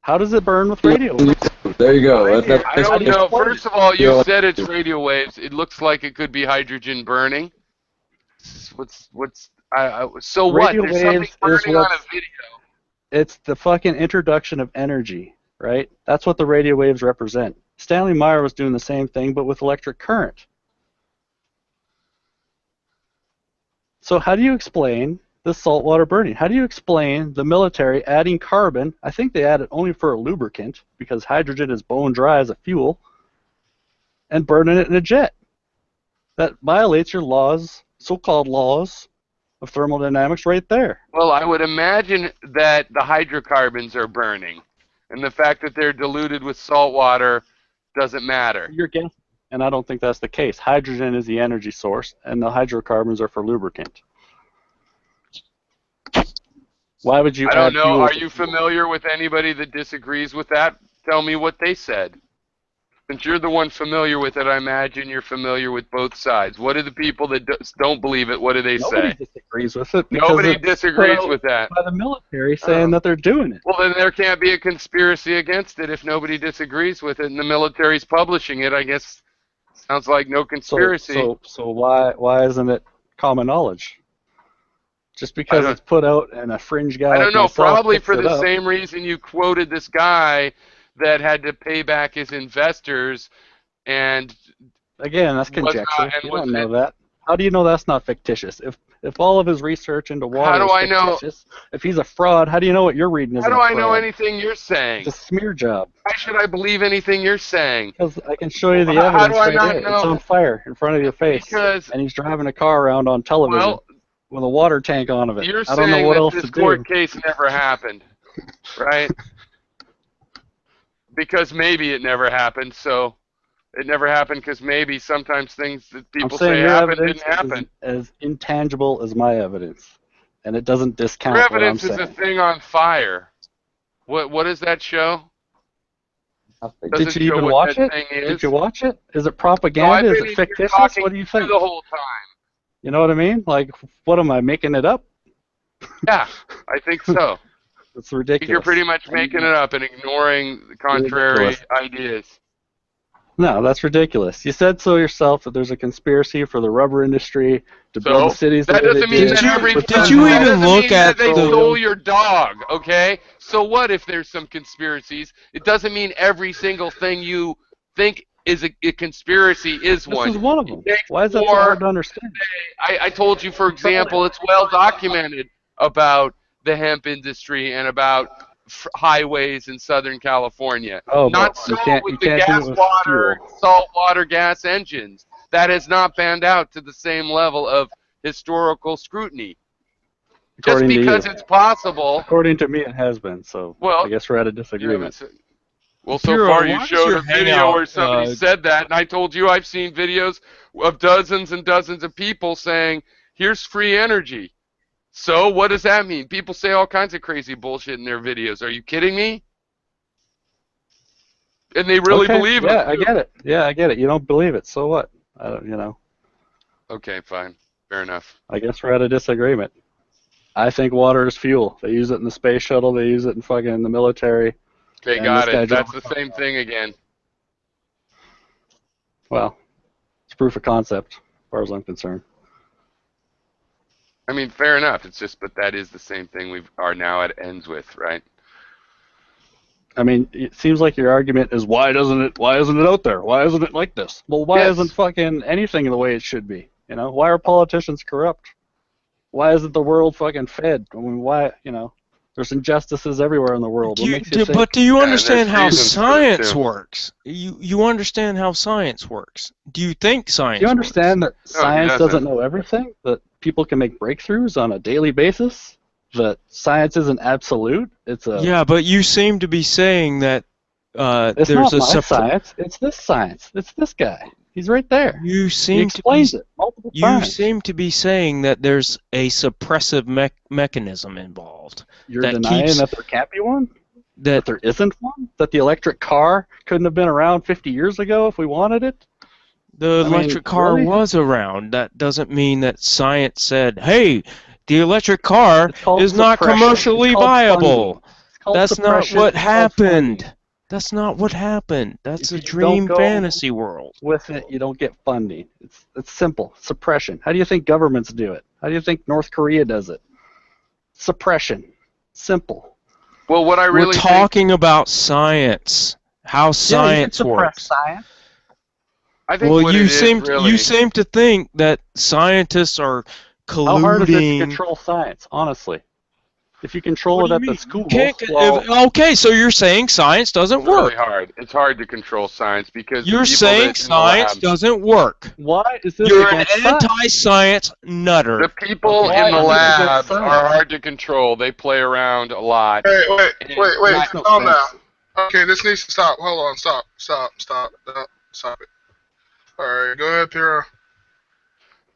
How does it burn with radio waves? There you go. I don't know. First of all, you said it's radio waves. It looks like it could be hydrogen burning. So what? Radio There's something waves is burning on a what's- video. It's the fucking introduction of energy, right? That's what the radio waves represent. Stanley Meyer was doing the same thing, but with electric current. So how do you explain the saltwater burning? How do you explain the military adding carbon? I think they add it only for a lubricant, because hydrogen is bone dry as a fuel, and burning it in a jet. That violates your laws, so-called laws of thermodynamics right there. Well, I would imagine that the hydrocarbons are burning, and the fact that they're diluted with salt water doesn't matter. You're guessing, and I don't think that's the case. Hydrogen is the energy source, and the hydrocarbons are for lubricant. Why would you I don't add know. fuel Are to you fuel? familiar with anybody that disagrees with that? Tell me what they said. Since you're the one familiar with it, I imagine you're familiar with both sides. What do the people that don't believe it, what do they Nobody say? disagrees with it. because Nobody it's disagrees put with that. by the military saying that they're doing it. Well, then there can't be a conspiracy against it if nobody disagrees with it, and the military's publishing it. I guess sounds like no conspiracy. So why isn't it common knowledge? Just because it's put out and a fringe guy I don't like know. myself Probably picks for it the up. same reason you quoted this guy that had to pay back his investors, and Again, that's was not- conjecture. and You was don't know that. How do you know that's not fictitious? If all of his research into water do is I know- fictitious, if he's a fraud, how do you know what you're reading is how do a I know fraud? anything you're saying? It's a smear job. Why should I believe anything you're saying? Because I can show you the Well, how evidence do I right not there. know? It's on fire in front of your face. Because And he's driving a car around on television Well, with a water tank on of it. you're I don't know saying what that else this to do. court case never happened, right? Because maybe it never happened, so it never happened because maybe sometimes things that I'm people saying say your happened evidence didn't happen. is as intangible as my evidence, and it doesn't discount Your what I'm evidence is saying. a thing on fire. What does that show? Did Doesn't you show even what watch that it? thing is. Did you watch it? Is it No, I've propaganda? been Is in it here fictitious? talking What do you to you think? the whole time. You know what I mean? Like, what am I making it up? Yeah, I think so. It's I ridiculous. think you're pretty much making it up and ignoring the contrary ideas. No, that's ridiculous. You said so yourself that there's a conspiracy for the rubber industry to build the cities that the way doesn't they mean did. that every But Did you that even doesn't look mean that at they the- stole your dog, okay? So what if there's some conspiracies? It doesn't mean every single thing you think is a conspiracy is This one. is one of them. It takes Why is that so more- hard to understand? I told you, for example, it's well documented about the hemp industry and about highways in Southern California. Oh, Not but you so can't- with you the can't do gas it with water, fuel. saltwater gas engines. That has not panned out to the same level of historical scrutiny. Just According to because you. it's possible. According to me, it has been. So Well, I guess we're at a You know, disagreement. well, so Puro, far why you does showed your a video hangout, where somebody said that, and I told you I've seen videos of dozens and dozens of people saying, "Here's free energy." So what does that mean? People say all kinds of crazy bullshit in their videos. Are you kidding me? And they really Okay, believe it. Yeah, I get it. Yeah, I get it. You don't believe it. So what? I don't. You know. Okay, fine. Fair enough. I guess we're at a disagreement. I think water is fuel. They use it in the space shuttle. They use it in fucking the military. Okay, And got this guy it. That's drove- the same thing again. Well, it's proof of concept, as far as I'm concerned. I mean, fair enough. It's just, but that is the same thing we are now at ends with, right? I mean, it seems like your argument is why isn't it out there? Why isn't it like this? Well, why Yes. isn't fucking anything the way it should be? You know, why are politicians corrupt? Why isn't the world fucking fed? I mean, why? You know, there's injustices everywhere in the world. What makes you think? But do you Yeah, and understand there's how reasons for it, science too. works? You understand how science works? Do you think science? Do you understand that he science doesn't. doesn't know everything? That people can make breakthroughs on a daily basis? That science isn't absolute? It's a Works? Yeah, but you seem to be saying that It's there's not a my science. It's this science. It's this guy. He's right there. You He seem to be explains it multiple you times. seem to be saying that there's a suppressive mechanism involved. You're that denying keeps- that there can't be one? That That there isn't one? That the electric car couldn't have been around 50 years ago if we wanted it? the I mean, electric car really? was around. That doesn't mean that science said, "Hey, the electric car It's called is not suppression. commercially It's called viable." funding. It's called That's not suppression. what It's called funding. happened. That's not what happened. That's a If you don't dream go fantasy world. With it, you don't get funding. It's simple. Suppression. How do you think governments do it? How do you think North Korea does it? Suppression. Simple. Well, what I We're really think, talking about science, how science works. Science. I think Well, what you it is seem really, you seem to think that scientists are How hard is it to colluding. control science, honestly? If you control What it do you at the mean? schools, Okay, so you're saying science doesn't it's really work. hard. It's hard to control science because the You're people saying that in the science lab, doesn't work. why is this You're an against science? anti-science nutter. the people Why in the is it against labs science? are hard to control. They play around a lot. Wait, And makes no calm sense. down. Okay, this needs to stop. Hold on, stop. No, stop it. Alright, go ahead, Piero.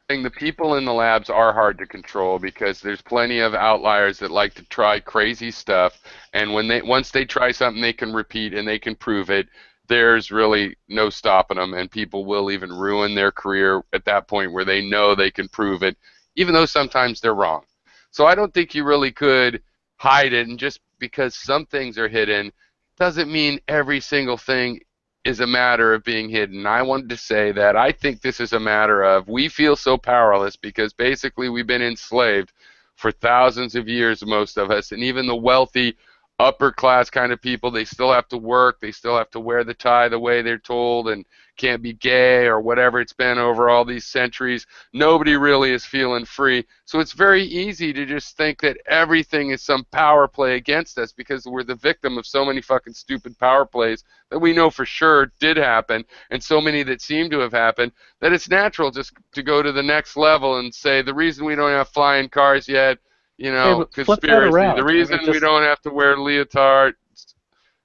The people in the labs are hard to control because there's plenty of outliers that like to try crazy stuff, and once they try something they can repeat and they can prove it, there's really no stopping them, and people will even ruin their career at that point where they know they can prove it, even though sometimes they're wrong. So I don't think you really could hide it, and just because some things are hidden doesn't mean every single thing is a matter of being hidden. I wanted to say that I think this is a matter of we feel so powerless because basically we've been enslaved for thousands of years, most of us, and even the wealthy upper class kind of people, they still have to work, they still have to wear the tie the way they're told and can't be gay or whatever it's been over all these centuries. Nobody really is feeling free. So it's very easy to just think that everything is some power play against us because we're the victim of so many fucking stupid power plays that we know for sure did happen and so many that seem to have happened that it's natural just to go to the next level and say the reason we don't have flying cars yet, but flip that conspiracy. around. The reason we don't have to wear leotard,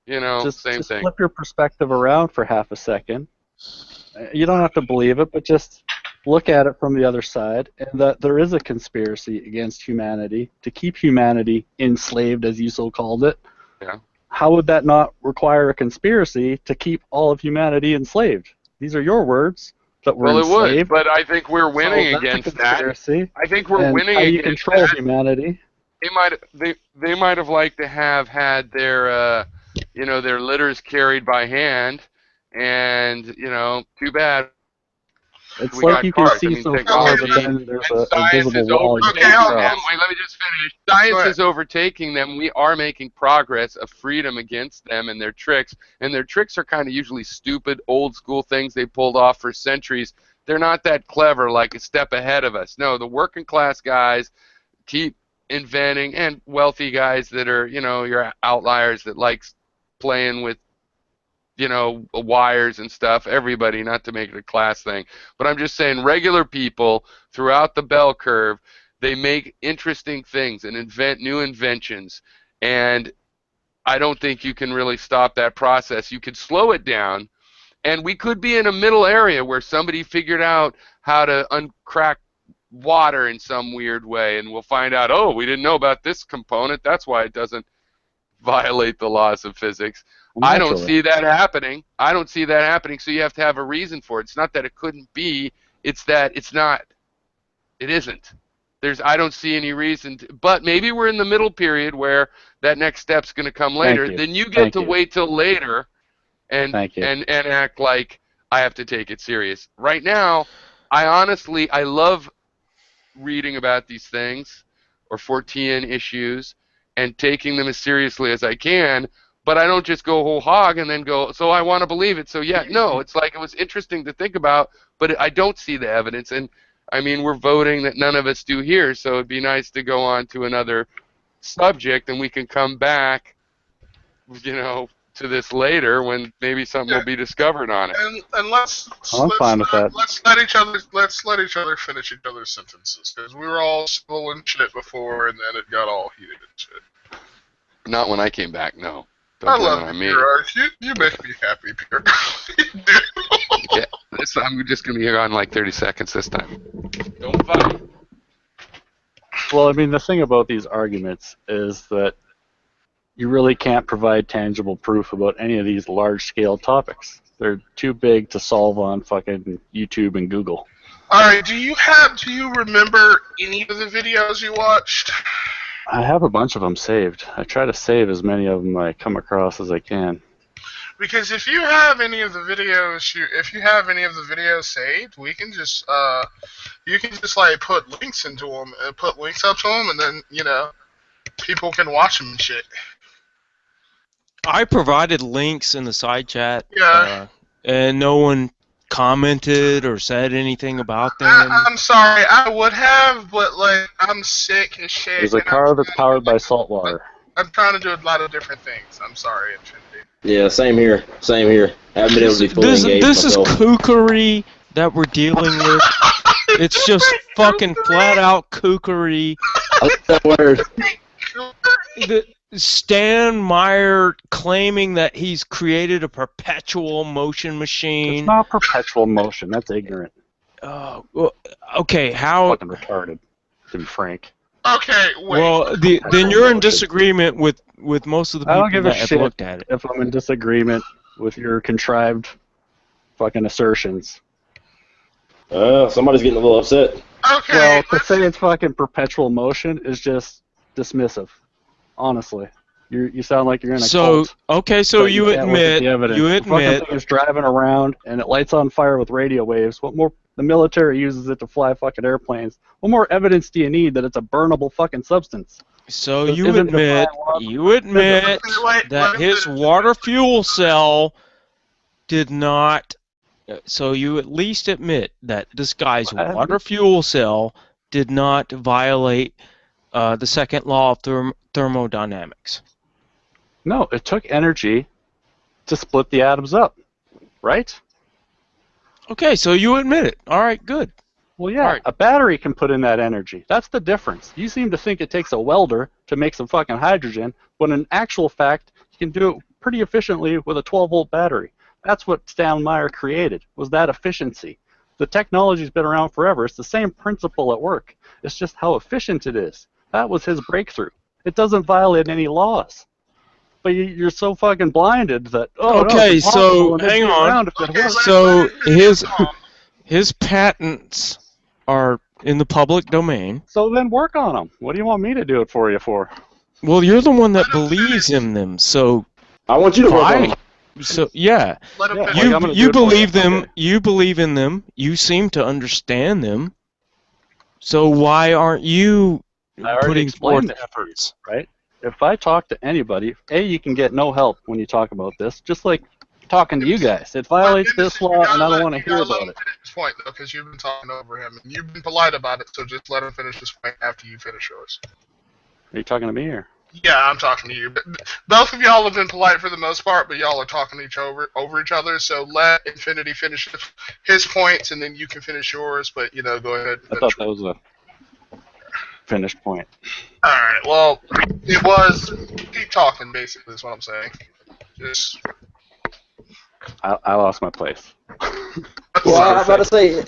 Just same thing. flip your perspective around for half a second. You don't have to believe it, but just look at it from the other side, and that there is a conspiracy against humanity to keep humanity enslaved, as you so called it. Yeah. How would that not require a conspiracy to keep all of humanity enslaved? These are your words. That we're Well, it would, enslaved. but I think we're winning So that's a against that. conspiracy. I think we're And winning how do you against control that. humanity? They might have liked to have had their their litters carried by hand, and too bad. It's We like got you can cars. see I mean, so far, technology but then there's and a science invisible is wall you overtaking can't them. cross. Wait, let me just finish. Science is overtaking them. We are making progress of freedom against them and their tricks. And their tricks are kind of usually stupid, old school things they pulled off for centuries. They're not that clever, like a step ahead of us. No, the working class guys keep inventing, and wealthy guys that are, your outliers that likes playing with wires and stuff. Everybody, not to make it a class thing, but I'm just saying regular people throughout the bell curve, they make interesting things and invent new inventions, and I don't think you can really stop that process. You could slow it down, and we could be in a middle area where somebody figured out how to uncrack water in some weird way, and we'll find out, oh, we didn't know about this component, that's why it doesn't violate the laws of physics. I don't see that happening. So you have to have a reason for it. It's not that it couldn't be, it's that it's not. It isn't. I don't see any reason but maybe we're in the middle period where that next step's going to come later. Then you get to wait till later and act like I have to take it serious. Right now, I love reading about these things or Fortean issues and taking them as seriously as I can, but I don't just go whole hog and then go, so I want to believe it, so yeah. No, it's like it was interesting to think about, but I don't see the evidence. And, I mean, we're voting that none of us do here, so it'd be nice to go on to another subject and we can come back, to this later when maybe something will be discovered on it. And let's fine with that. Let's let each other finish each other's sentences because we were all civil and shit before, and then it got all heated and shit. Not when I came back, no. I love you, Pierre. You make me happy, Pierre. You do. Yeah, I'm just gonna be here on like 30 seconds this time. Don't fight. Well, I mean, the thing about these arguments is that you really can't provide tangible proof about any of these large-scale topics. They're too big to solve on fucking YouTube and Google. All right, do you remember any of the videos you watched? I have a bunch of them saved. I try to save as many of them I come across as I can. Because if you have any of the videos saved, we can just You can just like put links into them, put links up to them, and then people can watch them and shit. I provided links in the side chat, Yeah. and no one commented or said anything about them. I'm sorry, I would have, but like I'm sick as shit. There's a car that's powered by salt water. I'm trying to do a lot of different things. I'm sorry, Infinity. Yeah, same here. Same here. I haven't been able to be fully engaged This is myself. kookery that we're dealing with. It's just fucking flat out kookery. I like that word. Stan Meyer claiming that he's created a perpetual motion machine. It's not perpetual motion. That's ignorant. Well, okay, how? Fucking retarded, to be frank. Okay, wait. Well, then you're in disagreement with most of the I people don't give a that have shit looked at it. if I'm in disagreement with your contrived fucking assertions. Somebody's getting a little upset. Okay. Well, to say it's fucking perpetual motion is just dismissive. Honestly, you sound like you're in a cult. Okay, so but you can't look at admit the evidence. you The fucking admit thing is driving around and it lights on fire with radio waves. What more? The military uses it to fly fucking airplanes. What more evidence do you need that it's a burnable fucking substance? so It you isn't admit defined that his water fuel cell did not. So you at least admit that this guy's water fuel cell did not violate the second law of thermodynamics. No, it took energy to split the atoms up, right? Okay, so you admit it. All right, good. Well, yeah, a battery can put in that energy. That's the difference. You seem to think it takes a welder to make some fucking hydrogen, but in actual fact, you can do it pretty efficiently with a 12-volt battery. That's what Stan Meyer created, was that efficiency. The technology's been around forever. It's the same principle at work. It's just how efficient it is. That was his breakthrough. It doesn't violate any laws. But you're so fucking blinded that, Okay, no, so hang on. So his patents are in the public domain. So then work on them. What do you want me to do it for you for? Well, you're the one that believes in them, so I want you to work on them. So yeah, you believe them. Okay. You believe in them. You seem to understand them. So why aren't you putting forth efforts? Right? If I talk to anybody, you can get no help when you talk about this. Just like talking to you guys, it violates this law, and I don't want to hear about it. This point though, because you've been talking over him, and you've been polite about it. So just let him finish this point after you finish yours. Are you talking to me or? Yeah, I'm talking to you. But both of y'all have been polite for the most part, but y'all are talking over each other. So let Infinity finish his points, and then you can finish yours. But go ahead. I thought that was a finished point. All right. Well, it was. Keep talking. Basically, is what I'm saying. Just. I lost my place. Well, I was about to say,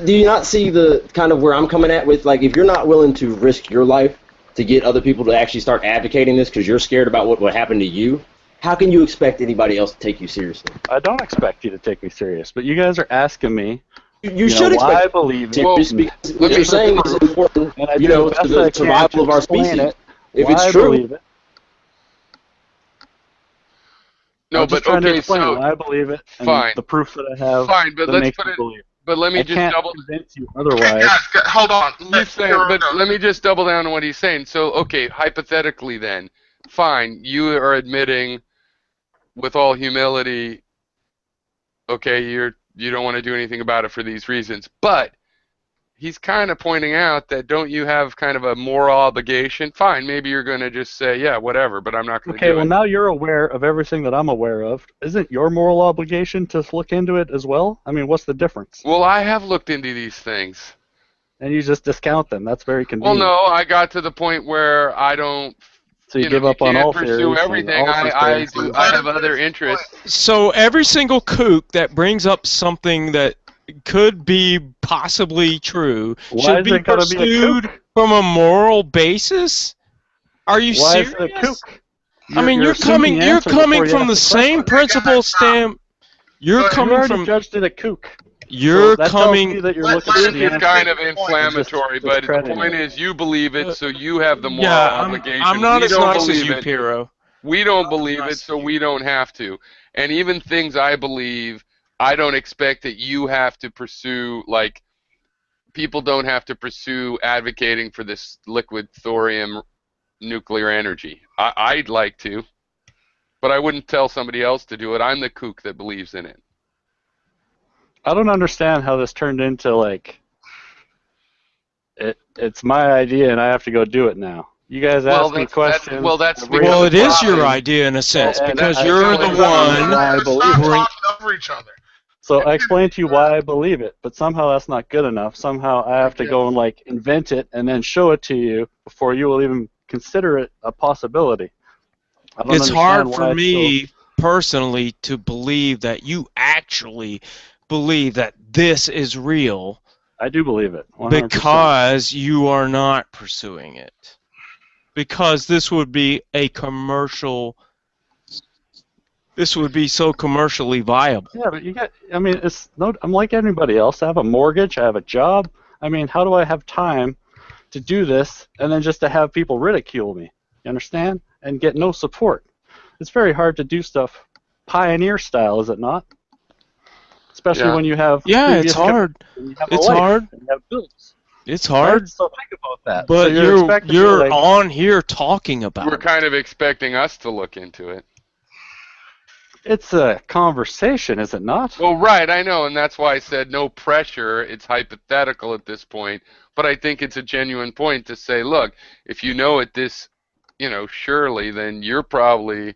do you not see the kind of where I'm coming at with, like, if you're not willing to risk your life to get other people to actually start advocating this because you're scared about what would happen to you, how can you expect anybody else to take you seriously? I don't expect you to take me serious, but you guys are asking me. You should expect why I believe it. Well, because what you're saying is important, to the survival of our species. If it's true. No, but okay, so I believe it. And fine. The proof that I have. Fine, but let's put it. But let me just double. Convince you otherwise. Hold on. Let me just double down on what he's saying. So, okay, hypothetically, then, fine, you are admitting, with all humility, okay, you don't want to do anything about it for these reasons, but he's kind of pointing out that don't you have kind of a moral obligation? Fine, maybe you're going to just say, yeah, whatever, but I'm not going to do it. Okay, well, now you're aware of everything that I'm aware of. Isn't your moral obligation to look into it as well? I mean, what's the difference? Well, I have looked into these things. And you just discount them. That's very convenient. Well, no, I got to the point where I don't... So you give up on all pursue theories everything. I have other interests. So every single kook that brings up something that could be possibly true should be pursued from a moral basis? Are you serious? Why is it a kook? I mean, you're coming from the same principle, Stan. You're coming from. Judged it a kook. You're coming. That you're looking at it's kind of inflammatory, but the point is you believe it, so you have the moral obligation. I'm not as nice as you, Piero. We don't believe it, so we don't have to. And even things I believe, I don't expect that you have to pursue, like, people don't have to pursue advocating for this liquid thorium nuclear energy. I'd like to, but I wouldn't tell somebody else to do it. I'm the kook that believes in it. I don't understand how this turned into like it's my idea and I have to go do it now. You guys ask me questions. Well, it is your idea in a sense because you're the one. Over each other. So I explained to you why I believe it, but somehow that's not good enough. Somehow I have to go and like invent it and then show it to you before you will even consider it a possibility. It's hard for me personally to believe that you actually believe that this is real. I do believe it. 100%. Because you are not pursuing it. Because this would be a commercial. This would be so commercially viable. Yeah, but I mean, I'm like anybody else. I have a mortgage. I have a job. I mean, how do I have time to do this and then just to have people ridicule me? You understand? And get no support. It's very hard to do stuff pioneer style, is it not? Especially when you have it's hard. It's hard. And you have bills. It's hard. Right? So think about that. But so you're on here talking about We're kind of expecting us to look into it. It's a conversation, is it not? Well, right, I know, and that's why I said no pressure. It's hypothetical at this point, but I think it's a genuine point to say, look, if you know it this, surely, then you're probably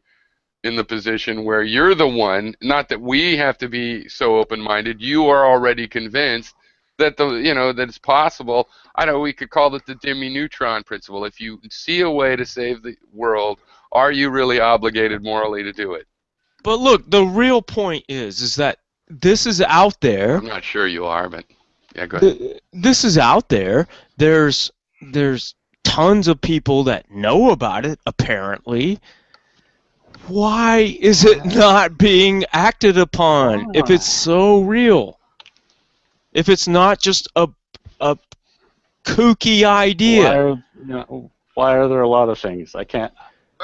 in the position where you're the one, not that we have to be so open-minded, you are already convinced that that it's possible. I know we could call it the Dimi neutron principle. If you see a way to save the world, are you really obligated morally to do it? But look, the real point is that this is out there. I'm not sure you are, but yeah, go ahead. This is out there. There's tons of people that know about it, apparently. Why is it not being acted upon if it's so real? If it's not just a kooky idea. Why are there a lot of things? I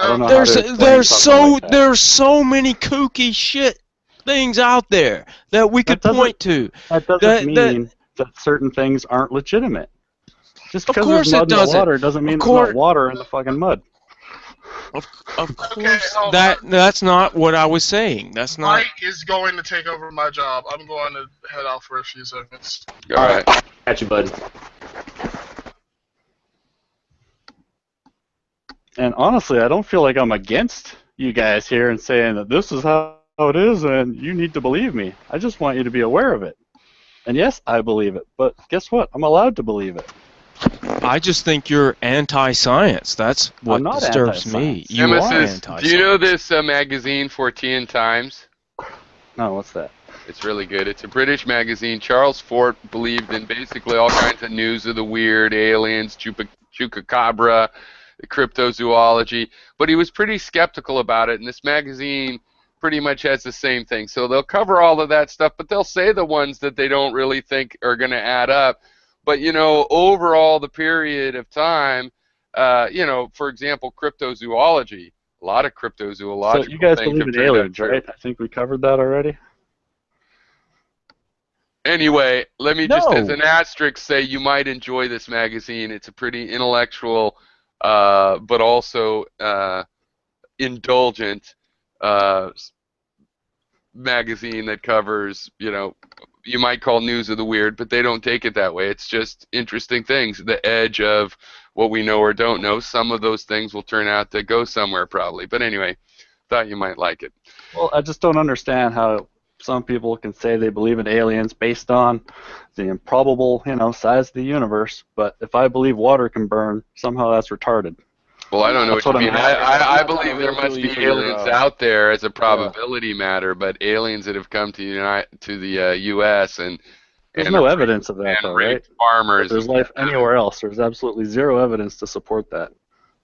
don't know there's so many kooky shit things out there that we could point to. That doesn't mean that certain things aren't legitimate. Just because there's mud in the water doesn't mean there's not water in the fucking mud. Of course, that's not what I was saying. That's not. Mike is going to take over my job. I'm going to head out for a few seconds. All right. Got you, bud. And honestly, I don't feel like I'm against you guys here and saying that this is how it is and you need to believe me. I just want you to be aware of it. And yes, I believe it. But guess what? I'm allowed to believe it. I just think you're anti-science. That's what disturbs me. You are anti-science. Do you know this magazine, 14 Times? No, what's that? It's really good. It's a British magazine. Charles Fort believed in basically all kinds of news of the weird, aliens, chupacabra, cryptozoology, but he was pretty skeptical about it, and this magazine pretty much has the same thing. So they'll cover all of that stuff, but they'll say the ones that they don't really think are going to add up. But, overall the period of time, for example, cryptozoology, a lot of cryptozoological So you guys things believe in aliens, right? I think we covered that already. Anyway, let me just, as an asterisk, say you might enjoy this magazine. It's a pretty intellectual, but also indulgent magazine that covers, you might call news of the weird, but they don't take it that way. It's just interesting things, the edge of what we know or don't know. Some of those things will turn out to go somewhere probably. But anyway, thought you might like it. Well, I just don't understand how some people can say they believe in aliens based on the improbable, size of the universe, but if I believe water can burn, somehow that's retarded. Well, I don't know what you mean. I believe there must be aliens out there as a probability matter, but aliens that have come to the U.S. and there's no evidence of that, though, right? Farmers. If there's life anywhere else. There's absolutely zero evidence to support that.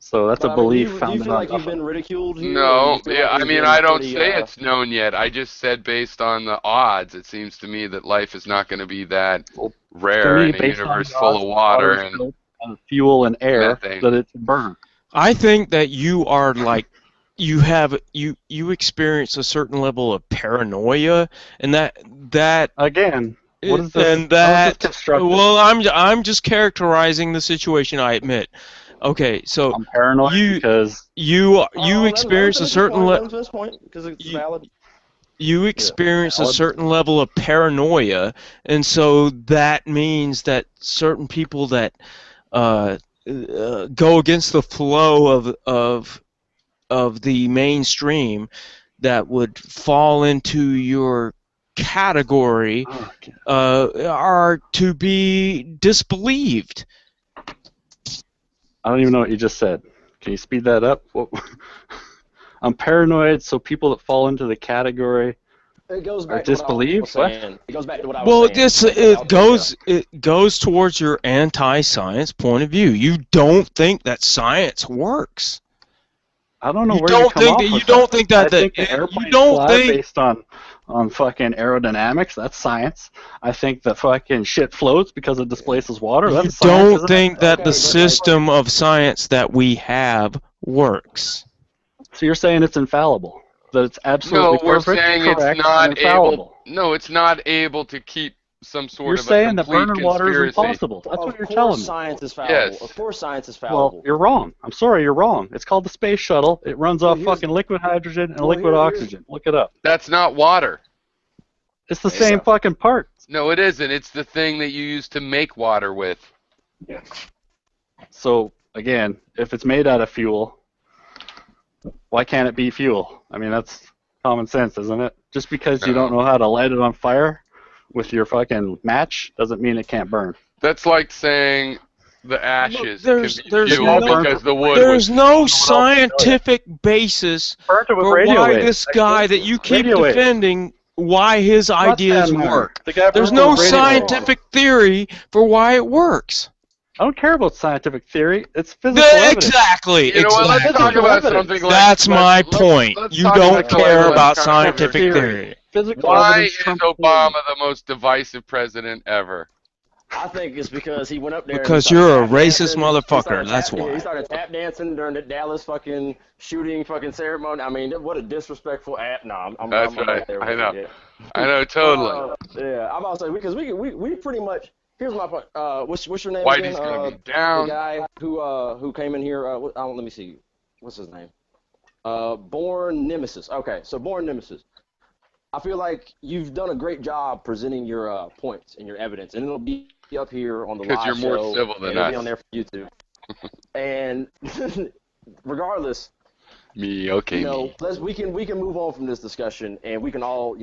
So that's a belief founded on. Do you feel like you've been ridiculed here? No, I don't say it's known yet. I just said based on the odds, it seems to me that life is not going to be that rare in a universe full of water and fuel and air methane. That it can burn. I think that you are like you experience a certain level of paranoia, and that again, What is this? And How is that, this constructive? well, I'm just characterizing the situation. I admit. Okay, so I'm paranoid because you Let experience him a finish his certain point. Let him finish his point because it's valid. you experience a valid. certain level of paranoia, and so that means that certain people that go against the flow of the mainstream that would fall into your category are to be disbelieved. I don't even know what you just said. Can you speed that up? I'm paranoid, so people that fall into the category It goes are back to what I disbelieved. was What? saying. It goes back to what I Well, was saying. it goes towards your anti-science point of view. You don't think that science works. I don't know You where don't you come think off that. You with don't that. think that. I think you the airplanes don't fly think. based on fucking aerodynamics. That's science. I think that fucking shit floats because it displaces water. You That's science, don't isn't think it? that the system of science that we have works. So you're saying it's infallible? That it's absolutely No, we're perfect, saying correct, it's and not infallible? able. No, it's not able to keep some sort You're of a saying that complete burning water is conspiracy. impossible. That's what you're Of telling course me. science is fallible. Yes. Of course science is Well, fallible. you're wrong. I'm sorry, you're wrong. It's called the space shuttle. It runs off here's- fucking liquid hydrogen and well, liquid here's- oxygen. Look it up. That's not water. It's the same fucking part. No, it isn't. It's the thing that you use to make water with. So again, if it's made out of fuel, why can't it be fuel? I mean, that's common sense, isn't it? Just because you don't know how to light it on fire with your fucking match doesn't mean it can't burn. That's like saying the ashes can There's be no fuel because the wood there's was. no scientific basis Burnt it with for radio why waves. this guy that you keep Radio waves. defending, why his Not ideas Sandman. work. The guy There's burnt it no with radio waves. scientific theory for why it works. I don't care about scientific theory. It's physical evidence. Exactly. You know what? Let's exactly. talk about Evidence. something like. That's my let's- point. let's You talk don't about something care like about scientific scientific theory. Physical Why evidence is trumps Obama the most divisive president ever? I think it's because he went up there. Because and he started you're a tap racist dancing. motherfucker, that's why. He started tap dancing during the Dallas fucking shooting fucking ceremony. I mean, what a disrespectful act. No, I'm That's I'm right. there with I know. it, I know totally. yeah, I'm about to say because we pretty much. Here's my point. What's your name Whitey's again? gonna be down. The guy who came in here. Let me see. What's his name? Born Nemesis. Okay, so Born Nemesis. I feel like you've done a great job presenting your points and your evidence, and it'll be up here on the live Because you're more show, civil than and it'll be us. on there for YouTube. And regardless, Okay. you know, we can move on from this discussion, and we can all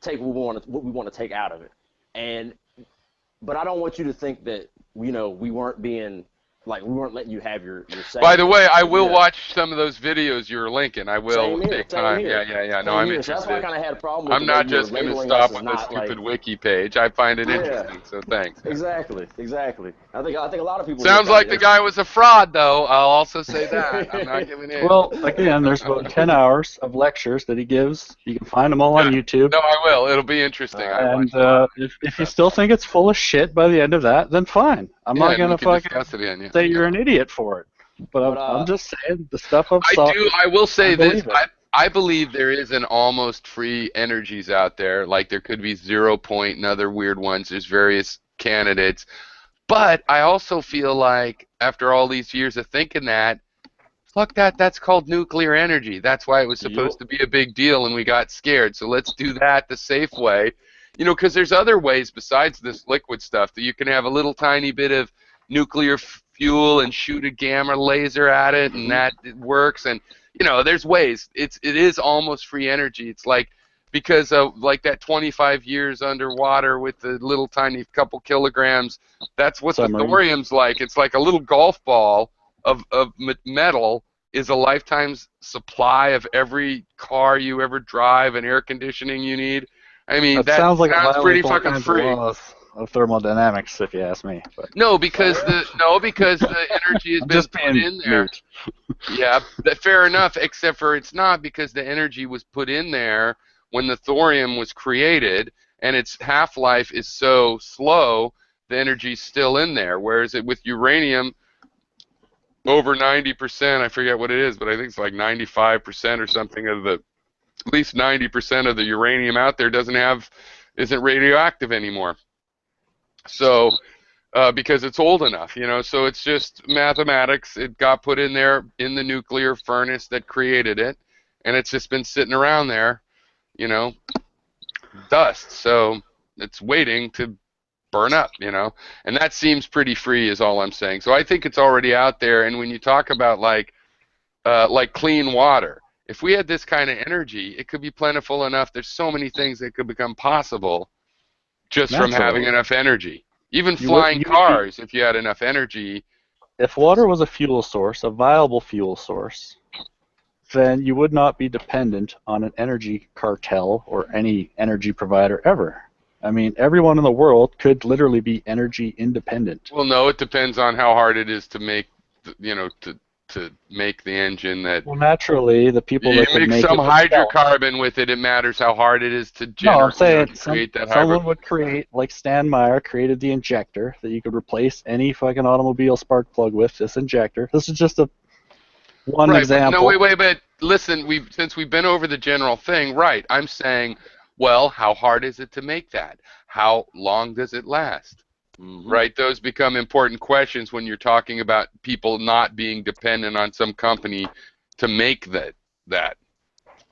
take what we want to take out of it. But I don't want you to think that we weren't being we weren't letting you have your say. By the way, I will Yeah. watch some of those videos you're linking. I will Same here, take same time. here. Yeah. No, Same I'm here. interested. So that's why I kind of had a problem with I'm the not way you were just going to labeling stop us as with a not, stupid like, wiki page. I find it Yeah. interesting, so thanks. Exactly. I think a lot of people. Sounds look like at the it guy was a fraud, though. I'll also say that. I'm not giving in. Well, again, there's about 10 hours of lectures that he gives. You can find them all on YouTube. No, I will. It'll be interesting. And if you still think it's full of shit by the end of that, then fine. I'm not going to fucking say you're an idiot for it. But I'm just saying the stuff I've saw. I will say I this. believe it. I believe there is an almost free energies out there. Like there could be 0 Point and other weird ones. There's various candidates. But I also feel like after all these years of thinking that, fuck that, that's called nuclear energy. That's why it was supposed to be a big deal and we got scared. So let's do that the safe way. You know, because there's other ways besides this liquid stuff that you can have a little tiny bit of nuclear fuel and shoot a gamma laser at it and that works. And, you know, there's ways. It is almost free energy. It's like because of like that 25 years underwater with the little tiny couple kilograms, that's what the thorium's like. It's like a little golf ball of metal is a lifetime's supply of every car you ever drive and air conditioning you need. I mean, that sounds like sounds a pretty all fucking kinds free. of thermodynamics, if you ask me. But No, because the energy has I'm been just put being in there. mute. Yeah, fair enough. Except for it's not because the energy was put in there when the thorium was created, and its half-life is so slow. The energy's still in there. Whereas with uranium, over 90%. I forget what it is, but I think it's like 95% or something of the. At least 90% of the uranium out there isn't radioactive anymore. So, because it's old enough, so it's just mathematics. It got put in there in the nuclear furnace that created it, and it's just been sitting around there, dust. So it's waiting to burn up, and that seems pretty free is all I'm saying. So I think it's already out there. And when you talk about like clean water, if we had this kind of energy, it could be plentiful enough. There's so many things that could become possible just from having enough energy. Even flying cars, if you had enough energy. If water was a fuel source, a viable fuel source, then you would not be dependent on an energy cartel or any energy provider ever. I mean, everyone in the world could literally be energy independent. Well, no, it depends on how hard it is to make, to make the engine that. Well, naturally, the people that could make some hydrocarbon with it. It matters how hard it is to generate. No, I'm saying create that someone would create, like Stan Meyer created the injector that you could replace any fucking automobile spark plug with. This injector. This is just one example. No, wait, but listen. Since we've been over the general thing, right? I'm saying, well, how hard is it to make that? How long does it last? Mm-hmm. Right, those become important questions when you're talking about people not being dependent on some company to make that.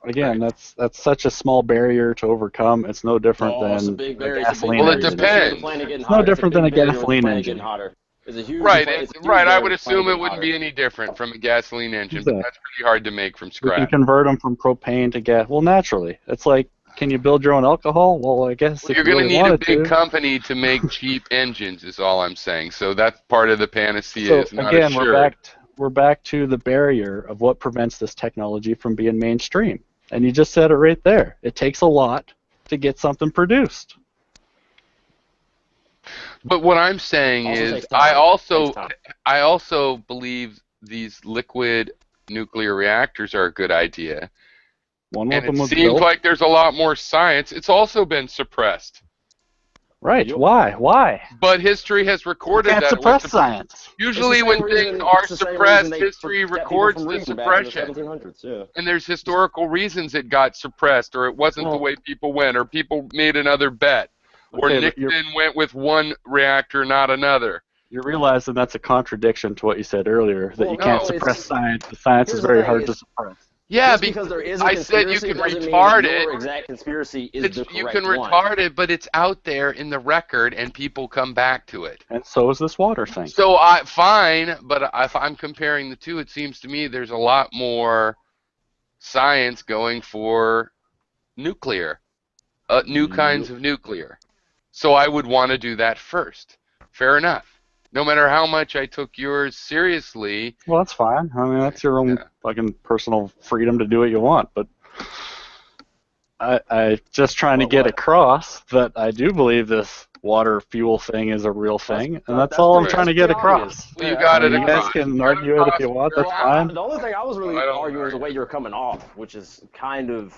Again, right. That's such a small barrier to overcome. It's no different than a gasoline. Well, it depends. It's no different than a gasoline engine. Right, right. I would assume it wouldn't be any different from a gasoline engine, but that's pretty hard to make from scratch. You can convert them from propane to gas. Well, naturally, it's like. Can you build your own alcohol? Well, I guess if you're going to need a big company to make cheap engines, is all I'm saying. So that's part of the panacea. Is not again, assured. we're back to the barrier of what prevents this technology from being mainstream. And you just said it right there. It takes a lot to get something produced. But what I'm saying is, I also believe these liquid nuclear reactors are a good idea. And it seems like there's a lot more science. It's also been suppressed. Right. Why? But history has recorded that. You can't suppress science. Usually when things are suppressed, history records the suppression. And there's historical reasons it got suppressed, or it wasn't the way people went, or people made another bet, or Nixon went with one reactor, not another. You're realizing that's a contradiction to what you said earlier, that you can't suppress science. The science is very hard to suppress. Yeah, because there is I said you can retard it. Exact conspiracy is the correct you can retard it, but it's out there in the record, and people come back to it. And so is this water thing. So fine, but if I'm comparing the two, it seems to me there's a lot more science going for nuclear, new kinds of nuclear. So I would want to do that first. Fair enough. No matter how much I took yours seriously. Well, that's fine. I mean, that's your own fucking personal freedom to do what you want. But I just trying to get across that I do believe this water fuel thing is a real thing, and that's all I'm trying to get across. Well, you got it. You guys can argue it if you want. That's fine. The only thing I was really arguing is the way you're coming off, which is kind of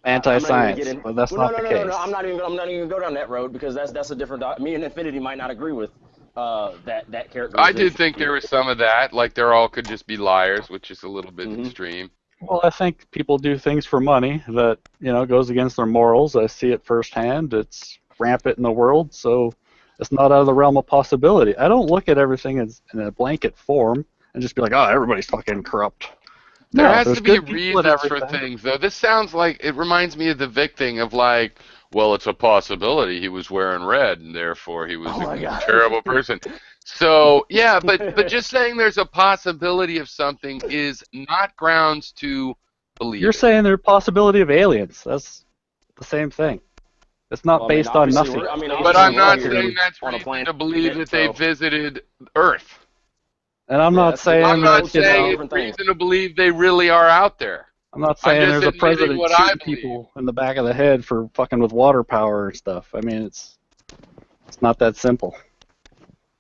anti-science. But that's not the case. No. I'm not even gonna go down that road because that's a different. Me and Infinity might not agree with. That character. I did think there was some of that, like they're all could just be liars, which is a little bit extreme. Well, I think people do things for money that goes against their morals. I see it firsthand. It's rampant in the world, so it's not out of the realm of possibility. I don't look at everything as in a blanket form and just be like, oh, everybody's fucking corrupt. There has to be reasons for things, though. This sounds like it reminds me of the Vic thing of like. Well, it's a possibility he was wearing red, and therefore he was a terrible person. So, yeah, but just saying there's a possibility of something is not grounds to believe. You're saying there's a possibility of aliens. That's the same thing. It's not based on nothing. But I'm not saying that's reason to believe that they visited Earth. And I'm not saying I'm not saying it's reason to believe they really are out there. I'm not saying there's a president shooting people in the back of the head for fucking with water power and stuff. I mean, it's not that simple.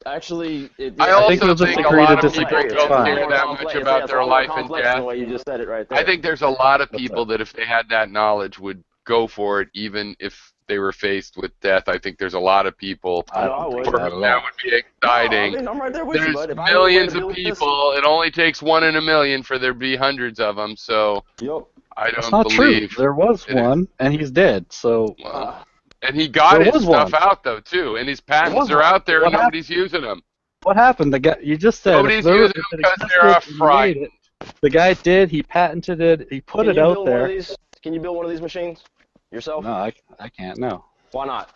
Actually, I think a lot of people don't care that much about their life and death. You just said it right there. I think there's a lot of people that if they had that knowledge would go for it, even if they were faced with death. I think there's a lot of people for whom that would be exciting. No, I'm right there with you, there's millions of people. It only takes 1 in a million for there to be hundreds of them. So I don't That's not believe true. There was one, and he's dead. So And he got There his was stuff one. out though too, and his patents was are one. out there, What and nobody's using them. What happened? The guy you just said Nobody's if using it them because existed they're and he made frightened. it, the guy did. He patented it. He put it out there. Can you build one of these machines yourself? No, I can't. No, Why not?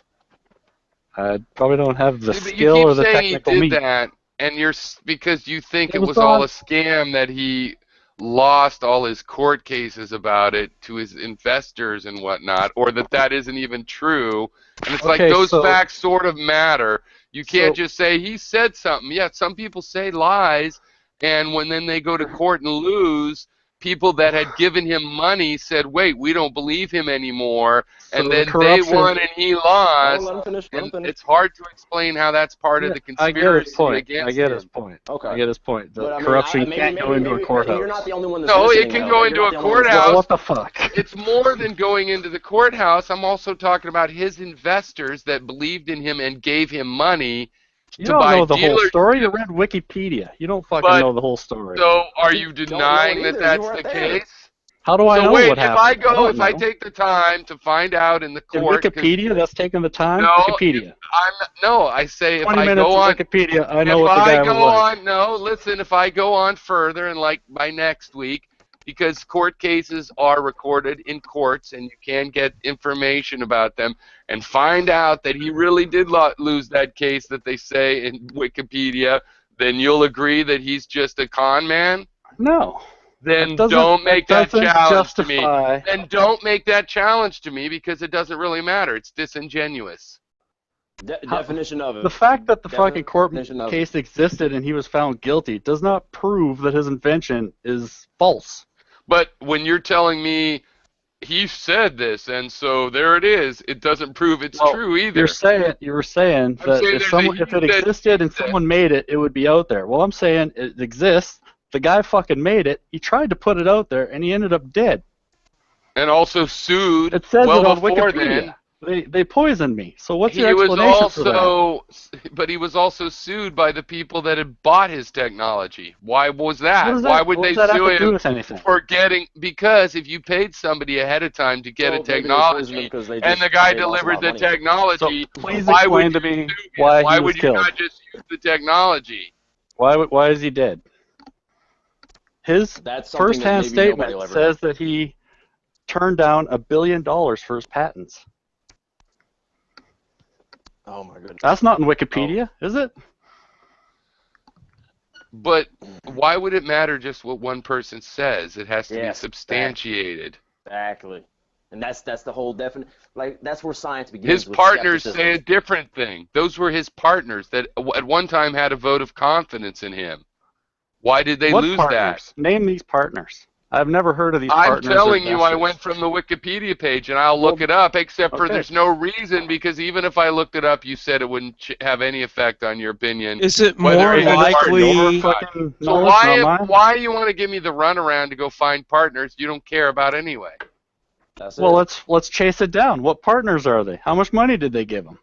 I probably don't have the Yeah, but skill you or keep the saying he technical did means. that, and because you think It it was was all on- a scam, that he lost all his court cases about it to his investors and whatnot, or that isn't even true. And it's like Okay, those so- facts sort of matter. You can't So- just say he said something. Yeah, some people say lies, and then they go to court and lose, people that had given him money said, wait, we don't believe him anymore, So and the then they corruption- won and he lost. Let him finish. Let him And finish. it's hard to explain how that's part of Yeah, the I get his conspiracy point. against I get him. his point. Okay. I get his point. The But, I mean, corruption maybe- can't go into a maybe courthouse. You're not the only one that's No, listening, it can though. go You're into not a the only one that's courthouse. Well, what the fuck? It's more than going into the courthouse. I'm also talking about his investors that believed in him and gave him money You to don't buy know the whole dealerships. story. You read Wikipedia. You don't fucking But- know the whole story. So are you Don't know denying it that either. that's You the weren't there. case? How do I So know wait, what if happened? I go, don't if I know. take the time to find out in the In court, 'cause Wikipedia, that's taking the time. No, Wikipedia. I say if 20 I minutes go of on, Wikipedia. I know if what the I guy go was like. on, no, listen, if I go on further and like by next week, because court cases are recorded in courts and you can get information about them and find out that he really did lose that case that they say in Wikipedia, then you'll agree that he's just a con man? No. Then That don't make that doesn't challenge to me. justify. Then don't make that challenge to me because it doesn't really matter. It's disingenuous. Definition of it. The fact that the fucking court Definition of it. case existed and he was found guilty does not prove that his invention is false. But when you're telling me he said this and so there it is, it doesn't prove it's Well, true either. You were saying I'm that saying if there's someone, a if it huge- existed and someone made it, it would be out there. Well, I'm saying it exists. The guy fucking made it. He tried to put it out there, and he ended up dead. And also sued It says well it on before Wikipedia. then. They poisoned me. So what's He your was explanation for that? also, but he was also sued by the people that had bought his technology. Why was that? What does Why that- would what they does that have sue to do him with anything? for getting? Because if you paid somebody ahead of time to get Well, a maybe they poisoned technology, him 'cause they and just- the guy they lost a lot delivered of the money. technology, So please why explain would to you me sue him? why he Why was would you killed. not just use the technology? Why is he dead? His That's something first-hand that maybe nobody statement will ever says that he turned down $1 billion for his patents. Oh my goodness. That's not in Wikipedia, is it? But why would it matter just what one person says? It has to be Yes, substantiated. Exactly. And that's the whole definite. Like that's where science begins. His with partners skepticism. say a different thing. Those were his partners that at one time had a vote of confidence in him. Why did they What lose partners? Name these partners. I've never heard of these that? I'm partners. or telling you, I investors. went from the Wikipedia page and I'll look it up, except for okay. there's no reason, because even if I looked it up, you said it wouldn't have any effect on your opinion. Is it whether more it is partner likely? or not. Fucking, So no, it's not mine. why you want to give me the runaround to go find partners you don't care about anyway? That's Well, it. let's chase it down. What partners are they? How much money did they give him?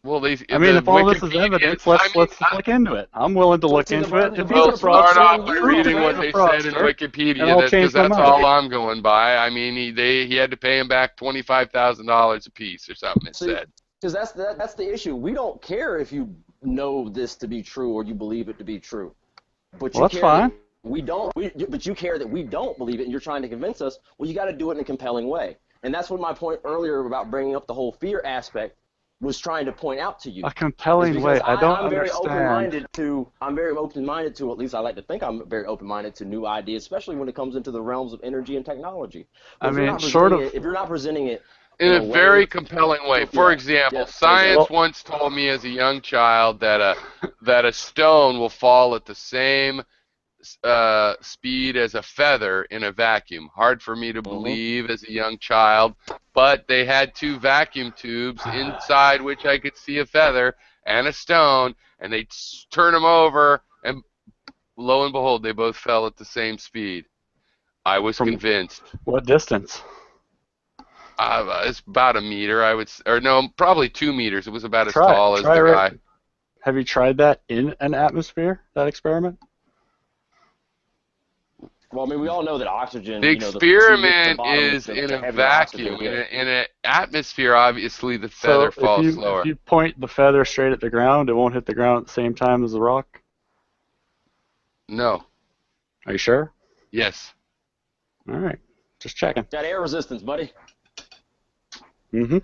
Well, I mean, if all this is evidence, let's lo's look into it. I'm willing to look see the into it. partners If of he's Well, a start fraudster, off by prove reading that what he's they a said in fraudster, Wikipedia, and I'll because change my that's mind. all I'm going by. I mean, he had to pay him back $25,000 a piece or something. It See, said. Because that's the issue. We don't care if you know this to be true or you believe it to be true. But you Well, that's care fine. that we don't. But you care that we don't believe it, and you're trying to convince us. Well, you got to do it in a compelling way. And that's what my point earlier about bringing up the whole fear aspect was trying to point out to you. A compelling Is way. because I don't I'm very understand. I'm very open-minded to, at least I like to think I'm very open-minded to new ideas, especially when it comes into the realms of energy and technology. But I if you're mean, not sort presenting of. if you're not presenting it In a way- very compelling way. For Yeah, example, yeah, science well- once told me as a young child that a stone will fall at the same speed as a feather in a vacuum. Hard for me to believe as a young child, but they had two vacuum tubes inside which I could see a feather and a stone, and they turn them over, and lo and behold, they both fell at the same speed. I was convinced. What distance? It's about a meter, I would, or no, probably 2 meters. It was about as Try it. tall as Try the it. guy. Have you tried that in an atmosphere? That experiment? Well, I mean, we all know that oxygen. The you know, experiment the bottom, is the in a heavier oxygen vacuum. gets. In an atmosphere, obviously, the feather So falls slower. if you point the feather straight at the ground, it won't hit the ground at the same time as the rock? No. Are you sure? Yes. All right. Just checking. Got air resistance, buddy. Mm-hmm.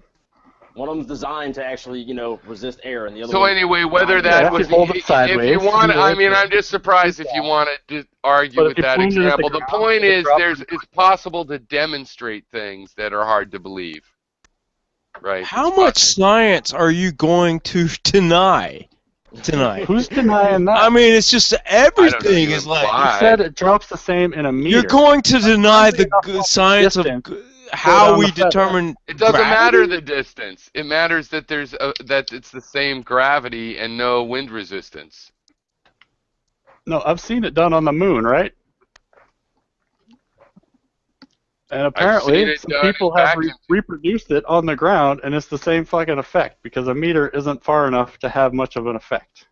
One of them's designed to actually, you know, resist air, and the other. So one's anyway, whether designed that to- was, hold it if sideways, you want, you I know, mean, I'm just surprised if you want to argue But with if you that point it at the example. The ground, point it is, drops it's possible to demonstrate things that are hard to believe. Right. How much science are you going to deny tonight? Who's denying that? I mean, it's just everything is like. You said it drops the same in a meter. You're going to deny the science of how we determine. It doesn't gravity? matter the distance. It matters that that it's the same gravity and no wind resistance. No, I've seen it done on the moon, right? And apparently, some people have reproduced it on the ground, and it's the same fucking effect because a meter isn't far enough to have much of an effect.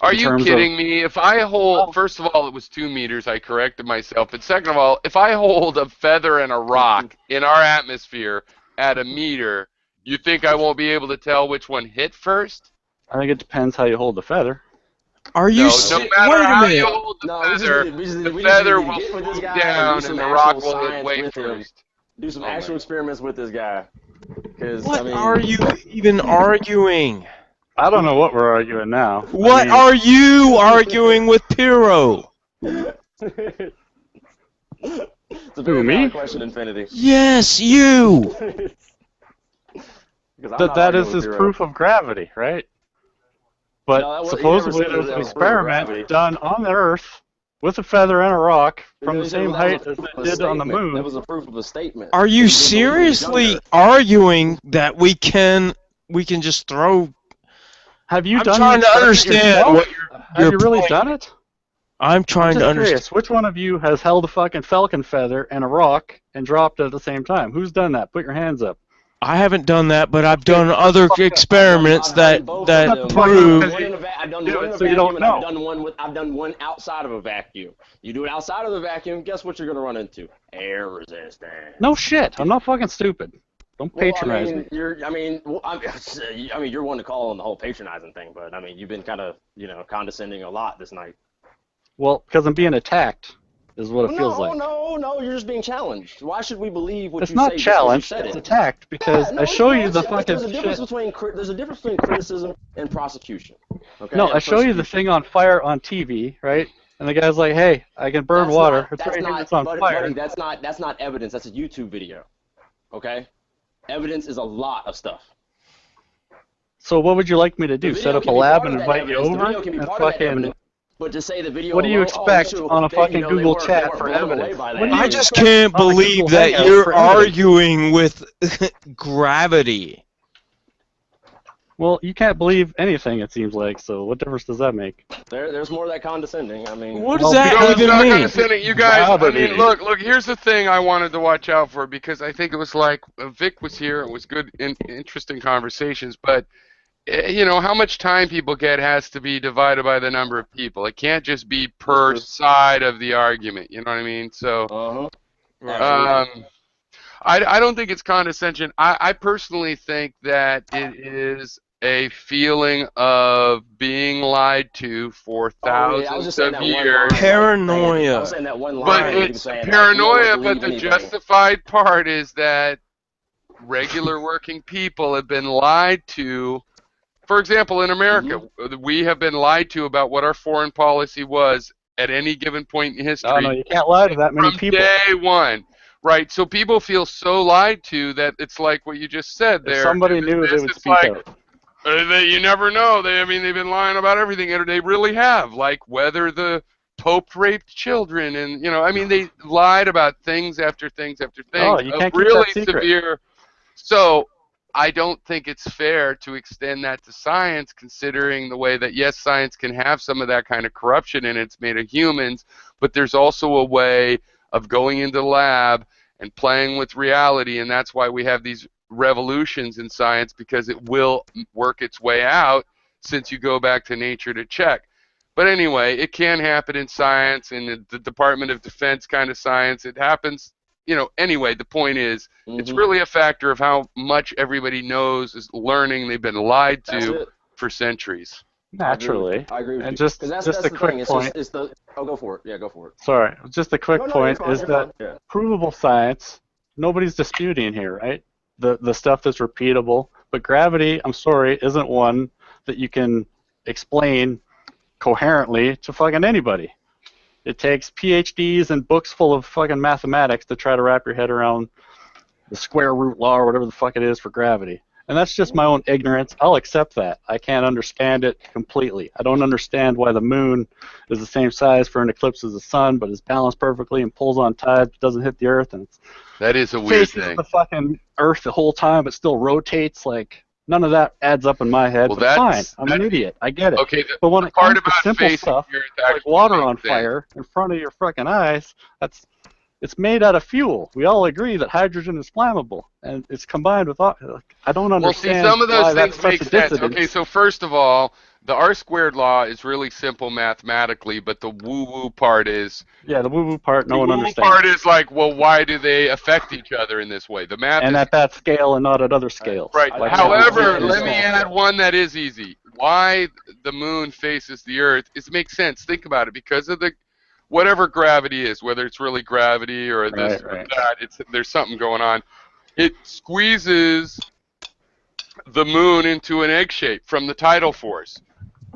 Are you kidding me? If I hold, first of all, it was 2 meters. I corrected myself. But second of all, if I hold a feather and a rock in our atmosphere at a meter, you think I won't be able to tell which one hit first? I think it depends how you hold the feather. Are you? No matter how you hold the feather, the feather will fall down and the rock will hit weight first. Do some actual experiments with this guy. What are you even arguing? I don't know what we're arguing now. What are you arguing with Piro? It's a very valid question, Infinity. Yes, you. That is his proof of gravity, right? But supposedly there's an experiment done on the Earth with a feather and a rock from the same height as it did on the moon. That was a proof of a statement. Are you seriously arguing that we can just throw? Have you I'm done trying the to understand what Have you really point. done it? I'm trying to understand. Curious, which one of you has held a fucking falcon feather and a rock and dropped it at the same time? Who's done that? Put your hands up. I haven't done that, but I've done other experiments that prove. I've done one in a vacuum, and I've done one outside of a vacuum. You do it outside of the vacuum, guess what you're going to run into? Air resistance. No shit. I'm not fucking stupid. Don't patronize me. You're one to call on the whole patronizing thing, but I mean, you've been kind of, condescending a lot this night. Well, because I'm being attacked, is what it feels like. No, you're just being challenged. Why should we believe what It's you not say? challenged. It's attacked because I show you the fucking there's a difference between criticism and prosecution. Okay? No, I show you the thing on fire on TV, right? And the guy's like, "Hey, I can burn water. It's right here. It's on fire." Buddy, that's not evidence. That's a YouTube video. Okay? Evidence is a lot of stuff. So what would you like me to do? Set up a lab and invite you over? And fucking. But to say the video What do you expect on a fucking Google chat for evidence? I just can't believe that you're arguing with gravity. Well, you can't believe anything, it seems like, so what difference does that make? There's more of that condescending. I mean, what does that even mean? Condescending. You guys, I mean, look, here's the thing I wanted to watch out for, because I think it was like, Vic was here, it was good, interesting conversations, but how much time people get has to be divided by the number of people. It can't just be per side of the argument. You know what I mean? So, I don't think it's condescension. I personally think that it is a feeling of being lied to for thousands of years. Paranoia. I was saying that one line. But it's paranoia. But the justified part is that regular working people have been lied to. For example, in America, we have been lied to about what our foreign policy was at any given point in history. No, you can't lie to that many people. From day one. Right, so people feel so lied to that it's like what you just said there. If somebody knew, they would speak out. You never know. They've been lying about everything, and they really have. Like whether the Pope raped children, and they lied about things after things after things. Oh, you can't keep really that secret. severe. So I don't think it's fair to extend that to science, considering the way that yes, science can have some of that kind of corruption, and it's made of humans, but there's also a way of going into the lab and playing with reality, and that's why we have these revolutions in science, because it will work its way out since you go back to nature to check. But anyway, it can happen in science, in the Department of Defense kind of science. It happens, anyway, the point is, it's really a factor of how much everybody knows, is learning. They've been lied to for centuries. Naturally. I agree with And you. just 'Cause that's a the quick thing. point. Oh, go for it. Yeah, go for it. Sorry, just a quick No, point you're fine, is you're that fine. Yeah. provable science, nobody's disputing here, right? The stuff that's repeatable, but gravity, I'm sorry, isn't one that you can explain coherently to fucking anybody. It takes PhDs and books full of fucking mathematics to try to wrap your head around the square root law or whatever the fuck it is for gravity. And that's just my own ignorance. I'll accept that. I can't understand it completely. I don't understand why the moon is the same size for an eclipse as the sun, but is balanced perfectly and pulls on tides, but doesn't hit the earth, and it's That is a weird faces thing. the fucking earth the whole time, but still rotates. Like, none of that adds up in my head. Well, but fine, that's- I'm an idiot. I get it. Okay, But when it part comes to about simple facing stuff, the earth like actually water makes on sense. fire in front of your fucking eyes, it's made out of fuel. We all agree that hydrogen is flammable, and it's combined with. I don't Well, see, understand some of those why things that's make such a sense. dissidence. Okay, so first of all, the R-squared law is really simple mathematically, but the woo-woo part is... Yeah, the woo-woo part, no one The woo-woo understands. part is like, well, why do they affect each other in this way? The math And is... at that scale and not at other scales. Right. Like, However, it's- let me add one that is easy. Why the moon faces the Earth, it makes sense. Think about it. Because of the whatever gravity is, whether it's really gravity or this or that, there's something going on. It squeezes the moon into an egg shape from the tidal force.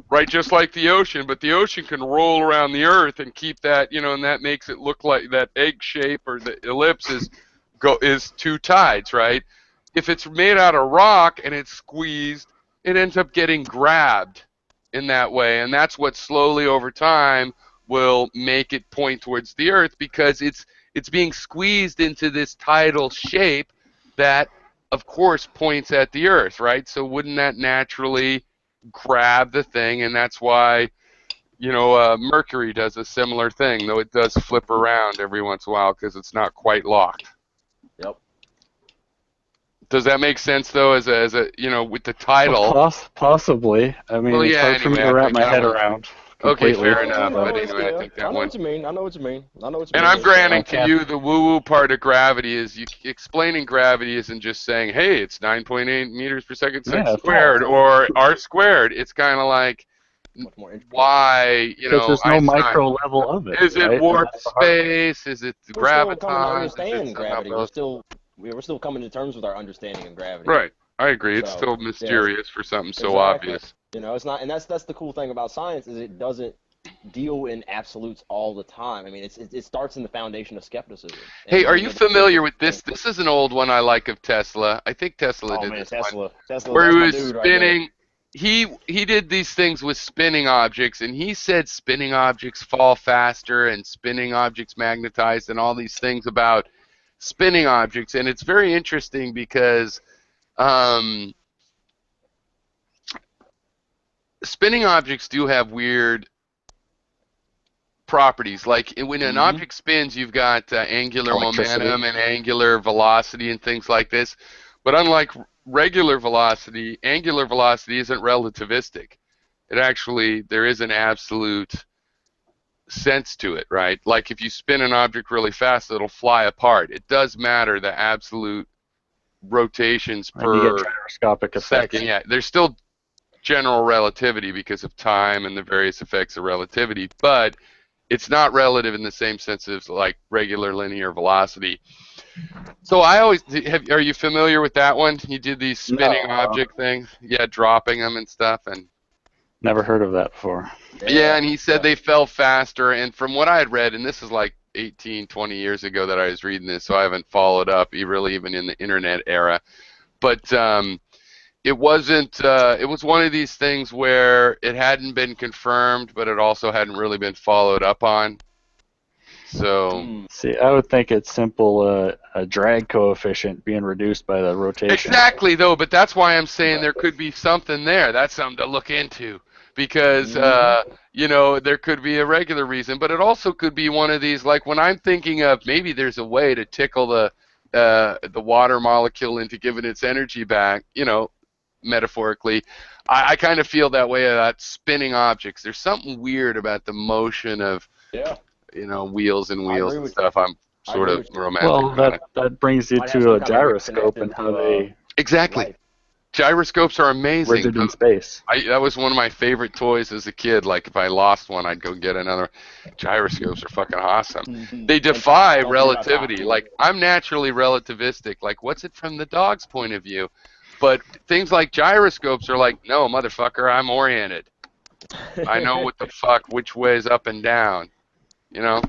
Right, just like the ocean, but the ocean can roll around the Earth and keep that, and that makes it look like that egg shape or the ellipse is two tides, right? If it's made out of rock and it's squeezed, it ends up getting grabbed in that way, and that's what slowly over time will make it point towards the Earth, because it's being squeezed into this tidal shape that, of course, points at the Earth, right? So wouldn't that naturally grab the thing? And that's why, Mercury does a similar thing, though it does flip around every once in a while because it's not quite locked. Yep. Does that make sense, though, as a with the title? Possibly. I mean, Well, it's yeah, hard for me anyway, to I wrap think my that head one- around. Okay, completely. fair enough. No, But it's anyway, I good. think I that know one. what you mean. I know what you mean. And I'm granting to you the woo-woo part of gravity is explaining gravity isn't just saying, hey, it's 9.8 meters per second squared or r squared. It's kind of like, why, Because there's no Einstein- micro level of it. Is it right? warp That's the hard part. space? Is it We're still coming to graviton? understand gravity. We're still coming to terms with our understanding of gravity. Right. I agree. It's So, still yeah. mysterious for something so Exactly. obvious. It's not, and that's the cool thing about science is it doesn't deal in absolutes all the time. I mean, it starts in the foundation of skepticism. Hey, And, are you familiar with this? This is an old one I like of Tesla. I think Tesla Oh did man, this Tesla. one. Tesla. Where that's he my was dude right there. spinning. He did these things with spinning objects, and he said spinning objects fall faster and spinning objects magnetize and all these things about spinning objects. And it's very interesting because spinning objects do have weird properties. Like when an object spins, you've got angular Electricity. momentum and angular velocity and things like this. But unlike regular velocity, angular velocity isn't relativistic. It actually, there is an absolute sense to it, right? Like if you spin an object really fast, it'll fly apart. It does matter the absolute rotations And you per get gyroscopic effects. second. Yeah, there's still general relativity because of time and the various effects of relativity, but it's not relative in the same sense as like regular linear velocity. So I always are you familiar with that one? You did these spinning object things, yeah, dropping them and stuff, and Never heard of that before. yeah, and he said they fell faster. And from what I had read, and this is like 18, 20 years ago that I was reading this, so I haven't followed up really even in the internet era. But it wasn't. It was one of these things where it hadn't been confirmed, but it also hadn't really been followed up on. So See, I would think it's simple a drag coefficient being reduced by the rotation. exactly though, but that's why I'm saying there could be something there. That's something to look into because there could be a regular reason, but it also could be one of these like when I'm thinking of maybe there's a way to tickle the water molecule into giving its energy back. metaphorically. I kind of feel that way about spinning objects. There's something weird about the motion of, wheels and wheels and stuff. I'm sort of romantic. Well, that brings you to a gyroscope and how they exactly. Gyroscopes are amazing. rigid in space. That was one of my favorite toys as a kid. Like, if I lost one, I'd go get another. Gyroscopes are fucking awesome. They defy relativity. Like, I'm naturally relativistic. Like, what's it from the dog's point of view? But things like gyroscopes are like, no, motherfucker, I'm oriented. I know what the fuck, which way is up and down. You know?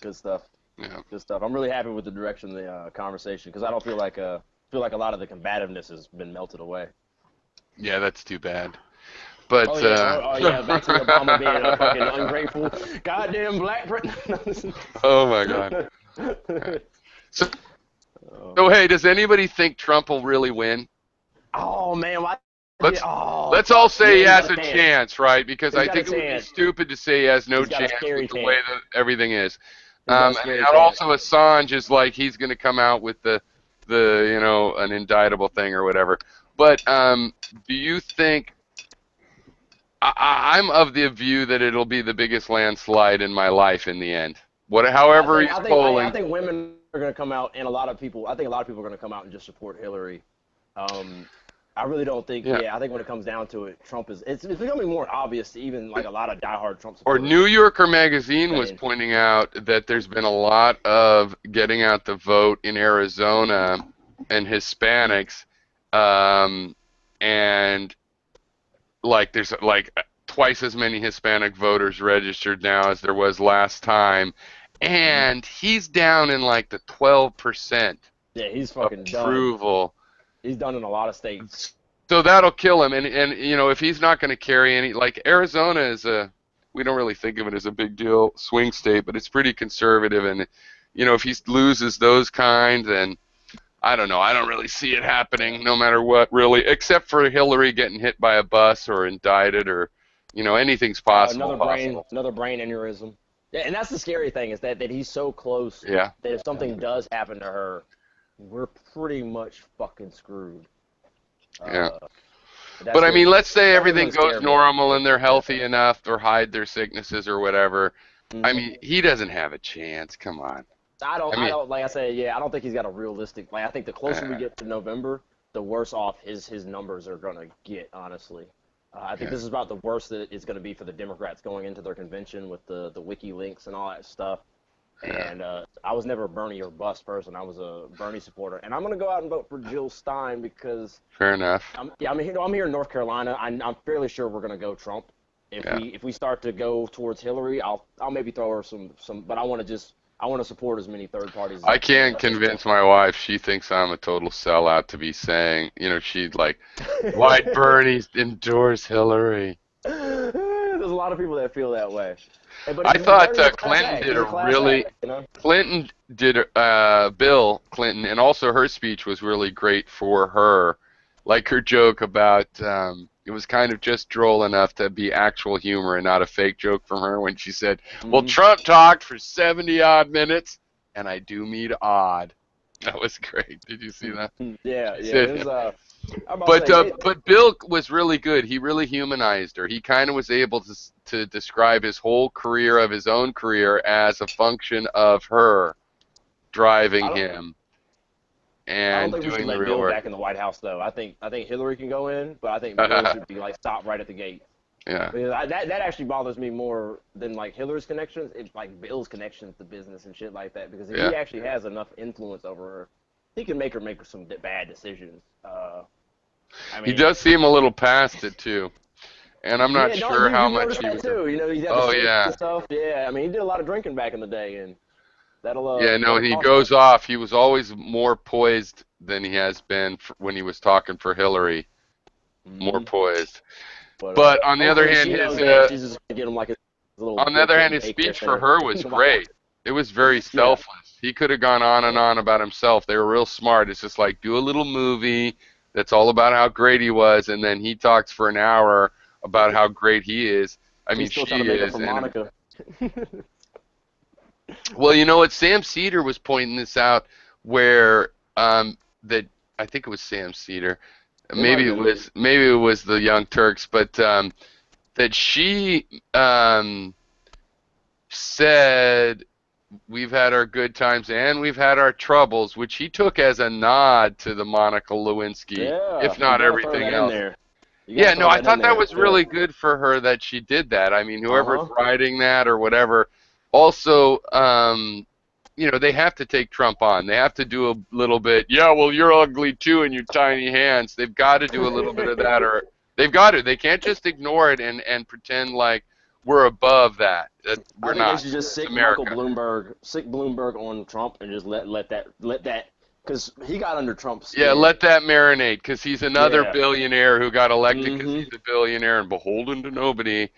Good stuff. Yeah. Good stuff. I'm really happy with the direction of the conversation because I don't feel like a lot of the combativeness has been melted away. Yeah, that's too bad. But back to Obama being a fucking ungrateful goddamn black president. Oh my god. So hey, does anybody think Trump will really win? Oh man, let's all say he has a chance, right? Because I think it would be stupid to say he has no chance with the way that everything is. And also Assange is like he's going to come out with an indictable thing or whatever. But do you think? I'm of the view that it'll be the biggest landslide in my life in the end. However he's polling. I think women are going to come out, and I think a lot of people are going to come out and just support Hillary. I really don't think. I think when it comes down to it, Trump it's becoming more obvious to even like a lot of diehard Trump supporters. Or New Yorker magazine was pointing out that there's been a lot of getting out the vote in Arizona and Hispanics, and like there's like twice as many Hispanic voters registered now as there was last time, and he's down in like the 12%. Yeah, he's fucking approval. Done. He's done in a lot of states. So that'll kill him, and if he's not going to carry any, like Arizona is we don't really think of it as a big deal swing state, but it's pretty conservative, and if he loses those kinds, and I don't know, I don't really see it happening no matter what, really, except for Hillary getting hit by a bus or indicted or, anything's possible. Another brain aneurysm. Yeah, and that's the scary thing is that he's so close. Yeah. That if something does happen to her, we're pretty much fucking screwed. Yeah. But I mean, let's say everything goes normal and they're healthy enough or hide their sicknesses or whatever. Mm-hmm. I mean, he doesn't have a chance. Come on. I don't like I said, I don't think he's got a realistic. Like, I think the closer we get to November, the worse off his numbers are gonna get. Honestly, I think this is about the worst that it's gonna be for the Democrats going into their convention with the WikiLeaks and all that stuff. And I was never a Bernie or bust person. I was a Bernie supporter, and I'm gonna go out and vote for Jill Stein because. Fair enough. I'm here in North Carolina. I'm fairly sure we're gonna go Trump. If we start to go towards Hillary, I'll maybe throw her some. But I want to support as many third parties. I can't convince my wife. She thinks I'm a total sellout to be saying, she'd like, why'd Bernie endorse Hillary? There's a lot of people that feel that way. I thought Clinton did Bill Clinton, and also her speech was really great for her. Like her joke about, it was kind of just droll enough to be actual humor and not a fake joke from her when she said, well, Trump talked for 70-odd minutes, and I do mean odd. That was great. Did you see that? Yeah. It was, but Bill was really good. He really humanized her. He kind of was able to describe his whole career of his own career as a function of her driving him and doing the real work. I don't think we should let Bill back in the White House, though. I think Hillary can go in, but I think Bill should be stopped right at the gate. Yeah. That actually bothers me more than Hillary's connections. It's Bill's connections to business and shit like that. Because if he actually has enough influence over her, he can make her make some bad decisions. He does seem a little past it too, and I'm not sure how much he was. Stuff. Yeah, I mean, he did a lot of drinking back in the day, and that'll. He goes off. He was always more poised than he has been when he was talking for Hillary. More poised. But on the other hand, his speech for her was great. It was very selfless. He could have gone on and on about himself. They were real smart. It's just like, do a little movie that's all about how great he was, and then he talks for an hour about how great he is. I mean, she is. Monica. Well, you know what? Sam Cedar was pointing this out where I think it was Sam Cedar. maybe it was the Young Turks, but that she said we've had our good times and we've had our troubles, which he took as a nod to the Monica Lewinsky, if not everything else. Yeah, no, I thought that was really good for her that she did that. I mean, whoever's writing that or whatever. Also, you know, they have to take Trump on. They have to do a little bit, yeah, well, you're ugly too in your tiny hands. They've got to do a little bit of that, or they've got to. They can't just ignore it and pretend like we're above that. We're not. I think they should just sick Michael Bloomberg, on Trump, and just let that, because he got under Trump's skin. Yeah, let that marinate, because he's another billionaire who got elected because he's a billionaire and beholden to nobody.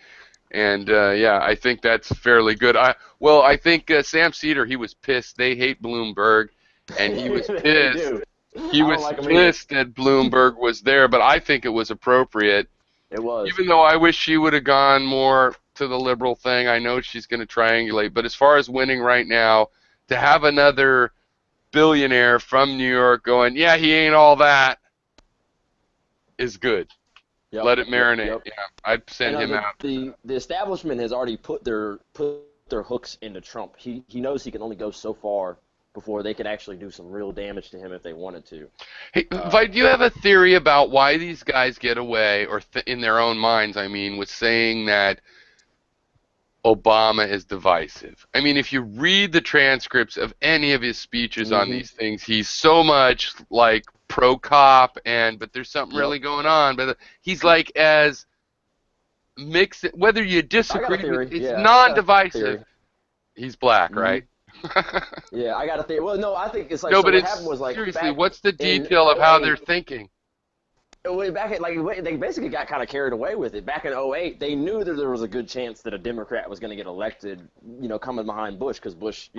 And yeah, I think that's fairly good. I think Sam Cedar, he was pissed. They hate Bloomberg, and he was pissed. He was pissed that Bloomberg was there, but I think it was appropriate. It was. Even though I wish she would have gone more to the liberal thing. I know she's going to triangulate, but as far as winning right now, to have another billionaire from New York going, yeah, he ain't all that, is good. Yep. Let it marinate. Yep. Yeah, I'd send him out. The establishment has already put their hooks into Trump. He knows he can only go so far before they could actually do some real damage to him if they wanted to. Hey, Vi, do you have a theory about why these guys get away, or in their own minds, I mean, with saying that Obama is divisive? I mean, if you read the transcripts of any of his speeches on these things, he's so much like pro-cop, but there's something really going on. But he's like as mixed, whether you disagree with it's non-divisive. He's black, right? Yeah, I got a theory. Well, no, I think it's like, no, so but what happened was like, seriously, what's the detail of how they're thinking? Back at, they basically got kind of carried away with it. Back in 2008, they knew that there was a good chance that a Democrat was going to get elected, coming behind Bush, because Bush,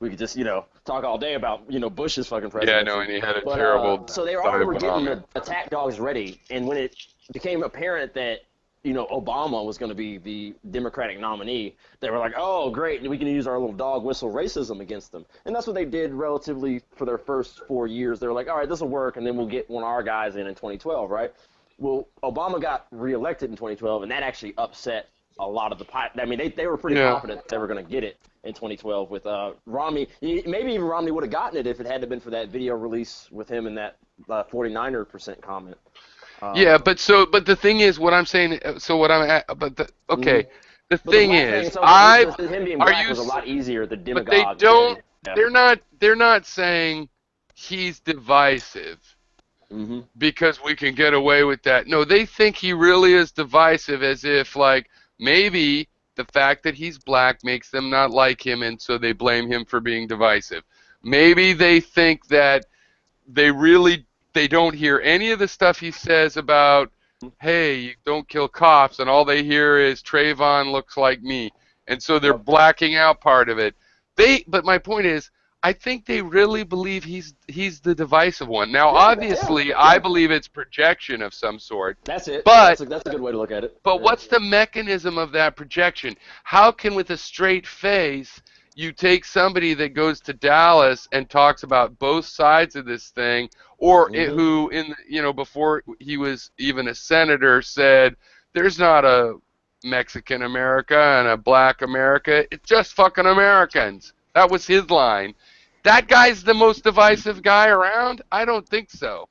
we could just, talk all day about, Bush's fucking presidency. Yeah, no, and he had a terrible. So they already were getting the attack dogs ready, and when it became apparent that, Obama was going to be the Democratic nominee, they were like, oh, great, we can use our little dog whistle racism against them. And that's what they did relatively for their first 4 years. They were like, all right, this will work, and then we'll get one of our guys in 2012, right? Well, Obama got reelected in 2012, and that actually upset a lot of the – I mean, they were pretty confident they were going to get it in 2012 with Romney. Maybe even Romney would have gotten it if it hadn't been for that video release with him and that 49% comment. Yeah, but the thing is, what I'm saying. So what I'm at, but the thing is, him being black was a lot easier. The demagogue. But they don't. Yeah. They're not saying he's divisive because we can get away with that. No, they think he really is divisive, as if like maybe the fact that he's black makes them not like him, and so they blame him for being divisive. Maybe they think that they don't hear any of the stuff he says about, hey, you don't kill cops, and all they hear is Trayvon looks like me, and so they're blacking out part of it. But my point is, I think they really believe he's the divisive one. Now, obviously, I believe it's projection of some sort. That's it. But that's a good way to look at it. But what's the mechanism of that projection? How can, with a straight face, you take somebody that goes to Dallas and talks about both sides of this thing, or who, before he was even a senator, said there's not a Mexican America and a black America, it's just fucking Americans. That was his line. That guy's the most divisive guy around? I don't think so.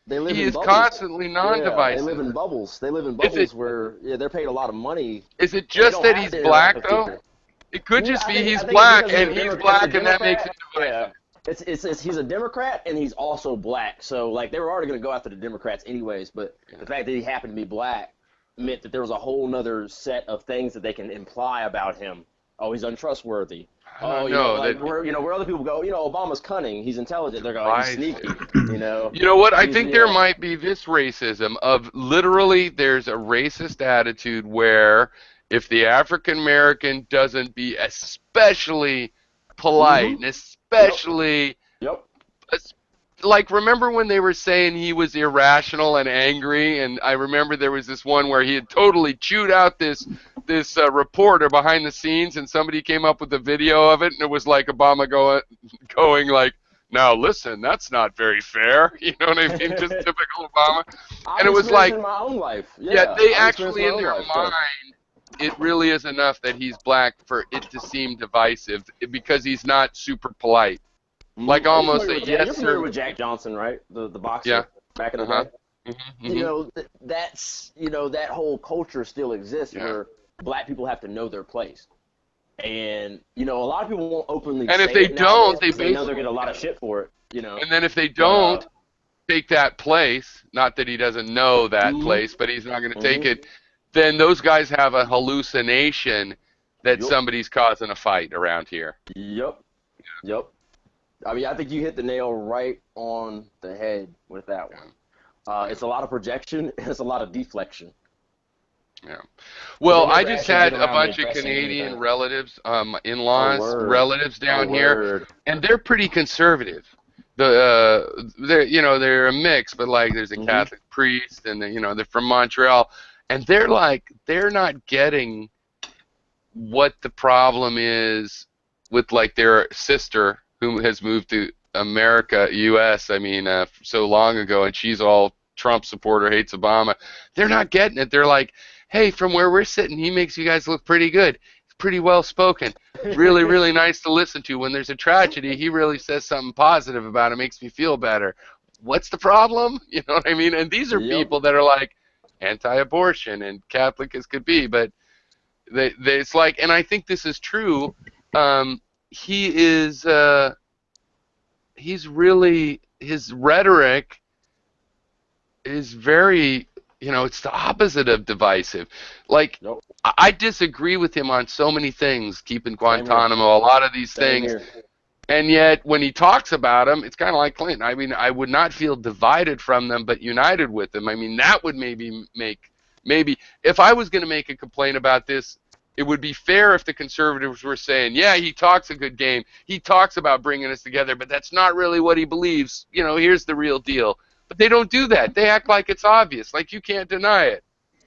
He is constantly non-divisive. Yeah, they live in bubbles. They live in bubbles where they're paid a lot of money. Is it just that he's black, though? It could just be he's black, and he's black, and that makes it divisive. It's he's a Democrat, and he's also black. So, like, they were already going to go after the Democrats anyways, but the fact that he happened to be black meant that there was a whole nother set of things that they can imply about him. Oh, he's untrustworthy. Where other people go, Obama's cunning, he's intelligent. They're going, he's sneaky. You know what? I think there might be this racism of literally there's a racist attitude where if the African American doesn't be especially polite and especially like, remember when they were saying he was irrational and angry? And I remember there was this one where he had totally chewed out this reporter behind the scenes, and somebody came up with a video of it, and it was like Obama going like, Now listen, that's not very fair. You know what I mean? Just typical Obama. And it was experienced like, in my own life. yeah, they I've experienced actually my in own their life, so. mind, it really is enough that he's black for it to seem divisive because he's not super polite. Like almost a You're yes familiar sir. with Jack Johnson, right? The boxer Yeah. back in the Uh-huh. day. Mm-hmm. You know, that's, you know, that whole culture still exists Yeah. where black people have to know their place. And, you know, a lot of people won't openly And say if they it don't, nowadays they because they know they'll basically get a lot of shit for it, you know. And then if they don't take that place, not that he doesn't know that Mhm. place, but he's not going to take it, then those guys have a hallucination that somebody's causing a fight around here. Yep. I mean, I think you hit the nail right on the head with that one. It's a lot of projection and it's a lot of deflection. Yeah. Well, They never I just actually had get a around to bunch of addressing Canadian anything. relatives, in-laws, Oh, word. relatives down Oh, here, word. and they're pretty conservative. They're a mix, but like there's a Catholic priest, and they're from Montreal, and they're not getting what the problem is with like their sister who has moved to America, U.S. I mean, so long ago, and she's all Trump supporter, hates Obama. They're not getting it. They're like, hey, from where we're sitting, he makes you guys look pretty good. He's pretty well spoken. Really, really nice to listen to. When there's a tragedy, he really says something positive about it. Makes me feel better. What's the problem? You know what I mean? And these are people that are like anti-abortion and Catholic as could be, but it's like, and I think this is true. He is, he's really, his rhetoric is very, it's the opposite of divisive. Like, I disagree with him on so many things, keeping Guantanamo, a lot of these things. And yet, when he talks about them, it's kind of like Clinton. I mean, I would not feel divided from them, but united with them. I mean, that would maybe if I was going to make a complaint about this, it would be fair if the conservatives were saying, yeah, he talks a good game. He talks about bringing us together, but that's not really what he believes. Here's the real deal. But they don't do that. They act like it's obvious, like you can't deny it.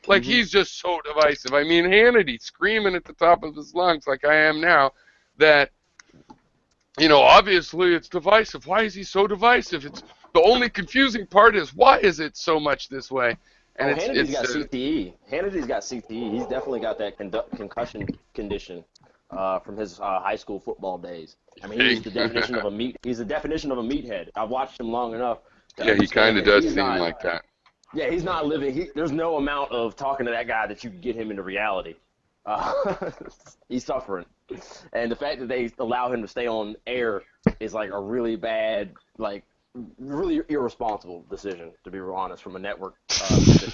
Like he's just so divisive. I mean, Hannity screaming at the top of his lungs, like I am now, that, obviously it's divisive. Why is he so divisive? It's the only confusing part is why is it so much this way? And Hannity's got CTE. Hannity's got CTE. He's definitely got that concussion condition from his high school football days. I mean, he's the definition of a meathead. I've watched him long enough. Yeah, he kind of does seem like that. Yeah, he's not living. There's no amount of talking to that guy that you can get him into reality. He's suffering, and the fact that they allow him to stay on air is like a really bad, like really irresponsible decision, to be real honest, from a network position.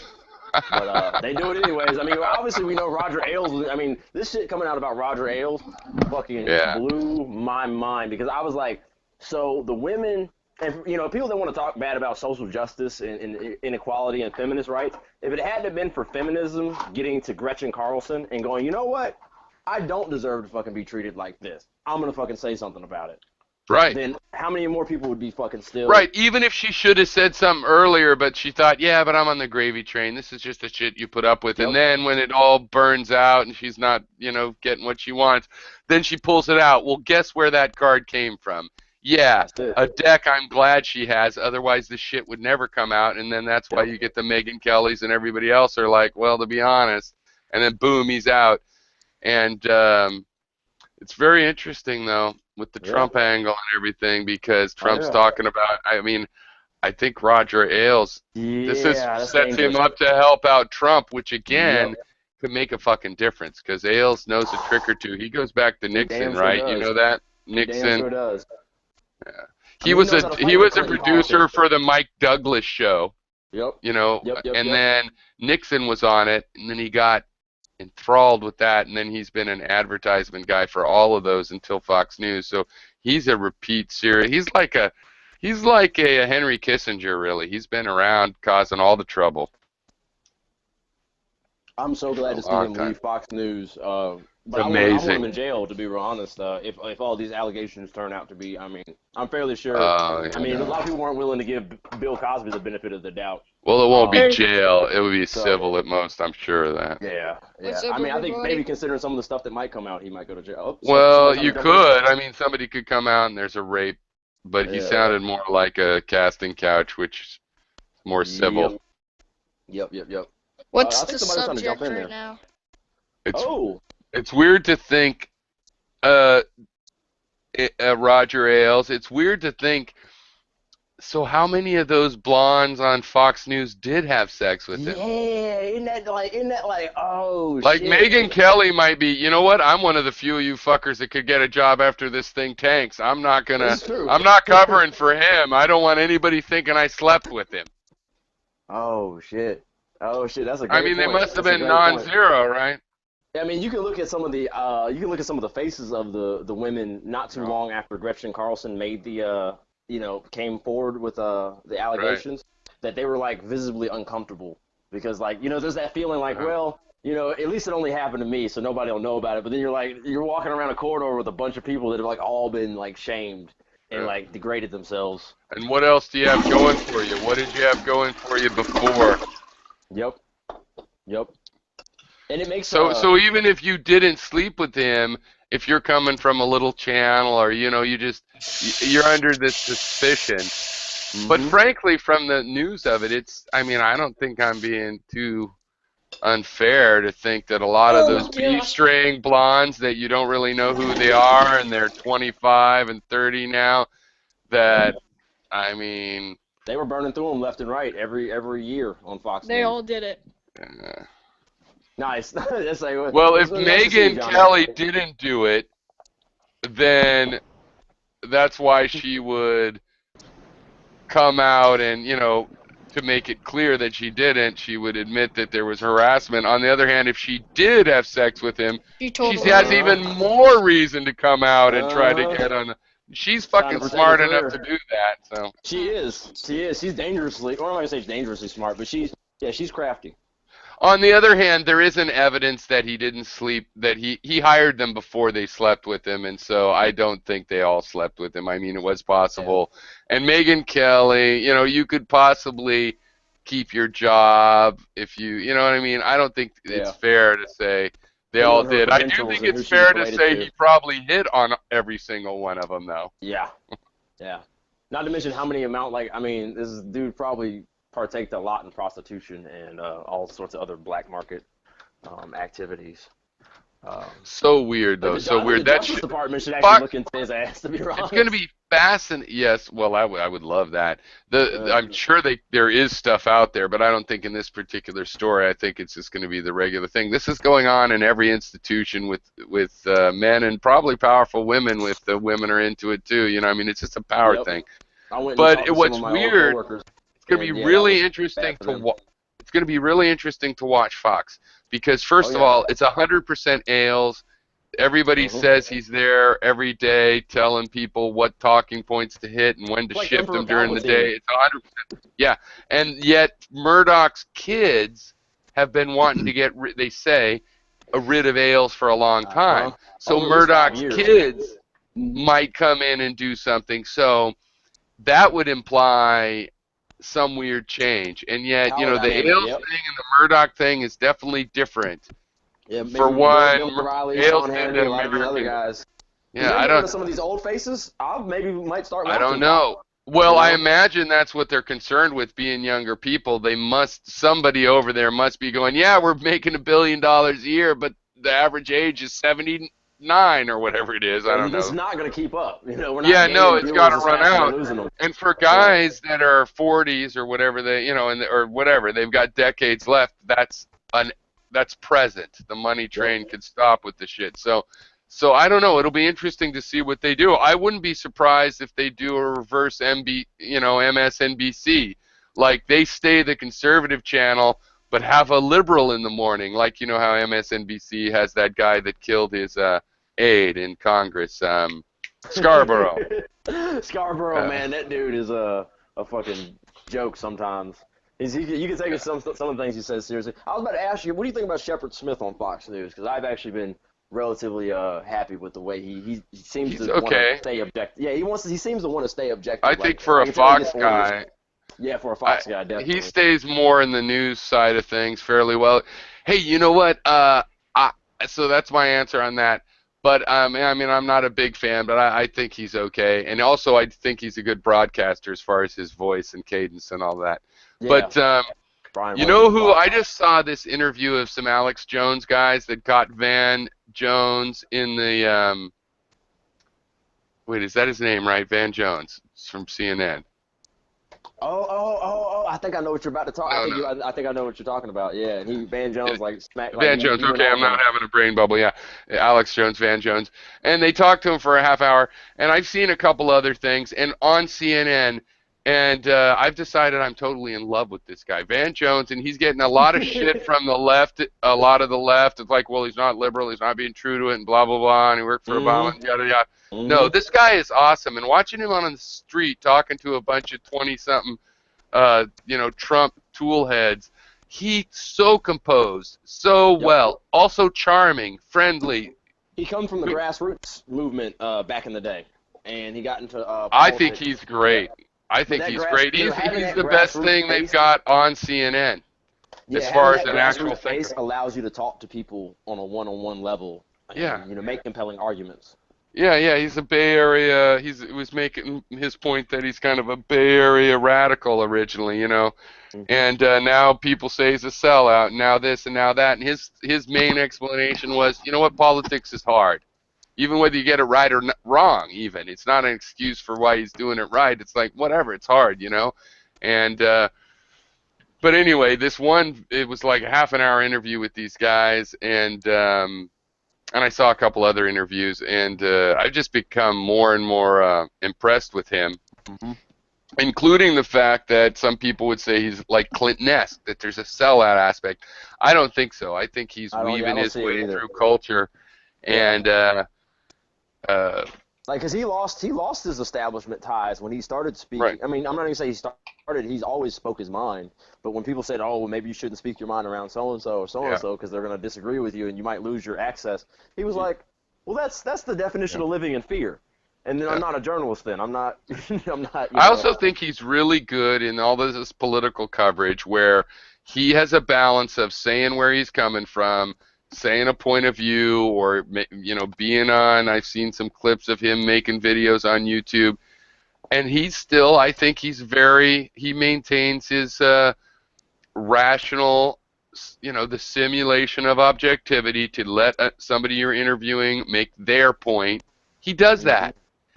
But they do it anyways. I mean, obviously we know Roger Ailes. I mean, this shit coming out about Roger Ailes fucking blew my mind, because I was like, so the women, and people that want to talk bad about social justice and inequality and feminist rights, if it hadn't been for feminism getting to Gretchen Carlson and going, you know what, I don't deserve to fucking be treated like this, I'm gonna fucking say something about it. Right. Then how many more people would be fucking still? Right. Even if she should have said something earlier, but she thought, yeah, but I'm on the gravy train. This is just the shit you put up with. And then when it all burns out and she's not, getting what she wants, then she pulls it out. Well, guess where that card came from? Yeah, a deck I'm glad she has. Otherwise, the shit would never come out. And then that's why you get the Megyn Kellys and everybody else are like, well, to be honest. And then boom, he's out. And it's very interesting, though, with the Trump angle and everything, because Trump's talking about, I think Roger Ailes, this sets him up to help out Trump, which, again, could make a fucking difference, because Ailes knows a trick or two. He goes back to Nixon, right? You know that? Nixon. Damn sure does. Yeah. He was a producer for the Mike Douglas show. Yep. And then Nixon was on it, and then he got enthralled with that, and then he's been an advertisement guy for all of those until Fox News. So he's a repeat series. He's like a Henry Kissinger, really. He's been around causing all the trouble. I'm so glad to see him leave Fox News. But amazing. I want him in jail, to be real honest. If all these allegations turn out to be, I'm fairly sure. A lot of people weren't willing to give Bill Cosby the benefit of the doubt. Well, it won't be jail. It would be civil at most. I'm sure of that. Yeah. I think maybe considering some of the stuff that might come out, he might go to jail. Well, you could. Somebody could come out and there's a rape but he Yeah. sounded more like a casting couch, which is more civil. Yep. What's I think the somebody's trying to jump subject in right there. now? It's weird to think, Roger Ailes. It's weird to think. So how many of those blondes on Fox News did have sex with him? Yeah, isn't that like, oh Like shit. Megyn Kelly might be, you know what? I'm one of the few of you fuckers that could get a job after this thing tanks. I'm not That's true. covering for him. I don't want anybody thinking I slept with him. Oh shit, that's a great point. I mean, they must have That's a been great point. non-zero, right? I mean, you can look at some of the faces of the women not too long after Gretchen Carlson made the came forward with the allegations, that they were like visibly uncomfortable because like there's that feeling like, well, at least it only happened to me, so nobody will know about it. But then you're walking around a corridor with a bunch of people that have like all been like shamed and like degraded themselves. And what else do you have going for you? What did you have going for you before? Yep. And it makes so even if you didn't sleep with him, if you're coming from a little channel or you're under this suspicion. Mm-hmm. But frankly, from the news of it, I don't think I'm being too unfair to think that a lot of those B-string blondes that you don't really know who they are and they're 25 and 30 now, that they were burning through them left and right every year on Fox They News. all did it. Nice. That's like, well, if that's nice to see, Megyn John. Kelly didn't do it, then that's why she would come out and, to make it clear that she didn't, she would admit that there was harassment. On the other hand, if she did have sex with him, she has even more reason to come out and try to get on. She's fucking smart enough to do that. So She is. She's dangerously, or I'm not going to say dangerously smart, but she's crafty. on the other hand, there isn't evidence that he didn't sleep, that he hired them before they slept with him, and so I don't think they all slept with him. I mean, it was possible. And Megyn Kelly, you could possibly keep your job if you know what I mean? I don't think it's fair to say they all did. I do think it's fair to say he probably hit on every single one of them, though. Yeah. Not to mention how many this dude probably partaked a lot in prostitution and all sorts of other black market activities. So weird, though. So weird. The Justice Department should actually look into his ass, to be honest. It's going to be fascinating. Yes, well, I would love that. I'm sure there is stuff out there, but I don't think in this particular story. I think it's just going to be the regular thing. This is going on in every institution with men and probably powerful women. With the women are into it too. It's just a power thing. But what's weird, it's going to be really interesting to watch. It's going to be really interesting to watch Fox because first of all, it's 100% Ailes. Everybody says he's there every day telling people what talking points to hit and when to shift them during the day. It's 100%. Yeah, and yet Murdoch's kids have been wanting to get, they say, rid of Ailes for a long time. So Murdoch's kids might come in and do something. So that would imply some weird change. And yet, the Ailes thing and the Murdoch thing is definitely different. Yeah, maybe for one, Bill O'Reilly, Ailes Sean did Hannity, a lot of the other guys. Yeah, I don't. Some of these old faces, I maybe might start. I don't know. Well, I imagine that's what they're concerned with, being younger people. Somebody over there must be going, yeah, we're making $1 billion a year, but the average age is 79 or whatever it is. I don't know. It's not going to keep up. We're not it's got to run out. And for guys that are 40s or whatever or whatever, they've got decades left. That's present. The money train could stop with the shit. So I don't know. It'll be interesting to see what they do. I wouldn't be surprised if they do a reverse MSNBC. Like they stay the conservative channel, but have a liberal in the morning. Like how MSNBC has that guy that killed his aide in Congress, Scarborough. Scarborough, man, that dude is a fucking joke sometimes. You can take some of the things he says seriously. I was about to ask you, what do you think about Shepard Smith on Fox News? Because I've actually been relatively happy with the way he seems to want to stay objective. Yeah, he seems to want to stay objective. I think for a Fox guy. Yeah, for a Fox guy, definitely. He stays more in the news side of things fairly well. Hey, you know what? So that's my answer on that. But I mean, I'm not a big fan, but I think he's okay. And also, I think he's a good broadcaster as far as his voice and cadence and all that. Yeah. But Brian you know Williams who? Bob. I just saw this interview of some Alex Jones guys that got Van Jones in the wait, is that his name, right? Van Jones. It's from CNN. Oh! I think I know what you're about to talk. No, I think I know what you're talking about. Yeah, and he Van Jones like smacked. Van Jones. Okay, I'm not having a brain bubble. Yeah, Alex Jones, Van Jones, and they talked to him for a half hour. And I've seen a couple other things, and on CNN, and I've decided I'm totally in love with this guy, Van Jones, and he's getting a lot of shit from the left. A lot of the left. It's like, well, he's not liberal, he's not being true to it, and blah blah blah, and he worked for Obama, and yada yada. No, this guy is awesome, and watching him on the street talking to a bunch of 20-something. Trump tool heads. He's so composed, so well, also charming, friendly. He comes from the grassroots movement back in the day, and he got into. I think he's great. I think he's great. He's the best thing they've got on CNN as far as an actual thing. Allows you to talk to people on a one-on-one level. And, make compelling arguments. Yeah, he's a Bay Area. He was making his point that he's kind of a Bay Area radical originally, and now people say he's a sellout. Now this and now that, and his main explanation was, you know what, politics is hard, even whether you get it right or wrong. Even it's not an excuse for why he's doing it right. It's like whatever, it's hard, and. But anyway, it was like a half an hour interview with these guys, and I saw a couple other interviews, and I've just become more and more impressed with him, including the fact that some people would say he's like Clinton-esque, that there's a sellout aspect. I don't think so. I think he's weaving his way through culture, and because he lost his establishment ties when he started speaking. Right. I mean, I'm not going to say he started. He's always spoke his mind. But when people said, "Oh, well, maybe you shouldn't speak your mind around so and so or so and so because they're going to disagree with you and you might lose your access," he was like, "Well, that's the definition of living in fear." And then I'm not a journalist. Then I'm not. I also think he's really good in all this political coverage where he has a balance of saying where he's coming from, saying a point of view, or being on. I've seen some clips of him making videos on YouTube, and he's still. I think he maintains his rational, the simulation of objectivity to let somebody you're interviewing make their point. He does that.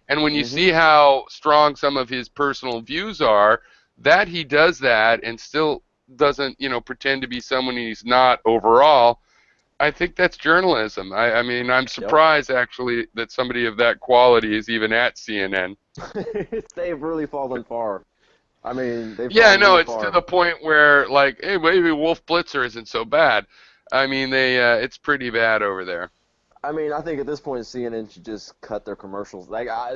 And when you see how strong some of his personal views are, that he does that and still doesn't, pretend to be someone he's not overall, I think that's journalism. I mean, I'm surprised, actually, that somebody of that quality is even at CNN. They've really fallen far. I mean, they've I know. really It's far. to the point where, like, hey, maybe Wolf Blitzer isn't so bad. I mean, it's pretty bad over there. I mean, I think at this point, CNN should just cut their commercials.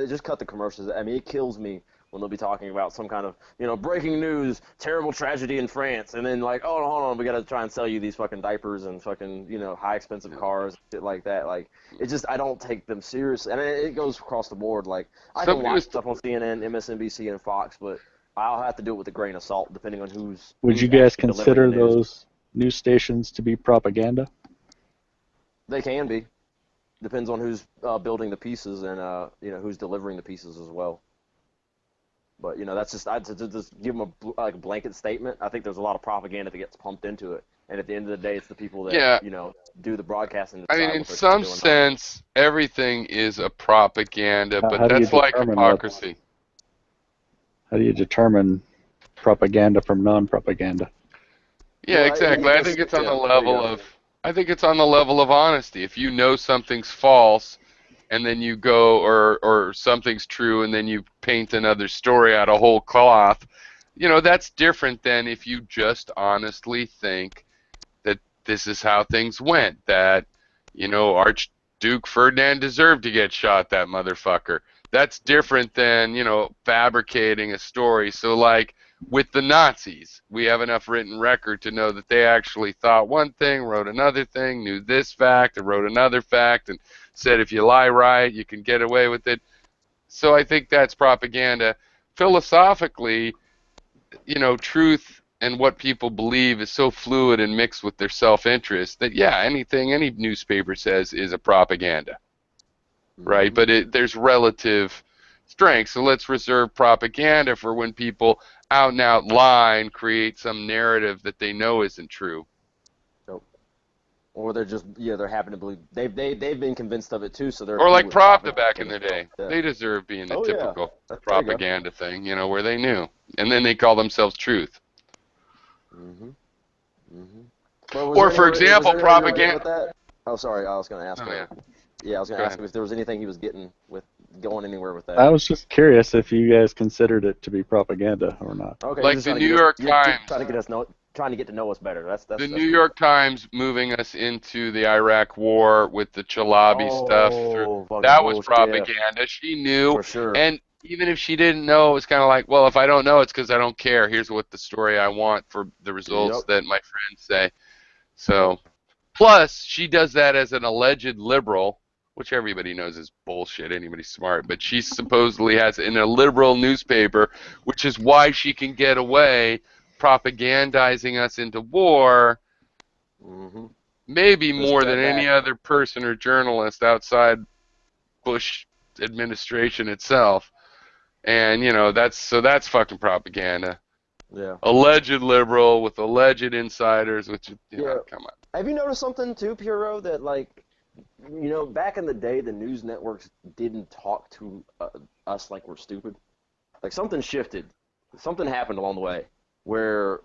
Just cut the commercials. I mean, it kills me when they'll be talking about some kind of, breaking news, terrible tragedy in France, and then like, oh, hold on, we got to try and sell you these fucking diapers and fucking, high expensive cars, shit like that. Like, it just, I don't take them seriously, and it goes across the board. Like, I can watch stuff on CNN, MSNBC, and Fox, but I'll have to do it with a grain of salt, depending on who's. Would you guys consider those news stations to be propaganda? They can be. Depends on who's building the pieces and who's delivering the pieces as well. But that's just to just give them a blanket statement. I think there's a lot of propaganda that gets pumped into it, and at the end of the day, it's the people that do the broadcasting. I mean, in some sense, everything is a propaganda, but that's like hypocrisy. How do you determine propaganda from non-propaganda? Yeah, exactly. I think it's on the level of. I think it's on the level of honesty. If you know something's false, and then you go, or something's true, and then you paint another story out of whole cloth, that's different than if you just honestly think that this is how things went, that, Archduke Ferdinand deserved to get shot, that motherfucker. That's different than, fabricating a story. So, like, with the Nazis, we have enough written record to know that they actually thought one thing, wrote another thing, knew this fact, and wrote another fact, and said if you lie right, you can get away with it. So I think that's propaganda. Philosophically, truth and what people believe is so fluid and mixed with their self-interest that, anything any newspaper says is a propaganda. right? But there's relative strength. So let's reserve propaganda for when people out and out lie and create some narrative that they know isn't true. Or they're just they're happy to believe they've been convinced of it too, so they're Or like cool with Pravda back in the day. Yeah. They deserve being the Oh, yeah. typical There you go. propaganda thing, where they knew. And then they call themselves truth. Or, for example, propaganda. Oh, sorry, I was going to ask. Oh, yeah. Yeah, I was going Go to ask ahead. him if there was anything he was getting with going anywhere with that. I was just curious if you guys considered it to be propaganda or not. Okay, Like the New York Times. Trying to get to know us better. That's The New York Times moving us into the Iraq War with the Chalabi stuff. That was propaganda. Yeah. She knew. For sure. And even if she didn't know, it was kind of like, well, if I don't know, it's because I don't care. Here's what the story I want for the results that my friends say. So, plus, she does that as an alleged liberal, which everybody knows is bullshit, anybody smart, but she supposedly has in a liberal newspaper, which is why she can get away propagandizing us into war, maybe more than any other person or journalist outside Bush administration itself. And, that's fucking propaganda. Yeah. Alleged liberal with alleged insiders, which, come on. Have you noticed something too, Piero, that back in the day, the news networks didn't talk to us like we're stupid? Like something shifted. Something happened along the way where,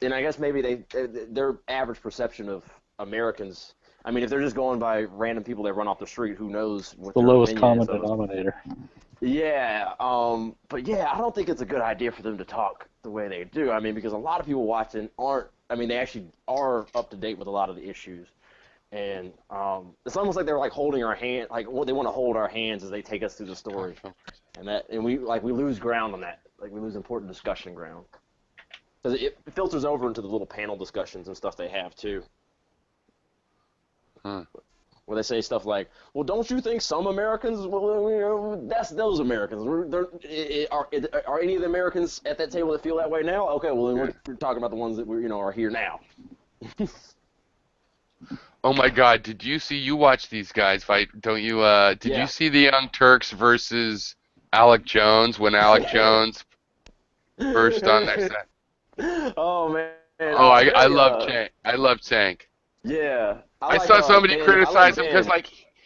and I guess maybe their average perception of Americans, I mean, if they're just going by random people that run off the street, who knows what The their lowest opinion common is of us. denominator. Yeah, but yeah, I don't think it's a good idea for them to talk the way they do. I mean, because a lot of people watching they actually are up to date with a lot of the issues. And it's almost like they're like holding our hand, like they want to hold our hands as they take us through the story. And we lose ground on that. Like we lose important discussion ground. Because it filters over into the little panel discussions and stuff they have too. Where they say stuff like, well, don't you think some Americans, that's those Americans. Are any of the Americans at that table that feel that way now? Okay, well, then we're talking about the ones that are here now. Oh my God! Did you watch these guys fight? Don't you? Did you see the Young Turks versus Alec Jones when Alec Jones burst on their set? Oh man! Oh, I love Tank. I love Tank. Yeah. I saw somebody criticize him because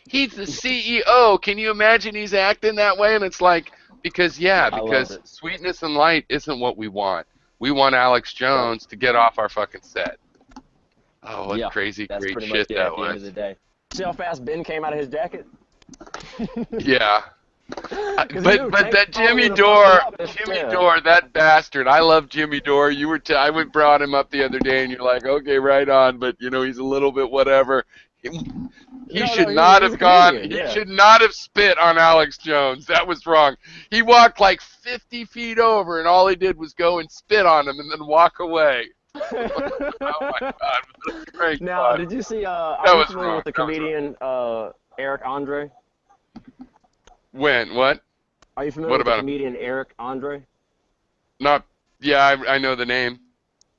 he's the CEO. Can you imagine he's acting that way? And it's like because sweetness and light isn't what we want. We want Alex Jones to get off our fucking set. Oh, what crazy great shit that was. At the end of the day. See how fast Ben came out of his jacket? Yeah. But that Jimmy Dore, that bastard. I love Jimmy Dore. I brought him up the other day, and you're like, okay, right on. But he's a little bit whatever. He should not have gone. He should not have spit on Alex Jones. That was wrong. He walked like 50 feet over, and all he did was go and spit on him, and then walk away. Oh my God! What a great fun. Did you see? Are that you was familiar wrong. with the comedian Eric Andre? When? What? Are you familiar What with the about him? comedian Eric Andre? I know the name.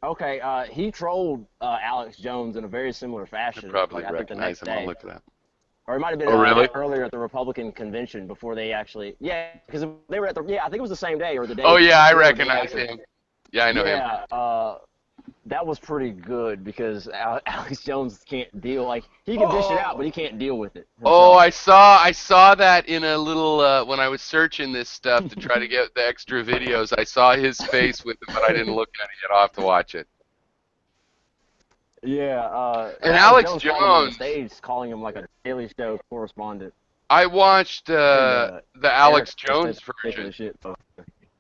Okay, he trolled Alex Jones in a very similar fashion. I probably I think the recognize next him. I'll day. look it up. Or it might have been really? earlier at the Republican convention before they actually. Yeah, because they were at the. Yeah, I think it was the same day or the day. Oh yeah, I recognize him. Yeah, I know him. Yeah, that was pretty good because Alex Jones can't deal. He can dish it out, but he can't deal with it. Oh, I saw that in a little when I was searching this stuff to try to get the extra videos. I saw his face with it, but I didn't look at it yet. I'll have to watch it. Yeah, and Alex Jones on stage calling him like a Daily Show correspondent. I watched the Alex Jones version.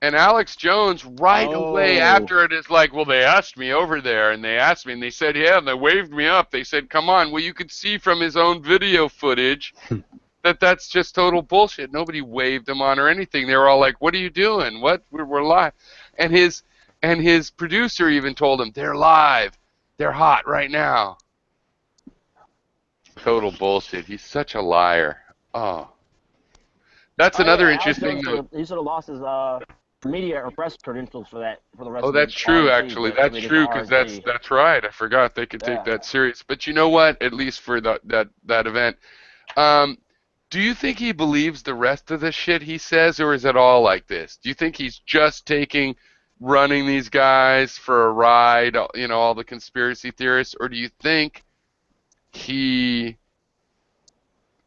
And Alex Jones right away after it is like, well, they asked me over there, and they asked me, and they said, yeah, and they waved me up. They said, come on. Well, you could see from his own video footage that that's just total bullshit. Nobody waved him on or anything. They were all like, what are you doing? What? We're live. And his producer even told him, they're live. They're hot right now. Total bullshit. He's such a liar. Oh. That's another interesting note. He sort of lost his media or press credentials for the rest of the Oh, that's true, actually. That's true, because that's right. I forgot they could take that serious. But you know what? At least for that event, Do you think he believes the rest of the shit he says, or is it all like this? Do you think he's just running these guys for a ride, you know, all the conspiracy theorists, or do you think he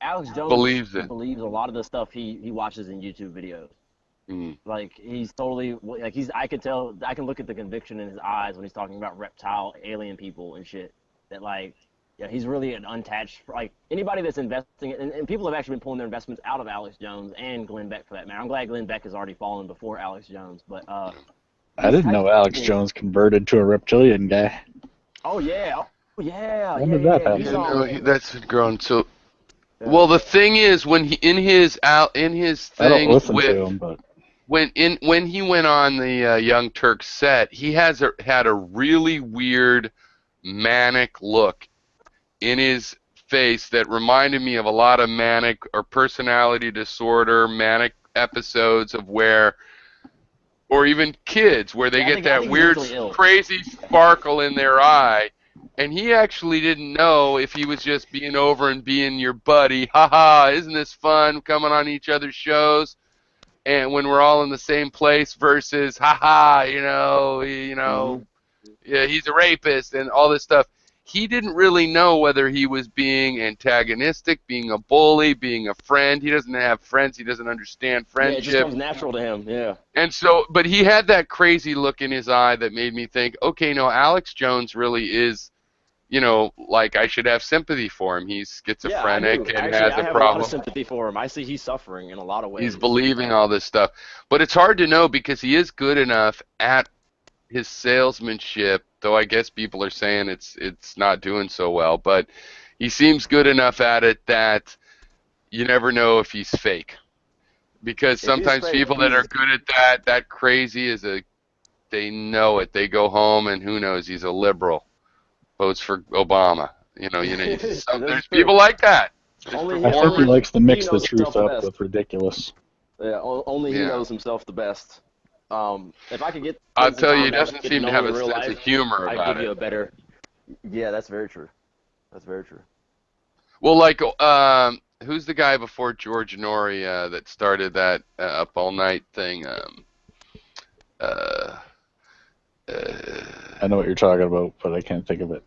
Alex Jones believes it? believes a lot of the stuff he watches in YouTube videos. Like he's totally like I can tell, I can look at the conviction in his eyes when he's talking about reptile alien people and shit. That like, yeah, he's really an untouched, like anybody that's investing, and people have actually been pulling their investments out of Alex Jones and Glenn Beck for that matter. I'm glad Glenn Beck has already fallen before Alex Jones, but I didn't know Alex Jones converted to a reptilian guy. Oh yeah, When did that happen? No, that's grown so. Well, the thing is, when he in his I don't thing listen with to him, but when he went on the Young Turks set, he had a really weird manic look in his face that reminded me of a lot of manic or personality disorder manic episodes of where, or even kids where they get that weird crazy sparkle in their eye. And he actually didn't know if he was just being over and being your buddy. Haha, isn't this fun coming on each other's shows? And when we're all in the same place versus, haha, yeah, he's a rapist and all this stuff. He didn't really know whether he was being antagonistic, being a bully, being a friend. He doesn't have friends. He doesn't understand friendship. Yeah, it just comes natural to him, yeah. And so, but he had that crazy look in his eye that made me think, okay, no, Alex Jones really is, like I should have sympathy for him. He's schizophrenic and has a problem. I have a lot of sympathy for him. I see he's suffering in a lot of ways. He's believing all this stuff. But it's hard to know because he is good enough at his salesmanship, though I guess people are saying it's not doing so well. But he seems good enough at it that you never know if he's fake. Because sometimes people that are good at that crazy they know it. They go home and who knows, he's a liberal. Votes for Obama. There's people like that. I think he likes to mix the truth up with ridiculous. Yeah, only he knows himself the best. If I could get, I'll tell you, he doesn't seem to have a sense of humor about it. I'd give you a better. Yeah, that's very true. That's very true. Well, like, who's the guy before George Norrie that started that Up All Night thing? I know what you're talking about, but I can't think of it.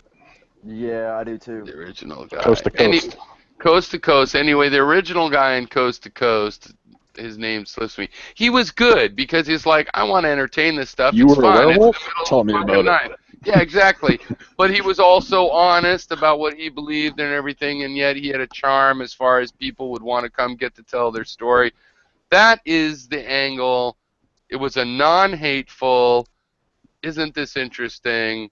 Yeah, I do too. The original guy. Coast to Coast. Coast to Coast. Anyway, the original guy in Coast to Coast, his name slips me. He was good because he's like, I want to entertain this stuff. You it's were fun. a werewolf? Tell me about it. Yeah, exactly. But he was also honest about what he believed and everything, and yet he had a charm as far as people would want to come get to tell their story. That is the angle. It was a non-hateful, isn't this interesting?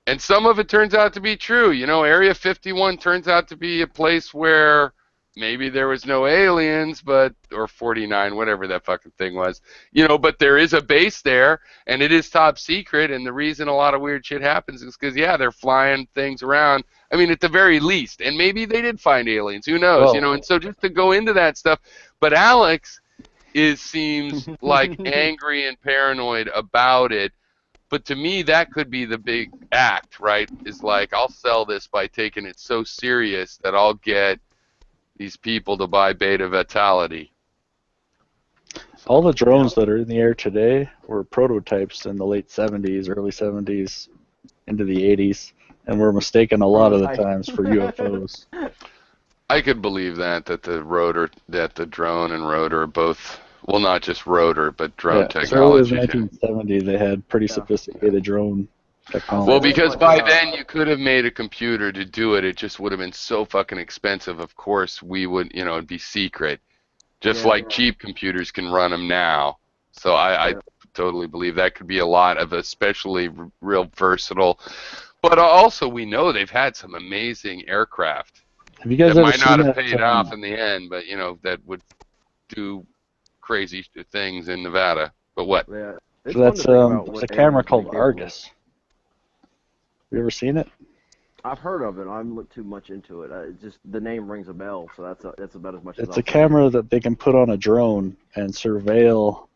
And some of it turns out to be true. Area 51 turns out to be a place where maybe there was no aliens, or 49, whatever that fucking thing was. But there is a base there, and it is top secret, and the reason a lot of weird shit happens is because, they're flying things around. I mean, at the very least. And maybe they did find aliens. Who knows? And so just to go into that stuff. But Alex seems like angry and paranoid about it. But to me, that could be the big act, right? Is like, I'll sell this by taking it so serious that I'll get these people to buy Beta Vitality. All the drones that are in the air today were prototypes in the late 70s, early 70s, into the 80s, and were mistaken a lot of the times for UFOs. I could believe that the drone and rotor are both, well, not just rotor, but drone technology. So in 1970, they had pretty sophisticated drone technology. Well, because by then you could have made a computer to do it. It just would have been so fucking expensive. Of course, we would, it'd be secret. Just like cheap computers can run them now. So I totally believe that could be a lot of especially real versatile. But also we know they've had some amazing aircraft. Have you guys that ever might not seen have that, paid off in the end, but that would do crazy things in Nevada. But what? Yeah, So that's it's a camera called Argus. Have you ever seen it? I've heard of it. I haven't looked too much into it. Just the name rings a bell, so that's about as much as It's a camera that they can put on a drone and surveil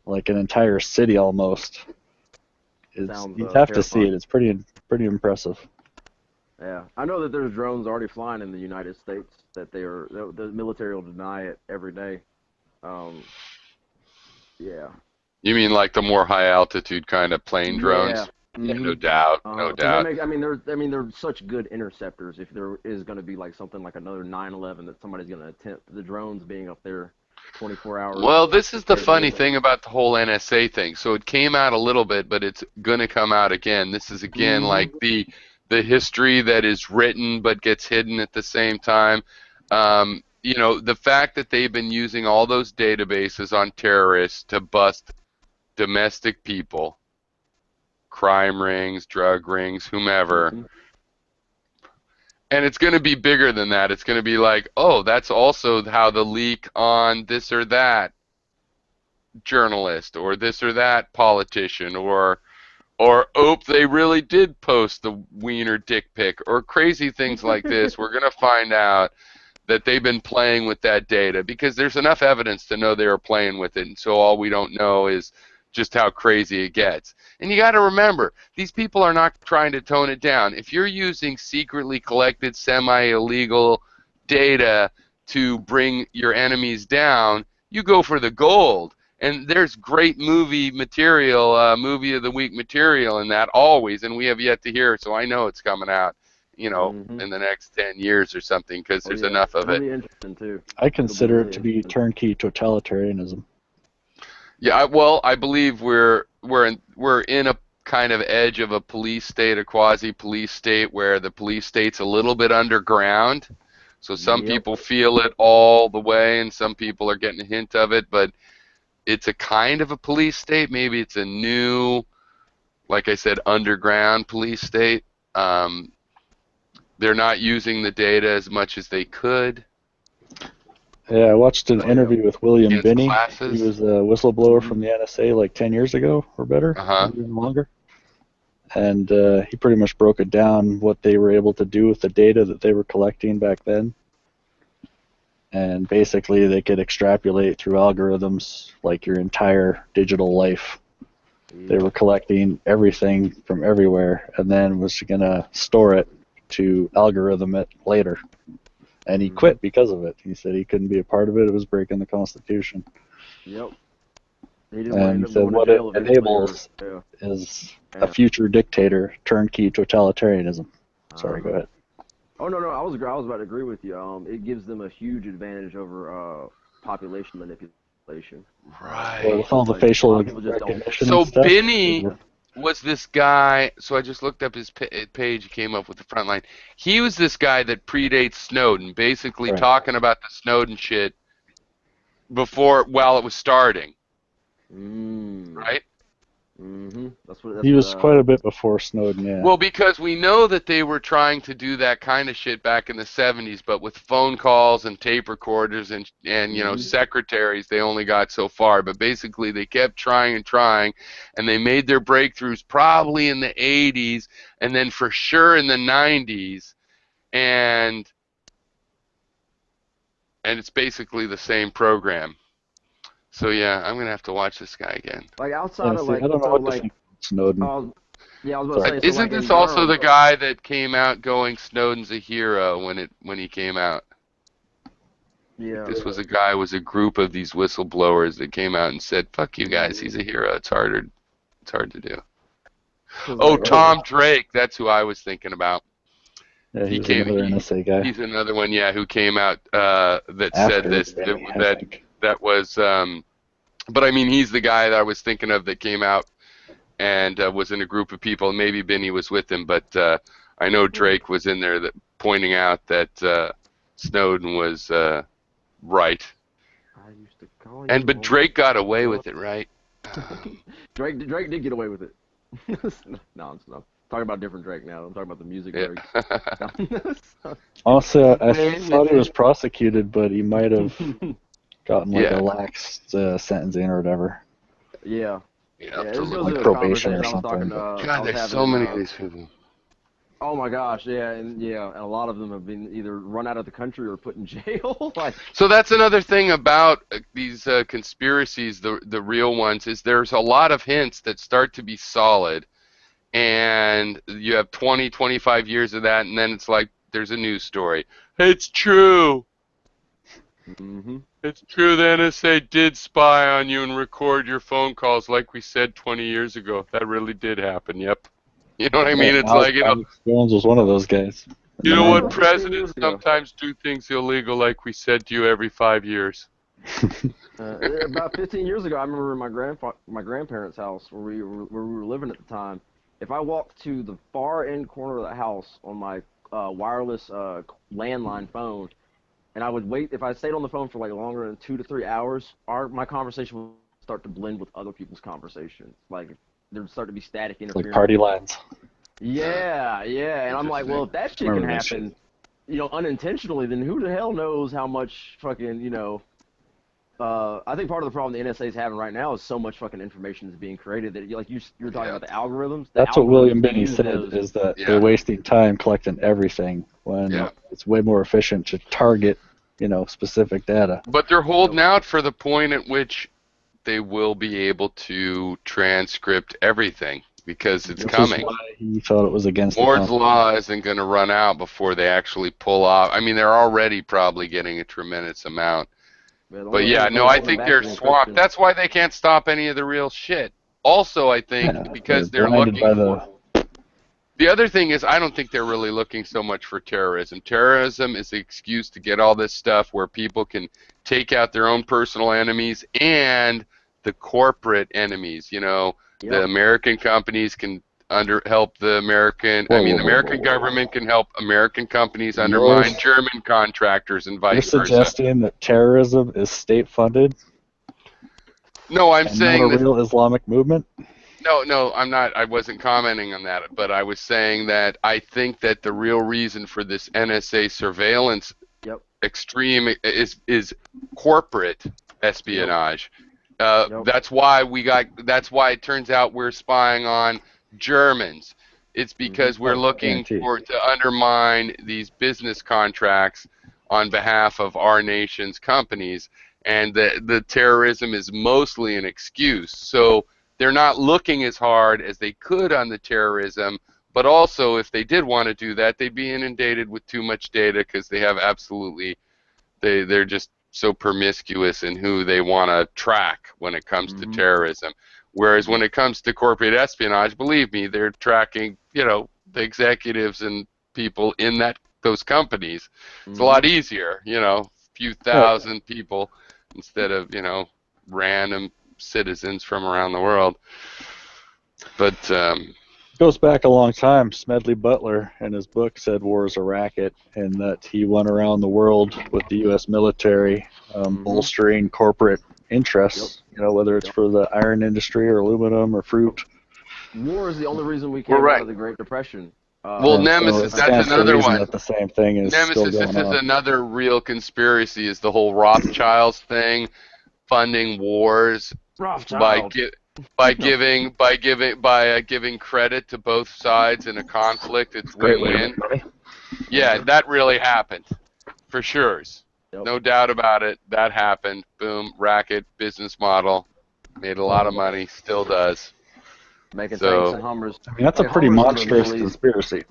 like an entire city almost. You'd have to see it. It's pretty impressive. Yeah, I know that there's drones already flying in the United States that the military will deny it every day. Yeah. You mean like the more high altitude kind of plane drones? Yeah. Yeah, Mm-hmm. no doubt, no 'Cause doubt. they're such good interceptors. If there is going to be like something like another 9/11 that somebody's going to attempt, the drones being up there 24 hours. Well, this is the funny thing about the whole NSA thing. So it came out a little bit, but it's going to come out again. This is again like the history that is written but gets hidden at the same time. You know, the fact that they've been using all those databases on terrorists to bust domestic people, crime rings, drug rings, whomever. And it's going to be bigger than that. It's going to be like, oh, that's also how the leak on this or that journalist or this or that politician or they really did post the wiener dick pic or crazy things like this. We're going to find out that they've been playing with that data because there's enough evidence to know they were playing with it. And so all we don't know is just how crazy it gets. And you got to remember, these people are not trying to tone it down. If you're using secretly collected semi-illegal data to bring your enemies down, you go for the gold. And there's great movie material, movie of the week material in that always, and we have yet to hear, so I know it's coming out, you know, in the next 10 years or something because there's enough of it. It'll be interesting too. I consider it to be turnkey totalitarianism. Yeah, well, I believe we're in a kind of edge of a police state, a quasi-police state, where the police state's a little bit underground. So some people feel it all the way, and some people are getting a hint of it. But it's a kind of a police state. Maybe it's a new, like I said, underground police state. They're not using the data as much as they could. Yeah, I watched an interview with William Binney. He was a whistleblower from the NSA like 10 years ago or better, even longer. And he pretty much broke it down, what they were able to do with the data that they were collecting back then. And basically they could extrapolate through algorithms like your entire digital life. They were collecting everything from everywhere and then was going to store it to algorithm it later. And he quit because of it. He said he couldn't be a part of it. It was breaking the Constitution. Yep. And so what it enables is a future dictator, turnkey totalitarianism. Sorry, go ahead. Oh no, I was about to agree with you. It gives them a huge advantage over population manipulation. Right. Well, with all the facial recognition. So and stuff, Binney was this guy, so I just looked up his page, he came up with the front line. He was this guy that predates Snowden, basically talking about the Snowden shit while it was starting. Right? He was quite a bit before Snowden, yeah. Well, because we know that they were trying to do that kind of shit back in the 70s, but with phone calls and tape recorders and you know, secretaries, they only got so far. But basically, they kept trying and trying, and they made their breakthroughs probably in the 80s, and then for sure in the 90s, and it's basically the same program. So yeah, I'm gonna have to watch this guy again. Like outside of like, I don't know what to think of Snowden. Yeah, I was about to say. Isn't this also the guy that came out going Snowden's a hero when he came out? Yeah. This was a group of these whistleblowers that came out and said, "Fuck you guys, he's a hero. It's hard to do." Oh, Tom Drake, that's who I was thinking about. Yeah, he's another NSA guy. He's another one, yeah, who came out that said this. That was, but I mean, he's the guy that I was thinking of that came out and was in a group of people. Maybe Binney was with him, but I know Drake was in there pointing out that Snowden was right. But Drake got away with it, right? Drake did get away with it. No, it's not. Talking about different Drake now. I'm talking about the music Drake. Honestly, I thought he was prosecuted, but he might have gotten like a lax sentencing or whatever. Yeah. Like probation or something. God, there's so many of these people. Oh my gosh, and a lot of them have been either run out of the country or put in jail. So that's another thing about these conspiracies, the real ones, is there's a lot of hints that start to be solid, and you have 20, 25 years of that, and then it's like there's a news story. It's true. Mm-hmm. It's true the NSA did spy on you and record your phone calls like we said 20 years ago. That really did happen, yep. You know what I mean? It's like, Alex Jones was one of those guys. you know what? 15 years Presidents ago. sometimes do things illegal like we said to you every 5 years. About 15 years ago, I remember my grandparents' house where we were living at the time. If I walked to the far end corner of the house on my wireless landline phone, and I would wait, if I stayed on the phone for like longer than 2 to 3 hours, my conversation would start to blend with other people's conversations. Like there'd start to be static interference. Like party lines. Yeah, and I'm like, well, if that shit can happen, unintentionally, then who the hell knows how much fucking, I think part of the problem the NSA is having right now is so much fucking information is being created that, like you're talking about the algorithms. That's what William Binney said, is that they're wasting time collecting everything when it's way more efficient to target, specific data. But they're holding out for the point at which they will be able to transcript everything because it's coming. Is why he thought it was against Moore's law isn't going to run out before they actually pull off. I mean, they're already probably getting a tremendous amount. But yeah, no, I think they're swamped. That's why they can't stop any of the real shit. Also, I think because they're looking for... The other thing is, I don't think they're really looking so much for terrorism. Terrorism is the excuse to get all this stuff where people can take out their own personal enemies and the corporate enemies. The American companies can help the American... American government can help American companies undermine German contractors and vice versa. You're suggesting that terrorism is state-funded? No, I'm saying not a real Islamic movement? No, I'm not. I wasn't commenting on that, but I was saying that I think that the real reason for this NSA surveillance extreme is corporate espionage. That's why it turns out we're spying on Germans. It's because we're looking to undermine these business contracts on behalf of our nation's companies, and the terrorism is mostly an excuse. So they're not looking as hard as they could on the terrorism, but also if they did want to do that, they'd be inundated with too much data because they have they're just so promiscuous in who they want to track when it comes to terrorism. Whereas when it comes to corporate espionage, believe me, they're tracking, the executives and people in those companies. It's a lot easier, a few thousand people instead of, random citizens from around the world. But goes back a long time. Smedley Butler in his book said war is a racket, and that he went around the world with the U.S. military bolstering corporate interests, whether it's for the iron industry or aluminum or fruit. War is the only reason we came out of the Great Depression. Nemesis, that's another one. That the same thing is Nemesis, this is another real conspiracy, is the whole Rothschilds thing, funding wars by giving credit to both sides in a conflict. It's win-win. Yeah, that really happened, for sure. No doubt about it. That happened. Boom, racket, business model, made a lot of money, still does. Making tanks and Hummers. I mean, that's a pretty monstrous conspiracy.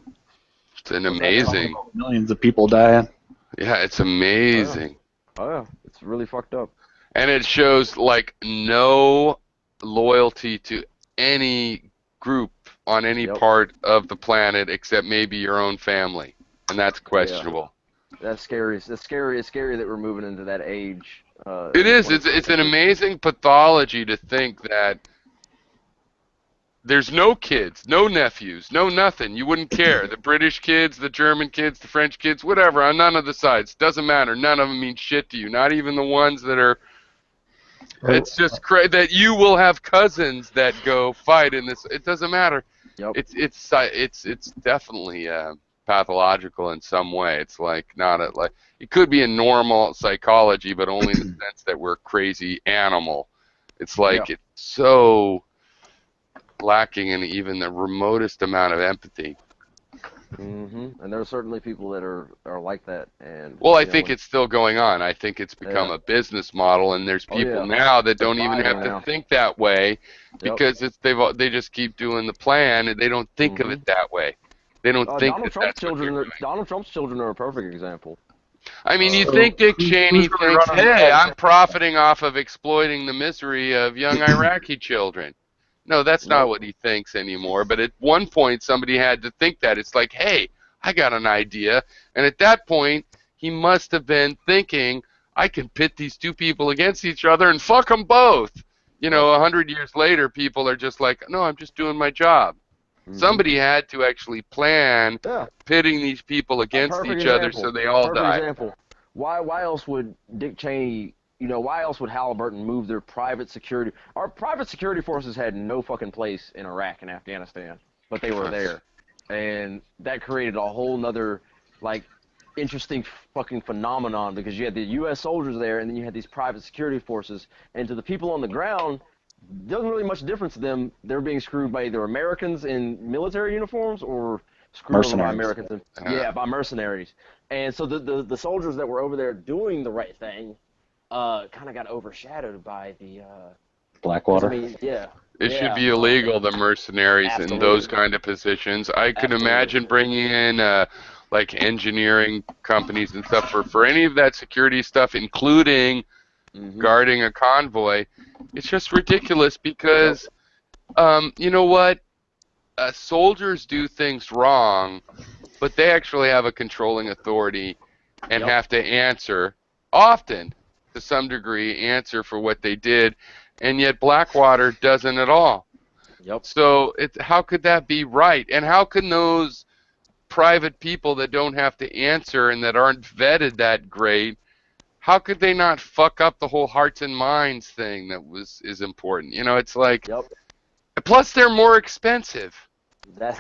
It's an amazing. Millions of people dying. Yeah, it's amazing. Oh yeah, it's really fucked up. And it shows like no loyalty to any group on any part of the planet except maybe your own family, and that's questionable. That's scary. It's scary. It's scary that we're moving into that age. It is. It's an amazing pathology to think that there's no kids, no nephews, no nothing. You wouldn't care. The British kids, the German kids, the French kids, whatever, on none of the sides. Doesn't matter. None of them mean shit to you. Not even the ones that are... It's just that you will have cousins that go fight in this. It doesn't matter. It's definitely pathological in some way. It's like it could be a normal psychology, but only in the sense that we're crazy animal. It's like it's so lacking in even the remotest amount of empathy. And there are certainly people that are like that. And Well, I you know, think it's still going on. I think it's become Yeah. a business model, and there's Oh, people yeah. now that They're don't even buying have it to now. think that way Yep. because they just keep doing the plan, and they don't think of it that way. They don't think Donald that Trump's that's what they're children. doing. Donald Trump's children are a perfect example. I mean, you So think Dick who's Cheney really thinks, running hey, the I'm profiting off of exploiting the misery of young Iraqi children. No, that's not what he thinks anymore. But at one point, somebody had to think that. It's like, hey, I got an idea. And at that point, he must have been thinking, I can pit these two people against each other and fuck them both. You know, 100 years later, people are just like, no, I'm just doing my job. Somebody had to actually plan pitting these people against Perfect each other example. so they all Perfect die. example. Why else would Dick Cheney? You know, why else would Halliburton move their private security? Our private security forces had no fucking place in Iraq and Afghanistan, but they were there, and that created a whole nother like interesting fucking phenomenon because you had the U.S. soldiers there, and then you had these private security forces, and to the people on the ground, there wasn't really much difference to them. They're being screwed by either Americans in military uniforms or screwed over by Mercenaries. Americans. By mercenaries. And so the soldiers that were over there doing the right thing kind of got overshadowed by the Blackwater. I mean, It should be illegal, the mercenaries in those kind of positions. I could imagine bringing in like engineering companies and stuff for any of that security stuff, including guarding a convoy. It's just ridiculous because, you know what? Soldiers do things wrong, but they actually have a controlling authority and have to answer, often, to some degree, answer for what they did, and yet Blackwater doesn't at all. So how could that be right? And how can those private people that don't have to answer and that aren't vetted that great, how could they not fuck up the whole hearts and minds thing that is important? You know, it's like, plus they're more expensive. That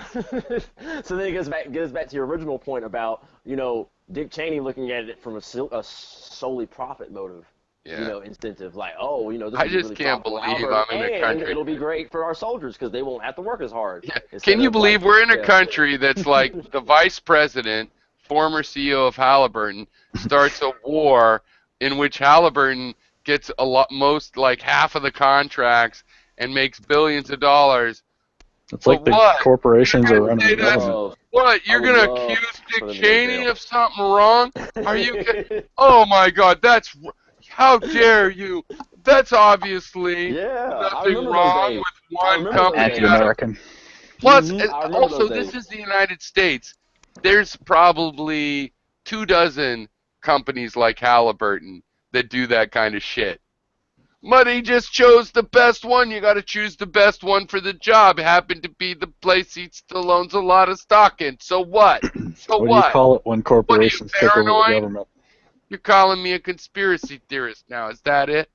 so then it goes back to your original point about, you know, Dick Cheney looking at it from a solely profit motive, you know, incentive, like, oh, you know, this I will be just really can't profitable believe for I'm in a and country. it'll be great for our soldiers because they won't have to work as hard. Can you believe we're in a country that's like the vice president, former CEO of Halliburton, starts a war in which Halliburton gets like half of the contracts and makes billions of dollars. It's like the corporations are running the government. What? You're going to accuse Dick Cheney of something wrong? Are you kidding? Oh, my God. How dare you? That's obviously nothing wrong with one company. Anti-American. Plus, also, this is the United States. There's probably 24 companies like Halliburton that do that kind of shit. But he just chose the best one. You got to choose the best one for the job. It happened to be the place he still owns a lot of stock in. So what? So what do you call it when corporations take over the government? You're calling me a conspiracy theorist now. Is that it?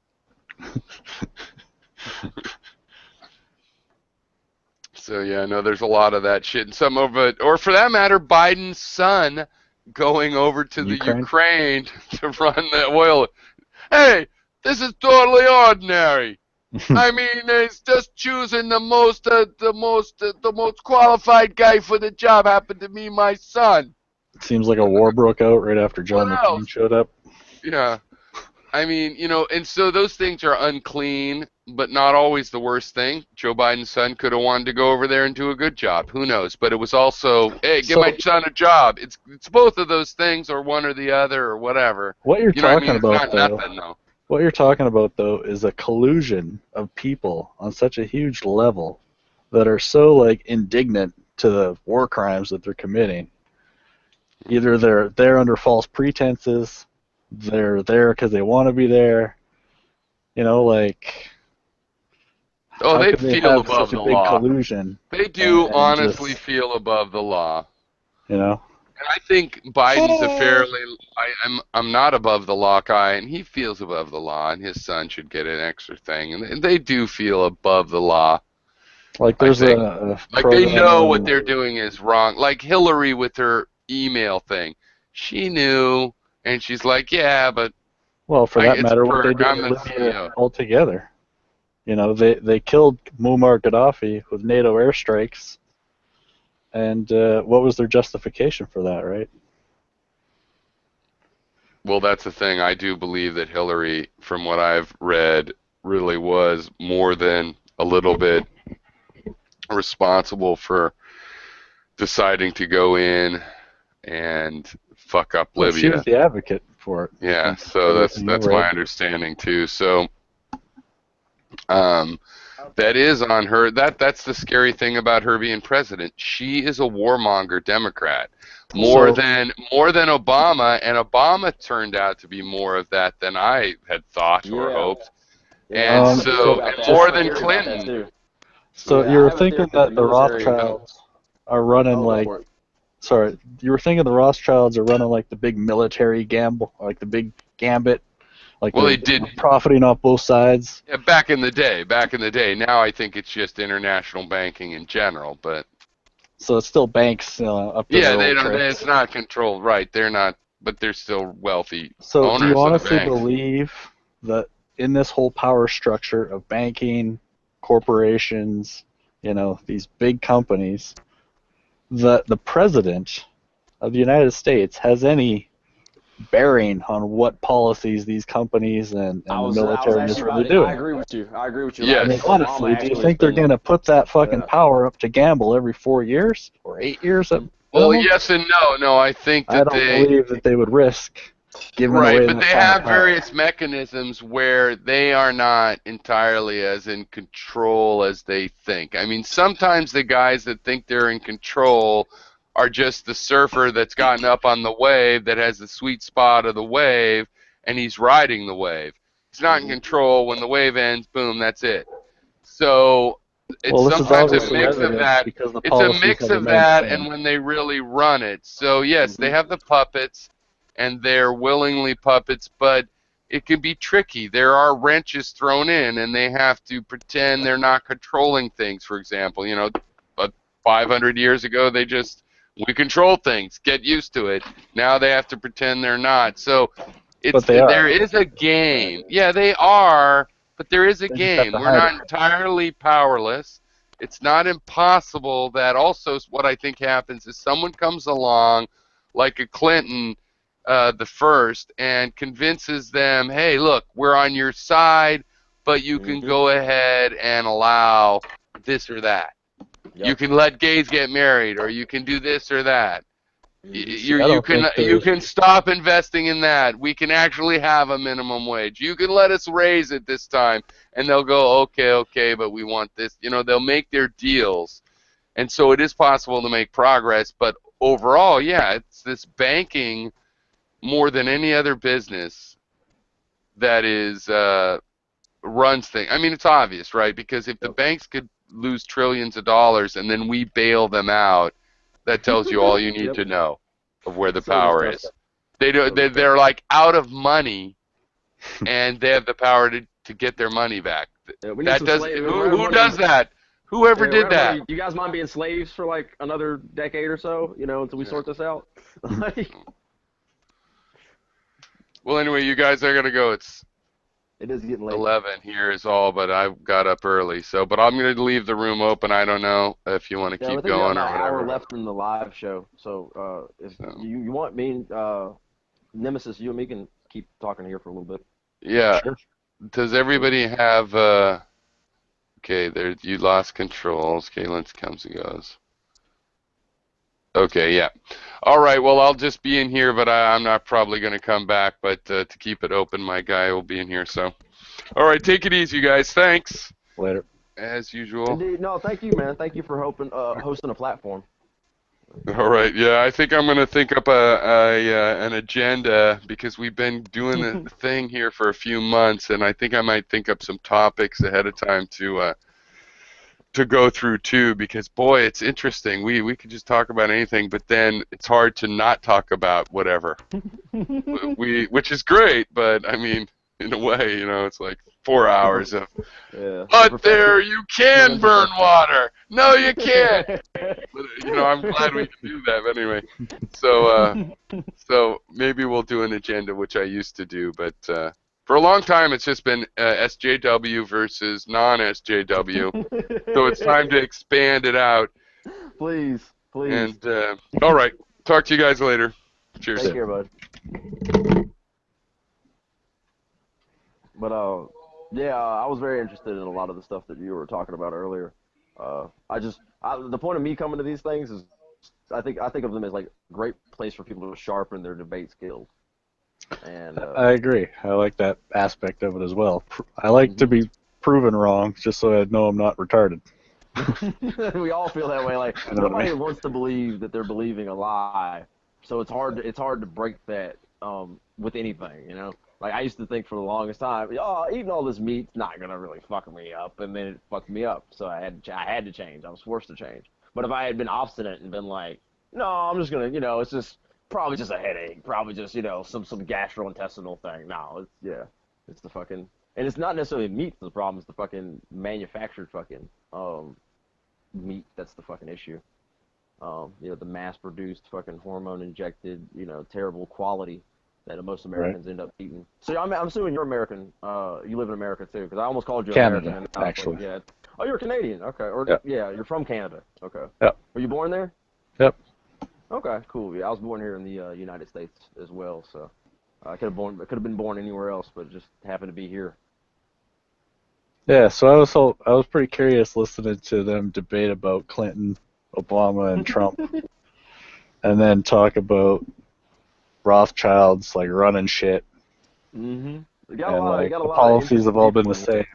So yeah, no, there's a lot of that shit, and some of it, or for that matter, Biden's son going over to the Ukraine to run the oil. Hey, this is totally ordinary. I mean, it's just choosing the most qualified guy for the job. Happened to be my son. It seems like a war broke out right after John McCain showed up. Yeah. I mean, you know, and so those things are unclean, but not always the worst thing. Joe Biden's son could have wanted to go over there and do a good job. Who knows? But it was also, hey, give my son a job. It's both of those things, or one or the other, or whatever. What you're talking about, though. What you're talking about, though, is a collusion of people on such a huge level that are so like indignant to the war crimes that they're committing. Either they're there under false pretenses. They're there because they want to be there, you know, like. Oh, they feel above the law. Collusion they do honestly feel above the law. You know. And I think Biden's a fairly. I'm not above the law guy, and he feels above the law, and his son should get an extra thing, and they do feel above the law. Like there's they know what they're doing is wrong. Like Hillary with her email thing, she knew. And she's like, yeah, but... Well, for that matter, what they did in Libya altogether. You know, they killed Muammar Gaddafi with NATO airstrikes, And what was their justification for that, right? Well, that's the thing. I do believe that Hillary, from what I've read, really was more than a little bit responsible for deciding to go in and fuck up Well, she Libya. was the advocate for it. Yeah, so that's Everything my over. understanding too. So, that is on her. That's the scary thing about her being president. She is a warmonger Democrat, more So- than Obama, and Obama turned out to be more of that than I had thought or Yeah. hoped, Yeah, and I have a so theory about and that. more I have a than theory about that, Clinton. too. So Yeah, you I were have a theory thinking that that the military Rothschilds are running Oh, go like, for it. sorry, you were thinking the Rothschilds are running like the big military gamble, like the big gambit, like Well, they're they did. profiting off both sides. Yeah, back in the day. Now I think it's just international banking in general, but So it's still banks up to yeah, their they old don't. tricks. It's not controlled, right? They're not, but they're still wealthy So do owners you of the honestly banks. believe that in this whole power structure of banking, corporations, these big companies, that the president of the United States has any bearing on what policies these companies and I the was military actually is really about to, doing? I agree with you. I agree with you. Yes. I mean, Obama honestly, do you actually think they're has been- going to put that fucking Yeah. power up to gamble every 4 years or 8 years at Well, minimum? yes and no. No, I think I that don't they believe that they would risk giving right, away but that they kind of have power. various mechanisms where they are not entirely as in control as they think. I mean, sometimes the guys that think they're in control are just the surfer that's gotten up on the wave that has the sweet spot of the wave, and he's riding the wave. He's not in control. When the wave ends, boom, that's it. So it's Well, this is sometimes a obviously mix of evidence that. because the It's a policies mix have of remained that the same. and when they really run it. So yes, they have the puppets, and they're willingly puppets, but it can be tricky. There are wrenches thrown in, and they have to pretend they're not controlling things. For example, but 500 years ago, we control things. Get used to it. Now they have to pretend they're not. So But they are. there is a game. Yeah, they are, but there is a They just have game. to We're hide not it. entirely powerless. It's not impossible that also what I think happens is someone comes along, like a Clinton, the first, and convinces them, hey, look, we're on your side, but you can go ahead and allow this or that. Yep. You can let gays get married, or you can do this or that. You I don't can think you there's- can stop investing in that. We can actually have a minimum wage. You can let us raise it this time, and they'll go, okay, but we want this. They'll make their deals, and so it is possible to make progress. But overall, yeah, it's this banking more than any other business that is runs things. I mean, it's obvious, right? Because if the banks could lose trillions of dollars and then we bail them out, that tells you all you need Yep. to know of where the So power does is. They're like out of money, and they have the power to get their money back. Yeah, we need That some does slaves. who does that? Whoever Yeah, did we're that? gonna- You guys mind being slaves for like another decade or so, until we sort this out? Well, anyway, you guys are gonna go. It's It is getting late. 11 here is all, but I got up early. But I'm going to leave the room open. I don't know if you want to Yeah, I keep think we got going or about an hour whatever. left in the live show. So if you want me, Nemesis, you and me can keep talking here for a little bit. Yeah. Sure. Does everybody have? Okay, there. You lost controls. Kaylin comes and goes. Okay, yeah. All right. Well, I'll just be in here, but I'm not probably going to come back. But to keep it open, my guy will be in here. So, all right. Take it easy, guys. Thanks. Later. As usual. Indeed. No, thank you, man. Thank you for hosting a platform. All right, yeah, I think I'm going to think up an agenda because we've been doing the thing here for a few months, and I think I might think up some topics ahead of time to go through too. Because boy, it's interesting. We could just talk about anything, but then it's hard to not talk about whatever. Which is great, but I mean, in a way, it's like 4 hours of. Yeah. But there, you can burn water. No, you can't. But, I'm glad we can do that. But anyway, so maybe we'll do an agenda, which I used to do. But for a long time, it's just been SJW versus non-SJW. So it's time to expand it out. Please. Please. And all right, talk to you guys later. Cheers. Take care, bud. But yeah, I was very interested in a lot of the stuff that you were talking about earlier. The point of me coming to these things is, I think of them as like a great place for people to sharpen their debate skills. And I agree. I like that aspect of it as well. I like to be proven wrong, just so I know I'm not retarded. we all feel that way. Like nobody wants to believe that they're believing a lie, so it's hard to break that with anything, you know. Like I used to think for the longest time, eating all this meat's not gonna really fuck me up, and then it fucked me up. So I had to change. I was forced to change. But if I had been obstinate and been like, no, I'm just gonna, it's just probably just a headache, probably just some gastrointestinal thing. No, it's the fucking, and it's not necessarily meat the problem. It's the fucking manufactured fucking meat that's the fucking issue. The mass-produced fucking hormone-injected, terrible quality that most Americans end up eating. So I'm assuming you're American. You live in America too, because I almost called you Canada, American. actually. Like, yeah. Oh, you're Canadian. Okay. Or Yep. yeah, you're from Canada. Okay. Yep. Were you born there? Yep. Okay, cool. Yeah, I was born here in the United States as well. So I could have been born anywhere else, but just happened to be here. Yeah, so I was pretty curious listening to them debate about Clinton, Obama, and Trump, and then talk about Rothschilds like running shit. Mm-hmm. And like the policies have all been the same.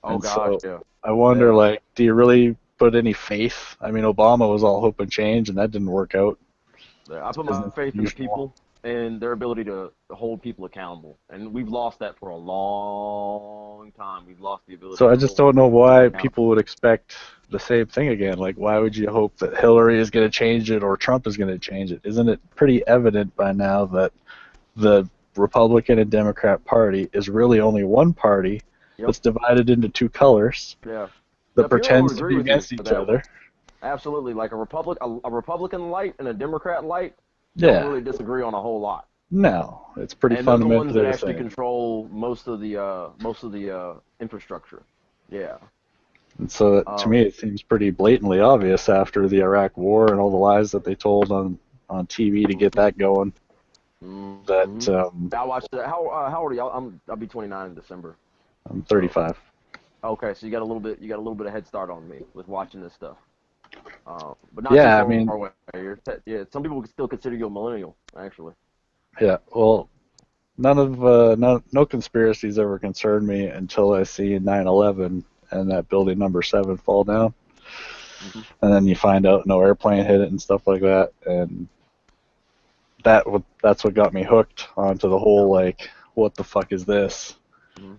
Oh And gosh, so yeah. I wonder, like, do you really put any faith? I mean, Obama was all hope and change, and that didn't work out. I put my faith in the people and their ability to hold people accountable, and we've lost that for a long time. We've lost the ability. So I to just hold don't know people why accountable. people would expect the same thing again. Like, why would you hope that Hillary is going to change it or Trump is going to change it? Isn't it pretty evident by now that the Republican and Democrat Party is really only one party that's divided into two colors Yeah. that Pierre pretends would to agree be with you against for each that other? one. Absolutely, like a Republican light and a Democrat light Yeah. don't really disagree on a whole lot. No, it's pretty And those are the fundamentally ones that the actually same. control most of the infrastructure. Yeah. And so to me, it seems pretty blatantly obvious after the Iraq War and all the lies that they told on TV to get that going. That I watched it. How old are you? I'll be 29 in December. I'm 35. Okay, so you got a little bit of head start on me with watching this stuff. But not Yeah, too I mean- far away. Some people would still consider you a millennial, actually. Yeah, well, no conspiracies ever concerned me until I see 9/11 and that building number 7 fall down, and then you find out no airplane hit it and stuff like that, and that's what got me hooked onto the whole like, what the fuck is this?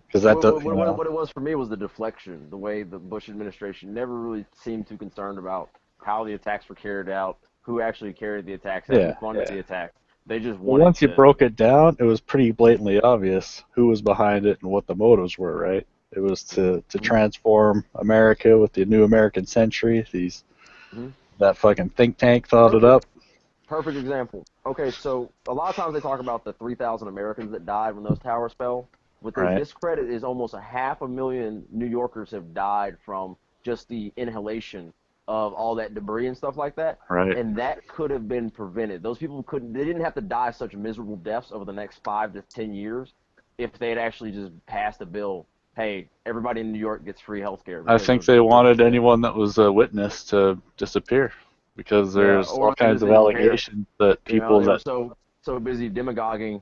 Because that does, what it was for me was the deflection, the way the Bush administration never really seemed too concerned about how the attacks were carried out, who actually carried the attacks, who funded the attack. They just well, wanted once you to, broke it down, it was pretty blatantly obvious who was behind it and what the motives were, right? It was to transform America with the new American century. That fucking think tank thought it up. Perfect example. Okay, so a lot of times they talk about the 3,000 Americans that died when those towers fell. What they Right. discredit is almost 500,000 New Yorkers have died from just the inhalation of all that debris and stuff like that. Right. And that could have been prevented. Those people they didn't have to die such miserable deaths over the next 5 to 10 years if they had actually just passed a bill. Hey, everybody in New York gets free health care. I think they wanted anyone that was a witness to disappear because there's or all kinds of they didn't care. allegations that people they were that so busy demagoguing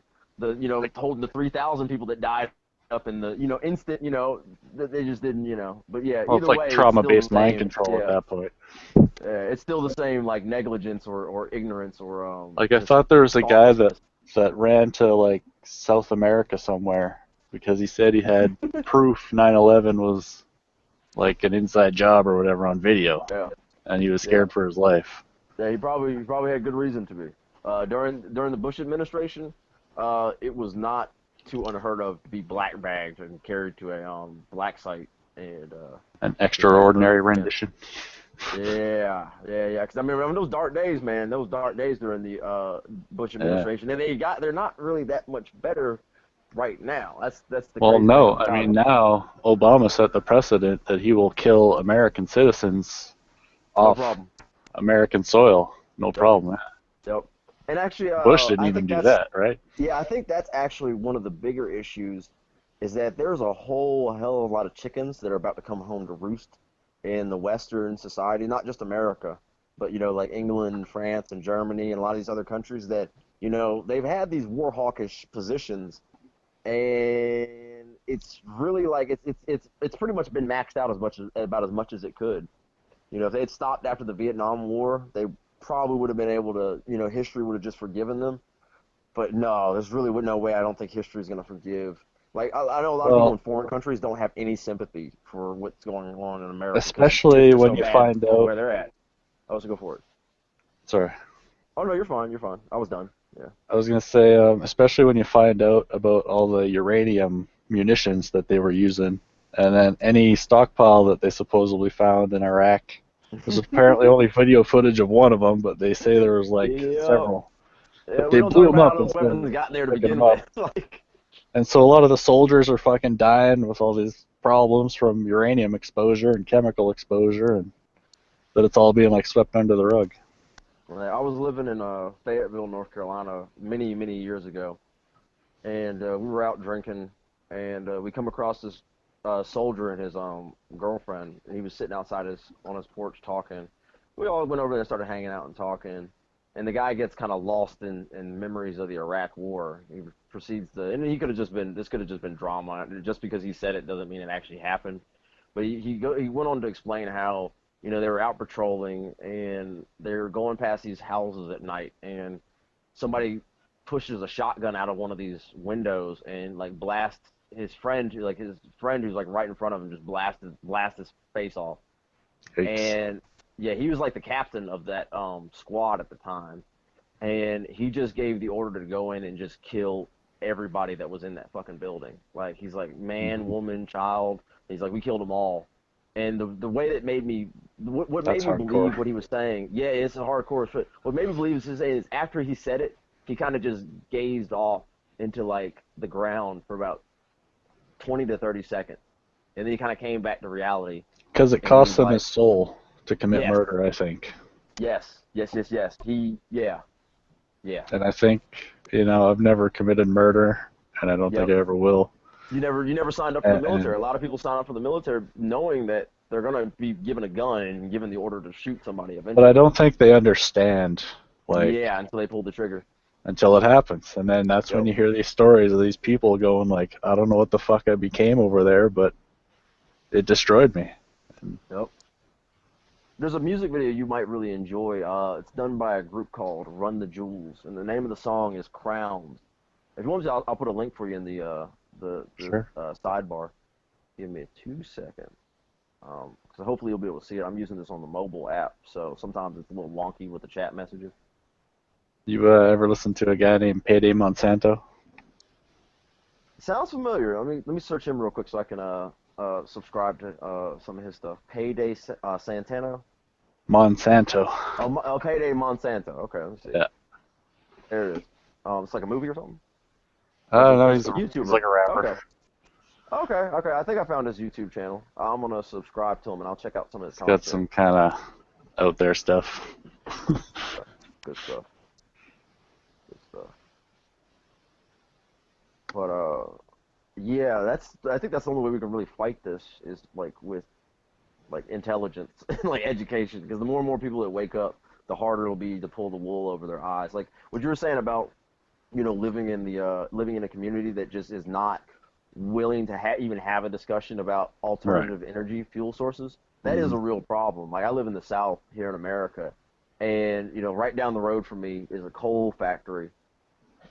holding the 3,000 people that died up in the instant that they just didn't but yeah, well, either it's like way, trauma-based it's still the mind same. control at that point. It's still the same, like negligence or ignorance or Like I thought there was a guy that ran to like South America somewhere because he said he had proof 9/11 was like an inside job or whatever on video, and he was scared for his life. Yeah, he probably had good reason to be. During the Bush administration, it was not too unheard of to be black bagged and carried to a black site and An extraordinary rendition. Yeah. Because I remember those dark days, man. Those dark days during the Bush administration, and they're not really that much better right now. That's the Well, crazy no, thing about I mean it. now Obama set the precedent that he will kill American citizens No off problem. American soil, no problem. Yep. And actually, Bush didn't I even think do that's that, right? yeah, I think that's actually one of the bigger issues, is that there's a whole hell of a lot of chickens that are about to come home to roost in the Western society, not just America, but like England, France, and Germany, and a lot of these other countries that they've had these war hawkish positions, and it's really like it's pretty much been maxed out about as much as it could. If they had stopped after the Vietnam War, they probably would have been able to, history would have just forgiven them. But no, there's really no way. I don't think history is going to forgive. Like, I know a lot of people in foreign countries don't have any sympathy for what's going on in America. Especially when so you bad find out where they're at. Oh, so go for it. Sorry. Oh, no, you're fine. You're fine. I was done. Yeah. I was going to say, especially when you find out about all the uranium munitions that they were using, and then any stockpile that they supposedly found in Iraq. There's apparently only video footage of one of them, but they say there was like several. Yeah, but we they don't blew talk them about up how those instead weapons of got there to picking begin them up. with. And so a lot of the soldiers are fucking dying with all these problems from uranium exposure and chemical exposure, and that it's all being like swept under the rug. I was living in Fayetteville, North Carolina, many, many years ago, and we were out drinking, and we come across this soldier and his girlfriend, and he was sitting outside on his porch talking. We all went over there and started hanging out and talking, and the guy gets kind of lost in memories of the Iraq War. He proceeds and he could have just been, this could have just been drama. Just because he said it doesn't mean it actually happened. But he went on to explain how, they were out patrolling, and they're going past these houses at night, and somebody pushes a shotgun out of one of these windows and like blasts his friend, who's like right in front of him, just blast his face off. Yikes. And yeah, he was like the captain of that squad at the time, and he just gave the order to go in and just kill everybody that was in that fucking building. Like, he's like, man, woman, child. He's like, we killed them all. And the way that made me, what made me hardcore. believe what he was saying, yeah, it's a hardcore shit. What made me believe is after he said it, he kind of just gazed off into like the ground for about 20 to 30 seconds, and then he kind of came back to reality. Because it cost him his soul to commit Yes. murder, I think. Yes. Yeah. And I think, I've never committed murder, and I don't think I ever will. You never signed up for the And- military. A lot of people sign up for the military knowing that they're going to be given a gun and given the order to shoot somebody eventually. But I don't think they understand, yeah, until they pull the trigger. until it happens. And then that's when you hear these stories of these people going like, I don't know what the fuck I became over there, but it destroyed me. Yep. There's a music video you might really enjoy. It's done by a group called Run the Jewels, and the name of the song is Crowns. If you want to, I'll put a link for you in the Sure. sidebar. Give me 2 seconds. So hopefully you'll be able to see it. I'm using this on the mobile app, so sometimes it's a little wonky with the chat messages. You ever listen to a guy named Payday Monsanto? Sounds familiar. Let me search him real quick so I can subscribe to some of his stuff. Payday Santana. Monsanto. Oh, Payday Monsanto. Okay, let me see. Yeah. There it is. It's like a movie or something. I don't know. He's a YouTuber. He's like a rapper. Okay. I think I found his YouTube channel. I'm gonna subscribe to him and I'll check out some of his He's content. got some kind of out there stuff. Good stuff. But yeah, I think that's the only way we can really fight this is like with like intelligence and like education, because the more and more people that wake up, the harder it'll be to pull the wool over their eyes. Like what you were saying about living in a community that just is not willing to even have a discussion about alternative energy fuel sources. That is a real problem. Like I live in the South here in America, and right down the road from me is a coal factory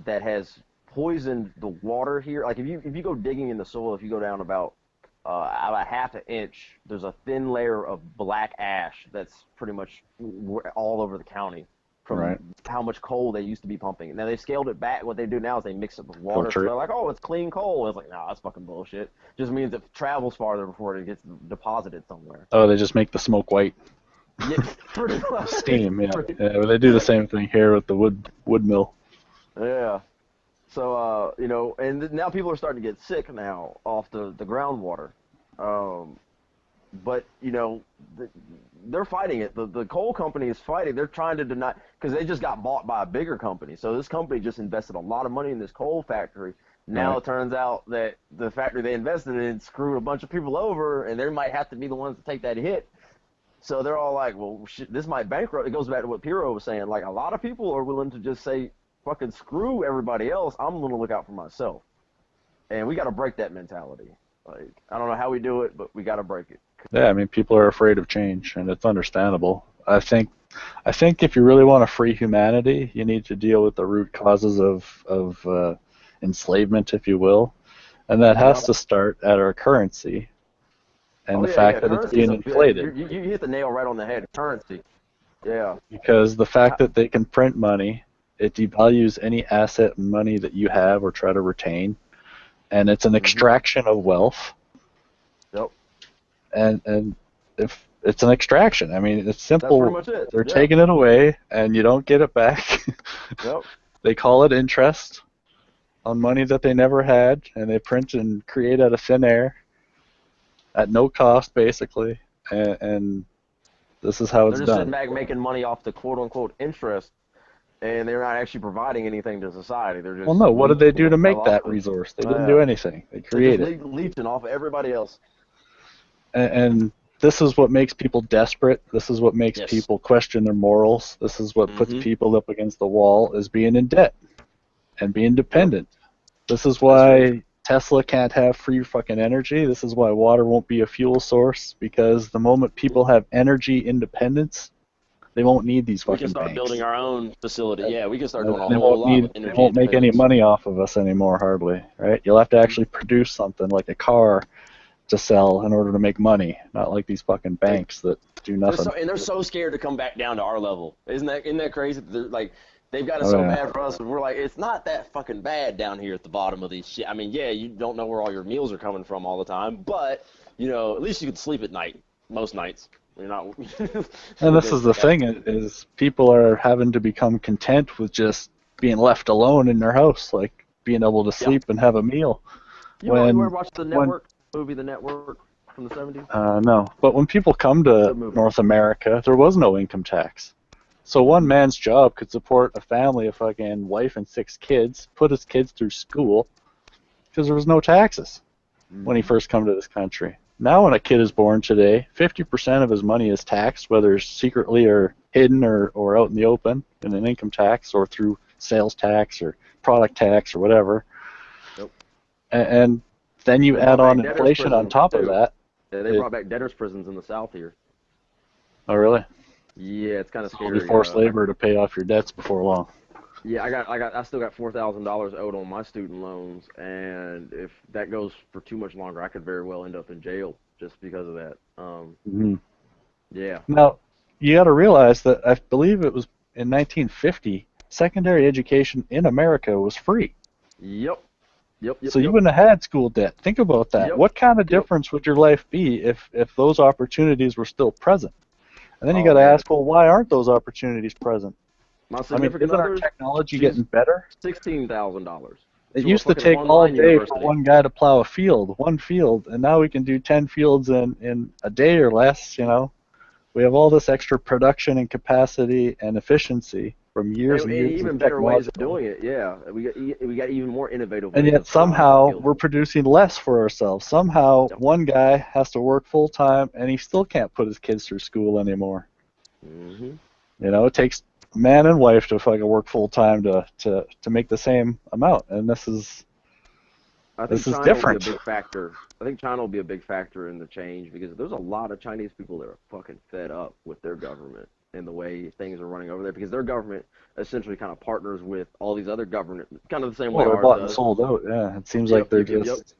that has poisoned the water here. Like if you go digging in the soil, if you go down about half an inch, there's a thin layer of black ash that's pretty much all over the county from how much coal they used to be pumping. Now they've scaled it back. What they do now is they mix it with water. So they're like, oh, it's clean coal. It's like, no, that's fucking bullshit. Just means it travels farther before it gets deposited somewhere. Oh, they just make the smoke white. Yeah, pretty much. Steam, yeah. But they do the same thing here with the wood mill. Yeah. So, and now people are starting to get sick now off the groundwater. but they're fighting it. The coal company is fighting. They're trying to deny, because they just got bought by a bigger company. So this company just invested a lot of money in this coal factory. Now it turns out that the factory they invested in screwed a bunch of people over, and they might have to be the ones to take that hit. So they're all like, well, shit, this might bankrupt. It goes back to what Piero was saying. Like, a lot of people are willing to just say, fucking screw everybody else. I'm going to look out for myself. And we got to break that mentality. Like, I don't know how we do it, but we got to break it. Yeah, I mean, people are afraid of change, and it's understandable. I think if you really want to free humanity, you need to deal with the root causes of enslavement, if you will, and that has to start at our currency and the fact that it's being inflated. You hit the nail right on the head. Currency. Yeah. Because the fact that they can print money, it devalues any asset and money that you have or try to retain, and it's an extraction of wealth. Yep. And if it's an extraction, I mean, it's simple. That's pretty much it. They're taking it away, and you don't get it back. Yep. They call it interest on money that they never had, and they print and create out of thin air at no cost, basically. And this is how it's done. They're just sitting back making money off the quote-unquote interest, and they're not actually providing anything to society. They're just what did they do to make that resource? They didn't do anything. They created it. They're just leeching off everybody else. And this is what makes people desperate. This is what makes people question their morals. This is what puts people up against the wall, is being in debt and being dependent. This is why Tesla can't have free fucking energy. This is why water won't be a fuel source, because the moment people have energy independence, they won't need these fucking banks. We can start building our own facility. Yeah, we can start doing a They whole lot of energy. They won't make any money off of us anymore, hardly, right? You'll have to actually produce something like a car to sell in order to make money, not like these fucking banks that do nothing. They're so scared to come back down to our level. Isn't that crazy? They're like, they've got it so bad for us, and we're like, it's not that fucking bad down here at the bottom of these shit. I mean, yeah, you don't know where all your meals are coming from all the time, but at least you can sleep at night most nights. You're not. And this is the thing: is people are having to become content with just being left alone in their house, like being able to sleep and have a meal. You ever watch the Network movie, The Network, from the 70s? No, but when people come to North America, there was no income tax. So one man's job could support a family, a fucking wife and 6 kids, put his kids through school, because there was no taxes when he first come to this country. Now when a kid is born today, 50% of his money is taxed, whether it's secretly or hidden or out in the open in an income tax or through sales tax or product tax or whatever. Yep. And then you add on inflation on top of that. Yeah, they brought back debtors' prisons in the South here. Oh, really? Yeah, it's kind of scary. You forced labor to pay off your debts before long. Yeah, I still got $4,000 owed on my student loans, and if that goes for too much longer, I could very well end up in jail just because of that. Yeah. Now, you got to realize that I believe it was in 1950, secondary education in America was free. Yep. So you wouldn't have had school debt. Think about that. Yep. What kind of difference would your life be if those opportunities were still present? And then you got to ask, well, why aren't those opportunities present? I mean, isn't our technology getting better? $16,000. It used to take all day for one guy to plow a field, one field, and now we can do 10 fields in a day or less. We have all this extra production and capacity and efficiency from years and years. Even better ways of doing it. Yeah, we got even more innovative. And yet somehow we're producing less for ourselves. Somehow one guy has to work full time, and he still can't put his kids through school anymore. It takes man and wife to fucking work full time to make the same amount, and this is different. Will be a big factor. I think China will be a big factor in the change, because there's a lot of Chinese people that are fucking fed up with their government and the way things are running over there, because their government essentially kind of partners with all these other government, kind of the same way they're ours bought does. And sold out. Yeah, it seems like they're just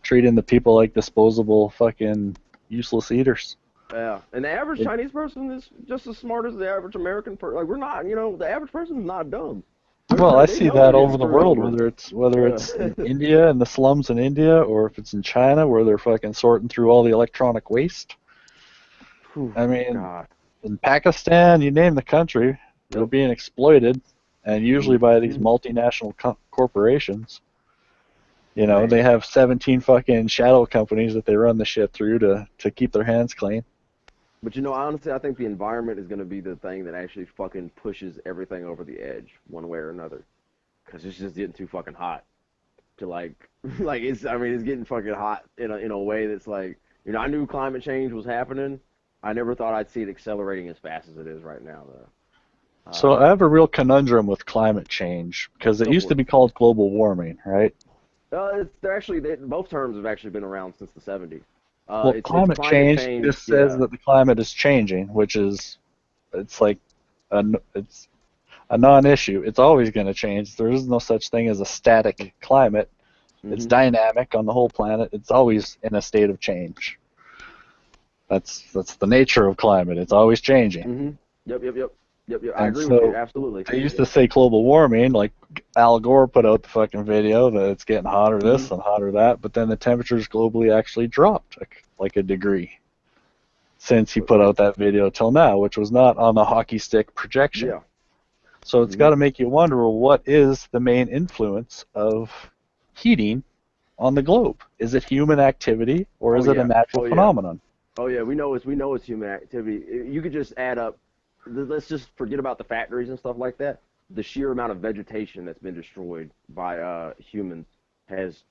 treating the people like disposable fucking useless eaters. Yeah, and the average Chinese person is just as smart as the average American person. Like, we're not, the average person is not dumb. Well, I see that over the world, whether it's in India, in the slums in India, or if it's in China where they're fucking sorting through all the electronic waste. I mean, in Pakistan, you name the country, they're being exploited, and usually by these multinational corporations. You know, they have 17 fucking shadow companies that they run the shit through to keep their hands clean. But you know, honestly, I think the environment is going to be the thing that actually fucking pushes everything over the edge, one way or another, because it's just getting too fucking hot. To like it's, I mean, it's getting fucking hot in a way that's like, you know, I knew climate change was happening. I never thought I'd see it accelerating as fast as it is right now, though. So I have a real conundrum with climate change because it used to be called global warming, right? Both terms have actually been around since the 70s. Well, climate change just says that the climate is changing, which is, it's like, it's a non-issue. It's always going to change. There is no such thing as a static climate. It's dynamic on the whole planet. It's always in a state of change. That's the nature of climate. It's always changing. Yep. I agree with you, absolutely. They used to say global warming, like Al Gore put out the fucking video that it's getting hotter this and hotter that, but then the temperatures globally actually dropped like a degree since he put out that video till now, which was not on the hockey stick projection. Yeah. So it's got to make you wonder, well, what is the main influence of heating on the globe? Is it human activity or is it a natural phenomenon? Oh yeah, we know it's human activity. You could just add up. Let's just forget about the factories and stuff like that. The sheer amount of vegetation that's been destroyed by humans has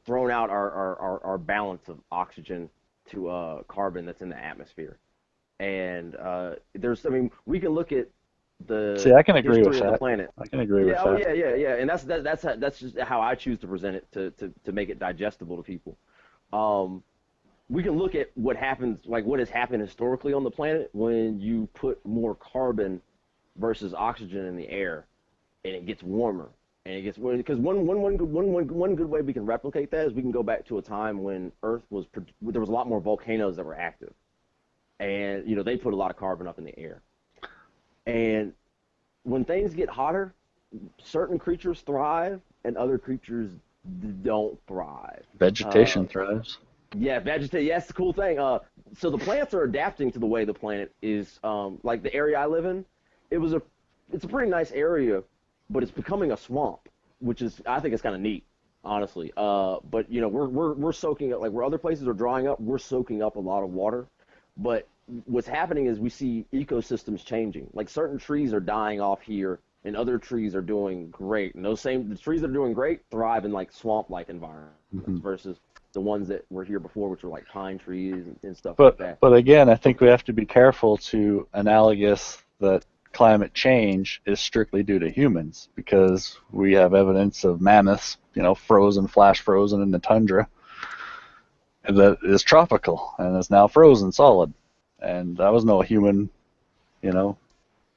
thrown out our balance of oxygen to carbon that's in the atmosphere. And we can look at the I can agree history with of that. the planet. I can agree with that. Yeah. And that's just how I choose to present it to make it digestible to people. We can look at what happens, like what has happened historically on the planet when you put more carbon versus oxygen in the air, and it gets warmer, and it gets, because one good way we can replicate that is we can go back to a time when Earth there was a lot more volcanoes that were active, and you know they put a lot of carbon up in the air, and when things get hotter, certain creatures thrive and other creatures don't thrive. Vegetation thrives. Yeah, vegetation. Yeah, that's the cool thing. So the plants are adapting to the way the planet is. Like the area I live in, it's a pretty nice area, but it's becoming a swamp, which is, I think it's kind of neat, honestly. But you know, we're soaking up, like where other places are drying up, we're soaking up a lot of water. But what's happening is we see ecosystems changing. Like certain trees are dying off here, and other trees are doing great. And the trees that are doing great thrive in like swamp-like environments versus the ones that were here before, which were like pine trees and stuff like that. But again, I think we have to be careful to analogous that climate change is strictly due to humans, because we have evidence of mammoths, you know, flash frozen in the tundra, that is tropical and is now frozen solid. And that was no human, you know,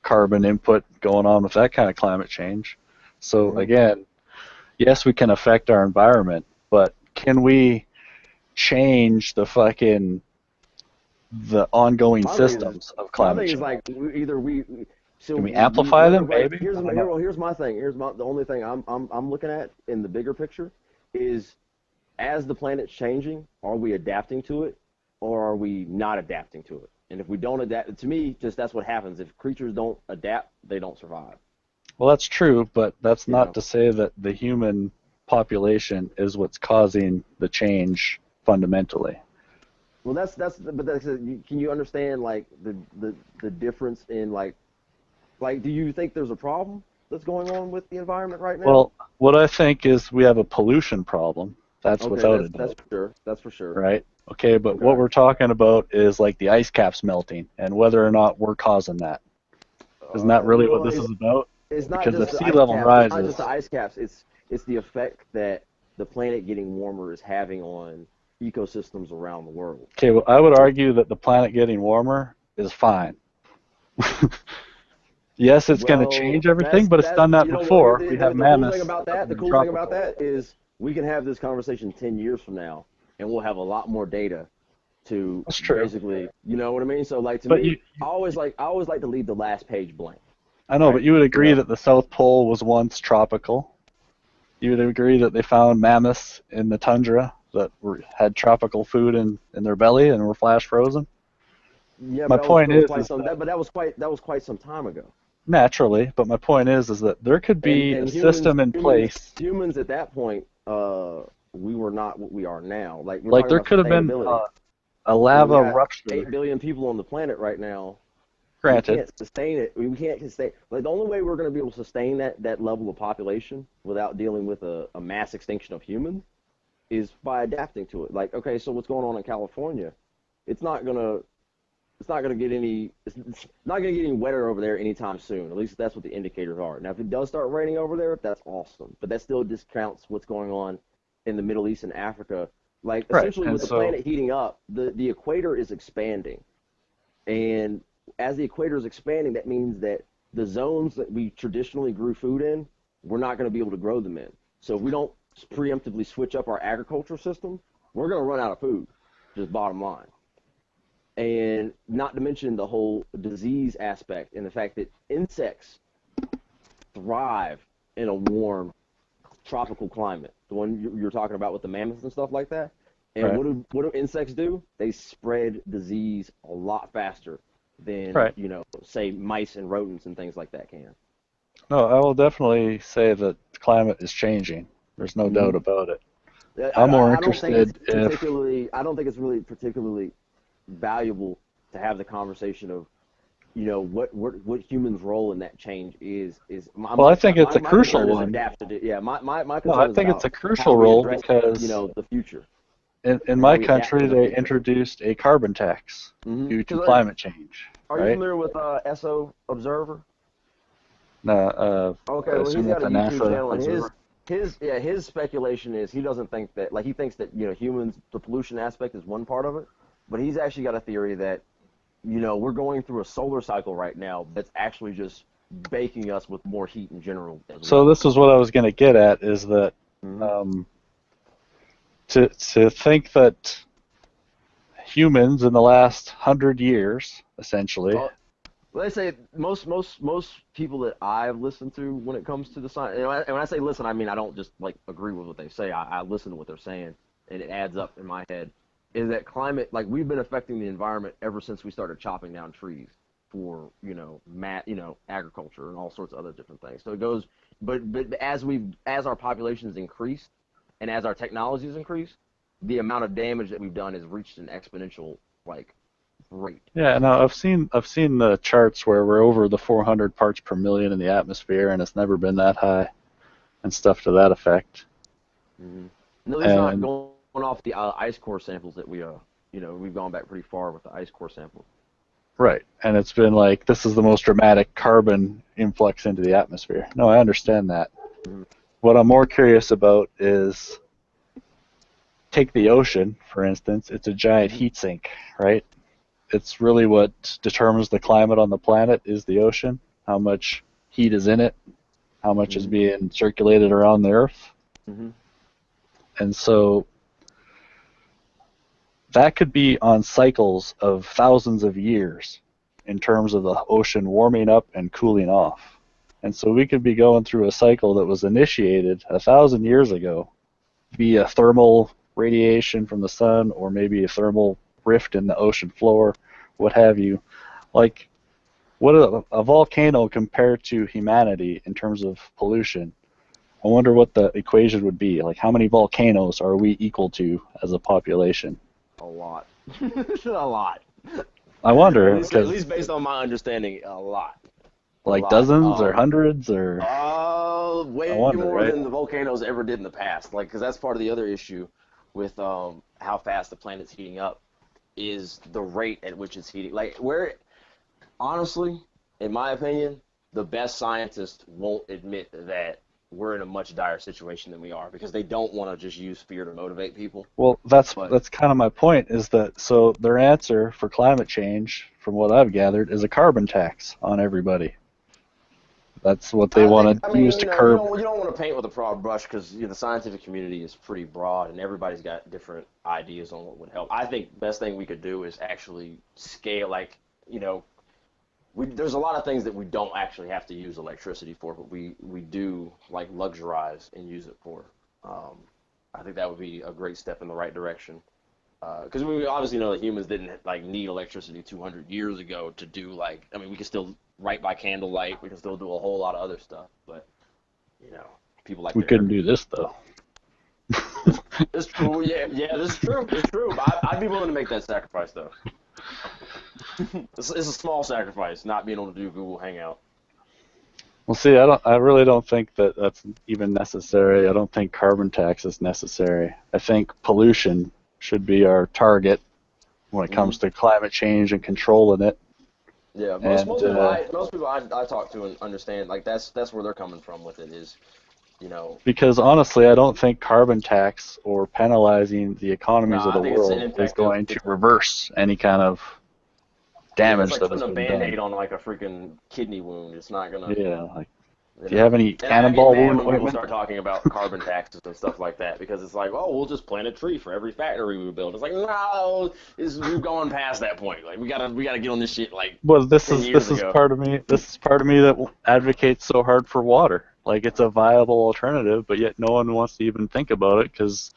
carbon input going on with that kind of climate change. So again, yes, we can affect our environment, but can we change the ongoing systems of climate change? My thing is like either can we amplify them? Maybe. Here's my thing. The only thing I'm looking at in the bigger picture is, as the planet's changing, are we adapting to it or are we not adapting to it? And if we don't adapt, to me, just that's what happens. If creatures don't adapt, they don't survive. Well, that's true, but that's not to say that the human population is what's causing the change fundamentally. Well, can you understand like the difference in like do you think there's a problem that's going on with the environment right now? Well, what I think is we have a pollution problem. That's without a doubt. That's for sure. Right. Okay, but what we're talking about is like the ice caps melting and whether or not we're causing that. Isn't that really what this is about? It's not because just the sea level rises. It's not just the ice caps. It's the effect that the planet getting warmer is having on ecosystems around the world. Okay, well, I would argue that the planet getting warmer is fine. Yes, it's going to change everything, but it's done that before. We have mammoths. The cool thing about that is we can have this conversation 10 years from now, and we'll have a lot more data to basically, you know what I mean? So, like, to me, I always like to leave the last page blank. I know, but you would agree that the South Pole was once tropical. You would agree that they found mammoths in the tundra that had tropical food in their belly and were flash frozen. Yeah, my point is, that was quite some time ago. Naturally, but my point is that there could be a system in place. Humans at that point we're not what we are now. Like we're Like talking there about could have been sustainability. a We lava got rupture. 8 billion people on the planet right now. Granted. We can't sustain it. We can't sustain. Like the only way we're going to be able to sustain that level of population without dealing with a mass extinction of humans is by adapting to it. Like, okay, so what's going on in California? It's not gonna get any wetter over there anytime soon. At least that's what the indicators are. Now, if it does start raining over there, that's awesome. But that still discounts what's going on in the Middle East and Africa. Like essentially, with the planet heating up, the equator is expanding, and as the equator is expanding, that means that the zones that we traditionally grew food in, we're not going to be able to grow them in. So if we don't preemptively switch up our agriculture system, we're going to run out of food, just bottom line. And not to mention the whole disease aspect and the fact that insects thrive in a warm tropical climate, the one you're talking about with the mammoths and stuff like that. And Right. what do insects do? They spread disease a lot faster than, Right. say mice and rodents and things like that can. No, I will definitely say that the climate is changing. There's no doubt about it. I I'm more don't think interested it's particularly. I don't think it's really particularly valuable to have the conversation of, what humans' role in that change is. Well, I think it's a crucial concern is one. adapted. Yeah, my concern No, I is think about it's a how crucial we role address, because the future. in my how we adapt country to the they future. introduced a carbon tax due to climate change. Are you Right? familiar with SO Observer? No, Okay, I well, he's assume got that's a a YouTube NASA channel, and observer. his speculation is he doesn't think that, like, he thinks that, humans, the pollution aspect is one part of it, but he's actually got a theory that, we're going through a solar cycle right now that's actually just baking us with more heat in general as So well. this is what I was going to get at is that to think that humans in the last 100 years, essentially, Well, they say most people that I've listened to when it comes to the science, and when I say listen, I mean I don't just like agree with what they say. I listen to what they're saying, and it adds up in my head. Is that climate, like, we've been affecting the environment ever since we started chopping down trees for agriculture and all sorts of other different things. So it goes, but as our populations increased and as our technologies increased, the amount of damage that we've done has reached an exponential rate. Yeah, no, I've seen the charts where we're over the 400 parts per million in the atmosphere, and it's never been that high, and stuff to that effect. No, it's not going off the ice core samples that we've gone back pretty far with the ice core samples. Right, and it's been like, this is the most dramatic carbon influx into the atmosphere. No, I understand that. What I'm more curious about is, take the ocean, for instance. It's a giant heat sink, right? It's really what determines the climate on the planet is the ocean, how much heat is in it, how much is being circulated around the Earth. And so that could be on cycles of thousands of years in terms of the ocean warming up and cooling off. And so we could be going through a cycle that was initiated 1,000 years ago via thermal radiation from the sun, or maybe a thermal rift in the ocean floor, what have you. Like, what a volcano compared to humanity in terms of pollution? I wonder what the equation would be. Like, how many volcanoes are we equal to as a population? A lot. A lot. I wonder, At because least based on my understanding, a lot. like dozens or hundreds or. Way I wonder, more right? than the volcanoes ever did in the past. Like, because that's part of the other issue with how fast the planet's heating up is the rate at which it's heating. Like, honestly, in my opinion, the best scientists won't admit that we're in a much dire situation than we are, because they don't want to just use fear to motivate people. Well, that's kind of my point, is that so their answer for climate change, from what I've gathered, is a carbon tax on everybody. That's what they want to use to curb. You don't want to paint with a broad brush, because the scientific community is pretty broad and everybody's got different ideas on what would help. I think the best thing we could do is actually scale, there's a lot of things that we don't actually have to use electricity for, but we do luxurize and use it for. I think that would be a great step in the right direction. Because we obviously know that humans didn't need electricity 200 years ago to do we can still write by candlelight, we can still do a whole lot of other stuff, but people like We couldn't do this though. It's true. Yeah, this is true. It's true. But I'd be willing to make that sacrifice though. It's a small sacrifice, not being able to do Google Hangout. Well, see, I really don't think that that's even necessary. I don't think carbon tax is necessary. I think pollution should be our target when it comes to climate change and controlling it. Yeah, most people I talk to and understand, like that's where they're coming from with it is, you know. Because honestly, I don't think carbon tax or penalizing the economies of the I think it's an world impact is going to reverse any kind of damage it's like that has putting a been Band-Aid done. on like a freaking kidney wound. It's not gonna. Yeah, like, do you have any cannonball when wound people ointment? start talking about carbon taxes and stuff like that because it's like, oh, we'll just plant a tree for every factory we build. It's like, no, we've gone past that point. Like we gotta get on this shit like. Well, this 10 is years this is ago. part of me. This is part of me that advocates so hard for water. Like it's a viable alternative, but yet no one wants to even think about it because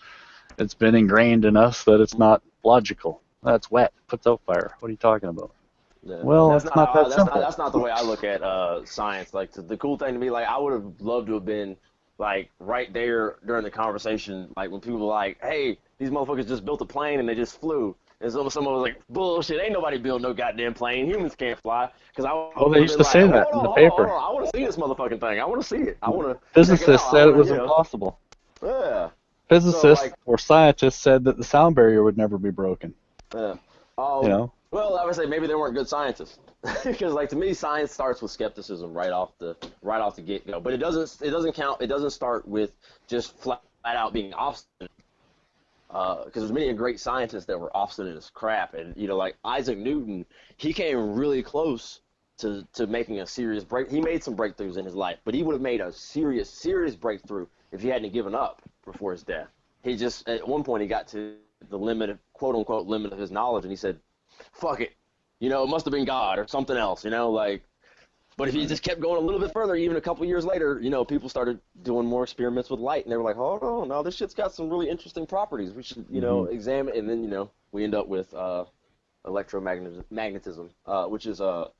it's been ingrained in us that it's not logical. That's wet. Puts out fire. What are you talking about? Yeah. Well, it's not that simple. That's not the way I look at science. Like the cool thing to me, like I would have loved to have been like right there during the conversation, like when people were like, "Hey, these motherfuckers just built a plane and they just flew," and so someone was like, "Bullshit! Ain't nobody build no goddamn plane. Humans can't fly." Because they used to say that in the paper. I want to see this motherfucking thing. I want to see it. I want to. Physicists said it was impossible. Yeah. Physicists So, like, or scientists said that the sound barrier would never be broken. Yeah. You know? Well, I would say maybe they weren't good scientists, because like to me, science starts with skepticism right off the get go. But it doesn't count. It doesn't start with just flat out being obstinate. Because there's many great scientists that were obstinate as crap, and you know, like Isaac Newton, he came really close to making a serious break. He made some breakthroughs in his life, but he would have made a serious breakthrough if he hadn't given up before his death. He just at one point he got to the limit, quote unquote, limit of his knowledge, and he said, "Fuck it, you know, it must have been God or something else, you know, like." But if he just kept going a little bit further, even a couple years later, you know, people started doing more experiments with light, and they were like, "Hold on, no, this shit's got some really interesting properties. We should, you know, examine." And then, you know, we end up with electromagnetism, which is a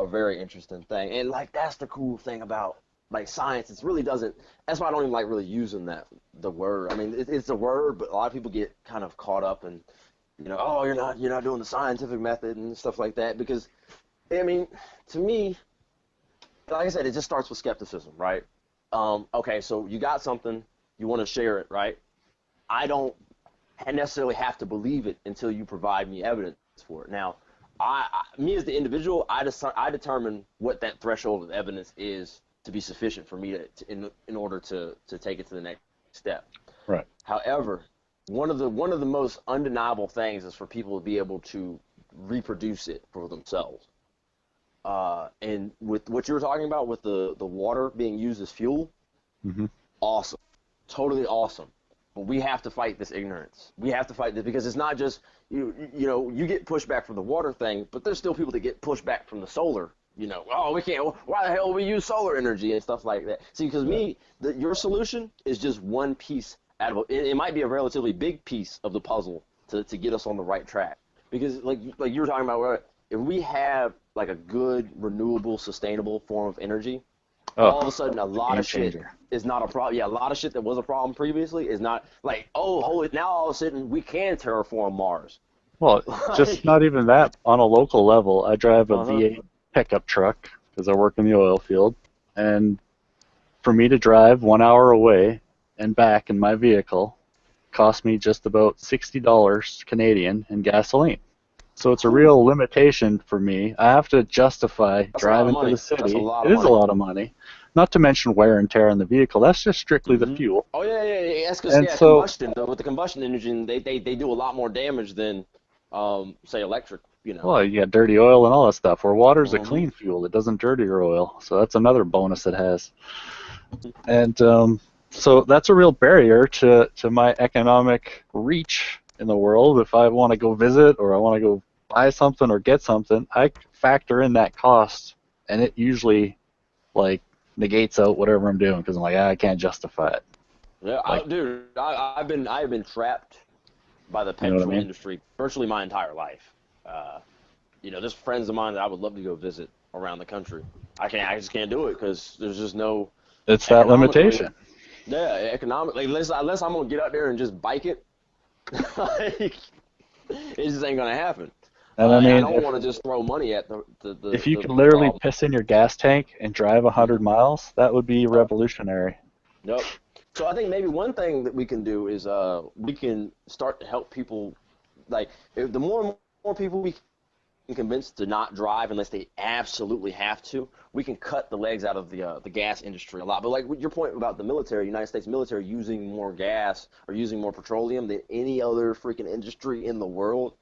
very interesting thing. And like that's the cool thing about like science. It really doesn't. That's why I don't even like really using the word. I mean, it's a word, but a lot of people get kind of caught up in, you know, oh, you're not doing the scientific method and stuff like that, because I mean, to me, like I said, it just starts with skepticism, right? Okay, so you got something, you want to share it, right? I don't necessarily have to believe it until you provide me evidence for it. Now, me as the individual, I determine what that threshold of evidence is to be sufficient for me in order to take it to the next step. Right. However, one of the most undeniable things is for people to be able to reproduce it for themselves. And with what you were talking about with the water being used as fuel, awesome, totally awesome. But we have to fight this ignorance. We have to fight this because it's not just you know, you get pushback from the water thing, but there's still people that get pushback from the solar. You know, oh, we can't. Why the hell we use solar energy and stuff like that? See, because your solution is just one piece out of it might be a relatively big piece of the puzzle to get us on the right track. Because like you were talking about, if we have like a good, renewable, sustainable form of energy, all of a sudden a lot of shit is not a problem. Yeah, a lot of shit that was a problem previously is not like, oh, holy, now all of a sudden we can terraform Mars. Well, just not even that. On a local level, I drive a V8 pickup truck because I work in the oil field, and for me to drive 1 hour away and back in my vehicle cost me just about $60 Canadian in gasoline. So it's a real limitation for me. I have to justify driving to the city. It is a lot of money. Not to mention wear and tear on the vehicle. That's just strictly the fuel. Oh yeah. That's because combustion. Though, with the combustion engine, they do a lot more damage than, say, electric. You know. Well, you got dirty oil and all that stuff. Where water's a clean fuel, it doesn't dirty your oil. So that's another bonus it has. And so that's a real barrier to my economic reach in the world. If I want to go visit or I want to go buy something or get something, I factor in that cost, and it usually like negates out whatever I'm doing because I'm like, I can't justify it. Yeah, I've been trapped by the petrol industry virtually my entire life. You know, there's friends of mine that I would love to go visit around the country. I just can't do it because there's just no. It's that limitation. Yeah, economically, unless I'm gonna get out there and just bike it, like, it just ain't gonna happen. And I And I mean, don't want to just throw money at if you the could literally problem. piss in your gas tank and drive 100 miles, that would be revolutionary. Nope. So I think maybe one thing that we can do is we can start to help people. Like, if the more and more people we can convince to not drive unless they absolutely have to, we can cut the legs out of the gas industry a lot. But like your point about the military, United States military using more gas or using more petroleum than any other freaking industry in the world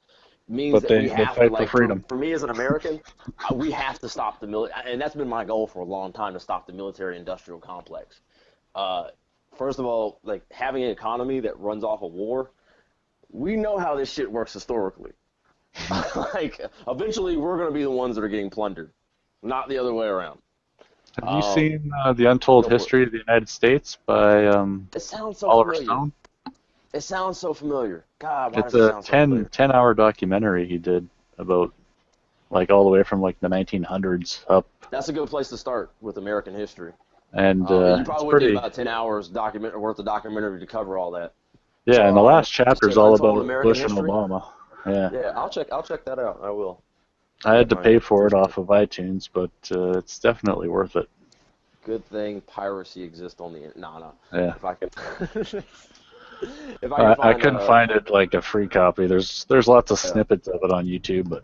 means But that we they have to, fight for like, freedom. for me as an American, we have to stop the military, and that's been my goal for a long time, to stop the military-industrial complex. First of all, like, having an economy that runs off of war, we know how this shit works historically. Like, eventually we're going to be the ones that are getting plundered, not the other way around. Have you seen The Untold History of the United States by It sounds so Oliver familiar. Stone? It sounds so familiar. God, why It's does it a sound so familiar? 10-hour documentary he did about, like, all the way from, like, the 1900s up. That's a good place to start with American history. And You it's probably would need pretty... about 10 hours worth of documentary to cover all that. Yeah, and the last You chapter is said all Untold about American Bush and History? Obama. Yeah. Yeah, I'll check that out. I will. I had to Find pay it. for it off of iTunes, but it's definitely worth it. Good thing piracy exists on the internet. No. Yeah. If I could, if I could find, I couldn't find it like a free copy. There's lots of Yeah. snippets of it on YouTube, but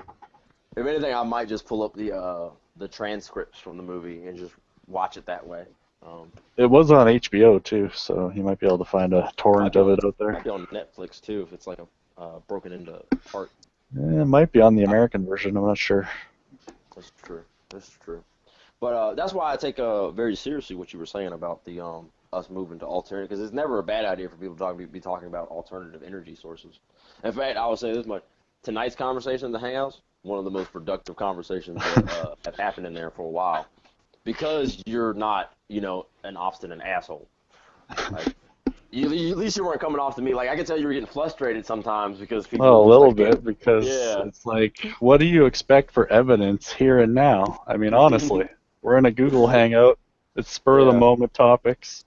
if anything, I might just pull up the transcripts from the movie and just watch it that way. it was on HBO too, so you might be able to find a torrent of it out there. Might be on Netflix too if it's like a broken into part. It might be on the American version. I'm not sure. That's true. That's true. But that's why I take very seriously what you were saying about the us moving to alternative, because it's never a bad idea for people to be talking about alternative energy sources. In fact, I would say this much: tonight's conversation in the Hangouts, one of the most productive conversations that have happened in there for a while, because you're not, an obstinate asshole. Like, at least you weren't coming off to me. Like, I can tell you were getting frustrated sometimes because people. Well, a were just little like, bit, because Yeah. it's like, what do you expect for evidence here and now? I mean, honestly, we're in a Google Hangout. It's spur of the moment topics,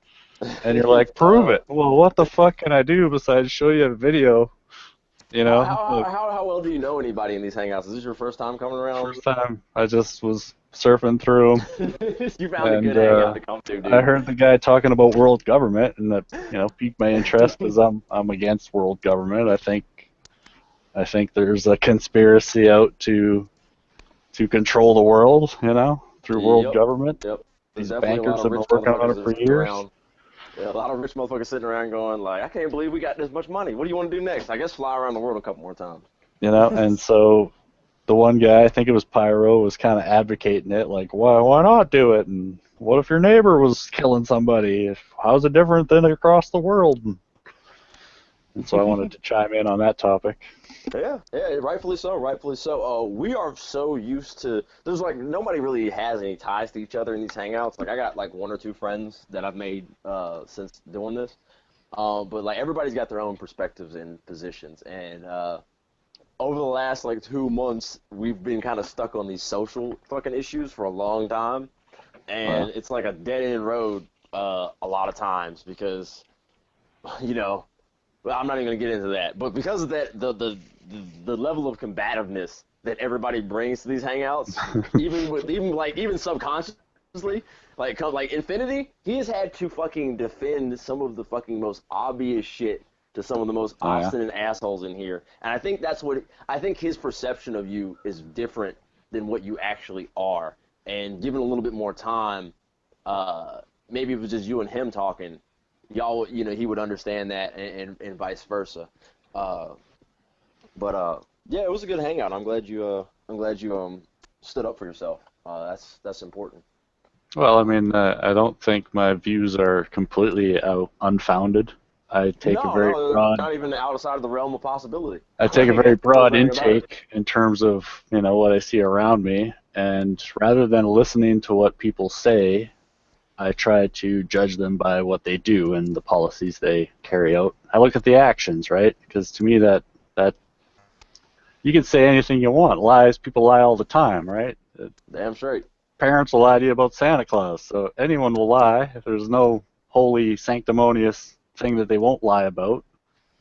and you're like, prove it. Well, what the fuck can I do besides show you a video? How well do you know anybody in these Hangouts? Is this your first time coming around? First time I just was surfing through them. You found a good hangout to come to, dude. I heard the guy talking about world government, and that piqued my interest because I'm against world government. I think there's a conspiracy out to control the world, through world government. Yep. These There's definitely bankers a lot have of been rich working on it motherfuckers for sitting years. around. Yeah, a lot of rich motherfuckers sitting around going like, I can't believe we got this much money. What do you want to do next? I guess fly around the world a couple more times. And so the one guy, I think it was Pyro, was kind of advocating it, like, why not do it? And what if your neighbor was killing somebody? How's it different than across the world? And so I wanted to chime in on that topic. Yeah, rightfully so, we are so used to, there's like, nobody really has any ties to each other in these Hangouts. Like, I got like one or two friends that I've made since doing this. But like, everybody's got their own perspectives and positions. And over the last like 2 months, we've been kind of stuck on these social fucking issues for a long time. And it's like a dead-end road a lot of times because, well, I'm not even gonna get into that, but because of that, the level of combativeness that everybody brings to these Hangouts, even subconsciously, like Infinity, he has had to fucking defend some of the fucking most obvious shit to some of the most obstinate assholes in here, and I think his perception of you is different than what you actually are, and given a little bit more time, maybe if it was just you and him talking, y'all, he would understand that, and vice versa. Yeah, it was a good hangout. I'm glad you stood up for yourself. That's important. Well, I mean, I don't think my views are completely unfounded. I take a very broad, not even outside of the realm of possibility. I take a very broad intake in terms of what I see around me, and rather than listening to what people say, I try to judge them by what they do and the policies they carry out. I look at the actions, right? Because to me, that you can say anything you want. Lies, people lie all the time, right? Damn straight. Parents will lie to you about Santa Claus, so anyone will lie if there's no holy, sanctimonious thing that they won't lie about.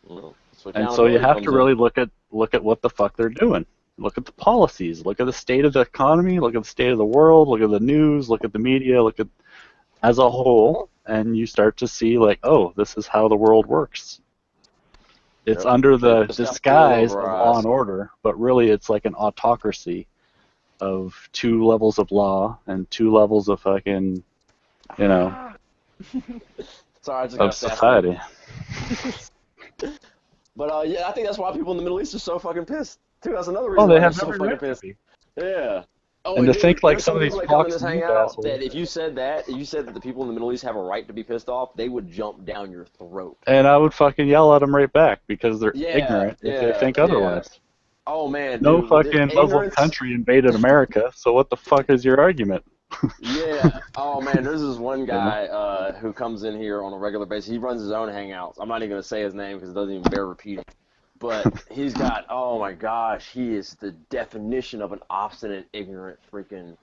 Well, And so you have to really look at what the fuck they're doing. Look at the policies. Look at the state of the economy. Look at the state of the world. Look at the news. Look at the media. Look at as a whole, and you start to see like, oh, this is how the world works. It's under the disguise of law and order, but really it's like an autocracy of 2 levels of law and 2 levels of fucking, Sorry, I just of society. But yeah, I think that's why people in the Middle East are so fucking pissed. Too. That's another reason Oh, they why they're have so every fucking right to pissed. be. Yeah. Oh, And to think like some of these people that come in Fox this News hangout assholes. that if you said that the people in the Middle East have a right to be pissed off, they would jump down your throat. And I would fucking yell at them right back because they're Yeah, ignorant if they yeah, think yeah. otherwise. Oh man, No dude, fucking Muslim ignorance. country invaded America, so what the fuck is your argument? Yeah. Oh man, there's this one guy who comes in here on a regular basis. He runs his own hangouts. I'm not even gonna say his name because it doesn't even bear repeating. But he's got, oh my gosh, he is the definition of an obstinate, ignorant freaking.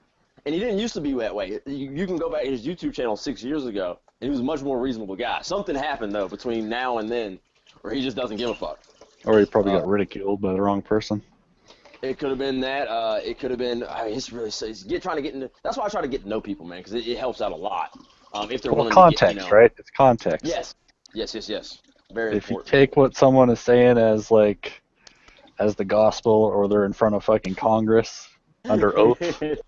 And he didn't used to be that way. You can go back to his YouTube channel 6 years ago, and he was a much more reasonable guy. Something happened though between now and then, where he just doesn't give a fuck. Or he probably got ridiculed by the wrong person. It could have been that. It could have been. I mean, it's really trying to get into. That's why I try to get to know people, man, because it helps out a lot. If they're willing Context, to get, right? It's context. Yes. Very If important. you take what someone is saying as like, as the gospel, or they're in front of fucking Congress under oath, It's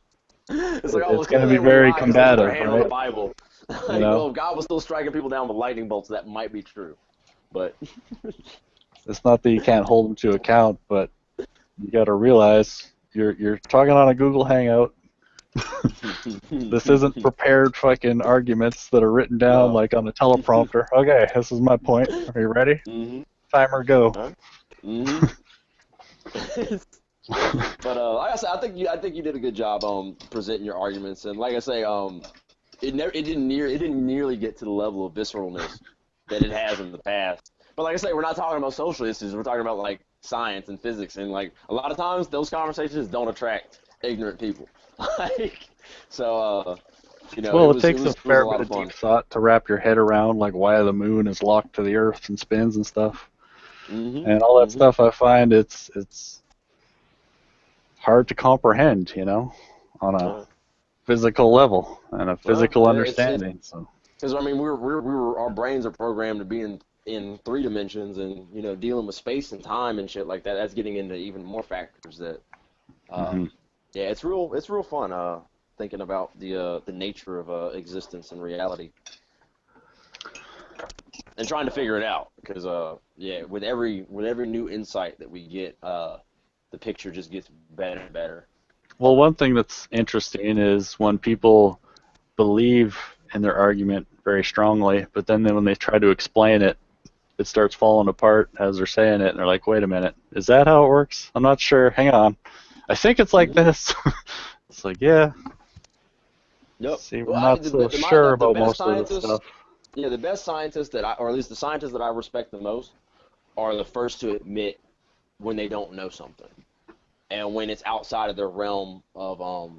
like, it's going to be very combative, right? The right? Bible. You know? Well, if God was still striking people down with lightning bolts, that might be true, but It's not that you can't hold them to account, but you got to realize you're talking on a Google Hangout. This isn't prepared fucking arguments that are written down like on a teleprompter. Okay, this is my point. Are you ready? Mm-hmm. Timer, go. Mm-hmm. But like I said, I think you did a good job presenting your arguments, and like I say, it didn't nearly get to the level of visceralness that it has in the past. But like I say, we're not talking about social issues. We're talking about like science and physics, and like a lot of times those conversations don't attract ignorant people. Like, so Well, it takes a fair bit of deep thought to wrap your head around like why the moon is locked to the Earth and spins and stuff, and all that stuff. I find it's hard to comprehend, on a physical level and a physical understanding. So, because I mean, our brains are programmed to be in 3 dimensions, and dealing with space and time and shit like that. That's getting into even more factors that. Yeah, it's real fun thinking about the nature of existence and reality, and trying to figure it out. Because with every new insight that we get, the picture just gets better and better. well, one thing that's interesting is when people believe in their argument very strongly, but then when they try to explain it, it starts falling apart as they're saying it, and they're like, "Wait a minute, is that how it works? I'm not sure. Hang on." I think it's like this. It's like, yeah. Yep. See, we're not so sure about most of this stuff. Yeah, the best scientists or at least the scientists that I respect the most, are the first to admit when they don't know something, and when it's outside of their realm of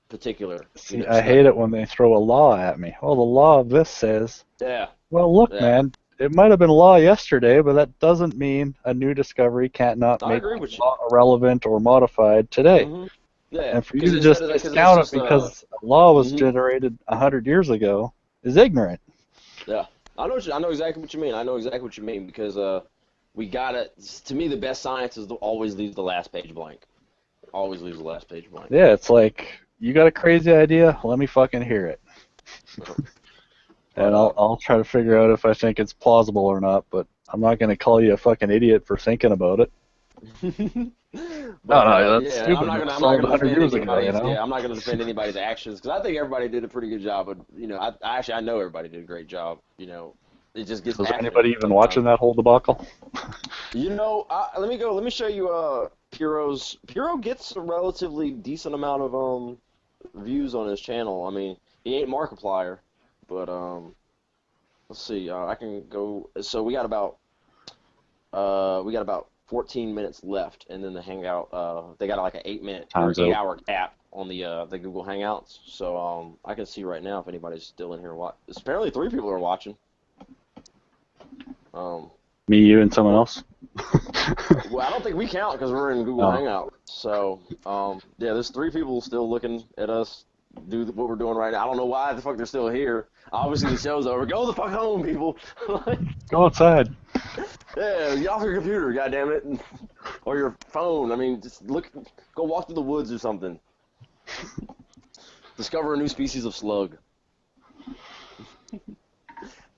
particular. See, I hate it when they throw a law at me. Oh, the law of this says. Yeah. Well, look, man. It might have been law yesterday, but that doesn't mean a new discovery can't not make the law irrelevant or modified today. Yeah. And for you to just discount it because a law was generated 100 years ago is ignorant. Yeah, I know exactly what you mean. I know exactly what you mean because we gotta. To me, the best science is always leaves the last page blank. Always leaves the last page blank. Yeah, it's like you got a crazy idea. Let me fucking hear it. And I'll try to figure out if I think it's plausible or not, but I'm not going to call you a fucking idiot for thinking about it. No, that's stupid. I'm not going to defend anybody's actions because I think everybody did a pretty good job. But I know everybody did a great job. It just gets. Was anybody even watching that whole debacle? Let me show you Piro's. Piro gets a relatively decent amount of views on his channel. I mean, he ain't Markiplier. But let's see. I can go. So we got about We got about 14 minutes left, and then the Hangout. They got like an 8-minute or Time's up. 8-hour cap on the Google Hangouts. So I can see right now if anybody's still in here. Apparently 3 people are watching. Me, you, and someone else. Well, I don't think we count because we're in Google Oh. Hangout. So yeah, there's 3 people still looking at us do what we're doing right now. I don't know why the fuck they're still here. Obviously the show's over. Go the fuck home, people. Go outside. Yeah, get off your computer, goddammit. Or your phone. I mean, just go walk through the woods or something. Discover a new species of slug.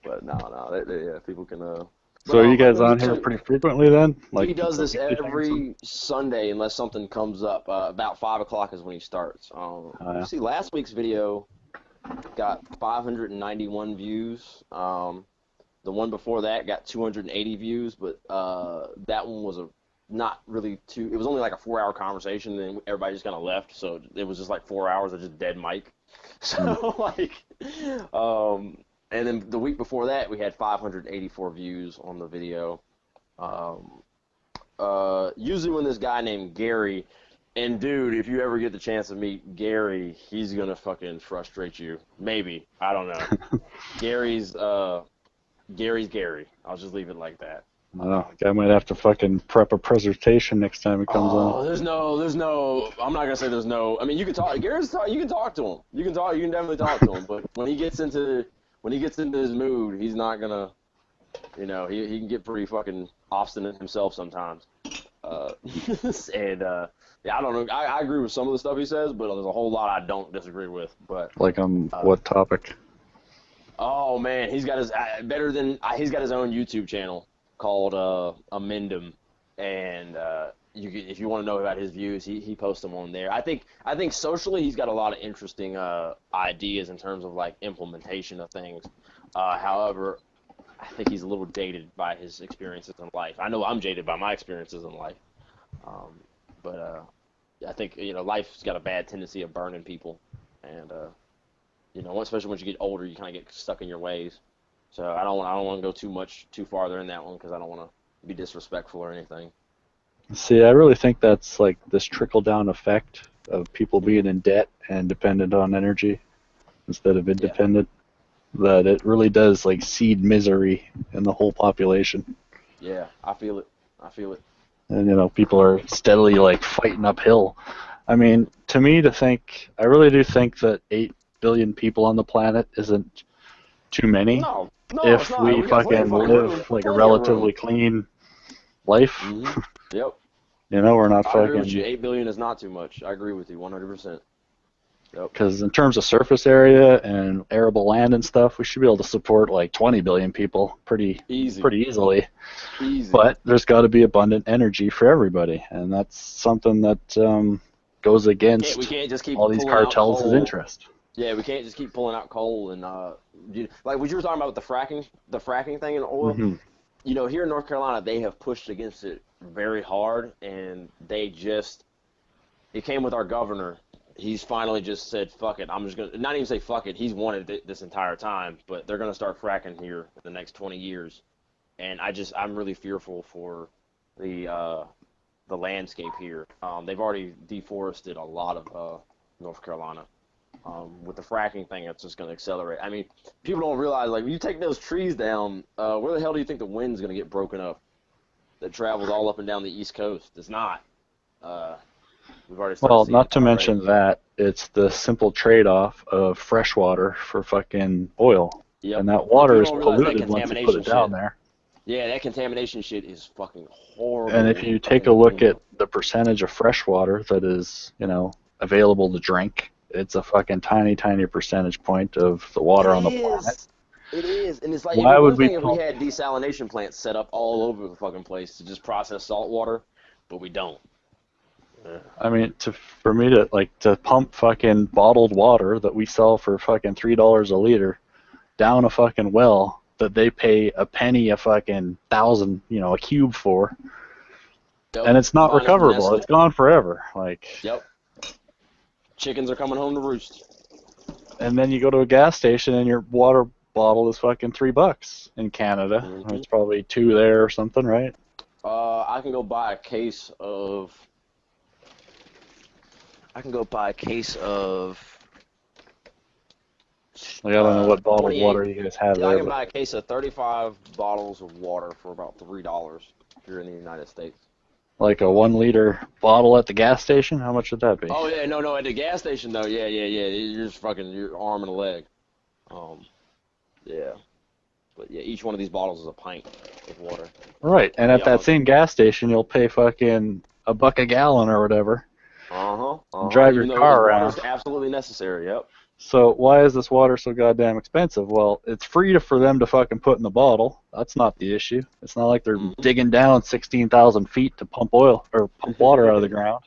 But no, yeah, people can. So are you guys on here pretty frequently then? Like He does this weekly things? every Sunday unless something comes up. About 5 o'clock is when he starts. yeah. See, last week's video got 591 views. The one before that got 280 views, but that one was not really too. It was only like a 4-hour conversation, and everybody just kind of left. So it was just like 4 hours of just dead mic. So and then the week before that, we had 584 views on the video. Usually when this guy named Gary, and dude, if you ever get the chance to meet Gary, he's gonna fucking frustrate you. Maybe, I don't know. Gary's Gary. I'll just leave it like that. Oh, guy might have to fucking prep a presentation next time it comes on. There's no. I'm not gonna say there's no. I mean, you can talk. You can talk to him. You can definitely talk to him. But when he gets into his mood, he's not gonna. You know, he can get pretty fucking obstinate himself sometimes. Yeah, I don't know. I agree with some of the stuff he says, but there's a whole lot I don't disagree with. But Like on what topic? oh man, he's got his he's got his own YouTube channel called Amendum, and if you want to know about his views, he posts them on there. I think socially he's got a lot of interesting ideas in terms of like implementation of things. However, I think he's a little jaded by his experiences in life. I know I'm jaded by my experiences in life, but I think life's got a bad tendency of burning people, and especially once you get older, you kind of get stuck in your ways. So I don't want to go too farther in that one because I don't want to be disrespectful or anything. See, I really think that's like this trickle-down effect of people being in debt and dependent on energy instead of independent. That it really does like seed misery in the whole population. Yeah, I feel it. And people are steadily like fighting uphill. I mean, to me, I really do think that 8 billion people on the planet isn't too many. No, if it's not. we got plenty fucking of fucking live room. like a Plenty of relatively room. clean life. Mm-hmm. Yep. We're not I agree fucking. with you. 8 billion is not too much. I agree with you 100%. Yep. Because in terms of surface area and arable land and stuff, we should be able to support like 20 billion people pretty easily. But there's got to be abundant energy for everybody, and that's something that goes against we can't just keep all these pulling out cartels' coal. interest. Yeah, we can't just keep pulling out coal and like what you were talking about with the fracking thing in oil. Mhm. Here in North Carolina, they have pushed against it very hard, and it came with our governor. He's finally just said, fuck it. I'm just going to, not even say fuck it. He's wanted it this entire time, but they're going to start fracking here in the next 20 years. And I'm really fearful for the landscape here. They've already deforested a lot of North Carolina. With the fracking thing, it's just going to accelerate. I mean, people don't realize, like, when you take those trees down, where the hell do you think the wind's going to get broken up that travels all up and down the East Coast? It's not. We've already started Well, seeing not it to already. mention that it's the simple trade-off of fresh water for fucking oil. Yep. And that water is People don't realize that polluted once you put it down shit. there. Yeah, that contamination shit is fucking horrible. And if you take a look at the percentage of fresh water that is, available to drink, it's a fucking tiny, tiny percentage point of the water on the planet. It is, and it's like Why would if we pump- had desalination plants set up all over the fucking place to just process salt water, but we don't. I mean, for me to pump fucking bottled water that we sell for fucking $3 a liter down a fucking well that they pay a penny a fucking thousand, a cube for, Yep. and it's not Find it recoverable. nested. It's gone forever. Like, Yep. Chickens are coming home to roost. and then you go to a gas station and your water bottle is fucking $3 in Canada. Mhm. It's probably $2 there or something, right? I can go buy a case of. I can go buy a case of. Like, I don't know what bottled 28. water you guys have Yeah, I there, can but buy a case of 35 bottles of water for about $3 here in the United States. like a 1 liter bottle at the gas station, how much would that be? Oh yeah, no, at the gas station though, yeah. You're just fucking your arm and a leg. Yeah. But yeah, each one of these bottles is a pint of water. Right, and at Yeah, that same gas station, you'll pay fucking $1 a gallon or whatever. Drive your Even though car water's around. absolutely necessary. Yep. So why is this water so goddamn expensive? Well, it's free for them to fucking put in the bottle. That's not the issue. It's not like they're digging down 16,000 feet to pump oil or pump water out of the ground,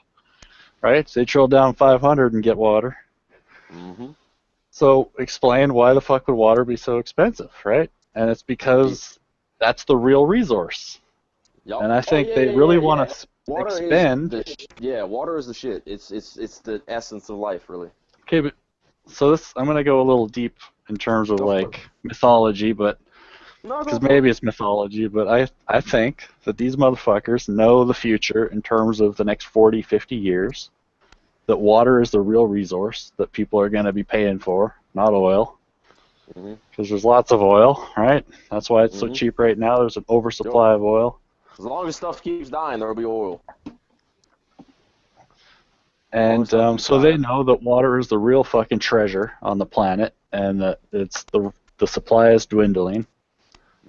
right? So they drill down 500 and get water. So explain why the fuck would water be so expensive, right? And it's because that's the real resource. Yep. And I think they really want to Water expend. is water is the shit. It's the essence of life, really. Okay, but so this, I'm gonna go a little deep in terms of like mythology, but because maybe it's mythology, but I think that these motherfuckers know the future in terms of the next 40, 50 years. That water is the real resource that people are gonna be paying for, not oil. Because there's lots of oil, right? That's why it's so cheap right now. There's an oversupply of oil. As long as stuff keeps dying, there'll be oil. And so they know that water is the real fucking treasure on the planet, and that it's the supply is dwindling.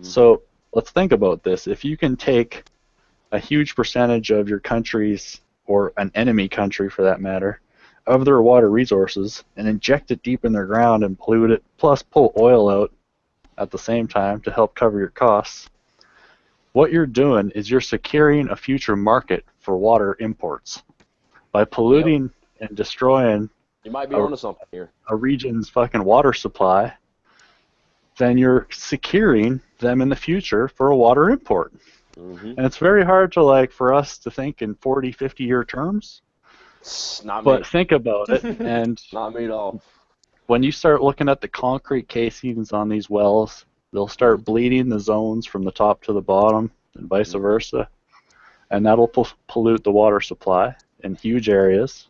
So let's think about this. If you can take a huge percentage of your country's, or an enemy country for that matter, of their water resources and inject it deep in their ground and pollute it, plus pull oil out at the same time to help cover your costs, what you're doing is you're securing a future market for water imports. By polluting and destroying You might be onto something here. a region's fucking water supply, then you're securing them in the future for a water import. And it's very hard to, like, for us to think in 40, 50-year terms. Not But me. think about it, and Not me at all. when you start looking at the concrete casings on these wells, they'll start bleeding the zones from the top to the bottom and vice versa. And that'll pollute the water supply in huge areas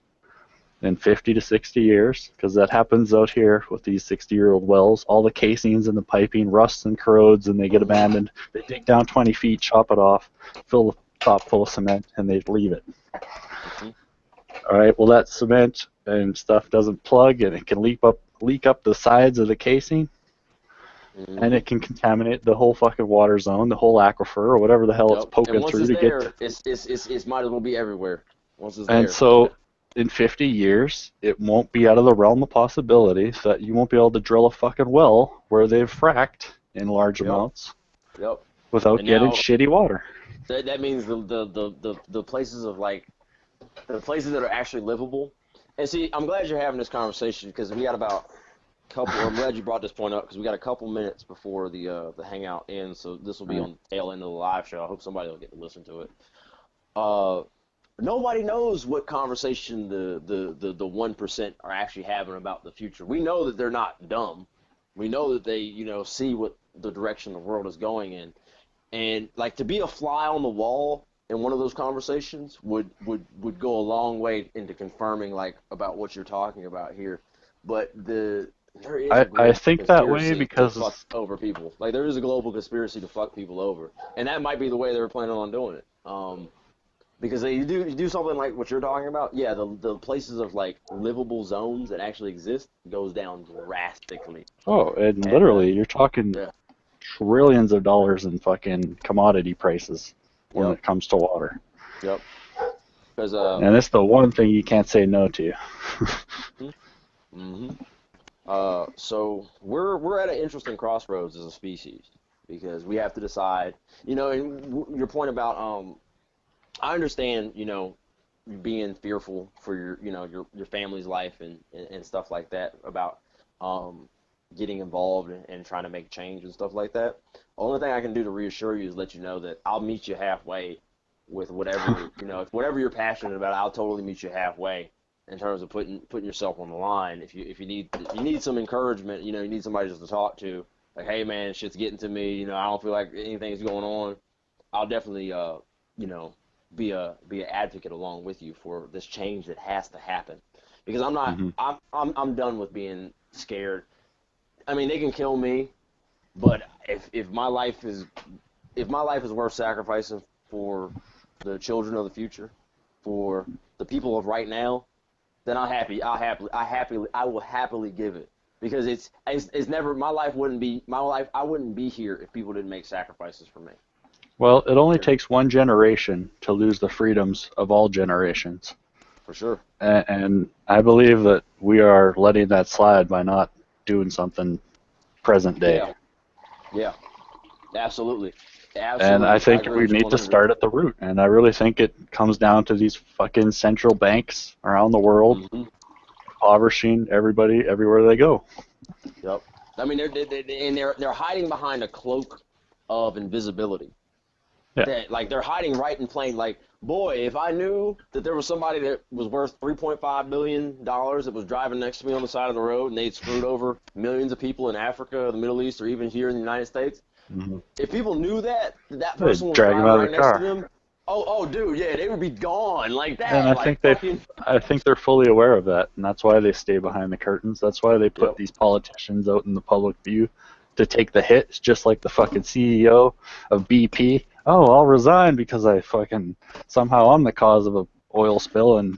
in 50 to 60 years, because that happens out here with these 60-year-old wells. All the casings and the piping rusts and corrodes and they get abandoned. They dig down 20 feet, chop it off, fill the top full of cement, and they leave it. All right, well, that cement and stuff doesn't plug, and it can leak up the sides of the casing, and it can contaminate the whole fucking water zone, the whole aquifer, or whatever the hell it's poking and once through it's to there, get. it might as well be everywhere. Once it's And there. so, in 50 years, it won't be out of the realm of possibility that you won't be able to drill a fucking well where they've fracked in large amounts without And getting now- shitty water. That means the places of the places that are actually livable. And see, I'm glad you're having this conversation because we got about a couple. I'm glad you brought this point up because we got a couple minutes before the hangout ends. So this will be on the tail end of the live show. I hope somebody will get to listen to it. Nobody knows what conversation the 1% are actually having about the future. We know that they're not dumb. We know that they see what the direction the world is going in. And like to be a fly on the wall in one of those conversations would go a long way into confirming like about what you're talking about here. But there is a I think that way conspiracy because to fuck over people. Like there is a global conspiracy to fuck people over, and that might be the way they were planning on doing it. Because you do something like what you're talking about, yeah, the places of like livable zones that actually exist goes down drastically. Oh, and literally, you're talking trillions of dollars in fucking commodity prices when it comes to water. Yep. Because And it's the one thing you can't say no to. So we're at an interesting crossroads as a species because we have to decide. And your point about I understand, being fearful for your family's life and stuff like that about getting involved and trying to make change and stuff like that. The only thing I can do to reassure you is let you know that I'll meet you halfway with whatever whatever you're passionate about. I'll totally meet you halfway in terms of putting yourself on the line. If you need some encouragement, you need somebody just to talk to. Like, hey man, shit's getting to me. I don't feel like anything's going on. I'll definitely be an advocate along with you for this change that has to happen. Because I'm not, I'm done with being scared. I mean, they can kill me, but if my life is worth sacrificing for the children of the future, for the people of right now, then I will happily give it. Because it's never, I wouldn't be here if people didn't make sacrifices for me. Well, it only takes one generation to lose the freedoms of all generations. For sure. And I believe that we are letting that slide by not doing something present day. Yeah. Absolutely. And I think we need to start at the root. And I really think it comes down to these fucking central banks around the world impoverishing everybody everywhere they go. Yep. I mean, they're hiding behind a cloak of invisibility. Yeah. They're hiding right in plain. Like, boy, if I knew that there was somebody that was worth $3.5 billion that was driving next to me on the side of the road and they'd screwed over millions of people in Africa, the Middle East, or even here in the United States, if people knew that person was driving right next to them, dude, yeah, they would be gone like that. And I think they're fully aware of that, and that's why they stay behind the curtains. That's why they put these politicians out in the public view to take the hits, just like the fucking CEO of BP. Oh, I'll resign because somehow I'm the cause of an oil spill, and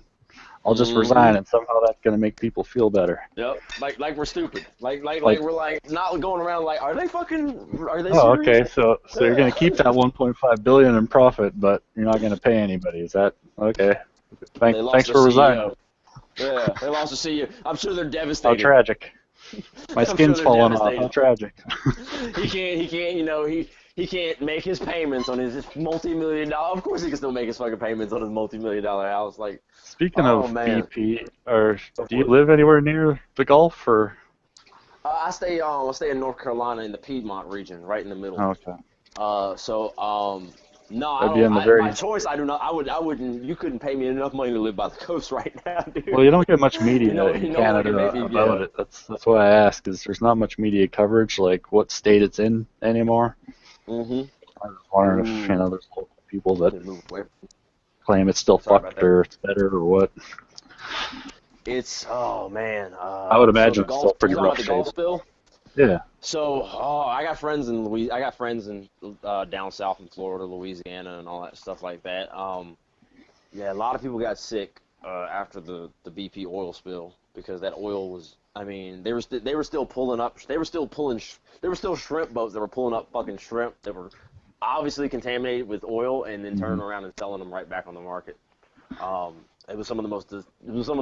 I'll just resign, and somehow that's gonna make people feel better. Yep, like we're stupid. Like we're not going around like, are they serious? Oh, okay, so you're gonna keep that 1.5 billion in profit, but you're not gonna pay anybody. Is that okay? Thanks for resigning. Yeah, they lost a CEO. I'm sure they're devastated. How tragic. My skin's falling off. How tragic. He can't. He can't make his payments on his multi-million-dollar. Of course, he can still make his fucking payments on his multi-million-dollar house. Like, speaking of BP, do you live anywhere near the Gulf, or? I stay in North Carolina in the Piedmont region, right in the middle. Okay. No, That'd be in the very... my choice. I do not. I wouldn't. You couldn't pay me enough money to live by the coast right now, dude. Well, you don't get much media in Canada about it. That's why I ask. Is there's not much media coverage, like what state it's in anymore. I was wondering if there's local people that claim it's still fucked or it's better or what. It's man. I would imagine it's still pretty rough shape. Yeah. So, I got friends in down south in Florida, Louisiana, and all that stuff like that. Yeah, a lot of people got sick after the BP oil spill because that oil was. I mean, they were still shrimp boats that were pulling up fucking shrimp that were obviously contaminated with oil and then turning around and selling them right back on the market. It was some of the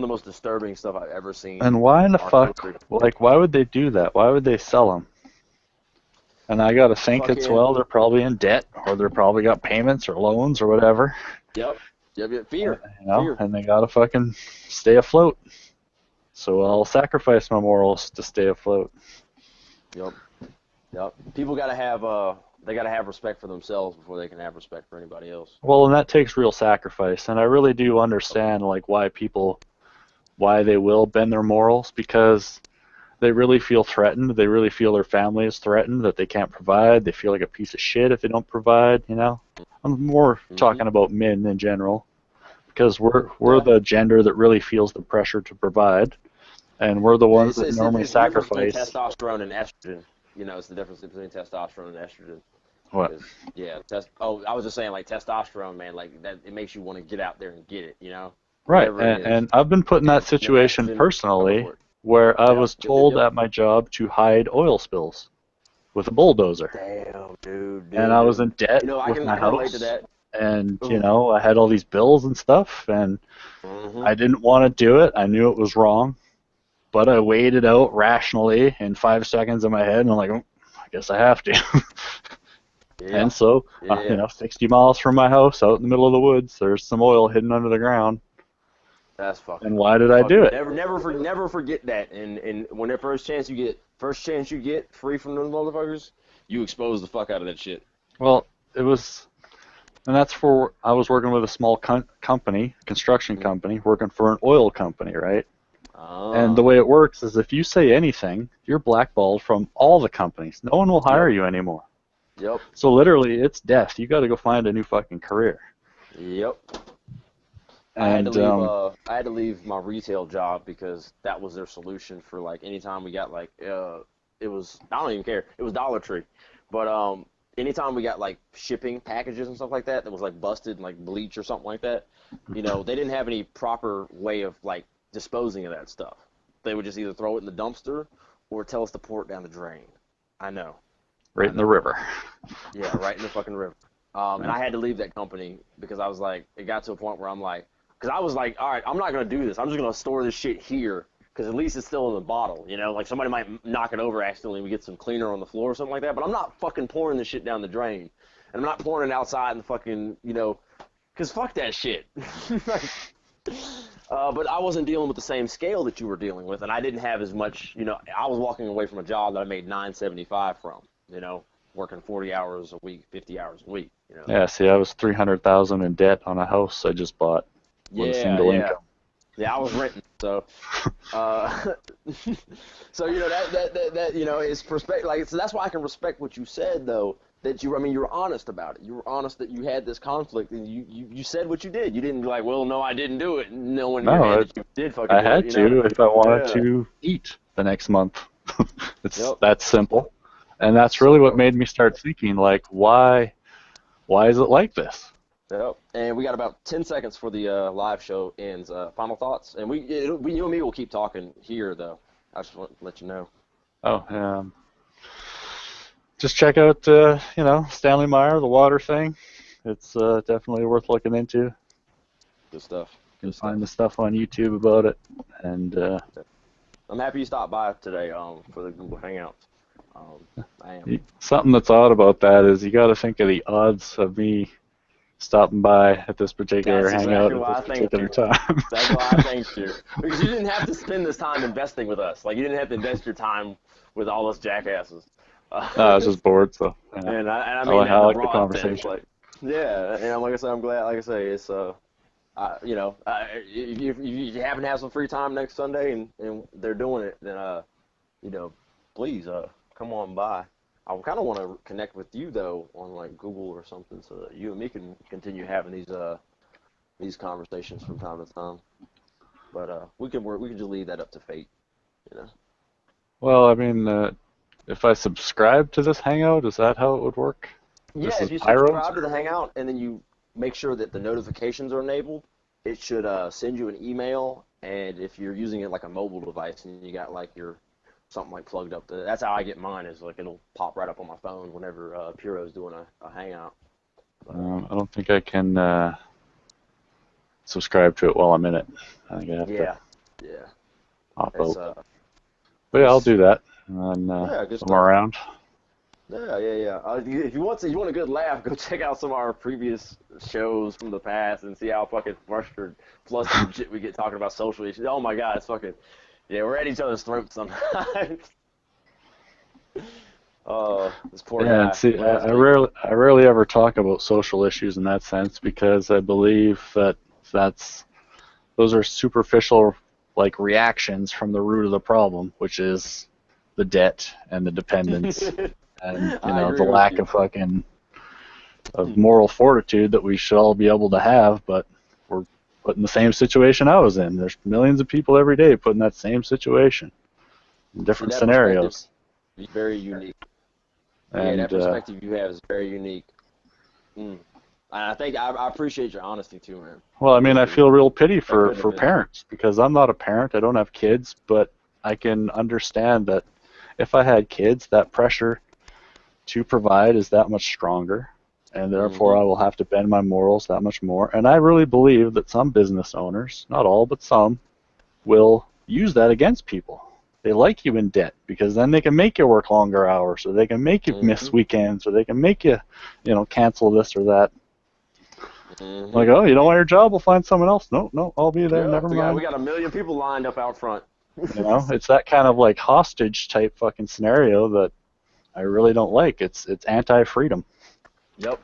most disturbing stuff I've ever seen. And why in the fuck? Like, why would they do that? Why would they sell them? And I gotta think they're probably in debt, or they're probably got payments or loans or whatever. Yep. Fear. Fear. And they gotta fucking stay afloat. So I'll sacrifice my morals to stay afloat. Yep. People gotta have respect for themselves before they can have respect for anybody else. Well, and that takes real sacrifice, and I really do understand why they will bend their morals, because they really feel threatened. They really feel their family is threatened, that they can't provide. They feel like a piece of shit if they don't provide. I'm more talking about men in general, because we're the gender that really feels the pressure to provide. And we're the ones that normally sacrifice. Testosterone and estrogen. It's the difference between testosterone and estrogen. What? Yeah. I was just saying, like, testosterone, man, like that. It makes you want to get out there and get it. Right. And I've been put in that situation personally, where I was told at my job to hide oil spills with a bulldozer. Damn, dude. And I was in debt with my house. To that. And I had all these bills and stuff, and I didn't want to do it. I knew it was wrong. But I weighed it out rationally in 5 seconds in my head, and I'm like, I guess I have to. And so, 60 miles from my house, out in the middle of the woods, there's some oil hidden under the ground. That's fucking. And why did I do it? Never forget that. And when the first chance you get free from those motherfuckers, you expose the fuck out of that shit. Well, it was, and that's for I was working with a small company, construction company, working for an oil company, right? And the way it works is if you say anything, you're blackballed from all the companies. No one will hire you anymore. Yep. So literally, it's death. You got to go find a new fucking career. Yep. And I had to leave my retail job because that was their solution for like anytime we got like it was, I don't even care, it was Dollar Tree, but anytime we got like shipping packages and stuff like that was like busted and like bleach or something like that, you know, they didn't have any proper way of like disposing of that stuff. They would just either throw it in the dumpster or tell us to pour it down the drain. I know. Right in the river. Yeah, right in the fucking river. And I had to leave that company because I was like, it got to a point where I'm like, because I was like, all right, I'm not going to do this. I'm just going to store this shit here because at least it's still in the bottle, you know? Like somebody might knock it over accidentally and we get some cleaner on the floor or something like that, but I'm not fucking pouring this shit down the drain. And I'm not pouring it outside in the fucking, you know, because fuck that shit. But I wasn't dealing with the same scale that you were dealing with, and I didn't have as much, you know, I was walking away from a job that I made $975 from, you know, working 40 hours a week, 50 hours a week, you know. Yeah, see, I was $300,000 in debt on a house I just bought with a single income. Yeah, I was renting, so, so you know that you know is perspective. Like, so that's why I can respect what you said, though. That you, I mean, you were honest about it. You were honest that you had this conflict, and you said what you did. You didn't be like, well, no, I didn't do it. No one in your head that you did fucking I do had it, to you know? if I wanted Yeah. to eat the next month. It's that simple, and that's really what made me start thinking, like, why is it like this? Yep. And we got about 10 seconds for the live show ends. Final thoughts, and you and me will keep talking here, though. I just want to let you know. Oh, just check out, you know, Stanley Meyer, the water thing. It's definitely worth looking into. Good stuff. You can find the stuff on YouTube about it, and I'm happy you stopped by today for the Google Hangouts. I am. something that's odd about that is you got to think of the odds of me stopping by at this particular That's hangout exactly why I at this thanked particular you. time. That's why I thanked you. Because you didn't have to spend this time investing with us. Like, you didn't have to invest your time with all us jackasses. No, I was just bored, so. Yeah. And I I mean like- that I in like the the broad sense, conversation. like, yeah, and like I said, I'm glad. Like I say, it's you know, if you happen to have some free time next Sunday and they're doing it, then you know, please come on by. I kind of want to connect with you though on like Google or something, so that you and me can continue having these conversations from time to time. But we can just leave that up to fate, you know. Well, I mean, if I subscribe to this hangout, is that how it would work? Yeah, This if is you Pyros? subscribe to the Hangout and then you make sure that the notifications are enabled, it should send you an email. And if you're using it like a mobile device and you got like your something like plugged up, that's how I get mine. Is like it'll pop right up on my phone whenever Puro's doing a Hangout. I don't think I can subscribe to it while I'm in it. I think I have to hop It's, out. But yeah, I'll do that. And Yeah, good I'm stuff. around. Yeah. If you want a good laugh, go check out some of our previous shows from the past and see how fucking frustrated, flustered shit we get talking about social issues. Oh my god, it's fucking, yeah, we're at each other's throats sometimes. Oh, this poor Yeah, guy. and see, I rarely ever talk about social issues in that sense because I believe that those are superficial like reactions from the root of the problem, which is the debt and the dependence and I agree the with lack you. of moral fortitude that we should all be able to have, but we're put in the same situation I was in. There's millions of people every day put in that same situation in different that scenarios. perspective is very unique. And that perspective you have is very unique. And I think I appreciate your honesty too, man. well, I mean, I feel real pity for couldn't have been- parents because I'm not a parent. I don't have kids, but I can understand that if I had kids, that pressure to provide is that much stronger, and therefore I will have to bend my morals that much more. And I really believe that some business owners, not all, but some, will use that against people. They like you in debt because then they can make you work longer hours, or they can make you miss weekends, or they can make you, cancel this or that. Like, oh, you don't want your job? We'll find someone else. No, I'll be there. Yeah, Never mind. we got a million people lined up out front. It's that kind of like hostage type fucking scenario that I really don't like. It's anti-freedom. Yep.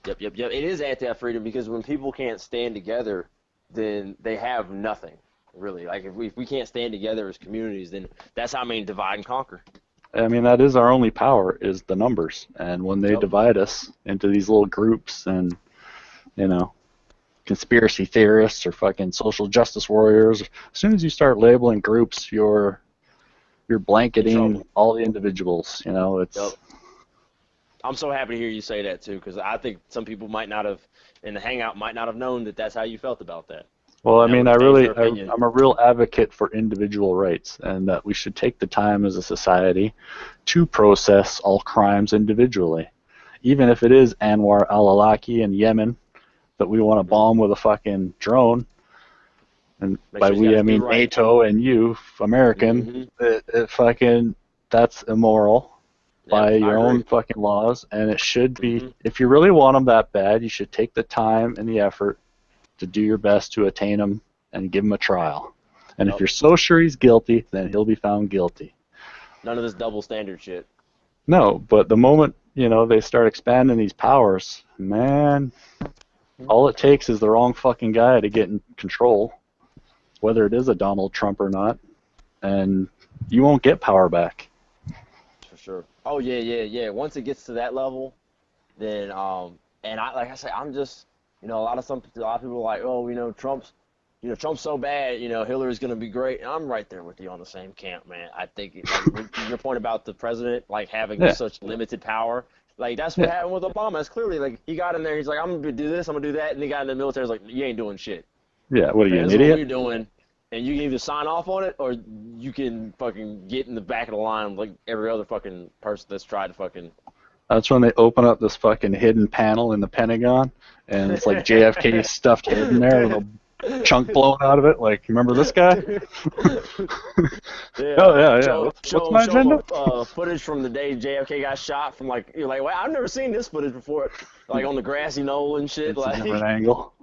It is anti-freedom because when people can't stand together, then they have nothing, really. Like, if we can't stand together as communities, then that's how I mean divide and conquer. I mean, that is our only power, is the numbers. And when they divide us into these little groups and, conspiracy theorists or fucking social justice warriors. As soon as you start labeling groups, you're blanketing all the individuals. You know, it's. Yep. I'm so happy to hear you say that too, because I think some people might not have, in the hangout, might not have known that that's how you felt about that. Well, I That mean, would change their I'm opinion. a real advocate for individual rights, and that we should take the time as a society to process all crimes individually, even if it is Anwar al-Awlaki in Yemen that we want to bomb with a fucking drone. And Make by sure he's we, got I to be mean right. NATO and you, American. It fucking that's immoral by I your own agree. fucking laws, and it should be. If you really want them that bad, you should take the time and the effort to do your best to attain him and give him a trial. And if you're so sure he's guilty, then he'll be found guilty. None of this double standard shit. No, but the moment, you know, they start expanding these powers, man, all it takes is the wrong fucking guy to get in control, whether it is a Donald Trump or not, and you won't get power back. For sure. Oh yeah. Once it gets to that level, then and like I say, I'm just, you know, a lot of people are like, oh, you know, Trump's so bad, you know, Hillary's gonna be great. And I'm right there with you on the same camp, man. I think like, your point about the president like having such limited power, like that's what happened with Obama. It's clearly like he got in there, he's like, I'm gonna do this, I'm gonna do that, and he got in the military, he's like, you ain't doing shit. Yeah, what are you, an This is idiot? what we're doing, and you can either sign off on it or you can fucking get in the back of the line like every other fucking person that's tried to fucking. That's when they open up this fucking hidden panel in the Pentagon, and it's like JFK stuffed head in there with a chunk blown out of it. Like, remember this guy? Yeah. Oh yeah. Show What's my agenda? footage from the day JFK got shot. From like you're like, well, I've never seen this footage before. Like on the grassy knoll and shit. It's like, a different angle.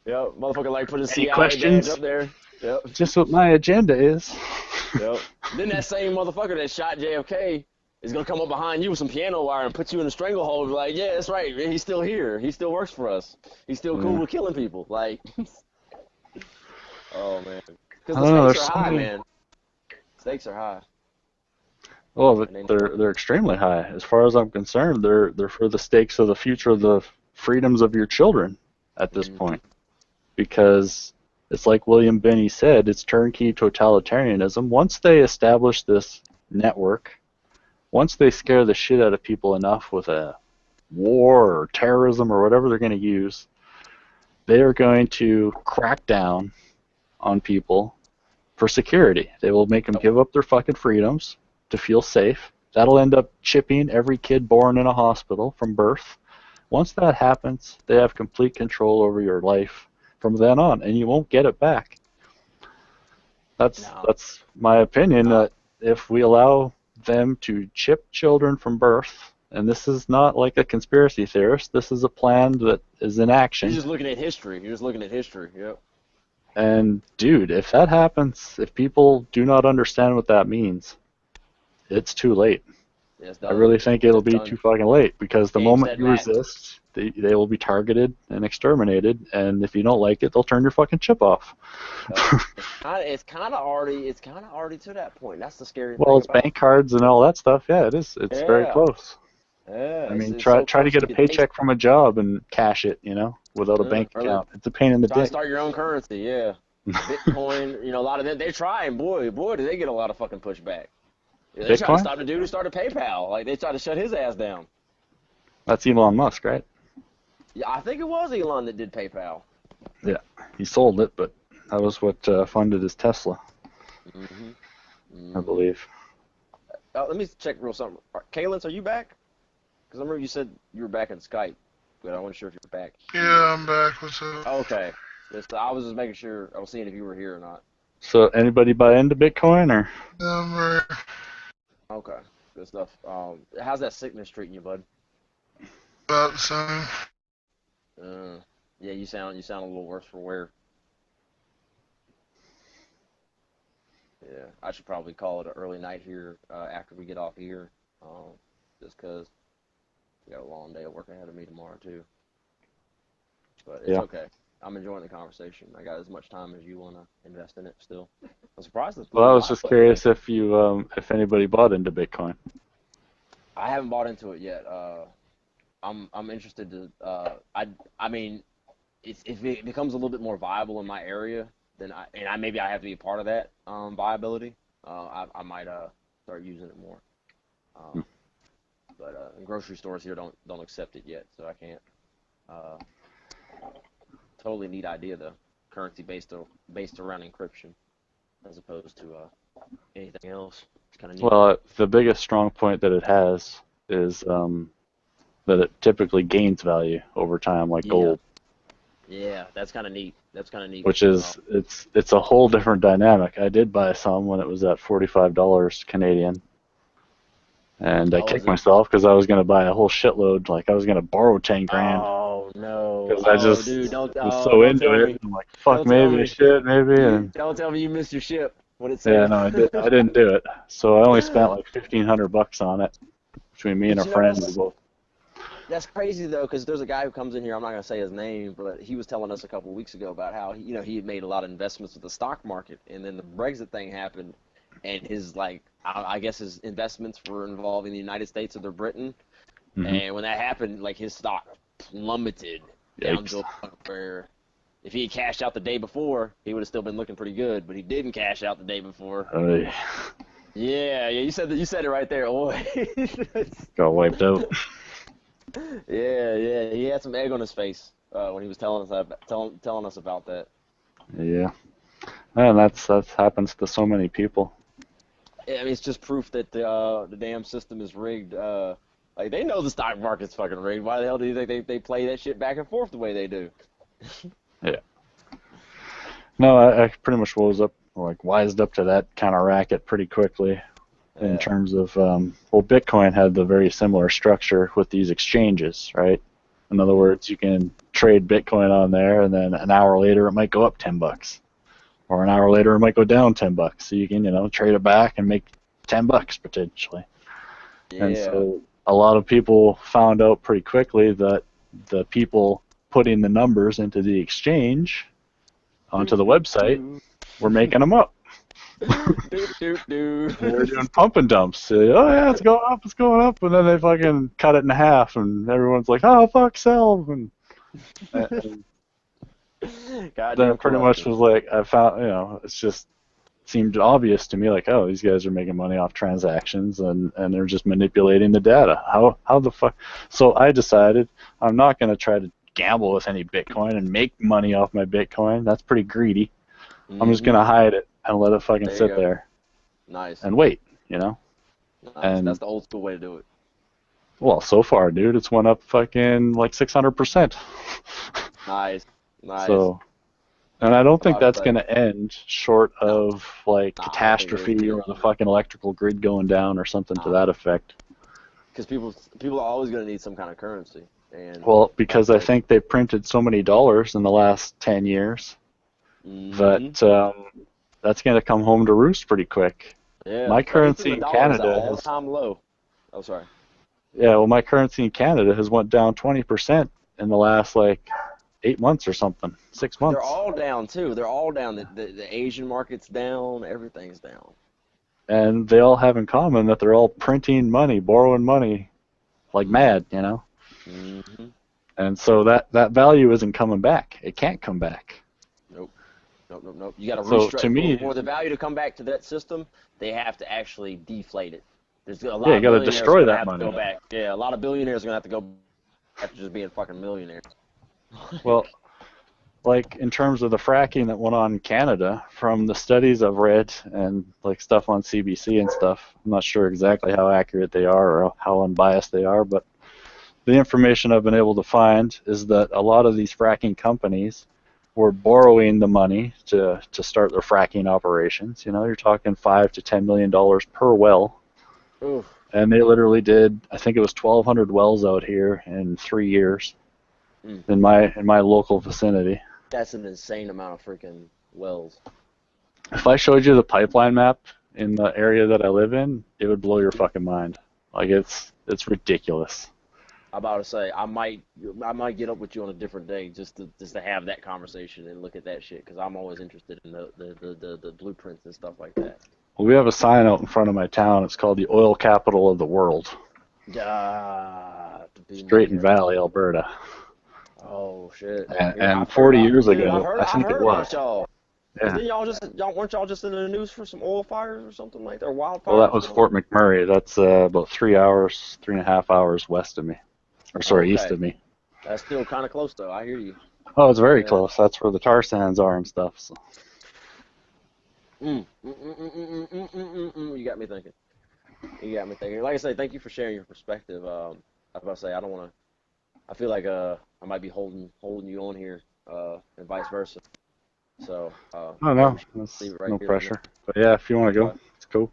Yep, motherfucker, like put his Any CIA questions? badge up there. Yep. Just what my agenda is. Yep. Then that same motherfucker that shot JFK is gonna come up behind you with some piano wire and put you in a stranglehold. And be like, yeah, that's right. He's still here. He still works for us. He's still cool with killing people. Like, oh man, because the stakes are high, man. Stakes are high. Well, they're extremely high. As far as I'm concerned, they're for the stakes of the future of the freedoms of your children at this point. Because it's like William Binney said, it's turnkey totalitarianism. Once they establish this network, once they scare the shit out of people enough with a war or terrorism or whatever they're going to use, they are going to crack down on people for security. They will make them give up their fucking freedoms to feel safe. That'll end up chipping every kid born in a hospital from birth. Once that happens, they have complete control over your life from then on, and you won't get it back. That's my opinion, that if we allow them to chip children from birth, and this is not like a conspiracy theorist, this is a plan that is in action. You're just looking at history. Yep. And dude, if that happens, if people do not understand what that means, it's too late. Yeah, it's I done. really think it'll It's be done. too fucking late, because the Game, moment set, you match. resist, they will be targeted and exterminated, and if you don't like it, they'll turn your fucking chip off. It's kind of already to that point. That's the scary Well, thing it's about bank cards and all that stuff. Yeah, it is. It's very Yeah. close. Yeah, I mean, it's try so to close get a you can paycheck from a job and cash it, without a Yeah, bank or account. It's a pain in the Try to dick. start your own currency, yeah. Bitcoin, a lot of them, they try, and boy, do they get a lot of fucking pushback. Yeah, they try to Bitcoin? stop the dude who started PayPal. Like, they tried to shut his ass down. That's Elon Musk, right? Yeah, I think it was Elon that did PayPal. Yeah, he sold it, but that was what funded his Tesla, I believe. Let me check real something. Kalins, are you back? Because I remember you said you were back in Skype, but I wasn't sure if you were back. Yeah, I'm back. What's up? Okay. I was just making sure. I was seeing if you were here or not. So, anybody buy into Bitcoin, or? Okay. Good stuff. How's that sickness treating you, bud? About the same. Yeah, you sound a little worse for wear. Yeah, I should probably call it an early night here after we get off here, just because we got a long day of work ahead of me tomorrow too. But it's okay. I'm enjoying the conversation. I got as much time as you want to invest in it still. I'm surprised. Well, I was just curious if you, if anybody bought into Bitcoin. I haven't bought into it yet. I'm interested to. I mean, if it becomes a little bit more viable in my area, then maybe I have to be a part of that viability. I might start using it more. But grocery stores here don't accept it yet, so I can't. Totally neat idea though. Currency based around encryption, as opposed to anything else. It's kind of neat. Well, the biggest strong point that it has is that it typically gains value over time, like gold. Yeah, that's kind of neat. Which is it's a whole different dynamic. I did buy some when it was at $45 Canadian, and I kicked myself because I was going to buy a whole shitload. Like I was going to borrow 10 grand. Oh no! Because I just dude, was so into it. I'm like, fuck, maybe I should, maybe. And don't tell me you missed your ship. What it yeah, said. no, I didn't do it. So I only spent like $1,500 on it between me and a friend. We both. That's crazy though, because there's a guy who comes in here. I'm not gonna say his name, but he was telling us a couple of weeks ago about how he had made a lot of investments with the stock market, and then the Brexit thing happened, and his I guess his investments were involving the United States or Britain, and when that happened, like his stock plummeted down to a point where if he had cashed out the day before, he would have still been looking pretty good, but he didn't cash out the day before. Yeah, you said it right there, boy. Got wiped out. Yeah, he had some egg on his face when he was telling us about that. Yeah, and that happens to so many people. Yeah, I mean, it's just proof that the damn system is rigged. Like they know the stock market's fucking rigged. Why the hell do you think they play that shit back and forth the way they do? Yeah. No, I pretty much wised up to that kind of racket pretty quickly. In terms of, Bitcoin had the very similar structure with these exchanges, right? In other words, you can trade Bitcoin on there, and then an hour later it might go up $10, or an hour later it might go down $10. So you can, trade it back and make $10 potentially. Yeah. And so a lot of people found out pretty quickly that the people putting the numbers into the exchange onto the website were making them up. They're doing pump and dumps. Oh yeah, it's going up, and then they fucking cut it in half, and everyone's like, oh fuck, sell. And then it pretty much was like, I found, it's just seemed obvious to me, like, oh, these guys are making money off transactions, and they're just manipulating the data. How the fuck? So I decided I'm not gonna try to gamble with any Bitcoin and make money off my Bitcoin. That's pretty greedy. I'm just gonna hide it and let it fucking sit there. Nice. And wait, Nice. And that's the old school way to do it. Well, so far, dude, it's went up fucking like 600%. Nice. So, and I don't think that's gonna end short of like catastrophe or the fucking electrical grid going down or something to that effect. Because people are always gonna need some kind of currency. And well, because I think they printed so many dollars in the last 10 years that that's going to come home to roost pretty quick. Yeah, my currency in Canada is all-time low. Oh, sorry. Yeah, well, my currency in Canada has went down 20% in the last 8 months or something, 6 months. They're all down too. They're all down. The Asian market's down. Everything's down. And they all have in common that they're all printing money, borrowing money, like mad, And so that value isn't coming back. It can't come back. Nope. You got to restructure. To me, for the value to come back to that system, they have to actually deflate it. There's a lot you got to destroy that money. Go back. Yeah, a lot of billionaires are going to have to go after just being fucking millionaires. Well, in terms of the fracking that went on in Canada, from the studies I've read and stuff on CBC and stuff, I'm not sure exactly how accurate they are or how unbiased they are, but the information I've been able to find is that a lot of these fracking companies were borrowing the money to start their fracking operations. You're talking $5 to $10 million per well. Oof. And they literally did, I think it was 1,200 wells out here in 3 years in my local vicinity. That's an insane amount of freaking wells. If I showed you the pipeline map in the area that I live in, it would blow your fucking mind. It's ridiculous. I'm about to say I might get up with you on a different day just to have that conversation and look at that shit because I'm always interested in the blueprints and stuff like that. Well, we have a sign out in front of my town. It's called the oil capital of the world. Drayton Valley, Alberta. Oh shit. And I've 40 heard years dude, ago, I I think it heard about was. y'all. 'Cause Yeah. then weren't y'all just in the news for some oil fires or something like that, or Well, wildfires? that was Fort McMurray. That's about 3.5 hours west of me. Or sorry, east Okay. of me. That's still kind of close though. I hear you. Oh, it's very Yeah. close. That's where the tar sands are and stuff. So. You got me thinking. You got me thinking. Like I say, thank you for sharing your perspective. I was about to say I don't want to. I feel like I might be holding you on here, and vice versa. So. Oh maybe no, we should that's leave it right no here. pressure. But yeah, if you want to go, it's cool.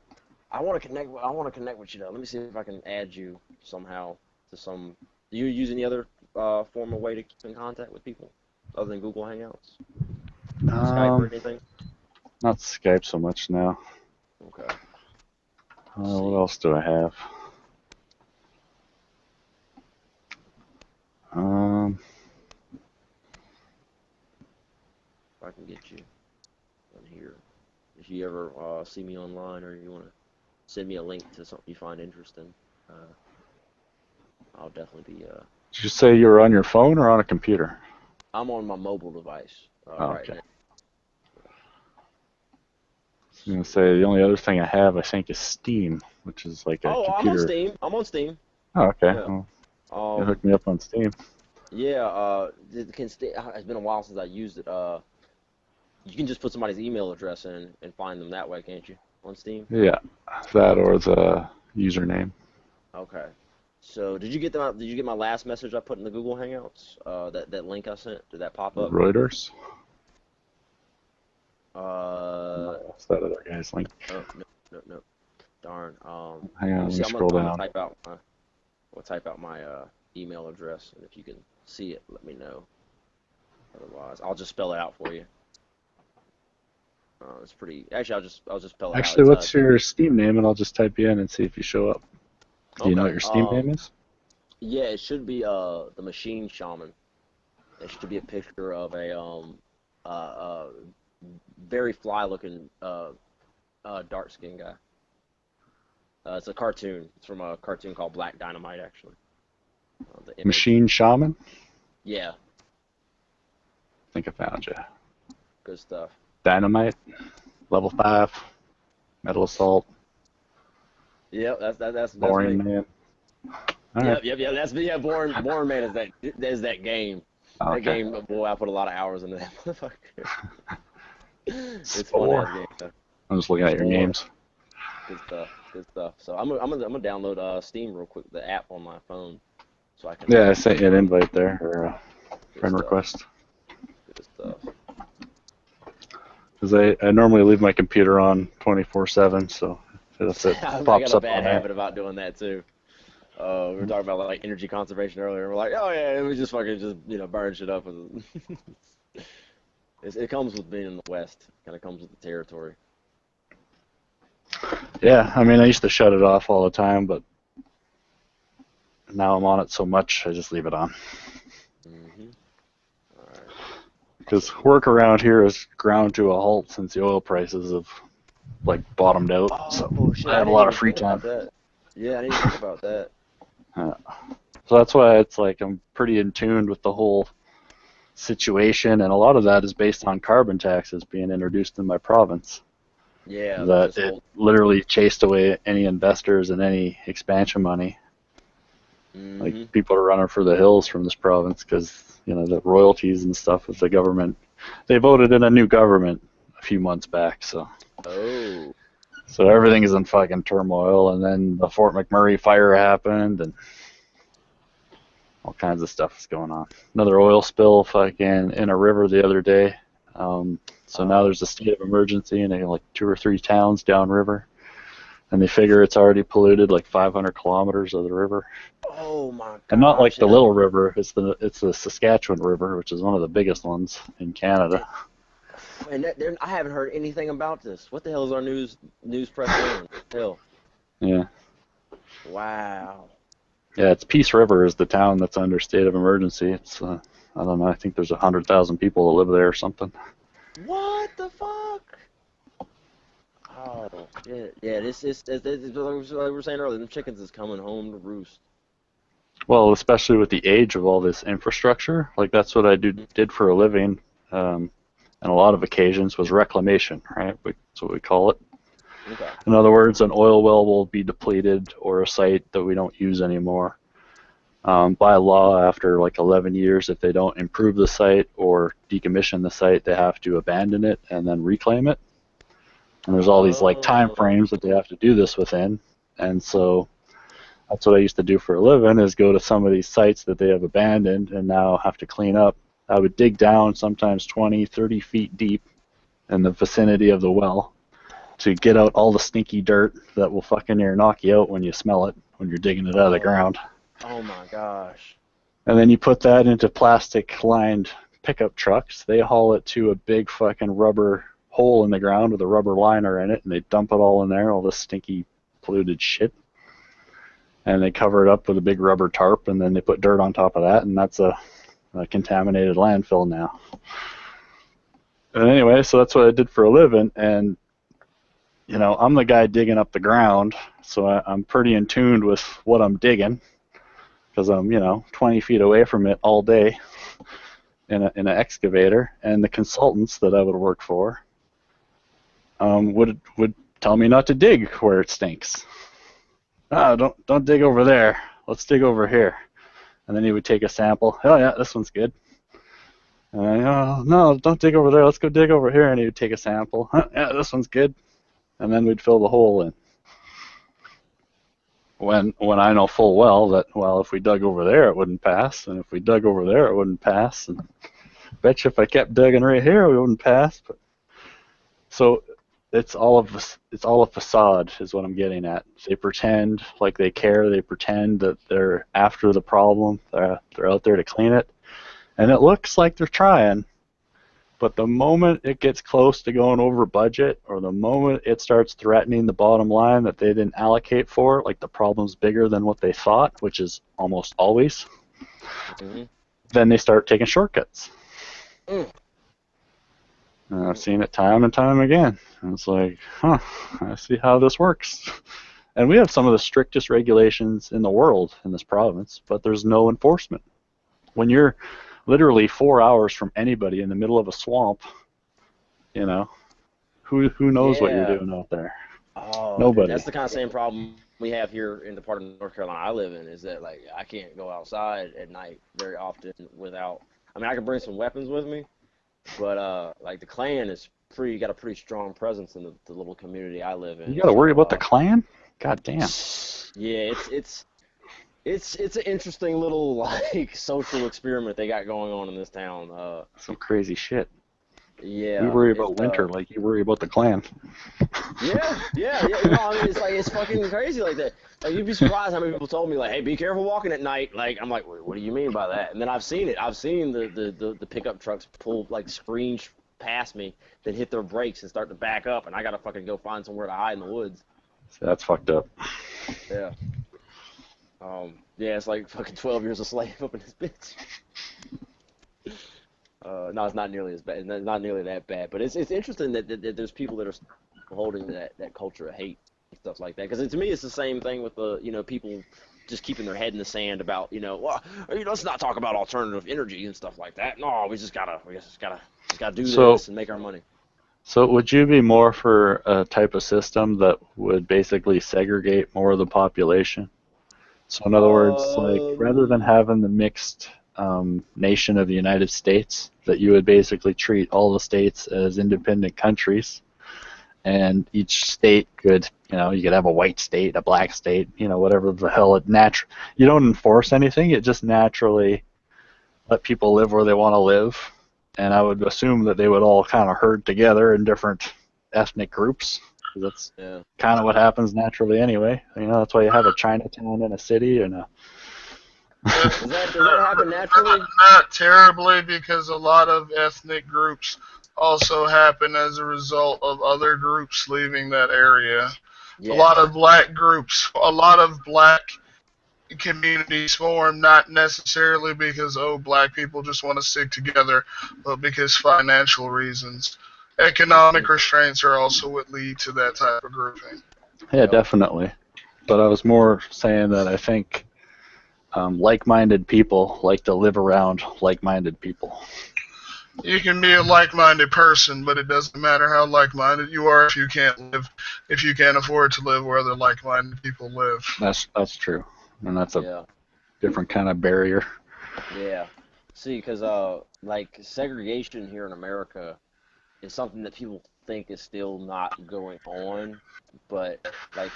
I want to connect. I want to connect with you though. Let me see if I can add you somehow to some. Do you use any other form of way to keep in contact with people other than Google Hangouts, Skype or anything? Not Skype so much now. Okay. What else do I have? If I can get you on here, if you ever see me online or you want to send me a link to something you find interesting, I'll definitely be. Did you say you were on your phone or on a computer? I'm on my mobile device right Okay. now. I was gonna say the only other thing I have, I think, is Steam, which is like a I'm on computer. Steam. I'm on Steam. Oh, okay. Yeah. Well, you hook me up on Steam. Yeah. It's been a while since I used it. You can just put somebody's email address in and find them that way, can't you? On Steam. Yeah, that or the username. Okay. So did you get them? Did you get my last message I put in the Google Hangouts? That link I sent. Did that pop up? Reuters. What's that other guy's link? Oh no. Darn. Hang on, let me see, scroll I'm down. gonna type out my email address, and if you can see it, let me know. Otherwise, I'll just spell it out for you. It's pretty. Actually, I'll just spell it out. Actually, what's your Steam name? And I'll just type you in and see if you show up. Do you know what your Steam name is? Yeah, it should be the Machine Shaman. It should be a picture of a very fly-looking dark-skinned guy. It's a cartoon. It's from a cartoon called Black Dynamite, actually. The image. Machine Shaman? Yeah. I think I found you. Good stuff. Dynamite, level 5, Metal Assault. Yep, that's Boring me. Man. All right. Yep. That's me. Yeah, Boring Man is that game. Okay. That game, boy, I put a lot of hours into that motherfucker. It's fun Spore. ass game. Though. I'm just looking at your names. Good stuff. So I'm gonna download Steam real quick, the app on my phone, so I can. Yeah, I sent you an invite there, or a friend request. Good stuff. Because I normally leave my computer on 24/7, so if it I pops got a up bad on there. habit about doing that too. We were talking about like energy conservation earlier. We're like, oh yeah, we just fucking burn shit up. It comes with being in the West. Kind of comes with the territory. Yeah, I mean, I used to shut it off all the time, but now I'm on it so much, I just leave it on. Because work around here has ground to a halt since the oil prices have bottomed out. So I have a lot of free time. Yeah, I didn't think about that. So that's why it's like I'm pretty in tune with the whole situation, and a lot of that is based on carbon taxes being introduced in my province. Yeah. That it literally chased away any investors and any expansion money. Like people are running for the hills from this province because the royalties and stuff with the government. They voted in a new government a few months back, so. Oh. So everything is in fucking turmoil, and then the Fort McMurray fire happened, and all kinds of stuff is going on. Another oil spill fucking in a river the other day. So now there's a state of emergency in like 2 or 3 towns downriver, and they figure it's already polluted like 500 kilometers of the river. Oh my god! And not like the little river. It's the Saskatchewan River, which is one of the biggest ones in Canada. And I haven't heard anything about this. What the hell is our news press doing? Hell. Yeah. Wow. Yeah, it's Peace River is the town that's under state of emergency. It's I don't know. I think there's 100,000 people that live there or something. What the fuck? Oh shit! Yeah, this is like we were saying earlier. Them chickens is coming home to roost. Well, especially with the age of all this infrastructure, like that's what I did for a living, and a lot of occasions was reclamation, right? That's what we call it. Okay. In other words, an oil well will be depleted or a site that we don't use anymore. By law, after like 11 years, if they don't improve the site or decommission the site, they have to abandon it and then reclaim it. And there's all these like time frames that they have to do this within. And so that's what I used to do for a living, is go to some of these sites that they have abandoned and now have to clean up. I would dig down sometimes 20, 30 feet deep in the vicinity of the well to get out all the stinky dirt that will fucking knock you out when you smell it when you're digging it out of the ground. Oh my gosh. And then you put that into plastic-lined pickup trucks. They haul it to a big fucking rubber hole in the ground with a rubber liner in it, and they dump it all in there, all this stinky, polluted shit. And they cover it up with a big rubber tarp, and then they put dirt on top of that, and that's a contaminated landfill now. And anyway, so that's what I did for a living, and you know, I'm the guy digging up the ground, so I'm pretty in tune with what I'm digging, because I'm, 20 feet away from it all day in an excavator. And the consultants that I would work for would tell me not to dig where it stinks. Don't dig over there. Let's dig over here. And then he would take a sample. Oh yeah, this one's good. And no, don't dig over there. Let's go dig over here. And he would take a sample. Yeah, this one's good. And then we'd fill the hole in. When I know full well that, well, if we dug over there, it wouldn't pass, and if we dug over there, it wouldn't pass, and bet you if I kept digging right here, we wouldn't pass. But so it's all a facade, is what I'm getting at. They pretend like they care. They pretend that they're after the problem. They're out there to clean it, and it looks like they're trying. But the moment it gets close to going over budget, or the moment it starts threatening the bottom line that they didn't allocate for, like the problem's bigger than what they thought, which is almost always, then they start taking shortcuts. And I've seen it time and time again. And it's like, I see how this works. And we have some of the strictest regulations in the world in this province, but there's no enforcement. When you're literally 4 hours from anybody in the middle of a swamp, who knows what you're doing out there? Oh, nobody. That's the kind of same problem we have here in the part of North Carolina I live in, is that like I can't go outside at night very often without. I mean, I can bring some weapons with me, but like the Klan is got a pretty strong presence in the little community I live in. You got to worry about the Klan? God damn. Yeah, it's an interesting little like social experiment they got going on in this town. Some crazy shit. Yeah. We worry about winter like you worry about the Klan. Yeah. I mean, it's fucking crazy like that. Like, you'd be surprised how many people told me like, "Hey, be careful walking at night." Like, I'm like, "What do you mean by that?" And then I've seen it. I've seen the pickup trucks pull like screens past me, then hit their brakes and start to back up, and I gotta fucking go find somewhere to hide in the woods. So that's fucked up. Yeah. Yeah, it's like fucking 12 years a slave up in this bitch. No, it's not nearly as bad. Not nearly that bad. But it's interesting that there's people that are holding that culture of hate and stuff like that. Because to me, it's the same thing with the people just keeping their head in the sand about let's not talk about alternative energy and stuff like that. No, we just gotta do this and make our money. So would you be more for a type of system that would basically segregate more of the population? So in other words, like rather than having the mixed nation of the United States, that you would basically treat all the states as independent countries, and each state could, you could have a white state, a black state, whatever the hell you don't enforce anything, it just naturally let people live where they want to live, and I would assume that they would all kind of herd together in different ethnic groups. That's kind of what happens naturally anyway. That's why you have a Chinatown in a city and a. Does that happen naturally? Not terribly, because a lot of ethnic groups also happen as a result of other groups leaving that area. Yeah. A lot of black groups, a lot of black communities form not necessarily because black people just want to stick together, but because financial reasons. Economic restraints are also what lead to that type of grouping. Yeah, definitely. But I was more saying that I think Like-minded people like to live around like-minded people. You can be a like-minded person, but it doesn't matter how like-minded you are if you can't afford to live where other like-minded people live. That's true, and that's a Yeah. different kind of barrier. Yeah. See, because like segregation here in America is something that people think is still not going on, but like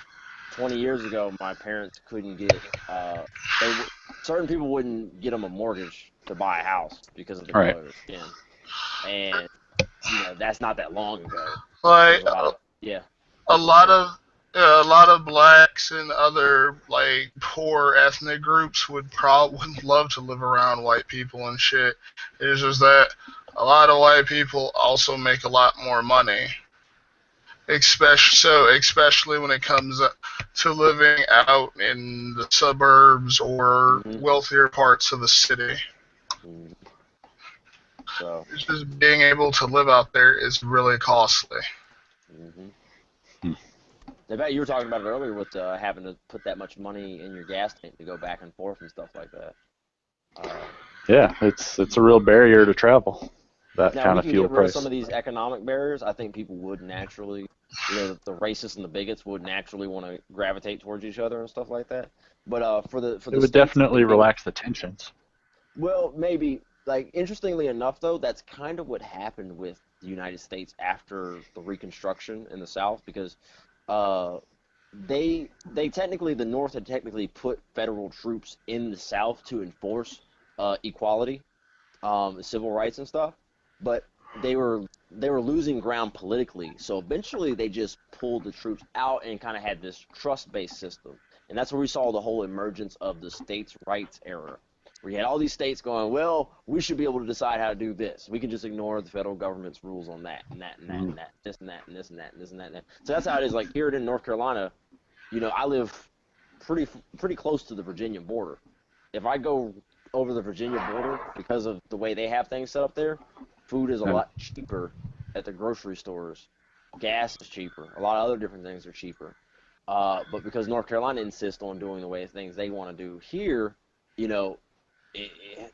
20 years ago, my parents couldn't get certain people wouldn't get them a mortgage to buy a house because of the Right. color of their skin, and that's not that long ago. Like There's a lot of, yeah. a lot of blacks and other like poor ethnic groups would love to live around white people and shit. It's just that a lot of white people also make a lot more money, especially when it comes to living out in the suburbs or wealthier parts of the city. Mhm. So. It's just being able to live out there is really costly. Mhm. I bet you were talking about it earlier with having to put that much money in your gas tank to go back and forth and stuff like that. Yeah, it's a real barrier to travel. That Now, kind we of can fuel get rid of price. some of these economic barriers. I think people would naturally, the racists and the bigots would naturally want to gravitate towards each other and stuff like that. But for the It would states definitely thinking- relax the tensions. Well, maybe. Like, interestingly enough, though, that's kind of what happened with the United States after the Reconstruction in the South, because they technically, the North had technically put federal troops in the South to enforce equality, civil rights and stuff, but they were losing ground politically. So eventually, they just pulled the troops out and kind of had this trust-based system, and that's where we saw the whole emergence of the states' rights era. Where you had all these states going, well, we should be able to decide how to do this. We can just ignore the federal government's rules on that, and that, and that, and that, this and that, and this and that, and this and that, and that. So that's how it is. Like here in North Carolina, I live pretty close to the Virginia border. If I go over the Virginia border, because of the way they have things set up there, food is a lot cheaper at the grocery stores. Gas is cheaper. A lot of other different things are cheaper. But because North Carolina insists on doing the way things they want to do here,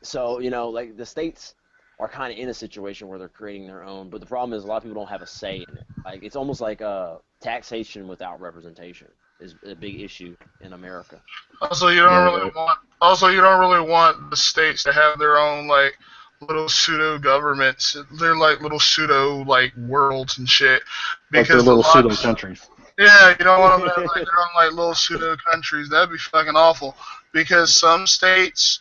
so like the states are kind of in a situation where they're creating their own, but the problem is a lot of people don't have a say in it. Like it's almost like taxation without representation is a big issue in America. Also, you don't really want the states to have their own like little pseudo governments. They're like little pseudo like worlds and shit. Like they're little pseudo countries. Yeah, you don't want them to have like their own like little pseudo countries. That'd be fucking awful. Because some states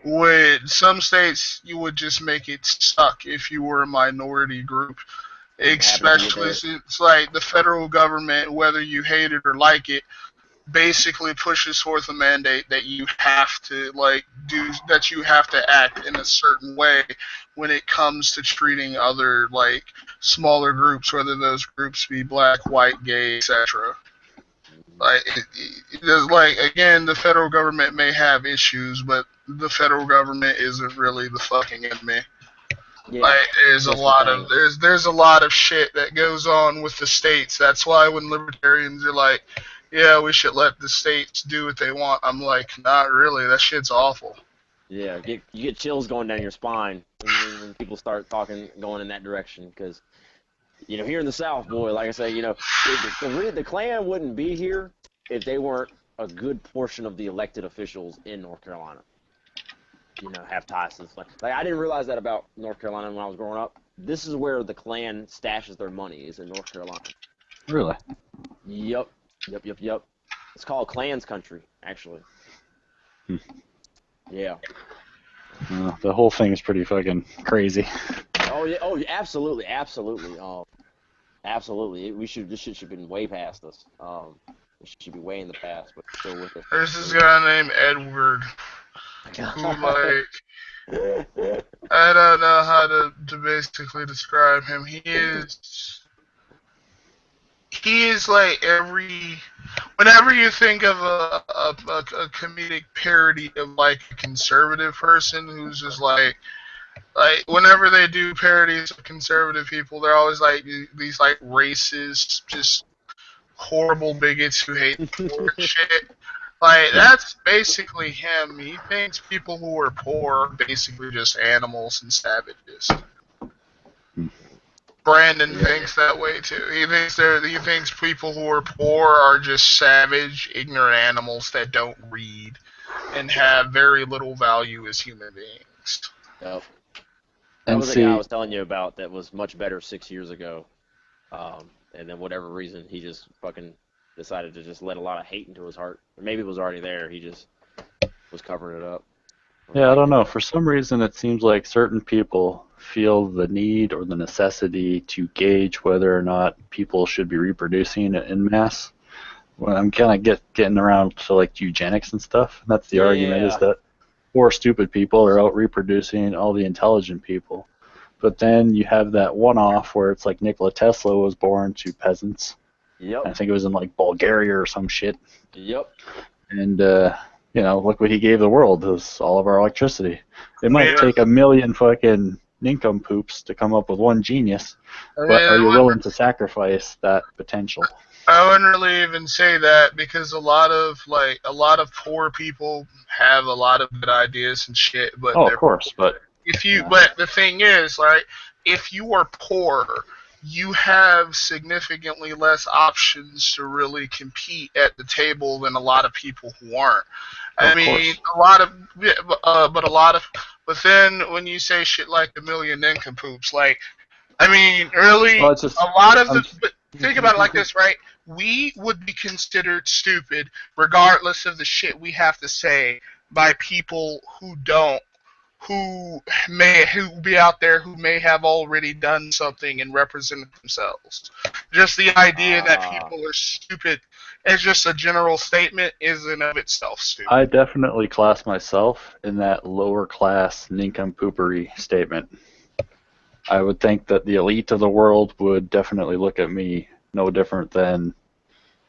you would just make it suck if you were a minority group. Especially since like the federal government, whether you hate it or like it, basically pushes forth a mandate that you have to you have to act in a certain way when it comes to treating other like smaller groups, whether those groups be black, white, gay, etc. Again, the federal government may have issues, but the federal government isn't really the fucking enemy. Yeah, there's a lot of shit that goes on with the states. That's why when libertarians are like, yeah, we should let the states do what they want, I'm like, not really. That shit's awful. Yeah, you get chills going down your spine when people start going in that direction. Because, here in the South, boy, like I say, the Klan wouldn't be here if they weren't a good portion of the elected officials in North Carolina. Have ties to the Klan. Like I didn't realize that about North Carolina when I was growing up. This is where the Klan stashes their money, is in North Carolina. Really? Yep. It's called Klan's country, actually. Yeah. The whole thing is pretty fucking crazy. Oh yeah. Oh, absolutely. Absolutely. This shit should have been way past us. It should be way in the past, but still with it. There's this guy named Edward who, I don't know how to basically describe him. He is like whenever you think of a comedic parody of like a conservative person who's just like whenever they do parodies of conservative people, they're always like these like racist, just horrible bigots who hate the poor and shit. Like, that's basically him. He thinks people who are poor are basically just animals and savages. Brandon thinks that way too. He thinks people who are poor are just savage, ignorant animals that don't read and have very little value as human beings. Yep. That was the guy I was telling you about that was much better 6 years ago. And then whatever reason, he just fucking decided to just let a lot of hate into his heart. Or maybe it was already there. He just was covering it up. Yeah, I don't know. For some reason, it seems like certain people feel the need or the necessity to gauge whether or not people should be reproducing in mass. When I'm kind of getting around to like eugenics and stuff, and that's the argument is that poor stupid people are out reproducing all the intelligent people. But then you have that one-off where it's like Nikola Tesla was born to peasants. Yep. I think it was in like Bulgaria or some shit. Yep. And you know, look what he gave the world, is all of our electricity. It might take a million fucking nincompoops to come up with one genius, but are you willing to sacrifice that potential? I wouldn't really even say that, because a lot of poor people have a lot of good ideas and shit, but of course, but the thing is, like, if you are poor, you have significantly less options to really compete at the table than a lot of people who aren't. I mean, but then when you say shit like a million nincompoops, like, I mean, really, think about it like this, right? We would be considered stupid regardless of the shit we have to say by people who be out there who may have already done something and represented themselves. Just the idea that people are stupid as just a general statement is in of itself stupid. I definitely class myself in that lower class nincompoopery statement. I would think that the elite of the world would definitely look at me no different than,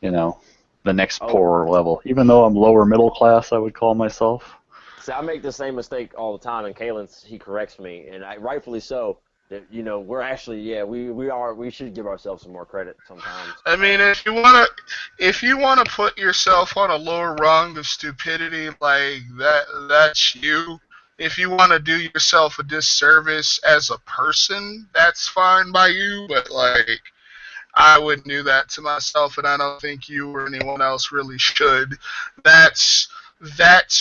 you know, the next poorer level. Even though I'm lower middle class, I would call myself. See, I make the same mistake all the time, and Kalen, he corrects me, and rightfully so. That, you know, we're actually, we should give ourselves some more credit sometimes. I mean, if you wanna put yourself on a lower rung of stupidity, like that's you. If you want to do yourself a disservice as a person, that's fine by you, but, like, I wouldn't do that to myself, and I don't think you or anyone else really should. That's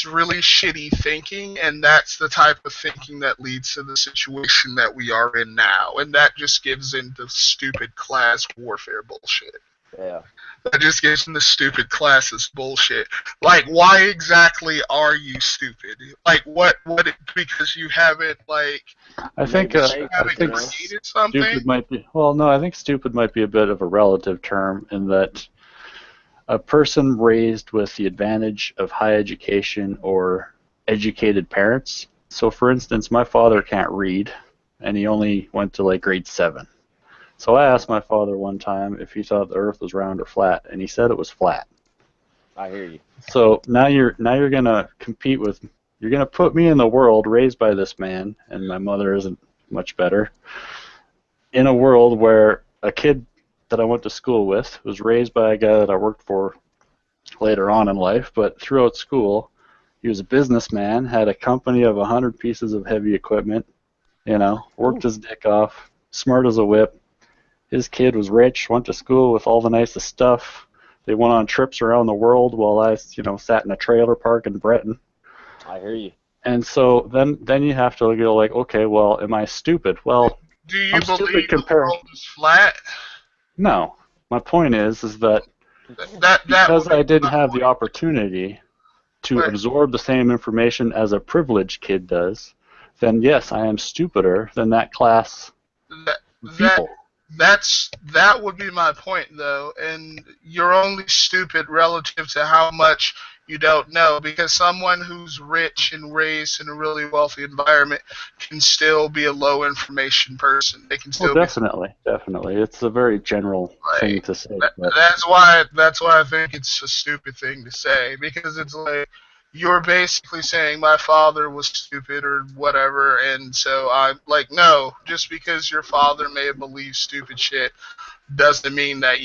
really shitty thinking, and that's the type of thinking that leads to the situation that we are in now, and that just gives into stupid class warfare bullshit. Yeah. That just gives into stupid classist bullshit. Like, why exactly are you stupid? Like, what because you haven't, like, I think created something? Stupid might be, well, no, I think stupid might be a bit of a relative term in that a person raised with the advantage of high education or educated parents. So, for instance, my father can't read, and he only went to, like, grade 7. So I asked my father one time if he thought the Earth was round or flat, and he said it was flat. I hear you. So now you're gonna compete with, you're gonna put me in the world raised by this man, and my mother isn't much better, in a world where a kid that I went to school with was raised by a guy that I worked for later on in life, but throughout school, he was a businessman, had a company of 100 pieces of heavy equipment, you know, worked his dick off, smart as a whip. His kid was rich, went to school with all the nicest stuff. They went on trips around the world while I, you know, sat in a trailer park in Breton. I hear you. And so then you have to go like, okay, well, am I stupid? Well, do you believe the world is flat? No. My point is that because I didn't have the opportunity to absorb the same information as a privileged kid does, then yes, I am stupider than that class of people. That would be my point, though, and you're only stupid relative to how much you don't know, because someone who's rich and raised in a really wealthy environment can still be a low information person. They can still definitely. It's a very general thing to say. That's why I think it's a stupid thing to say, because it's like, you're basically saying my father was stupid or whatever, and so I'm like, no, just because your father may have believed stupid shit doesn't mean that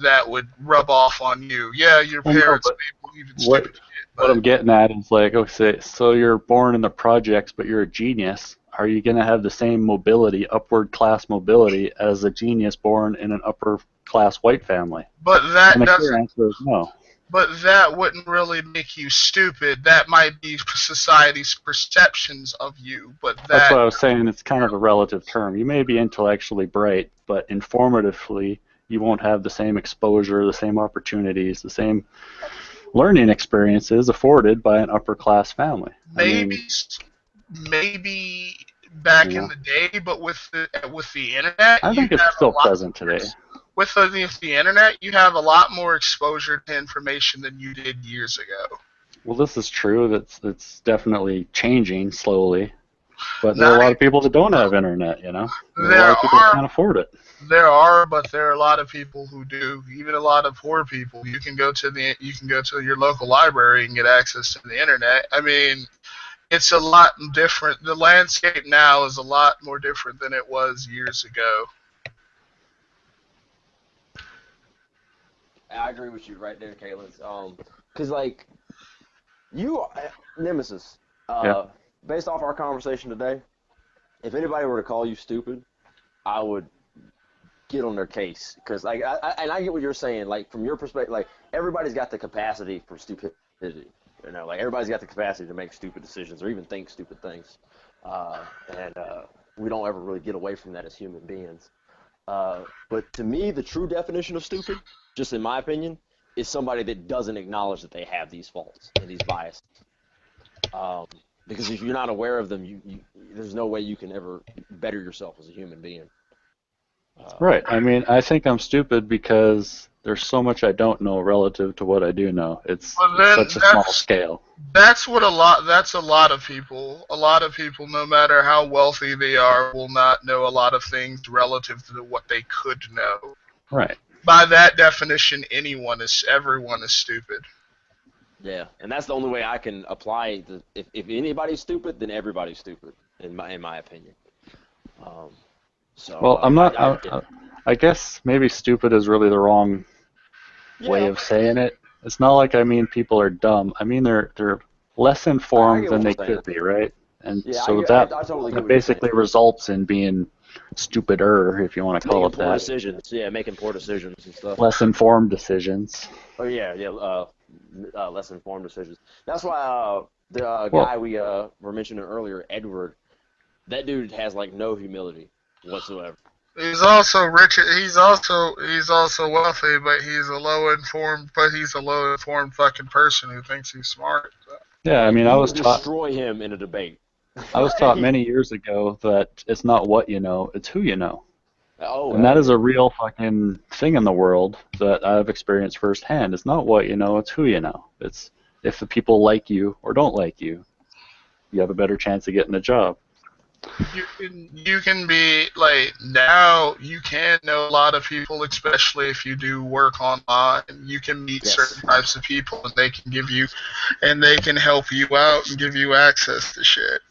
that would rub off on you. Yeah, your Well, no, parents but may believe in what stupid shit, what but I'm getting at is like, okay, so you're born in the projects, but you're a genius. Are you going to have the same mobility, upward class mobility, as a genius born in an upper class white family? that And the clear doesn't. answer is no. But that wouldn't really make you stupid. That might be society's perceptions of you, but That's that what I was saying. It's kind of a relative term. You may be intellectually bright, but informatively, you won't have the same exposure, the same opportunities, the same learning experiences afforded by an upper class family. maybe maybe back in the day, but with the internet, I you think it's have a still lot present today. with the internet, you have a lot more exposure to information than you did years ago. Well, this is true. That's definitely changing slowly. But there are a Not lot of people that don't have internet, you know? There are a There lot of people that are can't afford it. but there are a lot of people who do. Even a lot of poor people. You can go to your local library and get access to the internet. I mean, it's a lot different. The landscape now is a lot more different than it was years ago. I agree with you right there, Kalen. Cause like you, Nemesis. Yeah. Based off our conversation today, if anybody were to call you stupid, I would get on their case. Cause like, I get what you're saying. Like from your perspective, like everybody's got the capacity for stupidity. You know, like everybody's got the capacity to make stupid decisions or even think stupid things. And we don't ever really get away from that as human beings. But to me, the true definition of stupid, just in my opinion, is somebody that doesn't acknowledge that they have these faults and these biases. Because if you're not aware of them, there's no way you can ever better yourself as a human being. Right. I mean, I think I'm stupid because there's so much I don't know relative to what I do know. It's Well, then such a small scale. That's a lot of people. A lot of people, no matter how wealthy they are, will not know a lot of things relative to what they could know. Right. By that definition, everyone is stupid. Yeah, and that's the only way I can apply. If anybody's stupid, then everybody's stupid, in my opinion. Well, I'm not. I guess maybe stupid is really the wrong way of saying it. It's not like I mean people are dumb. I mean they're less informed than they could be, right? And so that basically results in being stupider, if you want to call it that. Poor decisions. Yeah, making poor decisions and stuff. Less informed decisions. Oh yeah. Less informed decisions. That's why the guy we were mentioning earlier, Edward, that dude has like no humility whatsoever. He's also rich. He's also wealthy, but he's a low informed fucking person who thinks he's smart. So. Yeah, I mean, I was taught. Destroy him in a debate. I was taught many years ago that it's not what you know, it's who you know. Oh, and that is a real fucking thing in the world that I've experienced firsthand. It's not what you know, it's who you know. It's if the people like you or don't like you, you have a better chance of getting a job. You can be like now you can know a lot of people, especially if you do work online. You can meet certain types of people and they can help you out and give you access to shit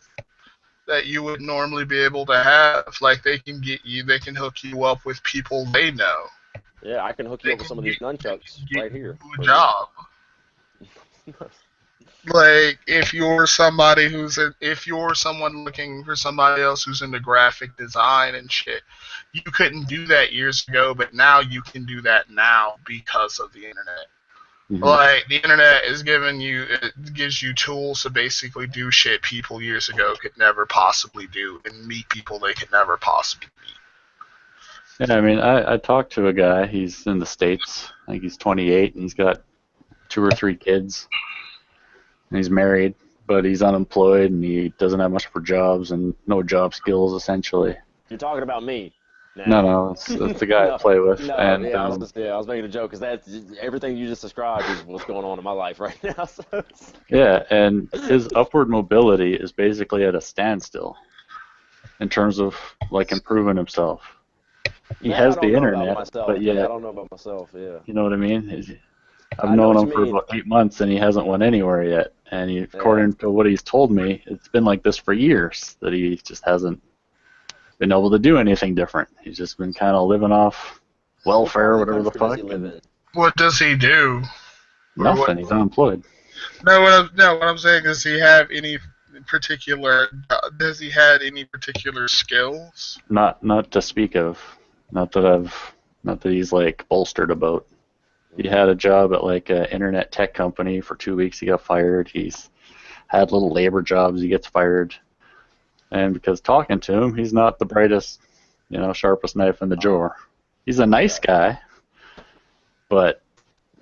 that you would normally be able to have. Like they can hook you up with people they know. Yeah, I can hook you up with some of these nunchucks right here. Good job. Like if you're someone looking for somebody else who's into graphic design and shit, you couldn't do that years ago, but now you can do that now because of the internet. Mm-hmm. Like the internet gives you tools to basically do shit people years ago could never possibly do and meet people they could never possibly meet. Yeah, I mean, I talked to a guy. He's in the States. I think he's 28, and he's got 2 or 3 kids. And he's married, but he's unemployed, and he doesn't have much for jobs and no job skills, essentially. You're talking about me. No, it's the guy I play with. No, and, I was making a joke because that's everything you just described is what's going on in my life right now. So yeah, and his upward mobility is basically at a standstill in terms of like improving himself. He has the internet, but yeah, I don't know about myself. Yeah, you know what I mean. I've I know known what him you for mean. about 8 months, and he hasn't went anywhere yet. And according to what he's told me, it's been like this for years, that he just hasn't been able to do anything different. He's just been kind of living off welfare, whatever the fuck. and What does he do? Or Nothing. what? He's unemployed. No, what I'm saying is, does he have any particular? Does he had any particular skills? Not to speak of. Not that he's like bolstered about. He had a job at like an internet tech company for 2 weeks. He got fired. He's had little labor jobs. He gets fired. And because talking to him, he's not the brightest, sharpest knife in the drawer. He's a nice guy, but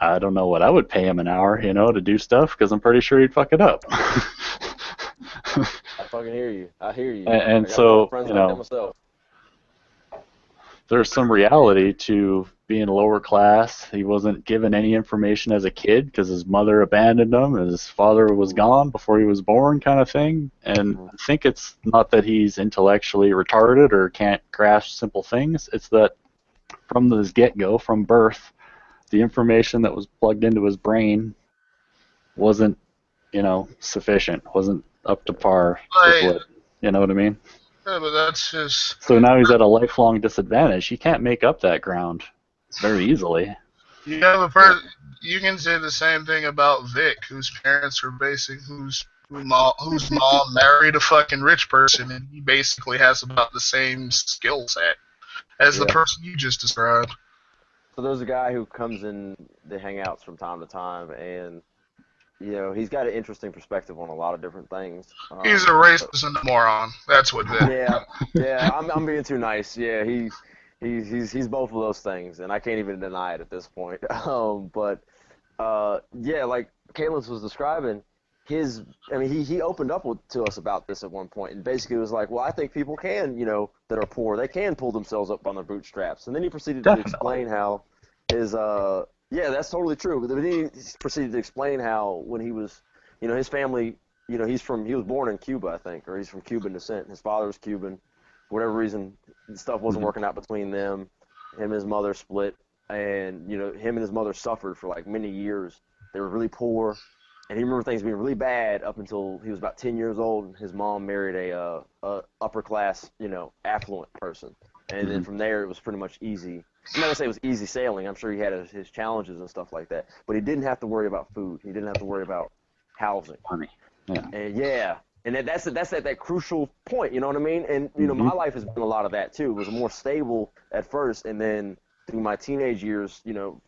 I don't know what I would pay him an hour, to do stuff, because I'm pretty sure he'd fuck it up. I fucking hear you. I hear you. And I got so, friends like that myself. there's some reality to being lower class. He wasn't given any information as a kid because his mother abandoned him and his father was gone before he was born, kind of thing. And I think it's not that he's intellectually retarded or can't grasp simple things. It's that from his get-go, from birth, the information that was plugged into his brain wasn't, sufficient, wasn't up to par with what, you know what I mean? Yeah, but that's just. So now he's at a lifelong disadvantage. He can't make up that ground very easily. You can say the same thing about Vic, whose parents are whose mom married a fucking rich person, and he basically has about the same skill set as the person you just described. So there's a guy who comes in the hangouts from time to time, and he's got an interesting perspective on a lot of different things. He's a racist and a moron. That's what Vic. Yeah. I'm being too nice. Yeah, he's both of those things, and I can't even deny it at this point. But like Kalis was describing, he opened up to us about this at one point, and basically was like, well, I think people can, that are poor, they can pull themselves up on their bootstraps. And then he proceeded to explain how his that's totally true. But then he proceeded to explain how when he was, his family, he was born in Cuba, I think, or he's from Cuban descent. His father was Cuban. For whatever reason, stuff wasn't working out between them. Him and his mother split, and him and his mother suffered for like many years. They were really poor, and he remembered things being really bad up until he was about 10 years old. And his mom married a upper class, affluent person, and then from there it was pretty much easy. I'm not gonna say it was easy sailing. I'm sure he had his challenges and stuff like that, but he didn't have to worry about food. He didn't have to worry about housing. Money. Yeah. And that's that crucial point, you know what I mean? And my life has been a lot of that too. It was more stable at first, and then through my teenage years,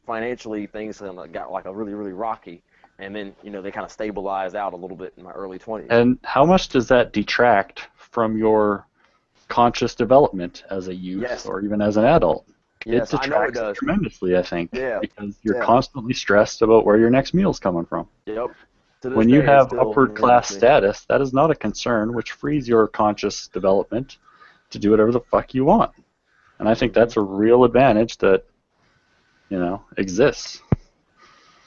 financially things got like a really, really rocky, and then they kind of stabilized out a little bit in my early 20s. And how much does that detract from your conscious development as a youth or even as an adult? Yes, it detracts I know it does. tremendously, I think, because you're Yeah. constantly stressed about where your next meal's coming from. Yep. When you have upper class status, that is not a concern, which frees your conscious development to do whatever the fuck you want. And I think that's a real advantage that, exists.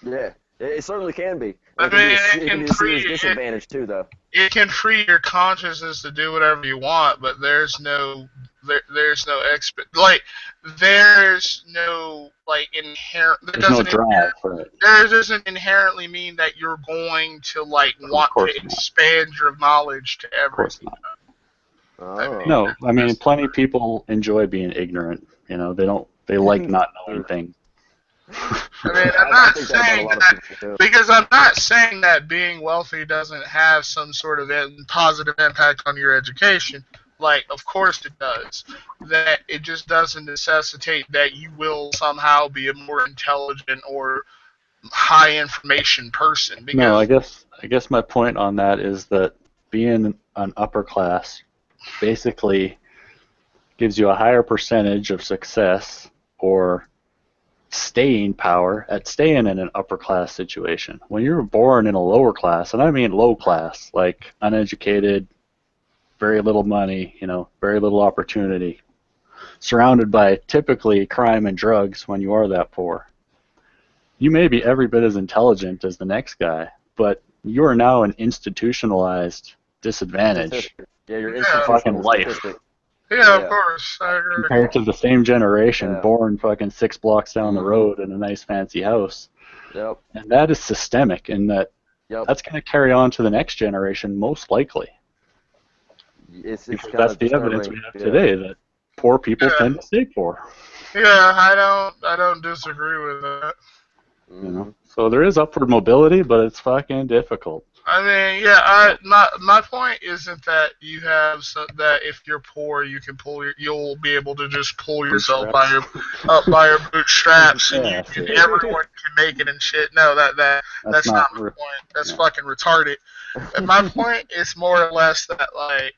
Yeah, it certainly can be. I mean, it can be a serious disadvantage too, though. It can free your consciousness to do whatever you want, but there's no inherent. There's no drive for it. There doesn't inherently mean that you're going to want to expand your knowledge to everything. No, I mean, plenty of people enjoy being ignorant. They like not knowing things. I mean, I'm not saying that because I'm not saying that being wealthy doesn't have some sort of positive impact on your education. Like, of course it does. That it just doesn't necessitate that you will somehow be a more intelligent or high information person. Because No, I guess my point on that is that being an upper class basically gives you a higher percentage of success or staying power at staying in an upper class situation. When you're born in a lower class, and I mean low class, like uneducated, very little money, very little opportunity, surrounded by typically crime and drugs when you are that poor, you may be every bit as intelligent as the next guy, but you are now an institutionalized disadvantage. Yeah, you're fucking life. Yeah, of course. I agree. Compared to the same generation, born fucking 6 blocks down the road in a nice fancy house. Yep. And that is systemic in that Yep. that's going to carry on to the next generation most likely. It's Because kind that's of the disturbing. evidence we have today, that poor people tend to stay poor. Yeah, I don't disagree with that. You know, so there is upward mobility, but it's fucking difficult. I mean, yeah, my point isn't that you have that if you're poor, you'll be able to just pull yourself by your bootstraps and everyone can make it and shit. No, that's not my point. That's fucking retarded. And my point is more or less that like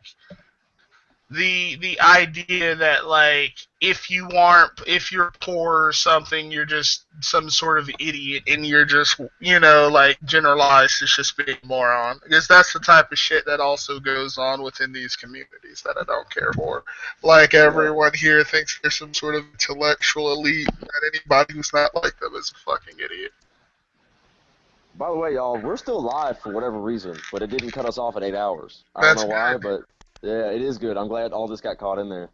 the idea that like if you're poor or something, you're just some sort of idiot and you're just like generalized as just being a moron, because that's the type of shit that also goes on within these communities that I don't care for. Like everyone here thinks they're some sort of intellectual elite, and anybody who's not like them is a fucking idiot. By the way, y'all, we're still live for whatever reason, but it didn't cut us off at 8 hours. I don't know why, but yeah, it is good. I'm glad all this got caught in there.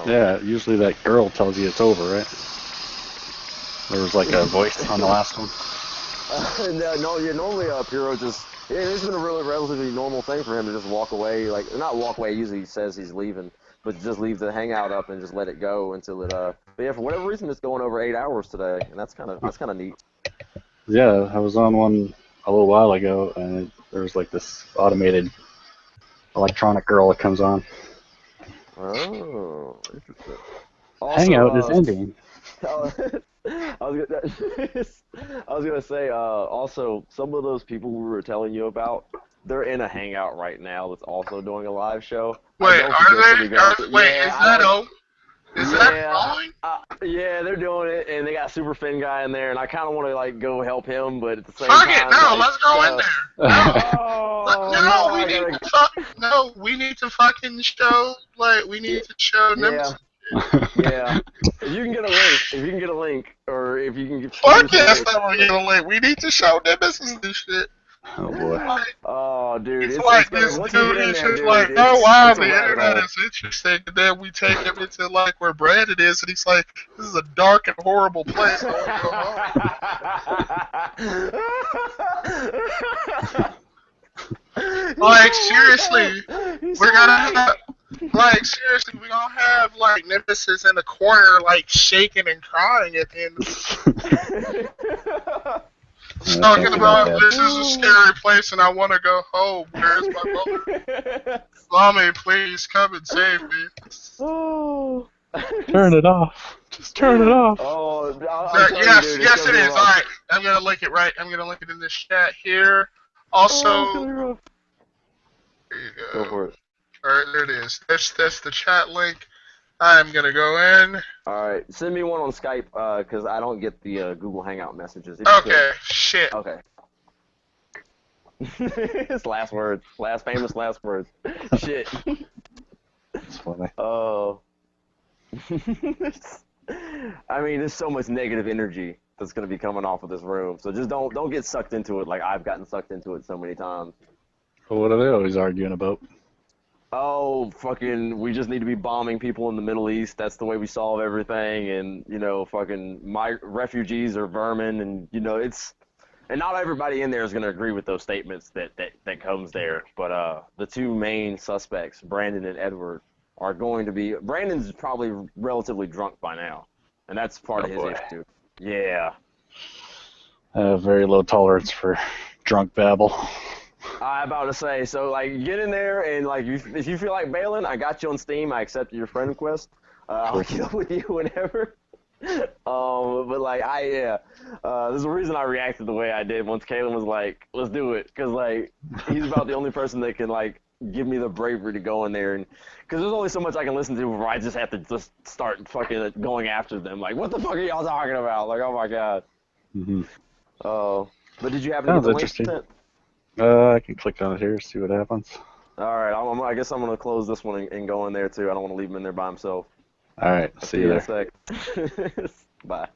Yeah, usually that girl tells you it's over, right? There was like a voice on the last one. Normally Piro just, it's been a really relatively normal thing for him to just walk away. Like, not walk away, usually he says he's leaving, but just leave the hangout up and just let it go until it, but yeah, for whatever reason, it's going over 8 hours today, and that's kind of neat. Yeah, I was on one a little while ago, and there was like this automated electronic girl that comes on. Oh, interesting. Also, Hangout is ending. I was gonna say, also, some of those people we were telling you about, they're in a hangout right now that's also doing a live show. Wait, are they? Is that following? Yeah, they're doing it, and they got Super Fin guy in there, and I kind of want to like go help him, but at the same Fuck time, it, no, like, let's go in there. We need to fucking show, like, we need to show Nemesis. Yeah. If you can get a link, or if you can get. Fuck yes, I'm gonna get a link. We need to show Nemesis this shit. Oh boy. Oh, dude. It's like this dude is just like, oh wow, the internet is interesting, and then we take him into like where Brandon is, and he's like, this is a dark and horrible place. Like seriously, we're gonna have like Nemesis in the corner, like shaking and crying at the end of talking about this is a scary place and I want to go home. Where's my mom? Mommy, please come and save me. Oh. Turn it off. Just turn it off. Oh, yes, it is. All right, I'm gonna link it I'm gonna link it in this chat here. Also, here you go. Go for it. All right, there it is. That's the chat link. I'm gonna go in. All right, send me one on Skype because I don't get the Google Hangout messages. Okay, shit. Okay. His last words, famous last words. Shit. That's funny. Oh. I mean, there's so much negative energy that's gonna be coming off of this room. So just don't get sucked into it like I've gotten sucked into it so many times. Well, what are they always arguing about? Oh, fucking, we just need to be bombing people in the Middle East. That's the way we solve everything. And, fucking, refugees are vermin. And, and not everybody in there is going to agree with those statements that comes there. But the two main suspects, Brandon and Edward, are going to be, Brandon's probably relatively drunk by now. And that's part of his issue. Yeah. I have very low tolerance for drunk babble. I'm about to say, so, like, get in there, and, like, if you feel like bailing, I got you on Steam. I accepted your friend request. I'll get up with you whenever. But, like, there's a reason I reacted the way I did once Kalen was like, let's do it. Because, like, he's about the only person that can, like, give me the bravery to go in there. And because there's only so much I can listen to before I just have to just start fucking going after them. Like, what the fuck are y'all talking about? Like, oh, my God. Mm-hmm. Oh. But did you happen to get the link sent? I can click on it here, see what happens. All right, I guess I'm going to close this one and go in there, too. I don't want to leave him in there by himself. All right, see you there. In a sec. Bye.